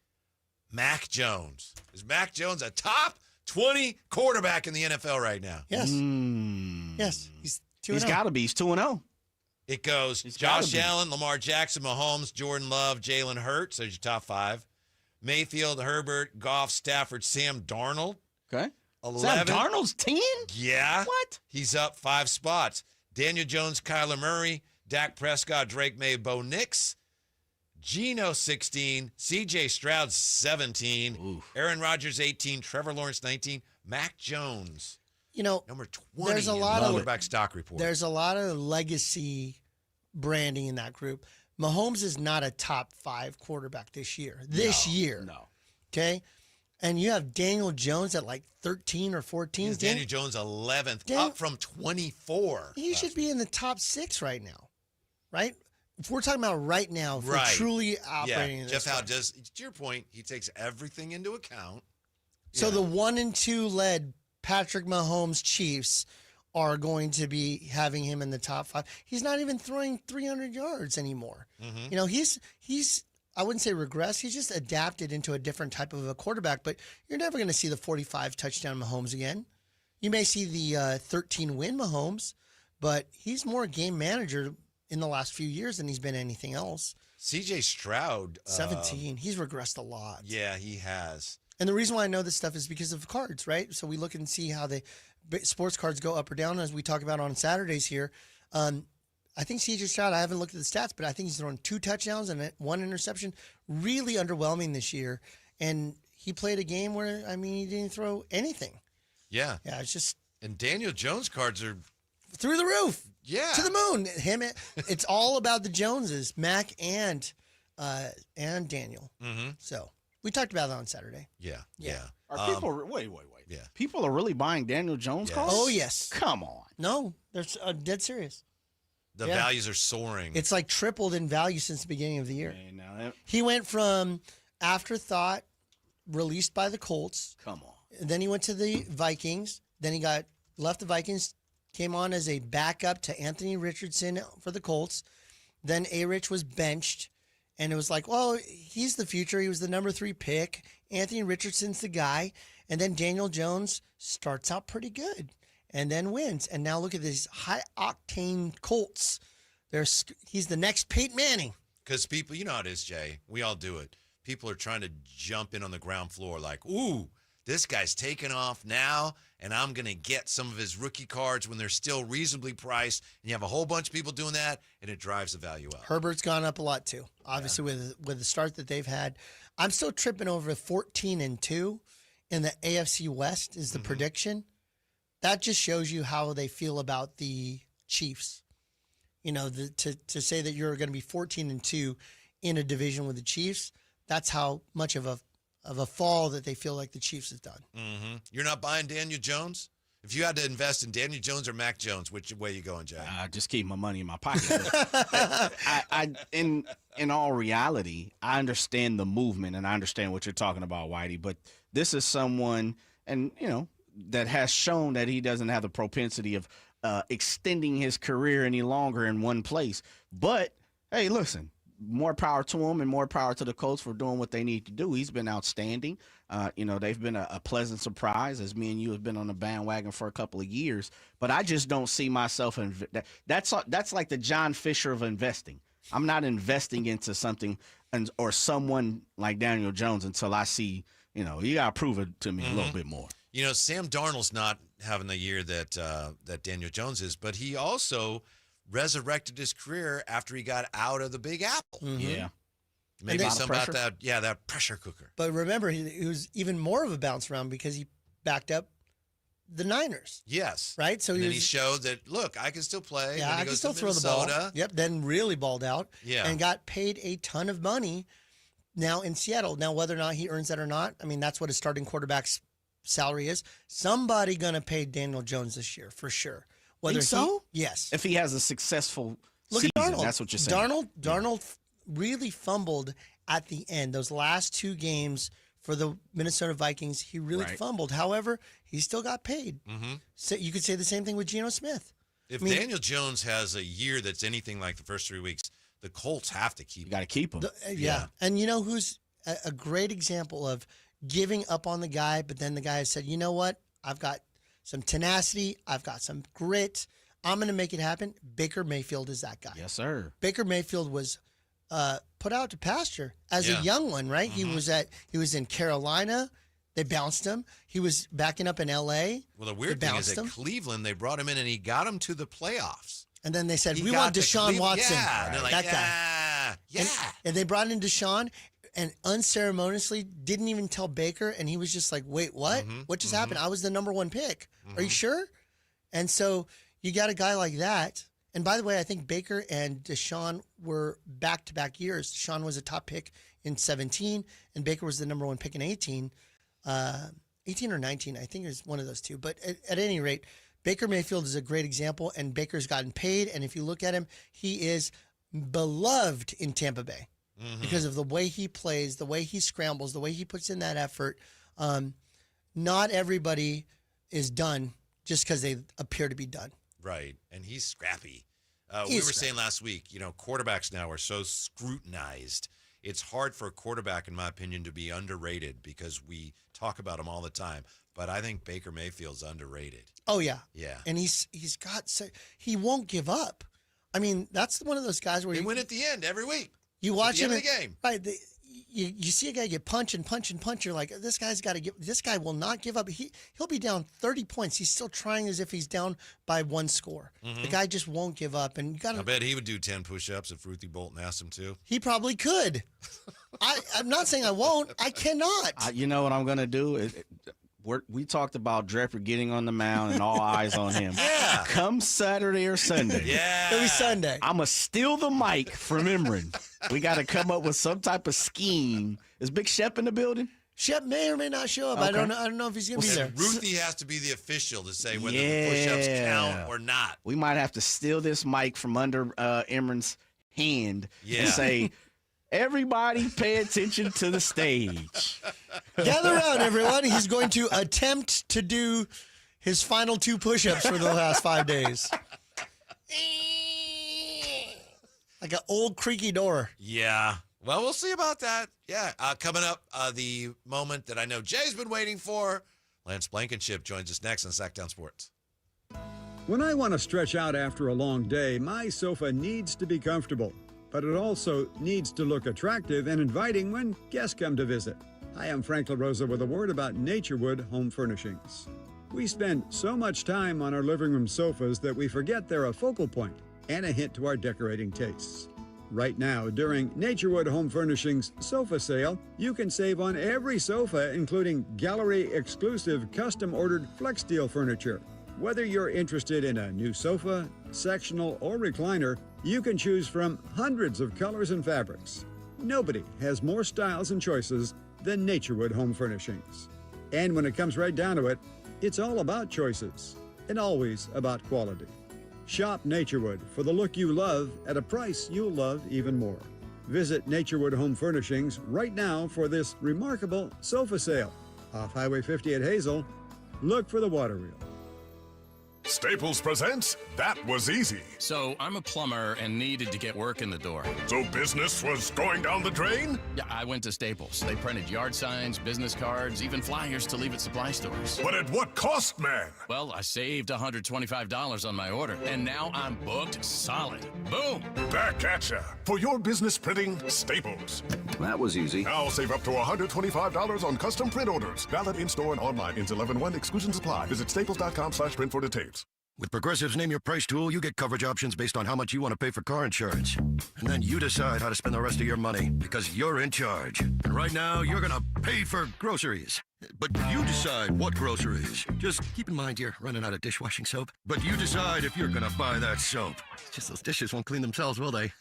Mac Jones. Is Mac Jones a top 20 quarterback in the NFL right now?
Yes. Yes. He's 2-0.
He's got to be. He's 2-0.
It goes Josh Allen, Lamar Jackson, Mahomes, Jordan Love, Jalen Hurts. There's your top 5. Mayfield, Herbert, Goff, Stafford, Sam Darnold.
Okay.
11.
Sam Darnold's 10?
Yeah.
What?
He's up 5 spots. Daniel Jones, Kyler Murray, Dak Prescott, Drake May, Bo Nix. Geno, 16. C.J. Stroud, 17.
Oof.
Aaron Rodgers, 18. Trevor Lawrence, 19. Mac Jones. Number 20
there's a
in
lot
the
of
quarterback stock report.
There's a lot of legacy branding in that group. Mahomes is not a top 5 quarterback this year.
No.
Okay? And you have Daniel Jones at like 13 or 14.
Daniel Jones 11th, up from 24.
He should be in the top 6 right now, right? If we're talking about right now, if we're
Right.
truly operating in this
Jeff Howe
way.
does, to your point, he takes everything into account.
So the 1 and 2 led Patrick Mahomes Chiefs are going to be having him in the top 5. He's not even throwing 300 yards anymore.
Mm-hmm.
He's I wouldn't say regress. He's just adapted into a different type of a quarterback, but you're never going to see the 45 touchdown Mahomes again. You may see the 13 win Mahomes, but he's more a game manager in the last few years than he's been anything else.
C.J. Stroud.
17. He's regressed a lot.
Yeah, he has.
And the reason why I know this stuff is because of cards, right? So we look and see how the sports cards go up or down, as we talk about on Saturdays here. I think C.J. Stroud, I haven't looked at the stats, but I think he's thrown 2 touchdowns and 1 interception. Really underwhelming this year. And he played a game where, he didn't throw anything.
Yeah.
Yeah, it's just...
And Daniel Jones cards are...
through the roof.
Yeah.
To the moon. It's all about the Joneses, Mac and Daniel.
Mm-hmm.
So we talked about that on Saturday.
Yeah.
Are people... Wait.
Yeah.
People are really buying Daniel Jones cards?
Oh, yes.
Come on.
No, they're dead serious.
The values are soaring.
It's like tripled in value since the beginning of the year.
Hey, now that...
He went from afterthought, released by the Colts.
Come on.
And then he went to the Vikings. Then he left the Vikings, came on as a backup to Anthony Richardson for the Colts. Then A-Rich was benched. And it was like, well, he's the future. He was the number 3 pick. Anthony Richardson's the guy. And then Daniel Jones starts out pretty good and then wins. And now look at these high-octane Colts. He's the next Peyton Manning.
Because people, you know how it is, Jay. We all do it. People are trying to jump in on the ground floor like, ooh, this guy's taking off now, and I'm going to get some of his rookie cards when they're still reasonably priced. And you have a whole bunch of people doing that, and it drives the value up.
Herbert's gone up a lot, too, obviously, with the start that they've had. I'm still tripping over 14-2 in the AFC West is the prediction. that just shows you how they feel about the Chiefs. You know, to say that you're going to be 14-2 in a division with the Chiefs, that's how much of a fall that they feel like the Chiefs have done.
Mm-hmm. You're not buying Daniel Jones? If you had to invest in Daniel Jones or Mac Jones, which way you going, Jack?
I just keep my money in my pocket. In all reality, I understand the movement and I understand what you're talking about, Whitey. But this is someone, and that has shown that he doesn't have the propensity of extending his career any longer in one place. But hey, listen. More power to him and more power to the Colts for doing what they need to do. He's been outstanding. They've been a pleasant surprise, as me and you have been on the bandwagon for a couple of years. But I just don't see myself in that's like the John Fisher of investing. I'm not investing into something or someone like Daniel Jones until I see, you got to prove it to me a little bit more.
Sam Darnold's not having the year that Daniel Jones is, but he also resurrected his career after he got out of the Big Apple.
Mm-hmm.
Yeah.
Maybe some about that, that pressure cooker.
But remember, he was even more of a bounce around because he backed up the Niners.
Yes.
Right? So
he showed that, look, I can still play.
Yeah, I can still throw the ball. Yep, then really balled out.
Yeah.
And got paid a ton of money now in Seattle. Now, whether or not he earns that or not, I mean, that's what his starting quarterback's salary is. Somebody going to pay Daniel Jones this year, for sure.
Think so?
Yes.
If he has a successful
season,
at Darnold. That's what you're saying.
Darnold really fumbled at the end. Those last two games for the Minnesota Vikings, he really fumbled. However, he still got paid.
Mm-hmm.
So you could say the same thing with Geno Smith.
If Daniel Jones has a year that's anything like the first 3 weeks, the Colts have to keep him.
You got to keep him.
Yeah. And you know who's a great example of giving up on the guy, but then the guy has said, you know what? I've got some tenacity. I've got some grit. I'm going to make it happen. Baker Mayfield is that guy.
Yes, sir.
Baker Mayfield was put out to pasture as a young one, right?
Mm-hmm.
He was in Carolina. They bounced him. He was backing up in L.A.
Well, the weird thing is at Cleveland, they brought him in and he got him to the playoffs.
And then they said, we want Deshaun Watson.
Yeah. They're like,
that guy.
Yeah.
And they brought in Deshaun and unceremoniously didn't even tell Baker. And he was just like, wait, what?
Mm-hmm.
What just happened? I was the number one pick. Are you sure? And so you got a guy like that. And by the way, I think Baker and Deshaun were back-to-back years. Deshaun was a top pick in 17, and Baker was the number one pick in 18. 18 or 19, I think it was one of those two. But at any rate, Baker Mayfield is a great example, and Baker's gotten paid. And if you look at him, he is beloved in Tampa Bay because of the way he plays, the way he scrambles, the way he puts in that effort. Not everybody is done just because they appear to be done.
Right. And he's scrappy. We were saying last week, quarterbacks now are so scrutinized. It's hard for a quarterback, in my opinion, to be underrated because we talk about him all the time. But I think Baker Mayfield's underrated.
Oh, yeah.
Yeah.
And he won't give up. I mean, that's one of those guys where
they win at the end every week.
You watch him
at the end of the game.
Right. You see a guy get punch and punch and punch. You're like, this guy will not give up. He'll be down 30 points. He's still trying as if he's down by one score.
Mm-hmm.
The guy just won't give up. And I
bet he would do 10 push-ups if Ruthie Bolton asked him to.
He probably could. I'm not saying I won't. I cannot.
You know what I'm going to do? We talked about Draper getting on the mound and all eyes on him.
Yeah.
Come Saturday or Sunday.
Yeah.
It'll be Sunday.
I'm going to steal the mic from Imran. We got to come up with some type of scheme. Is Big Shep in the building?
Shep may or may not show up.
Okay.
I don't know if he's going to be there.
Ruthie has to be the official to say whether the push-ups count or not.
We might have to steal this mic from under Imran's hand and say, everybody pay attention to the stage.
Gather around, everyone. He's going to attempt to do his final 2 push-ups for the last 5 days. Like an old creaky door.
Yeah. Well, we'll see about that. Yeah. Coming up, the moment that I know Jay's been waiting for. Lance Blankenship joins us next on Sactown Sports.
When I want to stretch out after a long day, my sofa needs to be comfortable, but it also needs to look attractive and inviting when guests come to visit. Hi, I'm Frank LaRosa with a word about Naturewood Home Furnishings. We spend so much time on our living room sofas that we forget they're a focal point and a hint to our decorating tastes. Right now, during Naturewood Home Furnishings sofa sale, you can save on every sofa, including gallery-exclusive custom-ordered flex steel furniture. Whether you're interested in a new sofa, sectional, or recliner, you can choose from hundreds of colors and fabrics. Nobody has more styles and choices than Naturewood Home Furnishings. And when it comes right down to it, it's all about choices and always about quality. Shop Naturewood for the look you love at a price you'll love even more. Visit Naturewood Home Furnishings right now for this remarkable sofa sale. Off Highway 50 at Hazel, look for the water wheel.
Staples presents That Was Easy.
So I'm a plumber and needed to get work in the door.
So business was going down the drain?
Yeah, I went to Staples. They printed yard signs, business cards, even flyers to leave at supply stores.
But at what cost, man?
Well, I saved $125 on my order, and now I'm booked solid. Boom!
Back at ya. For your business printing, Staples.
That was easy.
Now save up to $125 on custom print orders. Valid in-store and online. Ends 11/1. Exclusions apply. Visit staples.com/print for details.
With Progressive's Name Your Price tool, you get coverage options based on how much you want to pay for car insurance. And then you decide how to spend the rest of your money because you're in charge. And right now, you're going to pay for groceries. But you decide what groceries. Just keep in mind you're running out of dishwashing soap. But you decide if you're going to buy that soap. It's just those dishes won't clean themselves, will they?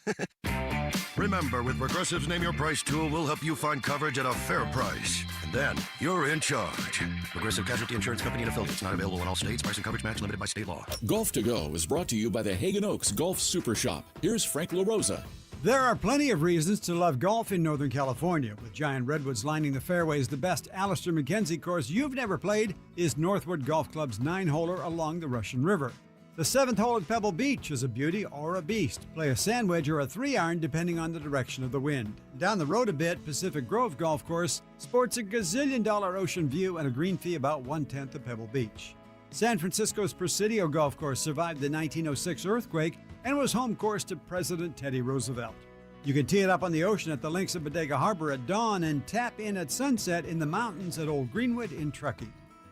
Remember, with Progressive's Name Your Price tool, we'll help you find coverage at a fair price. And then you're in charge. Progressive Casualty Insurance Company and affiliates. Not available in all states. Price and coverage match limited by state law.
Golf to Go is brought to you by the Hagen Oaks Golf Super Shop. Here's Frank LaRosa.
There are plenty of reasons to love golf in Northern California. With giant redwoods lining the fairways, the best Alistair McKenzie course you've never played is Northwood Golf Club's 9-holer along the Russian River. The 7th hole at Pebble Beach is a beauty or a beast. Play a sandwich or a 3-iron depending on the direction of the wind. Down the road a bit, Pacific Grove Golf Course sports a gazillion-dollar ocean view and a green fee about 1/10 of Pebble Beach. San Francisco's Presidio Golf Course survived the 1906 earthquake and was home course to President Teddy Roosevelt. You can tee it up on the ocean at the links of Bodega Harbor at dawn and tap in at sunset in the mountains at Old Greenwood in Truckee.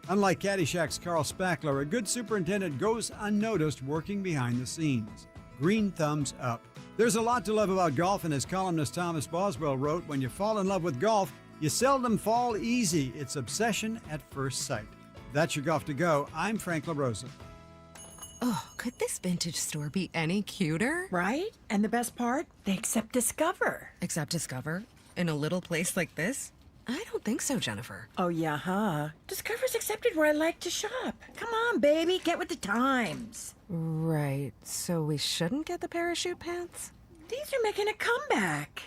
Unlike Caddyshack's Carl Spackler, a good superintendent goes unnoticed working behind the scenes. Green thumbs up. There's a lot to love about golf, and as columnist Thomas Boswell wrote, when you fall in love with golf, you seldom fall easy. It's obsession at first sight. That's your Golf to Go. I'm Frank LaRosa.
Oh, could this vintage store be any cuter?
Right? And the best part? They accept Discover.
Accept Discover? In a little place like this? I don't think so, Jennifer.
Oh, yeah, huh? Discover's accepted where I like to shop. Come on, baby, get with the times.
Right, so we shouldn't get the parachute pants?
These are making a comeback.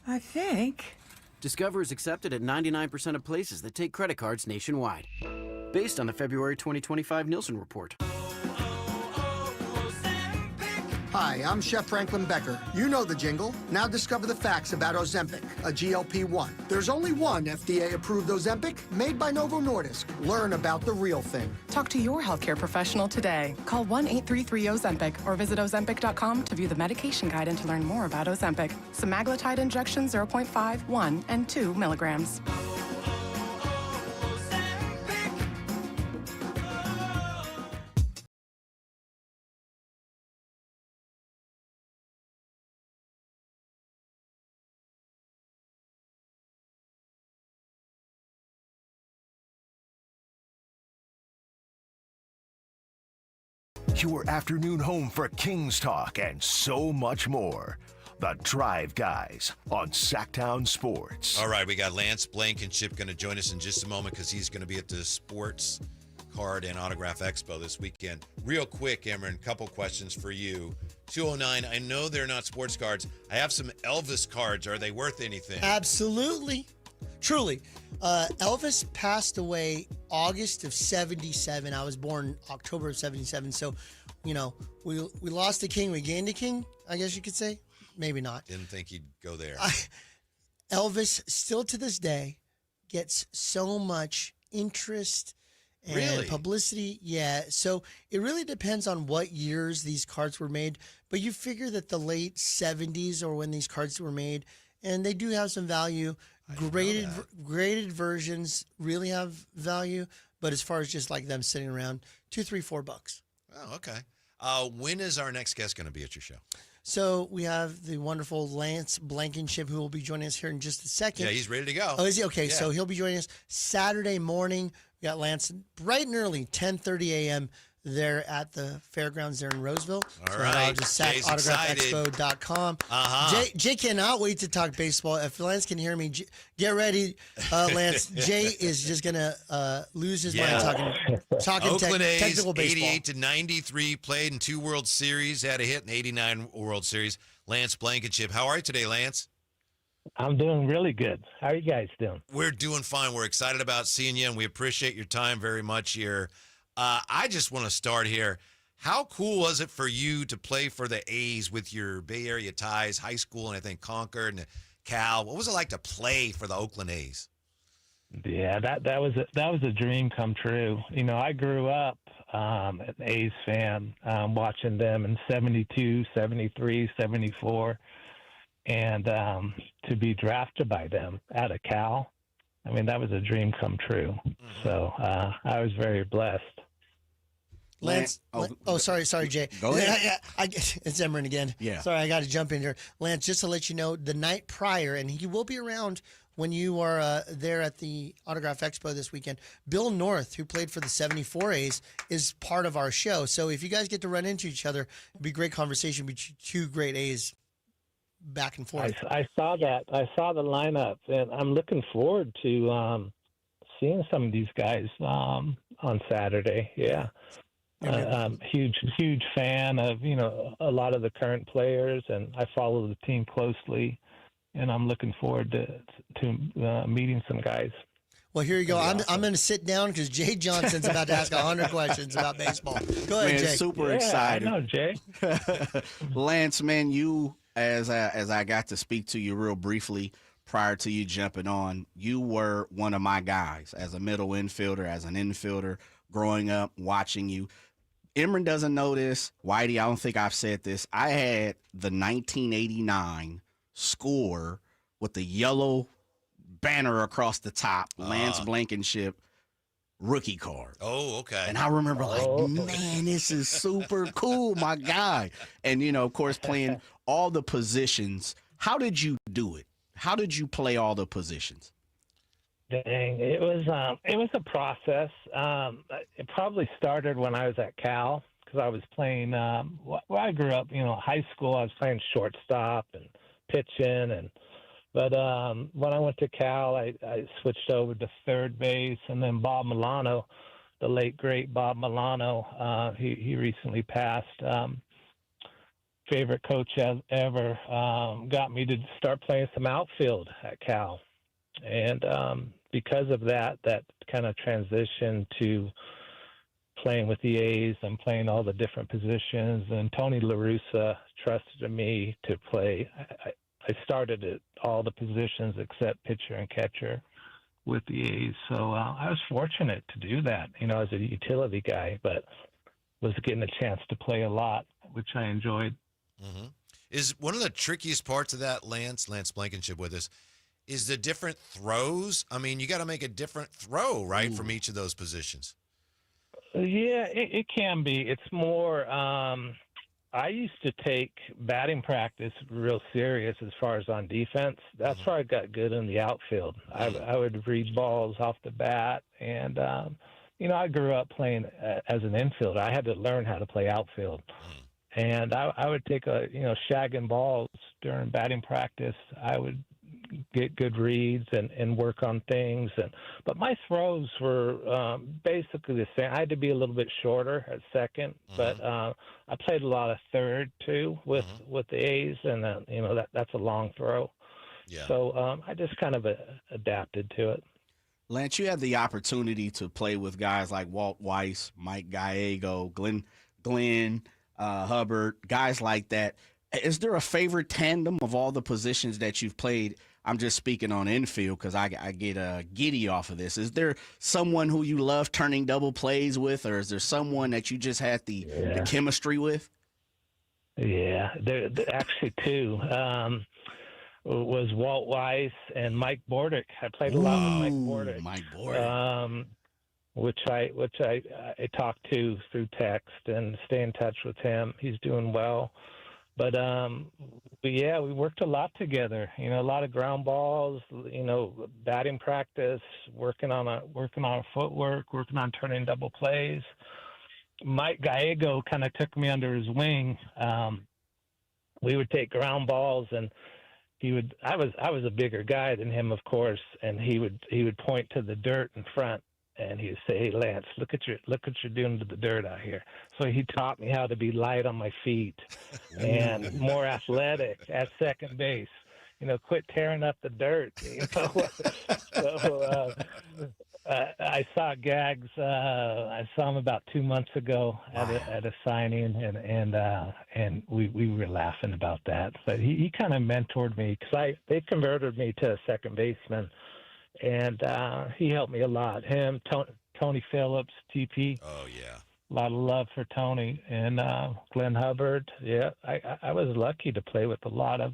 I think.
Discover is accepted at 99% of places that take credit cards nationwide. Based on the February 2025 Nielsen report.
Hi, I'm Chef Franklin Becker. You know the jingle. Now discover the facts about Ozempic, a GLP-1. There's only one FDA-approved Ozempic made by Novo Nordisk. Learn about the real thing.
Talk to your healthcare professional today. Call 1-833-OZEMPIC or visit Ozempic.com to view the medication guide and to learn more about Ozempic. Semaglutide injection 0.5, 1, and 2 milligrams.
Your afternoon home for Kings Talk and so much more. The Drive Guys on Sactown Sports.
All right, we got Lance Blankenship going to join us in just a moment because he's going to be at the Sports Card and Autograph Expo this weekend. Real quick, Emran, couple questions for you. 209, I know they're not sports cards. I have some Elvis cards. Are they worth anything?
Absolutely. Truly. Elvis passed away August of 77. I was born October of 77. So, you know, we lost a king, we gained a king, I guess you could say. Maybe not.
Didn't think he'd go there.
Elvis, still to this day, gets so much interest and publicity. Yeah. So it really depends on what years these cards were made. But you figure that the late 70s or when these cards were made, and they do have some value. Graded versions really have value, but as far as just like them sitting around, $2, $3, $4.
Oh, okay. When is our next guest going to be at your show?
So we have the wonderful Lance Blankenship, who will be joining us here in just a second.
Yeah, he's ready to go.
Oh, is he? Okay,
Yeah.
so he'll be joining us Saturday morning. We got Lance bright and early, 10:30 a.m. there at the fairgrounds there in Roseville.
All right.
Just
Jay's
autographexpo.com.
Uh-huh.
Jay cannot wait to talk baseball. If Lance can hear me, get ready, Lance. Jay is just going to lose his mind talking
Oakland A's,
technical baseball.
88-93, played in 2 World Series, had a hit in 89 World Series. Lance Blankenship. How are you today, Lance?
I'm doing really good. How are you guys doing?
We're doing fine. We're excited about seeing you, and we appreciate your time very much here. I just want to start here. How cool was it for you to play for the A's with your Bay Area ties, high school, and I think Concord and Cal? What was it like to play for the Oakland A's?
Yeah, that was a dream come true. You know, I grew up an A's fan, watching them in 72, 73, 74, and to be drafted by them out of Cal, I mean, that was a dream come true. So I was very blessed.
Lance, sorry, Jay.
Go ahead.
It's Emron again.
Yeah.
Sorry, I got to jump in here. Lance, just to let you know, the night prior, and he will be around when you are there at the Autograph Expo this weekend, Bill North, who played for the 74 A's, is part of our show. So if you guys get to run into each other, it'd be a great conversation between 2 great A's back and forth.
I saw that. I saw the lineup, and I'm looking forward to seeing some of these guys on Saturday. Yeah. Huge fan of, a lot of the current players, and I follow the team closely, and I'm looking forward to meeting some guys.
Well, here you go. I'm going to sit down because Jay Johnson's about to ask 100 questions about baseball. Go ahead, Jay.
Super excited.
I know, Jay.
Lance, man, you, as I got to speak to you real briefly prior to you jumping on, you were one of my guys as a middle infielder, as an infielder, growing up, watching you. Emron doesn't know this. Whitey, I don't think I've said this. I had the 1989 score with the yellow banner across the top, Lance Blankenship rookie card.
Oh, okay.
And I remember man, this is super cool, my guy. And, of course, playing all the positions. How did you do it? How did you play all the positions?
Dang, it was a process. It probably started when I was at Cal because I was playing. Well, I grew up, high school. I was playing shortstop and pitching, but when I went to Cal, I switched over to third base, and then Bob Milano, the late great Bob Milano, he recently passed. Favorite coach ever, got me to start playing some outfield at Cal, and because of that kind of transition to playing with the A's and playing all the different positions. And Tony La Russa trusted me to play. I started at all the positions except pitcher and catcher with the A's. So I was fortunate to do that, as a utility guy, but was getting a chance to play a lot, which I enjoyed.
Mm-hmm. Is one of the trickiest parts of that, Lance Blankenship with us, is the different throws. I mean, you got to make a different throw, right, from each of those positions.
Yeah, it can be. It's more, I used to take batting practice real serious as far as on defense. That's where I got good in the outfield. I would read balls off the bat. And, I grew up playing as an infielder. I had to learn how to play outfield. And I would take shagging balls during batting practice. I would get good reads and work on things. But my throws were basically the same. I had to be a little bit shorter at second, but I played a lot of third too with the A's, and that's a long throw.
Yeah.
So I just kind of adapted to it.
Lance, you had the opportunity to play with guys like Walt Weiss, Mike Gallego, Glenn Hubbard, guys like that. Is there a favorite tandem of all the positions that you've played? I'm just speaking on infield because I get giddy off of this. Is there someone who you love turning double plays with, or is there someone that you just had the chemistry with?
Yeah, there actually two. Was Walt Weiss and Mike Bordick. I played a lot with Mike Bordick. Which I talk to through text and stay in touch with him. He's doing well. But yeah, we worked a lot together. You know, a lot of ground balls. You know, batting practice, working on our footwork, working on turning double plays. Mike Gallego kind of took me under his wing. We would take ground balls, and I was a bigger guy than him, of course, and he would point to the dirt in front, and he would say, "Hey, Lance, look what you're doing to the dirt out here." So he taught me how to be light on my feet and more athletic at second base. You know, quit tearing up the dirt. You know, so I saw Gags. I saw him about 2 months ago at a signing, and we were laughing about that. But he kind of mentored me because they converted me to a second baseman, and he helped me a lot. Him, Tony Phillips, TP.
Oh yeah.
A lot of love for Tony and Glenn Hubbard. Yeah, I was lucky to play with a lot of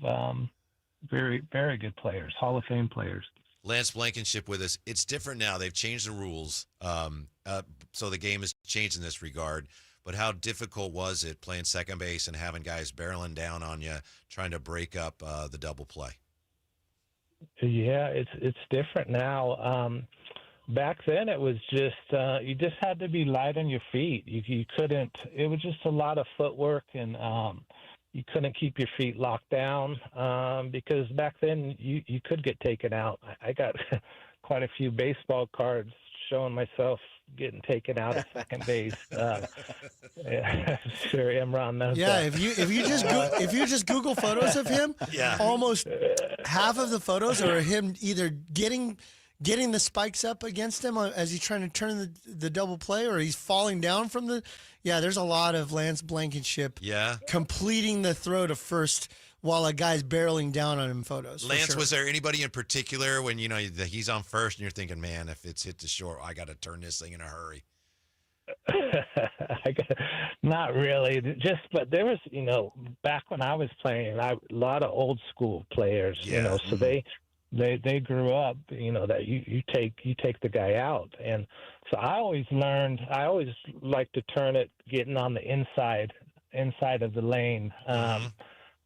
very, very good players, Hall of Fame players.
Lance Blankenship with us. It's different now. They've changed the rules, so the game has changed in this regard. But how difficult was it playing second base and having guys barreling down on you, trying to break up the double play?
Yeah, it's different now. Back then, it was just you just had to be light on your feet. You couldn't. It was just a lot of footwork, and you couldn't keep your feet locked down because back then you could get taken out. I got quite a few baseball cards showing myself getting taken out at second base. Yeah, sure, Imran knows.
Yeah,
that.
if you just Google photos of him, almost half of the photos are him either getting the spikes up against him as he's trying to turn the double play, or he's falling down from the. Yeah, there's a lot of Lance Blankenship completing the throw to first while a guy's barreling down on him photos.
Lance, was there anybody in particular when he's on first and you're thinking, man, if it's hit to short, I got to turn this thing in a hurry?
Not really. But there was, back when I was playing, a lot of old school players, so they grew up, that you take the guy out. And so I always like to turn it getting on the inside of the lane.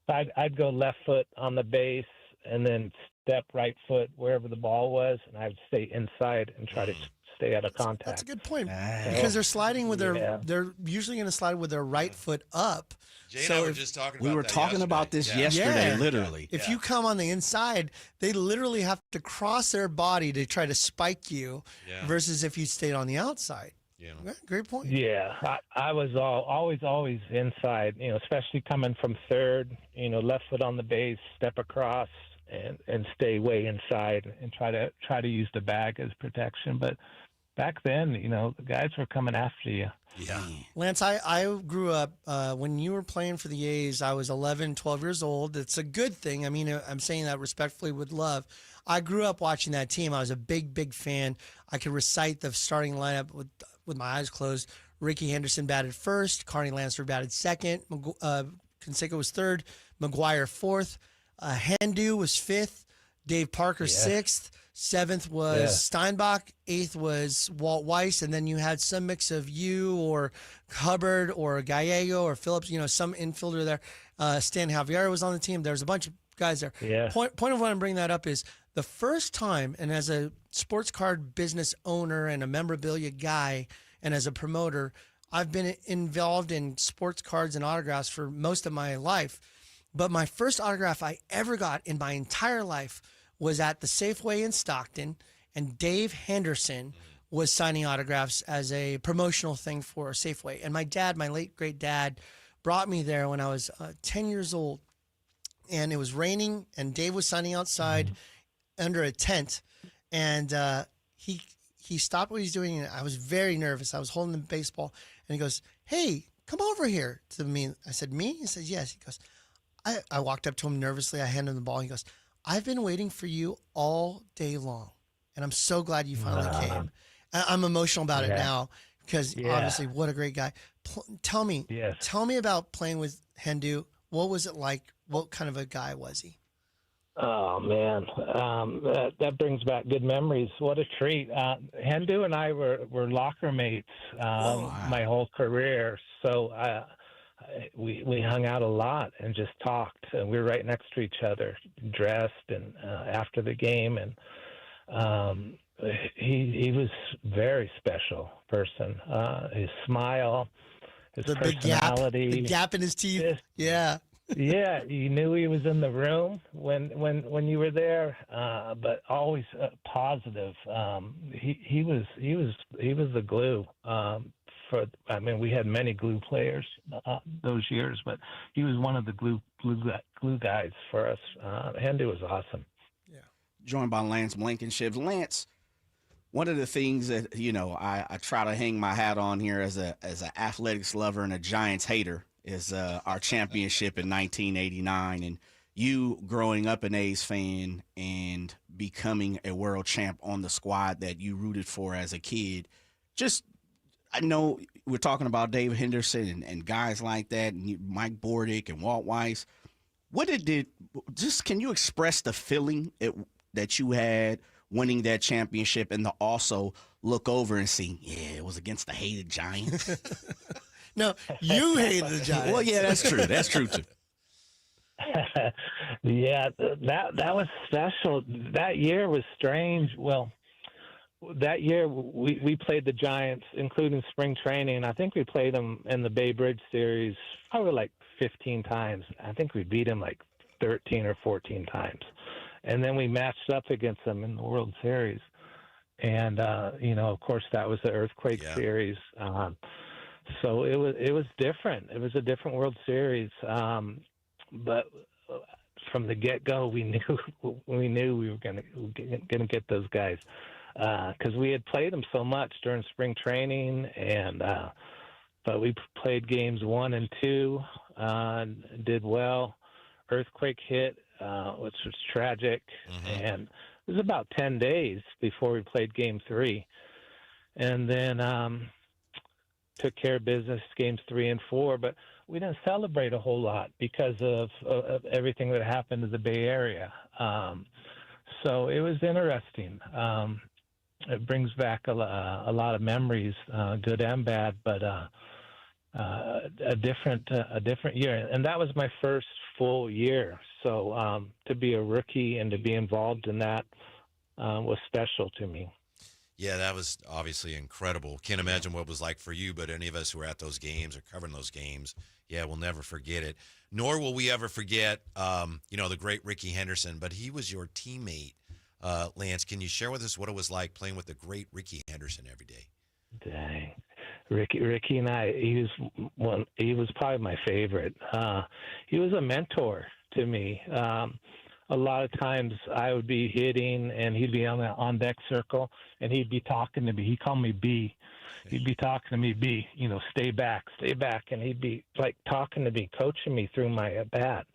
I'd go left foot on the base and then step right foot wherever the ball was, and I'd stay inside and try to stay out of contact.
That's a good point because they're sliding with they're usually going to slide with their right foot up.
Jay and I were just talking about
we were
that
talking about this yesterday, literally.
If you come on the inside, they literally have to cross their body to try to spike you versus if you stayed on the outside.
Yeah.
Great point.
Yeah, I was always inside, especially coming from third, left foot on the base, step across and stay way inside and try to use the bag as protection. But back then, the guys were coming after you.
Yeah.
Lance, I grew up when you were playing for the A's. I was 11, 12 years old. It's a good thing. I mean, I'm saying that respectfully with love. I grew up watching that team. I was a big, big fan. I could recite the starting lineup with my eyes closed. Ricky Henderson batted first. Carney Lansford batted second. Canseco was third. McGuire fourth. Hendu was fifth. Dave Parker sixth. Seventh was Steinbach. Eighth was Walt Weiss. And then you had some mix of you or Hubbard or Gallego or Phillips, some infielder there. Stan Javier was on the team. There was a bunch of guys there.
Yeah.
Point of why I'm bringing that up is the first time, and as a sports card business owner and a memorabilia guy and as a promoter, I've been involved in sports cards and autographs for most of my life. But my first autograph I ever got in my entire life was at the Safeway in Stockton, and Dave Henderson was signing autographs as a promotional thing for Safeway. And my dad, my late great dad, brought me there when I was 10 years old, and it was raining, and Dave was signing outside under a tent, and he stopped what he's doing, and I was very nervous. I was holding the baseball, and he goes, "Hey, come over here," to me. I said, "Me?" He said, "Yes." He goes, I walked up to him nervously. I handed him the ball. He goes, "I've been waiting for you all day long, and I'm so glad you finally came." I'm emotional about it now because obviously what a great guy. Tell me about playing with Hendu. What was it like? What kind of a guy was he?
Oh, man. That brings back good memories. What a treat. Hendu and I were locker mates my whole career. So we hung out a lot and just talked. And we were right next to each other, dressed and after the game. And he was very special person. His smile, his personality,
the gap in his teeth. Yeah.
Yeah, you knew he was in the room when you were there, but always positive. He was the glue. We had many glue players those years, but he was one of the glue guys for us, and it was awesome.
Yeah. Joined by Lance Blankenship. Lance, one of the things that I try to hang my hat on here as an athletics lover and a Giants hater is our championship in 1989, and you growing up an A's fan and becoming a world champ on the squad that you rooted for as a kid. I know we're talking about Dave Henderson and guys like that, and Mike Bordick and Walt Weiss. Can you express the feeling that you had winning that championship, and to also look over and see, it was against the hated Giants?
No, you hated the Giants.
Well, yeah, that's true. That's true, too.
Yeah, that was special. That year was strange. Well, that year we played the Giants, including spring training. I think we played them in the Bay Bridge series probably like 15 times. I think we beat them like 13 or 14 times. And then we matched up against them in the World Series. And, of course, that was the Earthquake series. So it was different. It was a different World Series, but from the get-go, we knew we were going to get those guys because we had played them so much during spring training, and but we played games 1 and 2, did well. Earthquake hit, which was tragic, and it was about 10 days before we played Game 3, and then. Took care of business games 3 and 4, but we didn't celebrate a whole lot because of everything that happened in the Bay Area. So it was interesting. It brings back a lot of memories, good and bad, but a different year. And that was my first full year. So to be a rookie and to be involved in that was special to me.
Yeah, that was obviously incredible. Can't imagine what it was like for you, but any of us who were at those games or covering those games, we'll never forget it. Nor will we ever forget, the great Ricky Henderson, but he was your teammate. Lance, can you share with us what it was like playing with the great Ricky Henderson every day?
Dang. Ricky and I, he was probably my favorite. He was a mentor to me. A lot of times I would be hitting and he'd be on the on-deck circle and he'd be talking to me. He called me B. He'd be talking to me, B, stay back. And he'd be like talking to me, coaching me through my at-bat.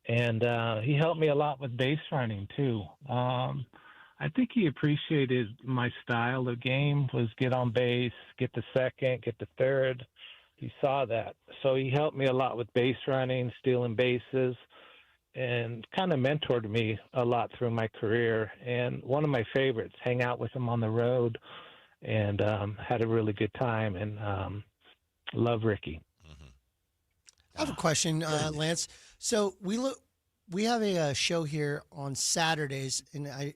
And he helped me a lot with base running too. I think he appreciated my style of game was get on base, get to second, get to third. He saw that. So he helped me a lot with base running, stealing bases, and kind of mentored me a lot through my career. And one of my favorites, hang out with him on the road and had a really good time, and love Ricky.
I have a question, Lance. So we have a show here on Saturdays, and I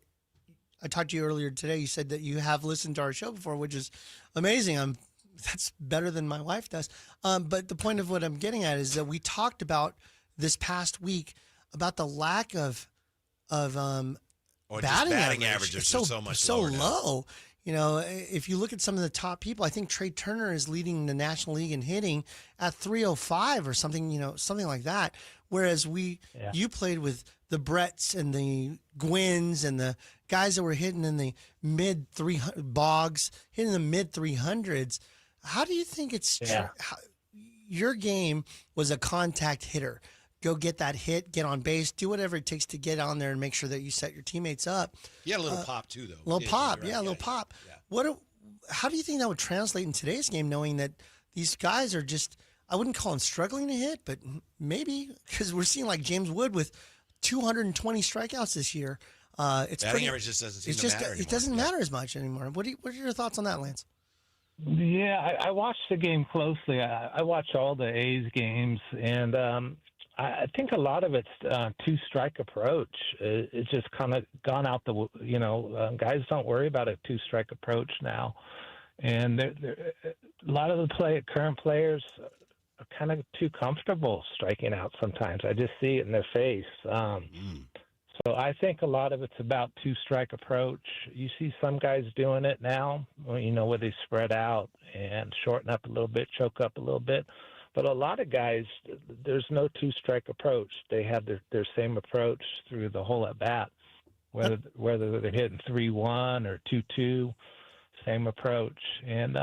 talked to you earlier today. You said that you have listened to our show before, which is amazing. That's better than my wife does. But the point of what I'm getting at is that we talked about this past week about the lack of batting average.
It's so much
so
lower now.
low. If you look at some of the top people, I think Trey Turner is leading the National League in hitting at 305 or something, something like that. Whereas you played with the Bretts and the Gwynns and the guys that were hitting in the mid 300 Boggs, hitting the mid 300s. How do you think it's your game was a contact hitter? Go get that hit, get on base, do whatever it takes to get on there and make sure that you set your teammates up.
You had a little pop too, though.
A little pop. How do you think that would translate in today's game, knowing that these guys are just, I wouldn't call them struggling to hit, but maybe, because we're seeing like James Wood with 220 strikeouts this year.
Batting average just doesn't seem to matter anymore.
It doesn't matter as much anymore. What are your thoughts on that, Lance?
Yeah, I watched the game closely. I watch all the A's games, and I think a lot of it's two-strike approach. It's just kind of gone out guys don't worry about a two-strike approach now. And a lot of the current players are kind of too comfortable striking out sometimes. I just see it in their face. So I think a lot of it's about two-strike approach. You see some guys doing it now, where they spread out and shorten up a little bit, choke up a little bit. But a lot of guys, there's no two-strike approach. They have their same approach through the whole at-bat, whether they're hitting 3-1 or 2-2, same approach. And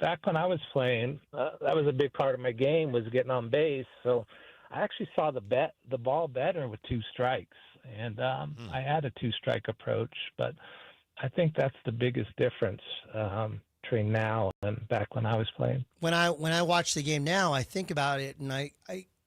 back when I was playing, that was a big part of my game, was getting on base. So I actually saw the ball better with two strikes. And I had a two-strike approach, but I think that's the biggest difference between now and back when I was playing.
When I watch the game now, I think about it, and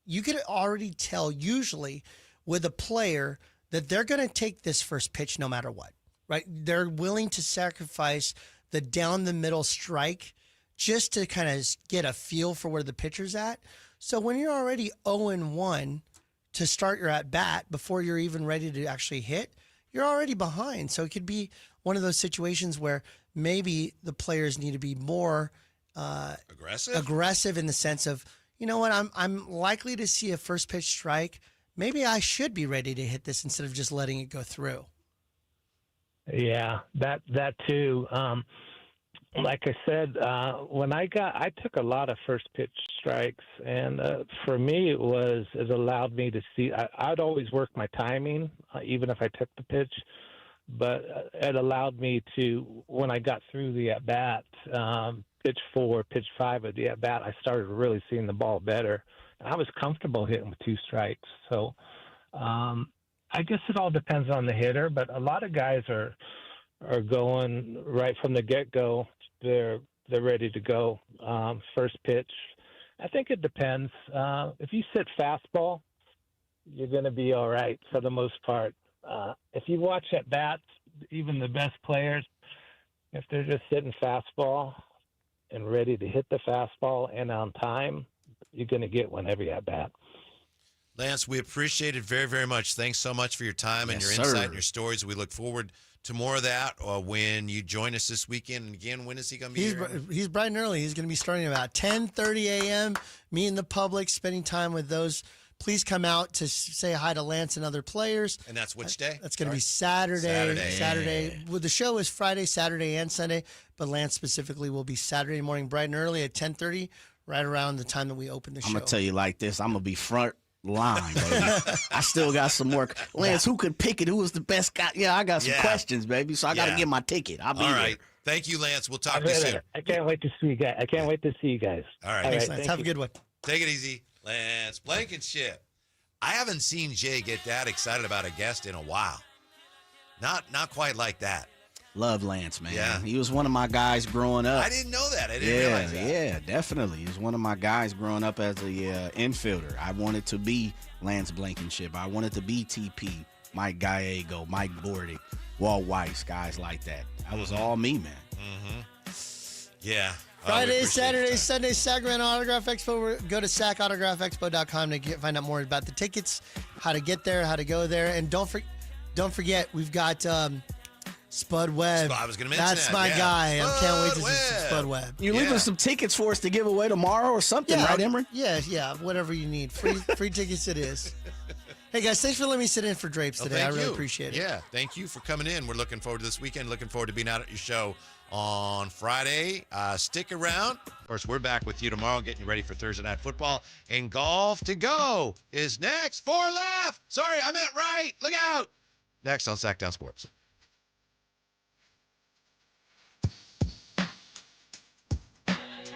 you could already tell usually with a player that they're going to take this first pitch no matter what, right? They're willing to sacrifice the down the middle strike just to kind of get a feel for where the pitcher's at. So when you're already 0-1 to start your at bat before you're even ready to actually hit, you're already behind. So it could be one of those situations where maybe the players need to be more aggressive in the sense of, you know what, I'm likely to see a first pitch strike. Maybe I should be ready to hit this instead of just letting it go through.
Yeah, that too. Like I said, when I took a lot of first pitch strikes, and for me it allowed me to see. I'd always work my timing, even if I took the pitch, but it allowed me to, when I got through the at bat, pitch 4, pitch 5 of the at bat, I started really seeing the ball better. I was comfortable hitting with two strikes. So I guess it all depends on the hitter, but a lot of guys are going right from the get-go. They're ready to go. First pitch, I think it depends. If you sit fastball, you're going to be all right for the most part. If you watch at bats, even the best players, if they're just sitting fastball and ready to hit the fastball and on time, you're going to get one every at bat.
Lance, we appreciate it very, very much. Thanks so much for your time and your insight and your stories. We look forward to more of that when you join us this weekend. And again, when is he going to be here?
He's bright and early. He's going to be starting about 10:30 a.m., meeting the public, spending time with those. Please come out to say hi to Lance and other players.
And that's which day?
That's going to be Saturday. Well, the show is Friday, Saturday, and Sunday, but Lance specifically will be Saturday morning, bright and early at 10:30, right around the time that we open the show.
I'm going to tell you like this. I'm going to be front line, baby. I still got some more. Lance, who could pick it? Who was the best guy? Yeah, I got some questions, baby, so I got to get my ticket. I'll be
all
there.
right. Thank you, Lance. We'll talk to you soon.
I can't wait to see you guys.
All right.
Thanks, Lance. Have a good one.
Take it easy. Lance Blankenship. I haven't seen Jay get that excited about a guest in a while. Not quite like that.
Love Lance, man. Yeah. He was one of my guys growing up.
I didn't know that. I didn't realize that.
Yeah, definitely. He was one of my guys growing up as a infielder. I wanted to be Lance Blankenship. I wanted to be TP, Mike Gallego, Mike Bordy, Walt Weiss, guys like that. That was all me, man.
Mm-hmm. Yeah.
Friday, Saturday, Sunday, Sacramento Autograph Expo. Go to sacautographexpo.com to find out more about the tickets, how to get there, how to go there. And don't forget, we've got Spud Webb.
I was going to mention
That's my guy. I can't wait to see Spud Webb.
You're leaving some tickets for us to give away tomorrow or something, right, Emory?
Yeah, whatever you need. Free tickets it is. Hey, guys, thanks for letting me sit in for Drapes today. I really appreciate it.
Yeah, thank you for coming in. We're looking forward to this weekend. Looking forward to being out at your show on Friday. Stick around. Of course, we're back with you tomorrow, getting you ready for Thursday Night Football. And Golf to Go is next. 4 left. Sorry, I meant right. Look out. Next on Sactown Sports.